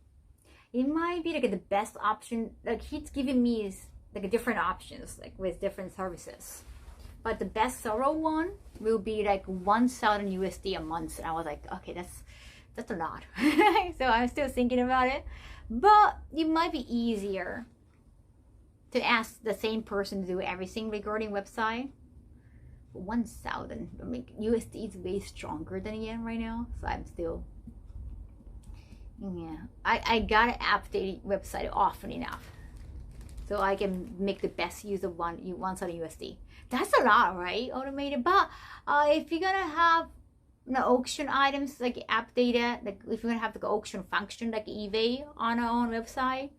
It might be like the best option. Like he's giving me is like different options, like with different services. But the best seller one will be like 1,000 USD a month. And I was like, okay, that's a lot. So I'm still thinking about it. But it might be easier to ask the same person to do everything regarding website. 1,000, I mean, USD is way stronger than yen right now. So I'm still, yeah. I gotta update website often enough so I can make the best use of 1,000 USD. That's a lot, right? Automated. But if you're gonna have the auction items like updated, like if you're gonna have the auction function like eBay on our own website,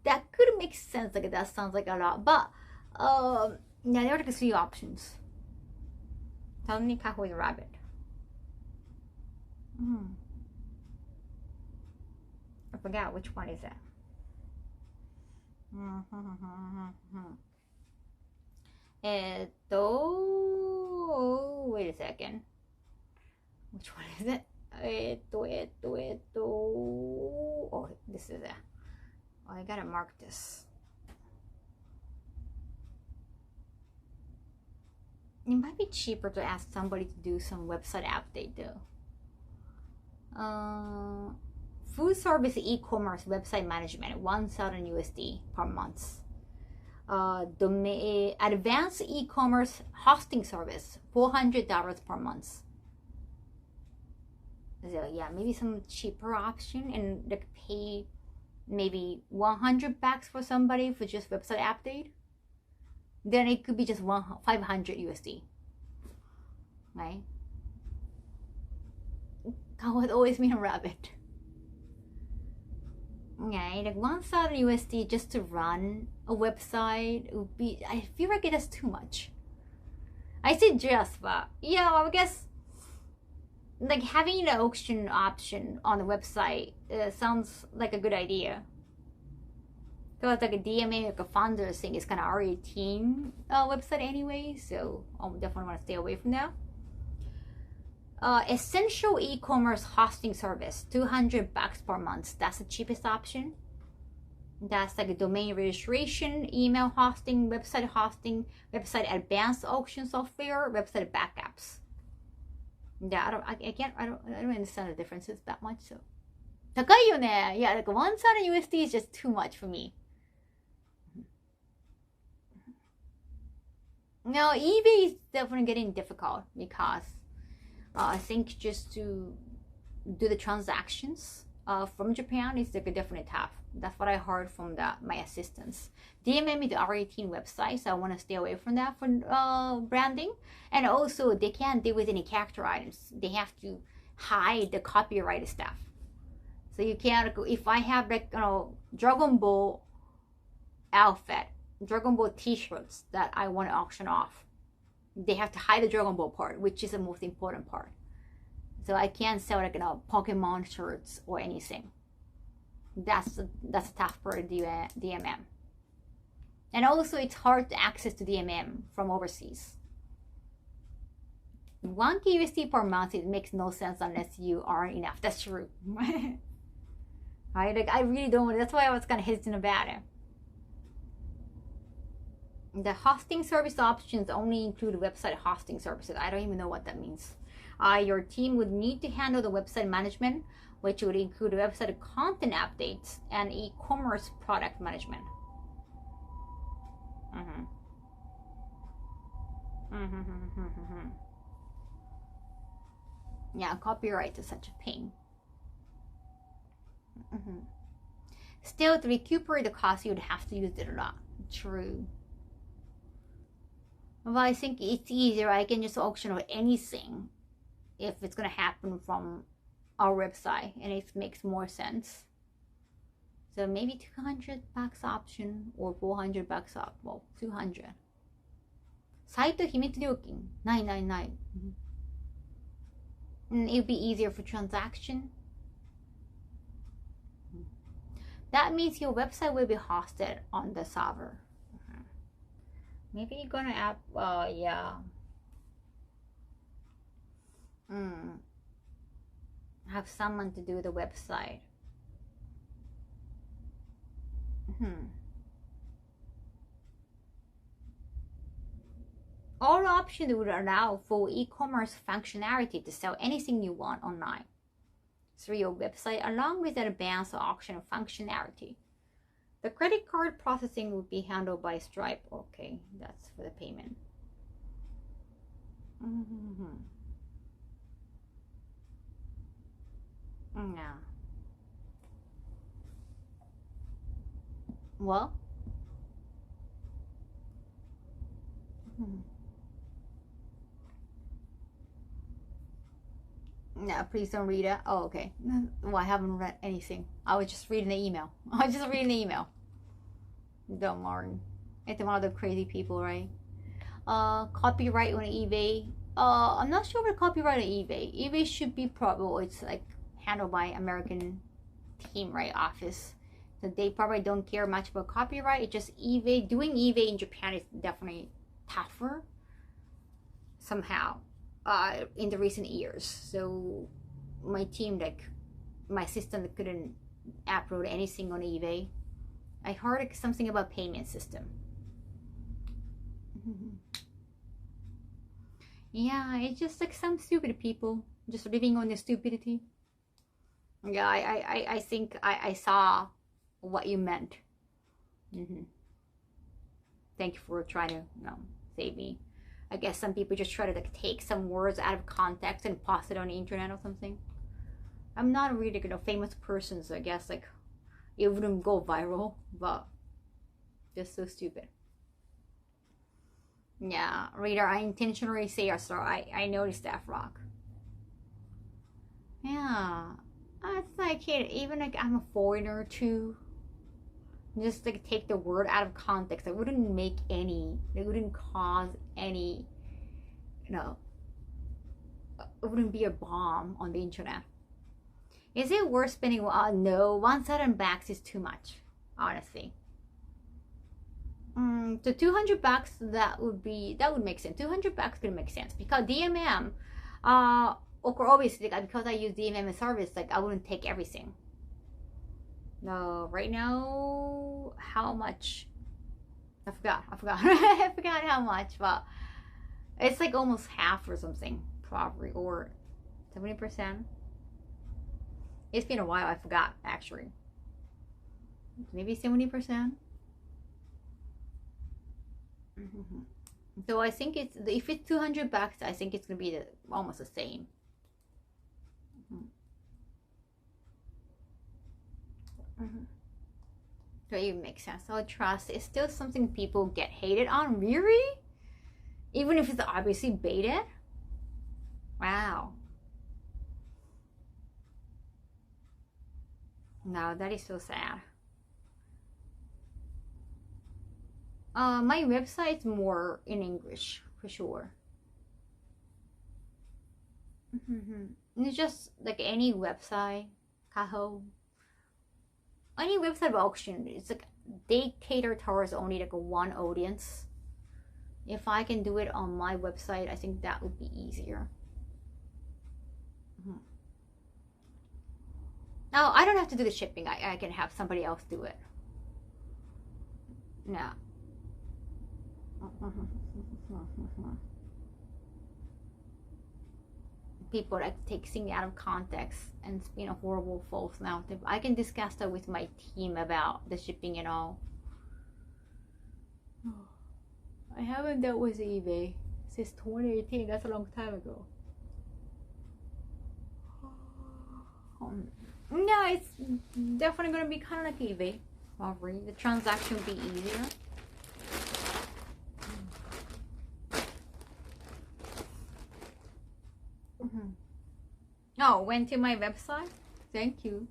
that could make sense. Like that sounds like a lot, but yeah, there are like 3 options. Suddenly Kaho is a rabbit. I forgot which one is that. Wait a second. Which one is it? Oh, this is it. Oh, I gotta mark this. It might be cheaper to ask somebody to do some website update though. Food service e-commerce website management, 1,000 USD per month. Domain advanced e-commerce hosting service, $400 per month. So yeah, maybe some cheaper option and like pay maybe $100 for somebody for just website update. Then it could be just 500 USD, right? That would always mean a rabbit. Yeah, like 1,000 USD just to run a website would be, I feel like it is too much. I suggest, but yeah, I guess like having the auction option on the website sounds like a good idea. Because like a DMA, like a founder thing is kind of R18 website anyway, so I definitely want to stay away from that. Essential e-commerce hosting service, $200 per month. That's the cheapest option. That's like a domain registration, email hosting, website advanced auction software, website backups. Yeah, I don't understand the differences that much. So 高いよね. Yeah, like 1,000 USD is just too much for me. No, eBay is definitely getting difficult because I think just to do the transactions from Japan is like definitely tough. That's what I heard from my assistants. DMM is the R18 website, so I want to stay away from that for branding. And also, they can't deal with any character items. They have to hide the copyrighted stuff. So you can't, if I have like, Dragon Ball outfit, Dragon Ball t-shirts that I want to auction off, they have to hide the Dragon Ball part, which is the most important part. So I can't sell like Pokemon shirts or anything. That's a tough part of DMM. And also it's hard to access to DMM from overseas. 1K USD per month, it makes no sense unless you earn enough. That's true. Right? Like I really don't. That's why I was kind of hesitant about it. The hosting service options only include website hosting services. I don't even know what that means. Your team would need to handle the website management, which would include website content updates and e-commerce product management. Yeah, copyright is such a pain. Still, to recuperate the cost, you'd have to use it a lot. True. Well, I think it's easier. I can just auction off anything if it's gonna happen from our website, and it makes more sense. So maybe $200 option or $400 up. Well, 200. サイト秘密料金ないないない。And it would be easier for transaction. That means your website will be hosted on the server. Maybe you're gonna app, yeah. Have someone to do the website. All options would allow for e-commerce functionality to sell anything you want online through your website, along with advanced auction functionality. The credit card processing would be handled by Stripe. Okay, that's for the payment. Yeah. Well. No, please don't read it. Oh, okay. Well, I haven't read anything. I was just reading the email. Don't worry. It's one of the crazy people, right? Copyright on eBay. I'm not sure about copyright on eBay. eBay should be probably, it's like handled by American team, right? Office. So they probably don't care much about copyright. It's just eBay. Doing eBay in Japan is definitely tougher somehow. In the recent years, so my team, like my system, couldn't upload anything on eBay. I heard something about payment system. Yeah, it's just like some stupid people just living on the stupidity. Yeah, I think I saw what you meant. Thank you for trying to save me. I guess some people just try to like take some words out of context and post it on the internet or something. I'm not a really famous person, so I guess like it wouldn't go viral, but just so stupid. Yeah, reader, I intentionally say a star. I noticed that, Rock. Yeah, it's like even like I'm a foreigner too. Just like take the word out of context. It wouldn't make any. It wouldn't cause any. It wouldn't be a bomb on the internet. Is it worth spending? No, $1,000 is too much, honestly. So $200, that would make sense. $200 could make sense because DMM, obviously because I use DMM service, like I wouldn't take everything. No, right now, how much? I forgot. I forgot how much, but it's like almost half or something, probably, or 70%. It's been a while. I forgot actually. Maybe 70%. So I think if it's $200, I think it's gonna be almost the same. So it makes sense. So trust is still something people get hated on. Really? Even if it's obviously baited? Wow. No, that is so sad. My website's more in English for sure. It's just like any website, Kaho. Any website auction, it's like they cater towards only like one audience. If I can do it on my website, I think that would be easier. Now I don't have to do the shipping. I can have somebody else do it. No. People like take things out of context and spin a horrible false narrative. I can discuss that with my team about the shipping and all. I haven't dealt with eBay Since 2018, that's a long time ago. Yeah, it's definitely gonna be kind of like eBay. Probably the transaction will be easier. Oh, went to my website. Thank you.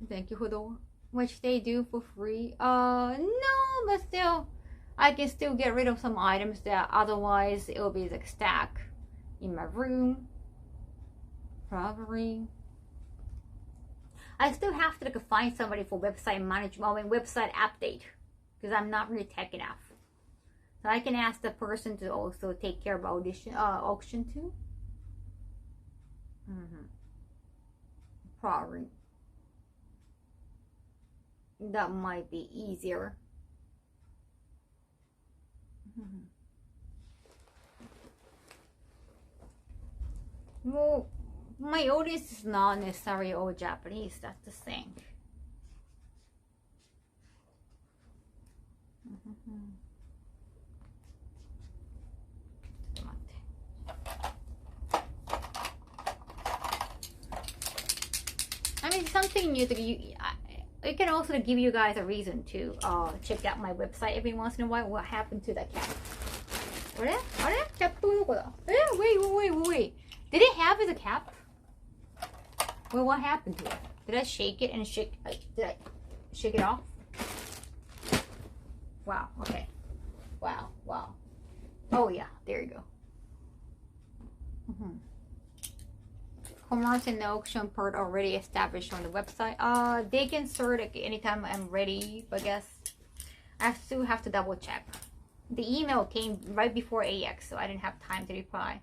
Thank you for the which they do for free. No, but still, I can still get rid of some items that otherwise it will be like stack in my room. Probably. I still have to like find somebody for website management and website update because I'm not really tech enough. So I can ask the person to also take care of auction too. Probably. That might be easier. Well, my audience is not necessarily all Japanese, that's the thing. I mean, something new. It can also give you guys a reason to check out my website every once in a while. What happened to that cat? Wait. Did it have as a cap? Well, what happened to it? Did I shake it and shake? Did I shake it off? Wow. Okay. Wow. Oh yeah. There you go. Commerce and the auction part already established on the website. They can sort it anytime I'm ready, but I guess I still have to double check. The email came right before AX, so I didn't have time to reply.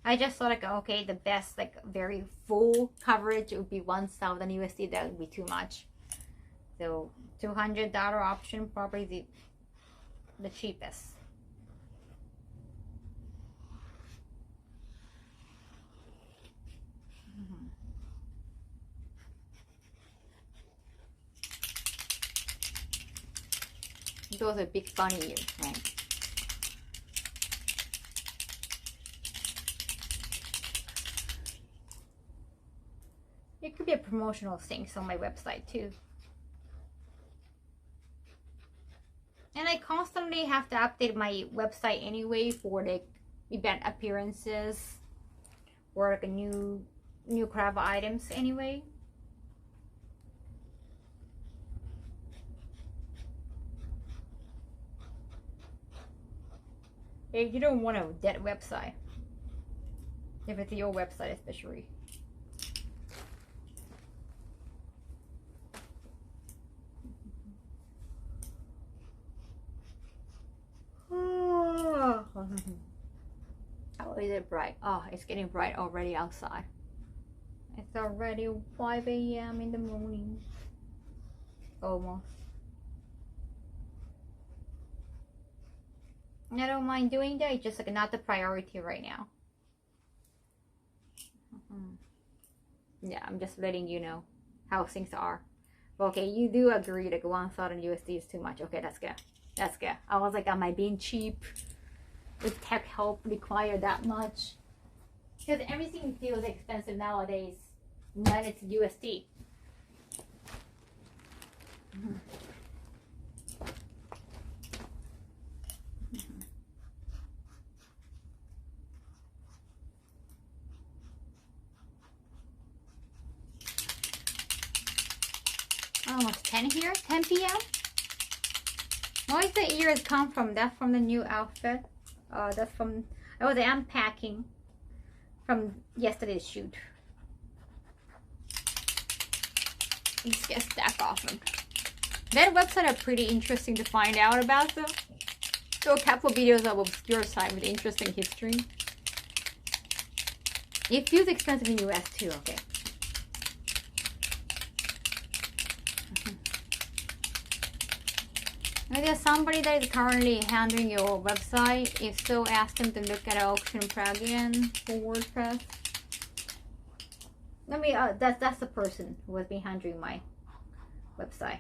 I just thought like, okay, the best like very full coverage would be 1,000 USD. That would be too much. So $200 option, probably the cheapest. Those are big bunny ears, right? It could be a promotional thing on my website too. And I constantly have to update my website anyway for like event appearances or like a new crab items anyway. If you don't want a dead website, if it's your website especially. Oh, is it bright? Oh, it's getting bright already outside. It's already 5 a.m. in the morning. Almost. I don't mind doing that, it's just like not the priority right now. Yeah, I'm just letting you know how things are. Okay, you do agree like 1,000 USD is too much. Okay, that's good. That's good. I was like, am I being cheap? Does tech help require that much? Because everything feels expensive nowadays when it's USD. Almost 10 here, 10 p.m. Where is the ears come from? That's from the new outfit. That's from, oh, the unpacking from yesterday's shoot. These get stacked often. That website are pretty interesting to find out about though. So a couple of videos of obscure site with interesting history. It feels expensive in US too, okay. If there's somebody that is currently handling your website, if so, ask them to look at an auction plugin for WordPress. Let me, that's the person who has been handling my website.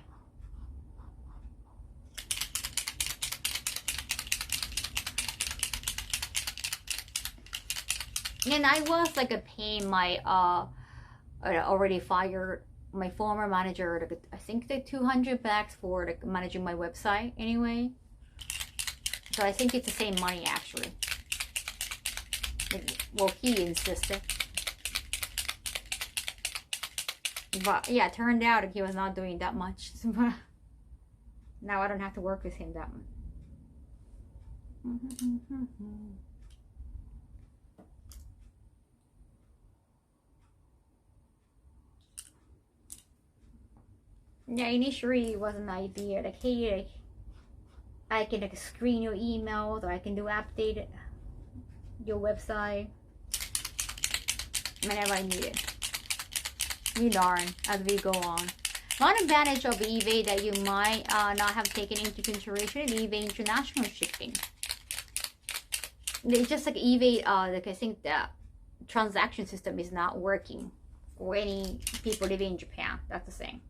And I was like paying my I already fired my former manager, like, I think the $200 for like managing my website anyway. So I think it's the same money actually. Well, he insisted. But yeah, it turned out he was not doing that much. Now I don't have to work with him that much. Yeah, initially it was an idea like, hey, like, I can like screen your emails, or I can do update your website whenever I need it. We learn as we go on. One advantage of eBay that you might not have taken into consideration is eBay international shipping. It's just like eBay, like I think the transaction system is not working for any people living in Japan. That's the thing.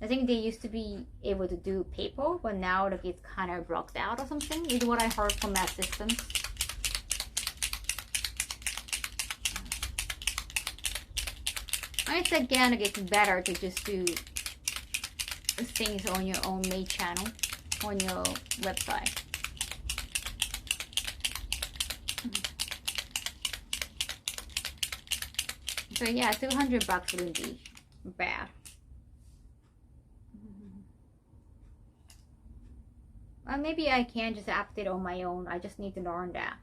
I think they used to be able to do PayPal, but now like it's kind of blocked out or something, is what I heard from that system. I think again, like, it's better to just do things on your own main channel, on your website. So yeah, $200 wouldn't be bad. Well, maybe I can just update on my own. I just need to learn that.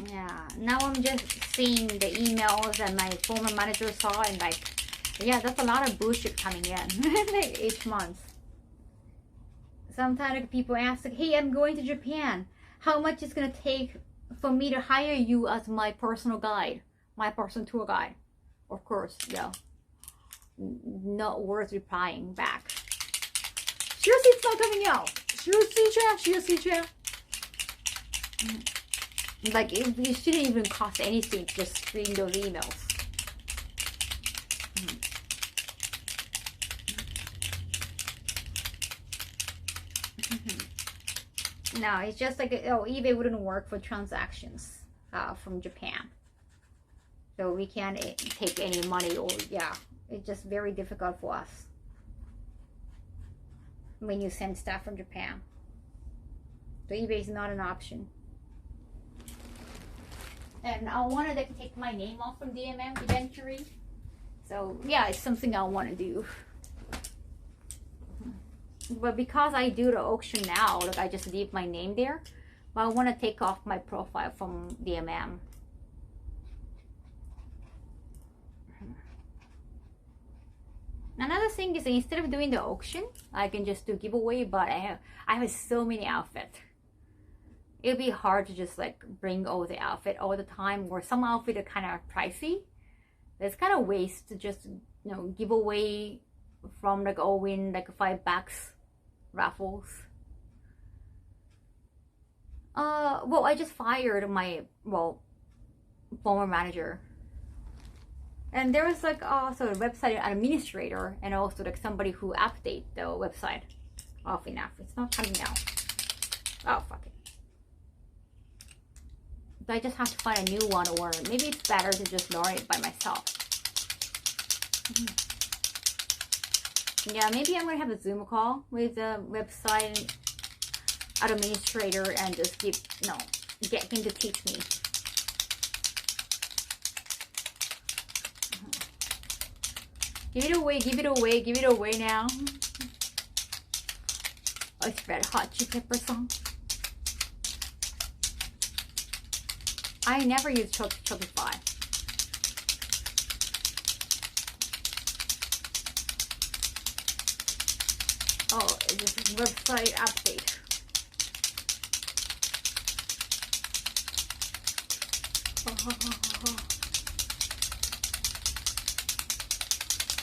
Yeah, now I'm just seeing the emails that my former manager saw, and like, yeah, that's a lot of bullshit coming in like each month. Sometimes like, people ask like, hey, I'm going to Japan. How much is gonna take for me to hire you as my personal guide, my personal tour guide? Of course, yeah. Not worth replying back. Seriously, it's not coming out. Seriously. Like, it shouldn't even cost anything to just screen those emails. No, it's just like, oh, eBay wouldn't work for transactions from Japan. So we can't take any money, or yeah, it's just very difficult for us when you send stuff from Japan. So eBay is not an option. And I wanted to take my name off from DMM eventually. So yeah, it's something I want to do. But because I do the auction now, like I just leave my name there. But I want to take off my profile from DMM. Another thing is, instead of doing the auction, I can just do giveaway. But I have so many outfits. It'll be hard to just like bring all the outfit all the time, or some outfit are kind of pricey. It's kind of waste to just, you know, give away from like all win like $5 raffles. Well, I just fired my former manager, and there was like also a website administrator, and also like somebody who update the website. Off enough, it's not coming out. Oh fuck it. So I just have to find a new one, or maybe it's better to just learn it by myself. Yeah, maybe I'm gonna have a Zoom call with the website administrator and just get him to teach me. Give it away now. Oh, it's red hot chili pepper song. I never use Shopify. Oh, this is website update.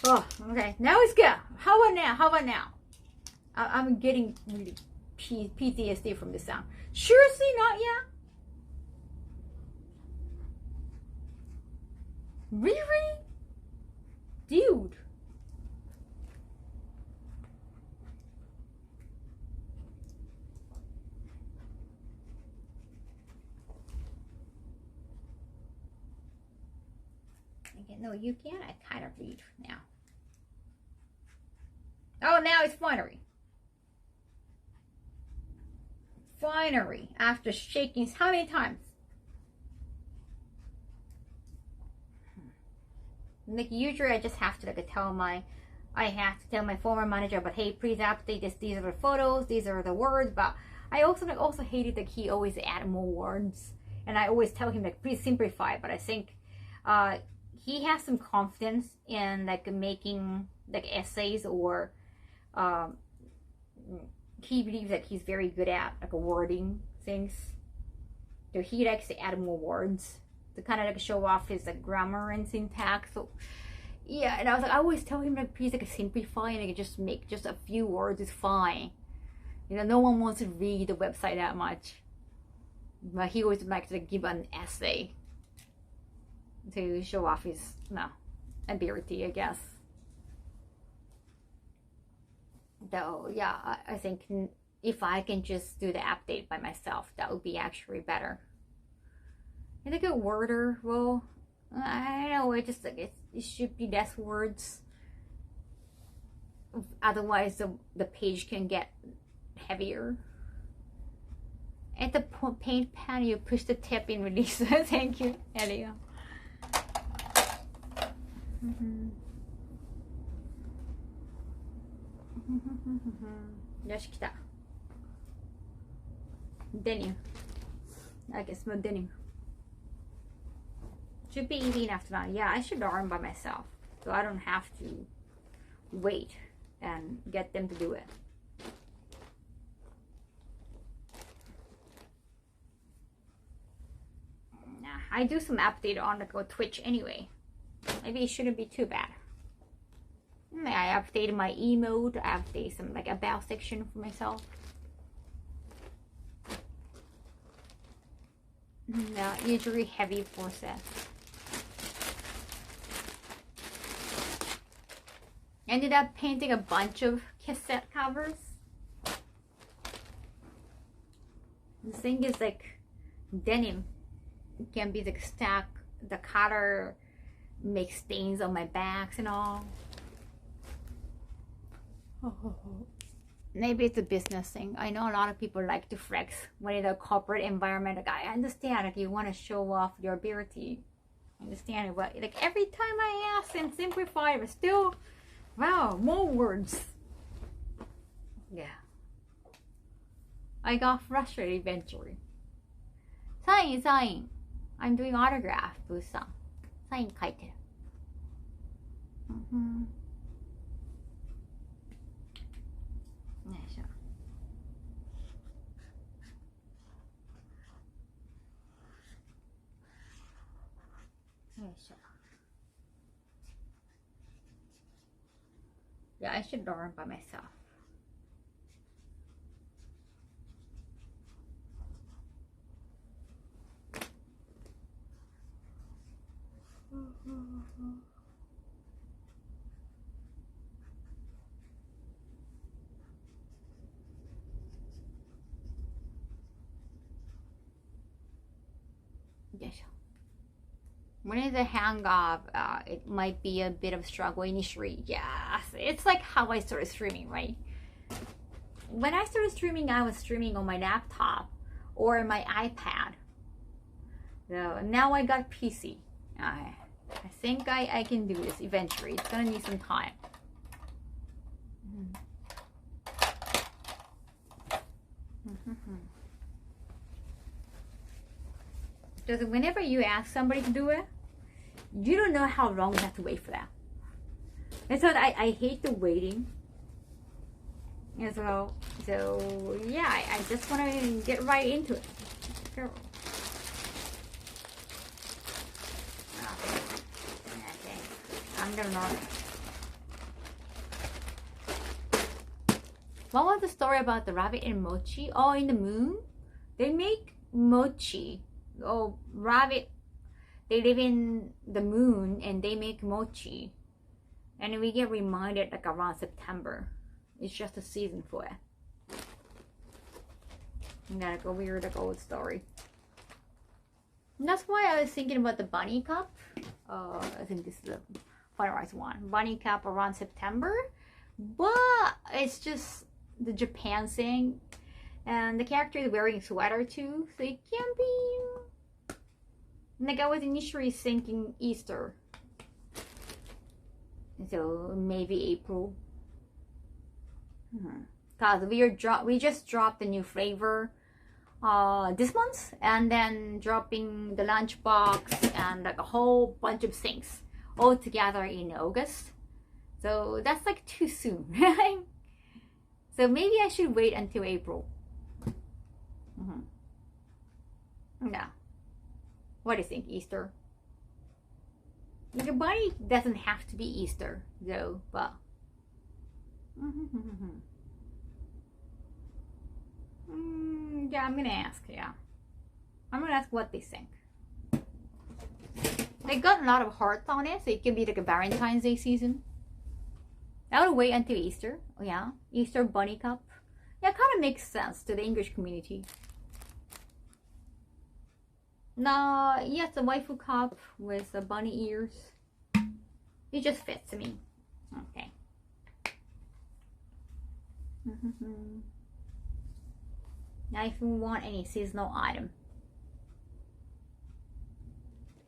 Oh, okay. Now it's good. How about now? I'm getting really PTSD from this sound. Seriously, not yet? Really? Dude. Okay, no, you can. I kind of read now. Oh, now it's finery. Finery. After shaking how many times? Like usually I just have to tell my former manager, but hey, please update this. These are the photos, these are the words. But I also hated that he always add more words, and I always tell him please simplify. But I think he has some confidence in making essays, or he believes that he's very good at wording things. So he likes to add more words to kind of show off his grammar and syntax. So yeah, and I always tell him please simplify and just make just a few words is fine. No one wants to read the website that much, but he always likes to give an essay to show off his ability, I guess. So yeah, I think if I can just do the update by myself, that would be actually better. And a good worder, well, I know it just it should be less words. Otherwise, the page can get heavier. At the paint pen, you push the tip in, release. Thank you, Elio. Yoshi, kita. Denim. I can smell denim. Should be easy enough tonight. Yeah, I should learn by myself, so I don't have to wait and get them to do it. Nah, I do some update on Twitch anyway. Maybe it shouldn't be too bad. I updated my emote. I updated some about section for myself. Yeah, usually heavy for sets. Ended up painting a bunch of cassette covers. The thing is denim can be stack. The color makes stains on my backs and all. Maybe it's a business thing. I know a lot of people like to flex when in a corporate environment. I understand if you want to show off your ability. I understand it, but every time I ask and simplify, but still, wow, more words. Yeah. I got frustrated eventually. Sign. I'm doing autograph, Boo-san. Sign 書いてる. Yeah, I should learn by myself. Yes. When is the hang of it might be a bit of struggle initially. Yes, it's like how I started streaming, right? When I started streaming, I was streaming on my laptop or my iPad. So now I got PC. I think I can do this eventually. It's gonna need some time. Because whenever you ask somebody to do it, you don't know how long you have to wait for that. And so I hate the waiting. And so yeah, I just want to get right into it. Girl. Okay. I'm gonna learn. What was the story about the rabbit and mochi? Oh, in the moon? They make mochi. Oh, rabbit. they live in the moon and they make mochi. And we get reminded like around September. It's just a season for it. And like a weird like old story. And that's why I was thinking about the bunny cup. I think this is the finalized one. Bunny cup around September. But it's just the Japan thing. And the character is wearing a sweater too. So it can be... Like I was initially thinking Easter. So maybe April. Cause we just dropped the new flavor this month, and then dropping the lunchbox and like a whole bunch of things all together in August. So that's like too soon, right? So maybe I should wait until April. No. What do you think, Easter? Your body doesn't have to be Easter though, but yeah, I'm gonna ask. Yeah, I'm gonna ask what they think. They got a lot of hearts on it, so it can be like a Valentine's Day season. I would wait until Easter. Oh yeah, Easter bunny cup. Yeah, kind of makes sense to the English community. No, yes, the waifu cup with the bunny ears. It just fits me. Okay. Now if you want any seasonal item.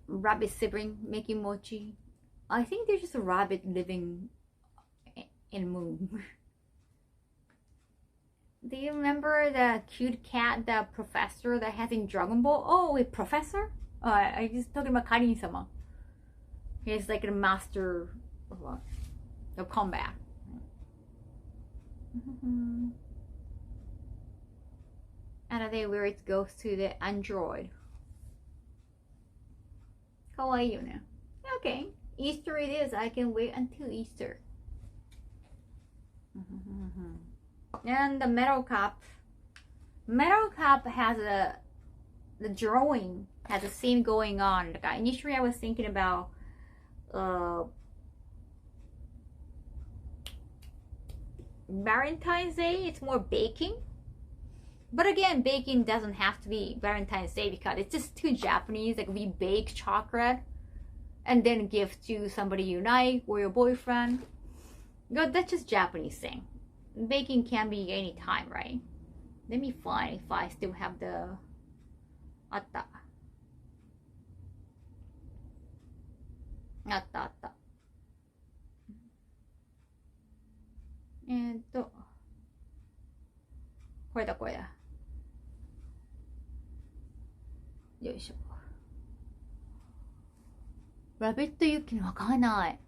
Rabbit sibling making mochi. I think there's just a rabbit living in moon. Do you remember the cute cat, the professor that has in Dragon Ball? Oh, wait, professor? I just talking about Karin-sama. He's like a master of what? Of combat. And then where it goes to the android. Kawaii you know. Okay, Easter it is. I can wait until Easter. And the metal cup. Metal cup has the drawing has a scene going on. Like initially I was thinking about Valentine's Day. It's more baking. But again, baking doesn't have to be Valentine's Day because it's just too Japanese. Like we bake chocolate and then give to somebody you like or your boyfriend. That's just Japanese thing. Baking can be any time, right? Let me find if I still have the atta. Atta. これだ。よいしょ。ラビットユキのわかんない。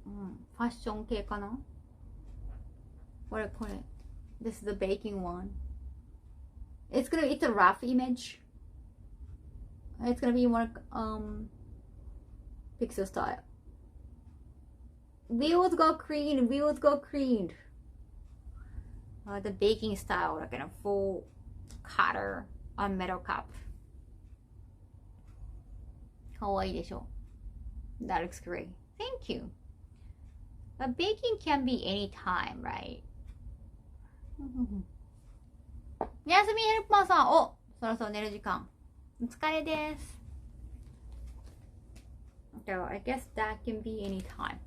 ファッション系かな？これ。This is the baking one. It's a rough image. It's gonna be more pixel style. Wheels got cleaned. The baking style, like in a full cutter on metal cup. かわいいでしょ? That looks great. Thank you. But baking can be any time, right? やすみヘルパーさん、お、そろそろ寝る時間。お疲れです。So I guess that can be any time.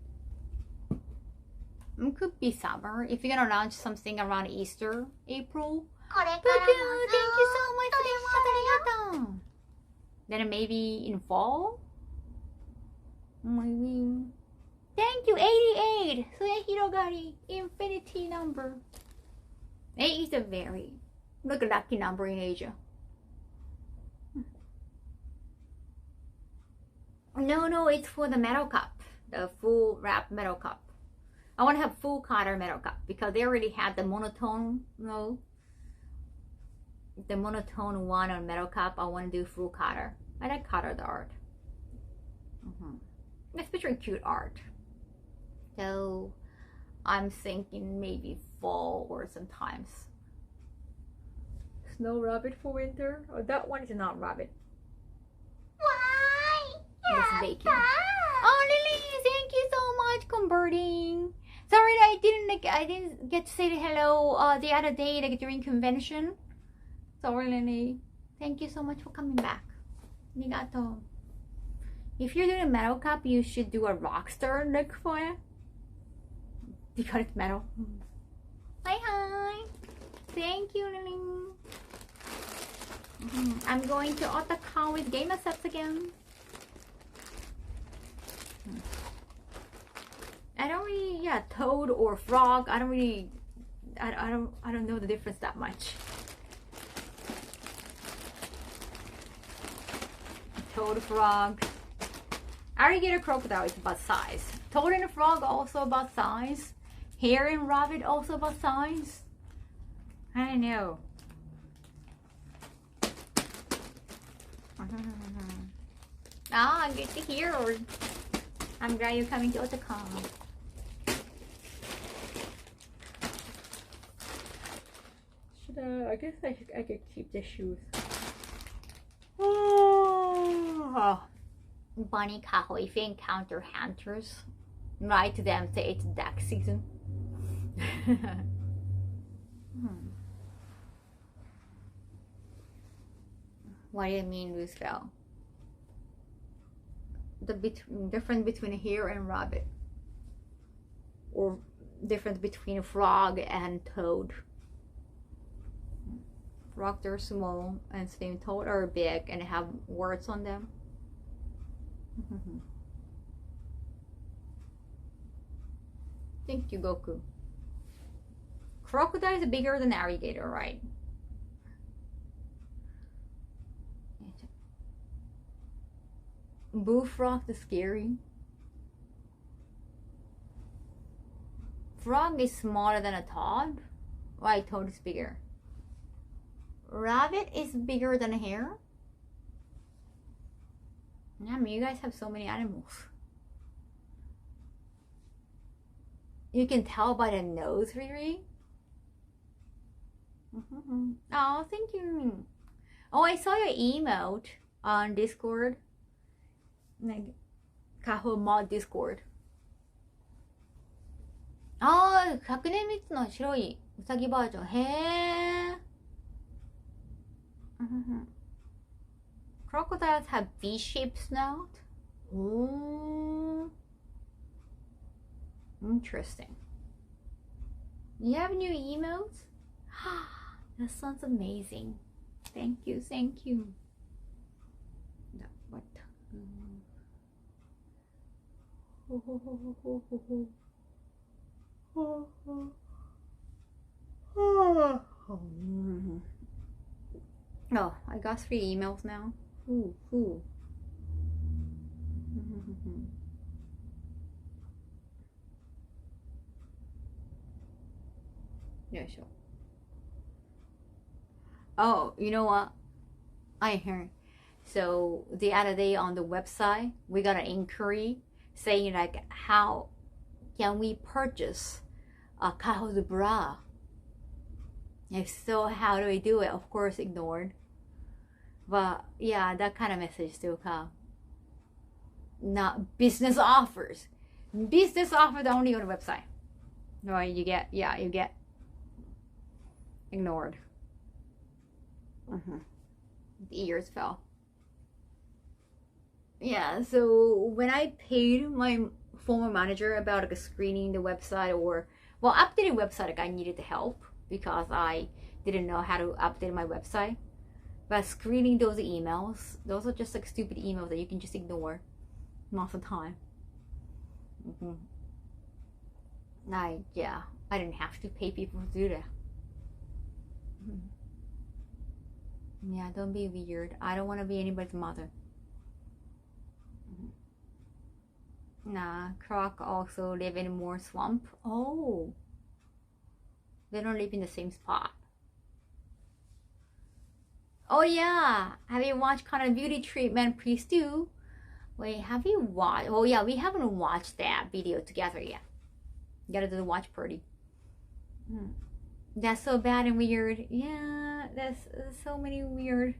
It could be summer. If you're gonna launch something around Easter, April. Thank you so much for the Then maybe in fall? Maybe. Thank you, 88! Hirogari, infinity number. 8 is a very lucky number in Asia. No, it's for the metal cup. The full wrap metal cup. I want to have full color metal cup because they already had the monotone, the monotone one on metal cup. I want to do full color. I like colored art. Especially cute art. So I'm thinking maybe fall or sometimes. Snow rabbit for winter. Oh, that one is not rabbit. This bacon. Oh, Lily, thank you so much, converting. Sorry that I didn't get to say hello the other day, like during convention. Sorry, Lily. Thank you so much for coming back. Arigato. If you're doing a metal cup, you should do a rockstar look for it. Because it's metal. Hi. Thank you, Lily. I'm going to Otacon with game sets again. I don't really, toad or frog. I don't really, I don't know the difference that much. Toad, frog. Alligator, crocodile is about size. Toad and frog also about size. Hare and rabbit also about size. I don't know. Ah, good to hear. I'm glad you're coming to Otacon. I guess I could keep the shoes. Oh. Bunny Kaho, if you encounter hunters, write to them, say it's duck season. What do you mean, Roosevelt? The difference between a hare and rabbit, or difference between a frog and toad. Frog, they're small, and same. Toad are big and have words on them. Thank you, Goku. Crocodile is bigger than alligator, right? Bullfrog is scary. Frog is smaller than a toad. Why toad is bigger? Rabbit is bigger than a hare. Yeah, I mean, you guys have so many animals. You can tell by the nose, Riri. Oh, thank you. Oh, I saw your emote on Discord. Like, Kaho mod Discord. ああ、100年3つの白いウサギバージョン。へー。Crocodiles have V-shaped snout. Ooh. Interesting. You have new emotes? That sounds amazing. Thank you, thank you. What? Oh, I got 3 emails now. Ooh. Yeah, sure. Oh, you know what? I heard. So the other day on the website, we got an inquiry saying like, how can we purchase a Kaho's bra? If so, how do we do it? Of course, ignored. But yeah, that kind of message still come. Not business offers. Business offers only on the website. Right, you get ignored. The ears fell. Yeah, so when I paid my former manager about like screening the website, or well, updating website, like I needed the help because I didn't know how to update my website. But screening those emails, those are just like stupid emails that you can just ignore most of the time. I didn't have to pay people to do that. Yeah, don't be weird. I don't want to be anybody's mother. Nah, croc also live in more swamp. Oh, they don't live in the same spot. Oh yeah, have you watched kind of beauty treatment? Please do. Wait, have you watched? Oh yeah, we haven't watched that video together yet. You gotta do the watch party. That's so bad and weird. Yeah, there's so many weird.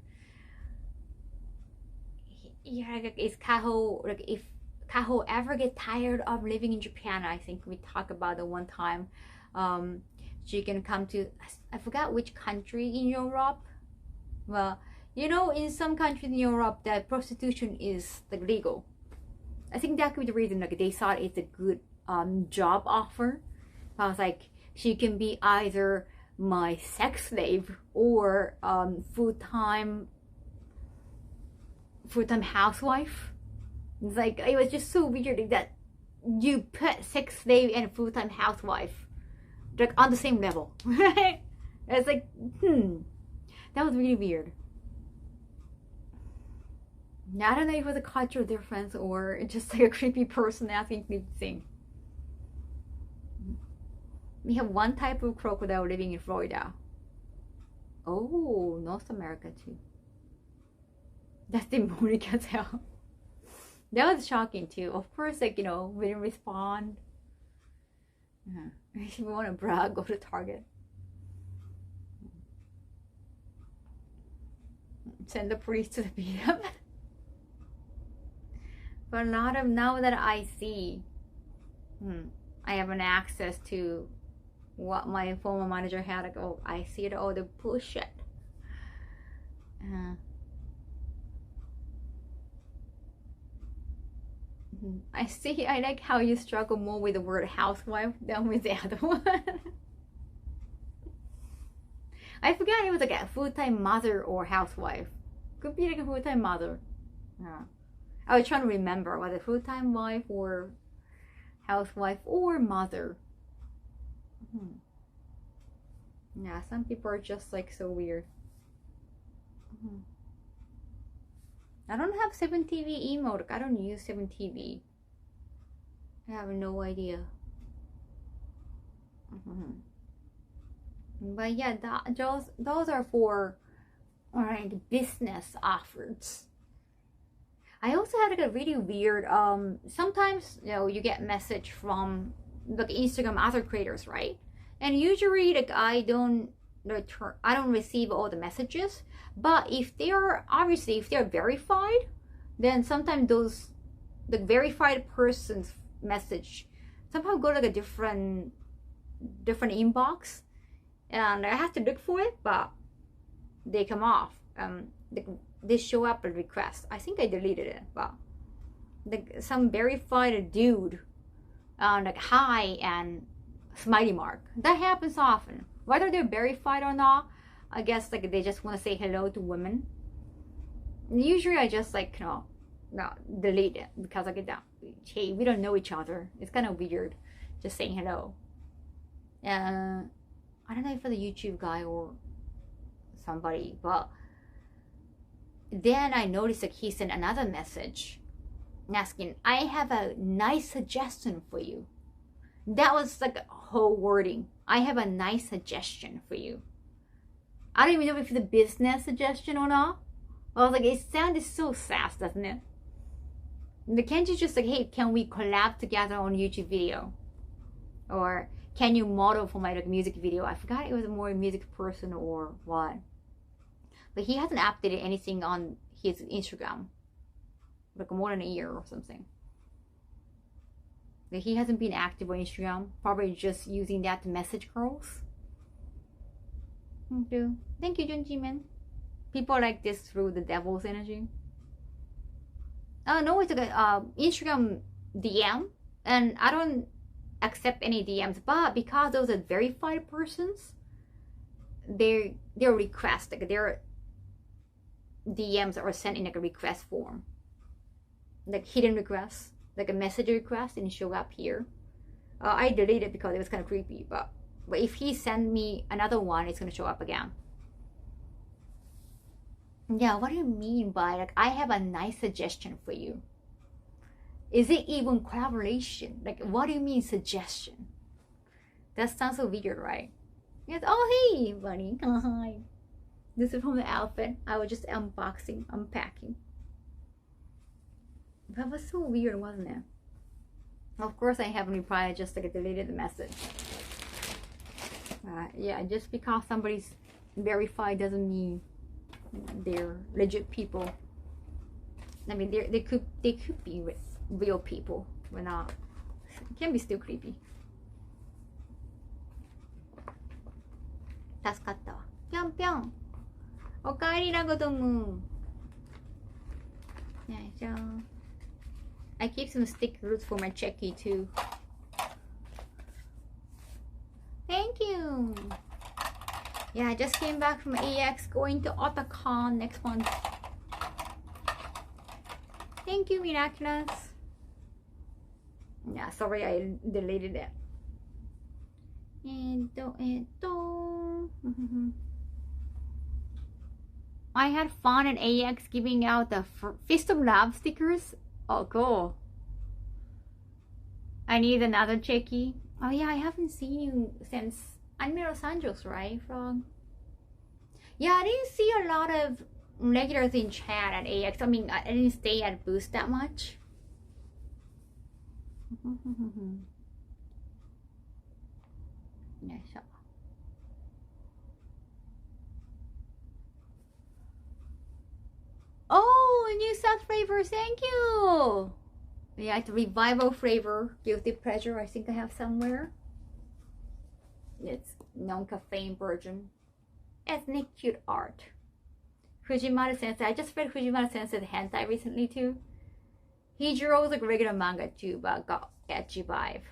yeah, like, is Kaho, like, if Kaho ever get tired of living in Japan, I think we talked about the one time, she can come to, I forgot which country in Europe. Well, you know, in some countries in Europe that prostitution is like legal. I think that could be the reason, like, they thought it's a good job offer. I was like, she can be either my sex slave or full-time housewife. It's like, it was just so weird that you put sex slave and full-time housewife like on the same level, right? It's like, that was really weird. Now, I don't know if it was a cultural difference or just like a creepy person asking creepy thing. We have one type of crocodile living in Florida. Oh, North America too. That's demonic as hell. That was shocking too. Of course, like, you know, we didn't respond. If you want to brag, go to Target. Send the police to beat them. But a lot of, now that I see, I have an access to what my former manager had. Like, oh, I see it, all the bullshit. I see. I like how you struggle more with the word housewife than with the other one. I forgot it was like a full-time mother or housewife. Could be like a full-time mother. Yeah. I was trying to remember whether full-time wife or housewife or mother. Yeah, some people are just like so weird. I don't have 7TV emote. I don't use 7TV. I have no idea. But yeah, those are for business offers. I also had like a really weird sometimes, you know, you get message from like Instagram other creators, right? And usually like I don't receive all the messages, but if they are verified, then sometimes those the verified person's message somehow go to like a different inbox, and I have to look for it, but they come off. They show up a request. I think I deleted it, but some verified dude, like hi and smiley mark. That happens often. Whether they're verified or not, I guess like they just want to say hello to women. Usually I just like, you know, no, delete it because I get that. Hey, we don't know each other. It's kind of weird just saying hello. I don't know if it's a YouTube guy or somebody, but then I noticed that he sent another message asking, I have a nice suggestion for you. That was like a whole wording. I have a nice suggestion for you. I don't even know if it's a business suggestion or not. I was like, it sounded so sass, doesn't it? Can't you just like, hey, can we collab together on YouTube video? Or can you model for my like music video? I forgot it was a more music person or what. But he hasn't updated anything on his Instagram. Like more than a year or something. Like he hasn't been active on Instagram. Probably just using that to message girls. Thank you. Thank you, Junji man. People like this through the devil's energy. No, it's like Instagram DM, and I don't accept any DMs, but because those are verified persons, their request, like their DMs are sent in like a request form, like hidden requests, like a message request, and show up here. I deleted it because it was kind of creepy, but if he send me another one, it's gonna show up again. Yeah, what do you mean by like I have a nice suggestion for you? Is it even collaboration? Like, what do you mean suggestion? That sounds so weird, right? Yes. Oh, hey, buddy. Hi. This is from the outfit. I was just unpacking. That was so weird, wasn't it? Of course, I haven't replied. I just like deleted the message. Yeah, just because somebody's verified doesn't mean they're legit people. I mean, they could be real people, but not. It can be still creepy. 助かったわ。ぴょんぴょん。おかえりラゴドム。よいしょ。I keep some stick roots for my checky too. Thank you. Yeah, I just came back from AX, going to Otakon next month. Thank you, Miraculous. Yeah, sorry I deleted it. I had fun at AX giving out the Fist of Love stickers. Oh, cool. I need another checky. Oh yeah, I haven't seen you since Admiral Sanjos, right, Frog? Yeah, I didn't see a lot of regulars in chat at AX. I mean, I didn't stay at Boost that much. Oh, a new South flavor, thank you! Yeah, it's a revival flavor, guilty pleasure. I think I have somewhere. It's non-caffeine version. Ethnic cute art. Fujimaru Sensei. I just read Fujimaru Sensei's hentai recently too. He draws like regular manga too, but got ecchi vibe.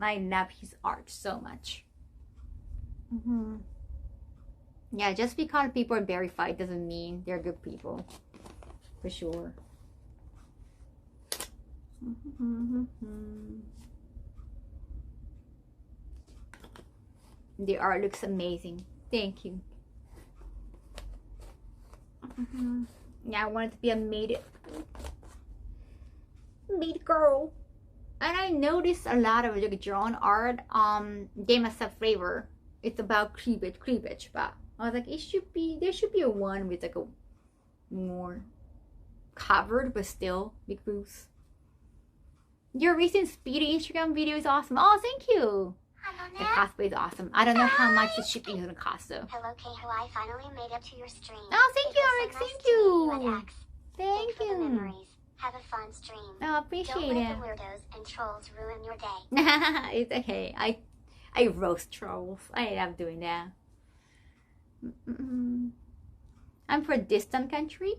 I love his art so much. Yeah, just because people are verified doesn't mean they're good people. For sure. The art looks amazing. Thank you. Yeah, I wanted to be a maid girl. And I noticed a lot of like drawn art Game of Sub Flavor. It's about cleavage, but I was like, there should be a one with like a more covered but still big boobs. Your recent Speedy Instagram video is awesome. Oh, thank you. The cosplay is awesome. I don't know how much the shipping is gonna cost though. Hello, Kaho. I finally made it to your stream. Oh, thank you, Eric. So nice thank to you. meet you at X. Thank Thanks for the you. memories. Have a fun stream. Oh, appreciate Don't let it. the weirdos and trolls ruin your day. It's okay. I roast trolls. I love doing that. I'm for a distant country.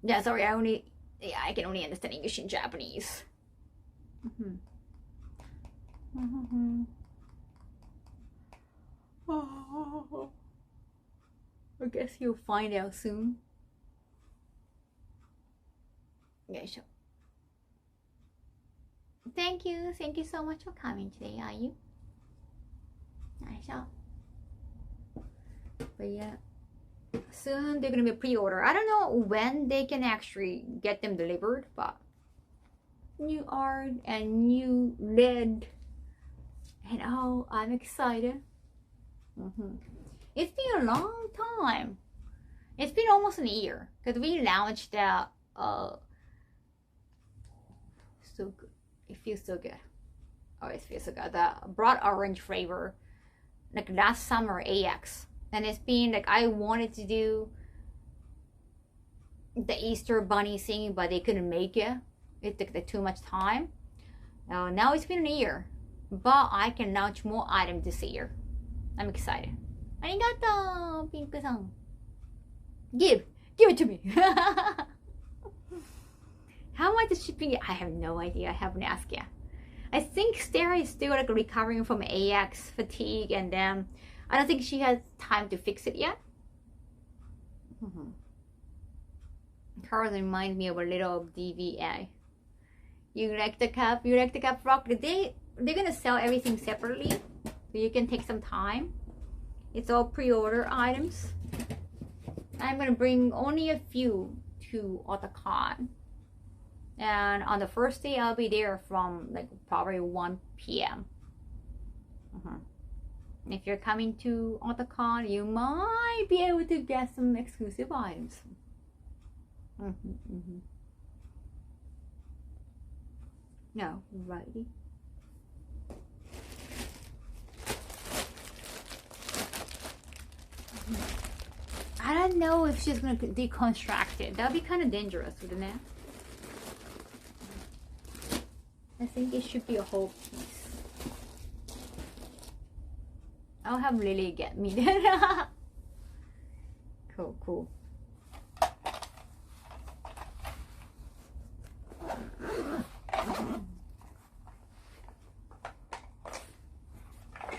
Yeah, sorry. I can only understand English and Japanese. Oh, I guess you'll find out soon. Yeah, sure. Thank you so much for coming today, are you? Nice job. But yeah, soon they're gonna be a pre-order. I don't know when they can actually get them delivered, but new art and new lid and oh, I'm excited. It's been a long time. It's been almost a year because we launched that. So good. It feels so good. Oh, it feels so good. The broad orange flavor, like last summer AX, and it's been like I wanted to do the Easter bunny thing, but they couldn't make it. It took too much time. Now it's been a year, but I can launch more items this year. I'm excited. Arigato, Pink-san. Give it to me. How much is shipping? I have no idea. I haven't asked yet. I think Sarah is still like recovering from AX fatigue, and then I don't think she has time to fix it yet. Carl reminds me of a little DVA. You like the cup? You like the cup, Rock? They're gonna sell everything separately, so you can take some time. It's all pre-order items. I'm gonna bring only a few to Otakon. And on the first day, I'll be there from like probably 1 p.m. If you're coming to Otakon, you might be able to get some exclusive items. No, righty. I don't know if she's gonna deconstruct it. That'd be kind of dangerous, wouldn't it? I think it should be a whole piece. I'll have Lily get me then. Cool, cool.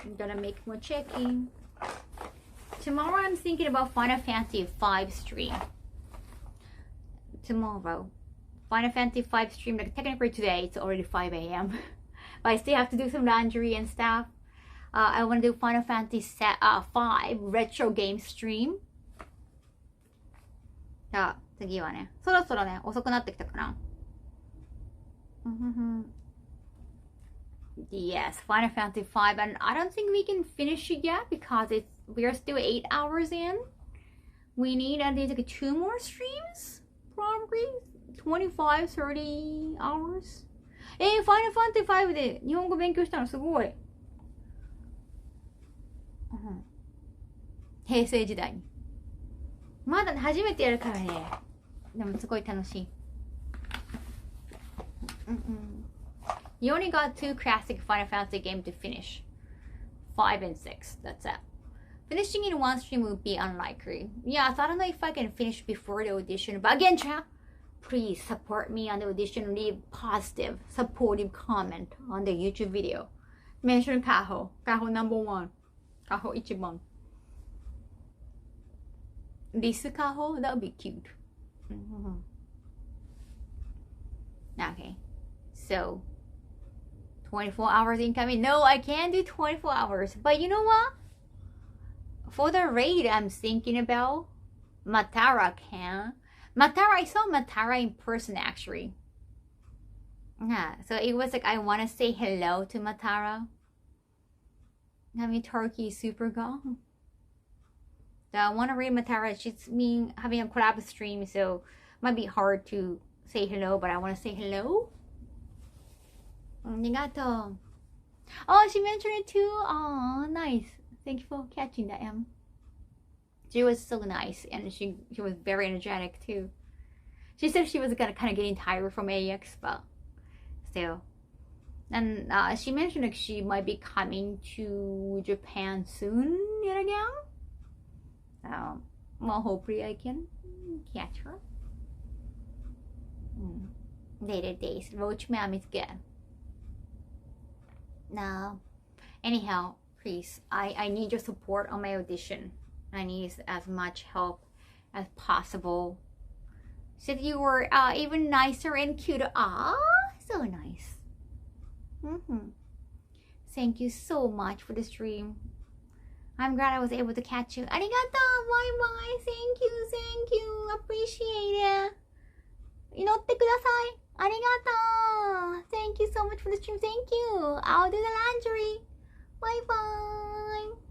I'm gonna make more checking. Tomorrow I'm thinking about Final Fantasy 5 stream. Tomorrow. Final Fantasy 5 stream, like technically today it's already 5 a.m. But I still have to do some laundry and stuff. I want to do Final Fantasy 5 retro game stream. じゃあ次はね、そろそろね、遅くなってきたかな。Yes, Final Fantasy 5, and I don't think we can finish it yet because we are still 8 hours in. We need at least like 2 more streams, probably 25, 30 hours. Final Fantasy 5で日本語勉強したのすごい。平成時代に。まだ初めてやるからね。でもすごい楽しい。You only got 2 classic Final Fantasy games to finish. 5 and 6, that's it. Finishing in one stream would be unlikely. Yeah, so I don't know if I can finish before the audition. But again, chat, please support me on the audition. Leave positive, supportive comment on the YouTube video. Mention Kaho. Kaho #1. Kaho 一番. This Kaho, that would be cute. Okay, so 24 hours incoming. No, I can't do 24 hours. But you know what? For the raid, I'm thinking about Matara can. Matara, I saw Matara in person actually. Yeah, so it was like I want to say hello to Matara. I mean, Turkey is super gone. So I want to raid Matara. She's having a collab stream, so it might be hard to say hello, but I want to say hello. Arigato. Oh, she mentioned it too. Oh, nice. Thank you for catching that, Em. She was so nice, and she was very energetic too. She said she was kind of getting tired from AX, but still. And she mentioned like she might be coming to Japan soon yet again. Well, hopefully I can catch her. Later days. Roach Ma'am is good. No. Anyhow, please, I need your support on my audition. I need as much help as possible. Said you were even nicer and cuter. Ah, so nice. Thank you so much for the stream. I'm glad I was able to catch you. Arigato, bye bye. Thank you. Appreciate it. 祈ってください。Arigato. Thank you so much for the stream. Thank you. I'll do the laundry. Bye bye.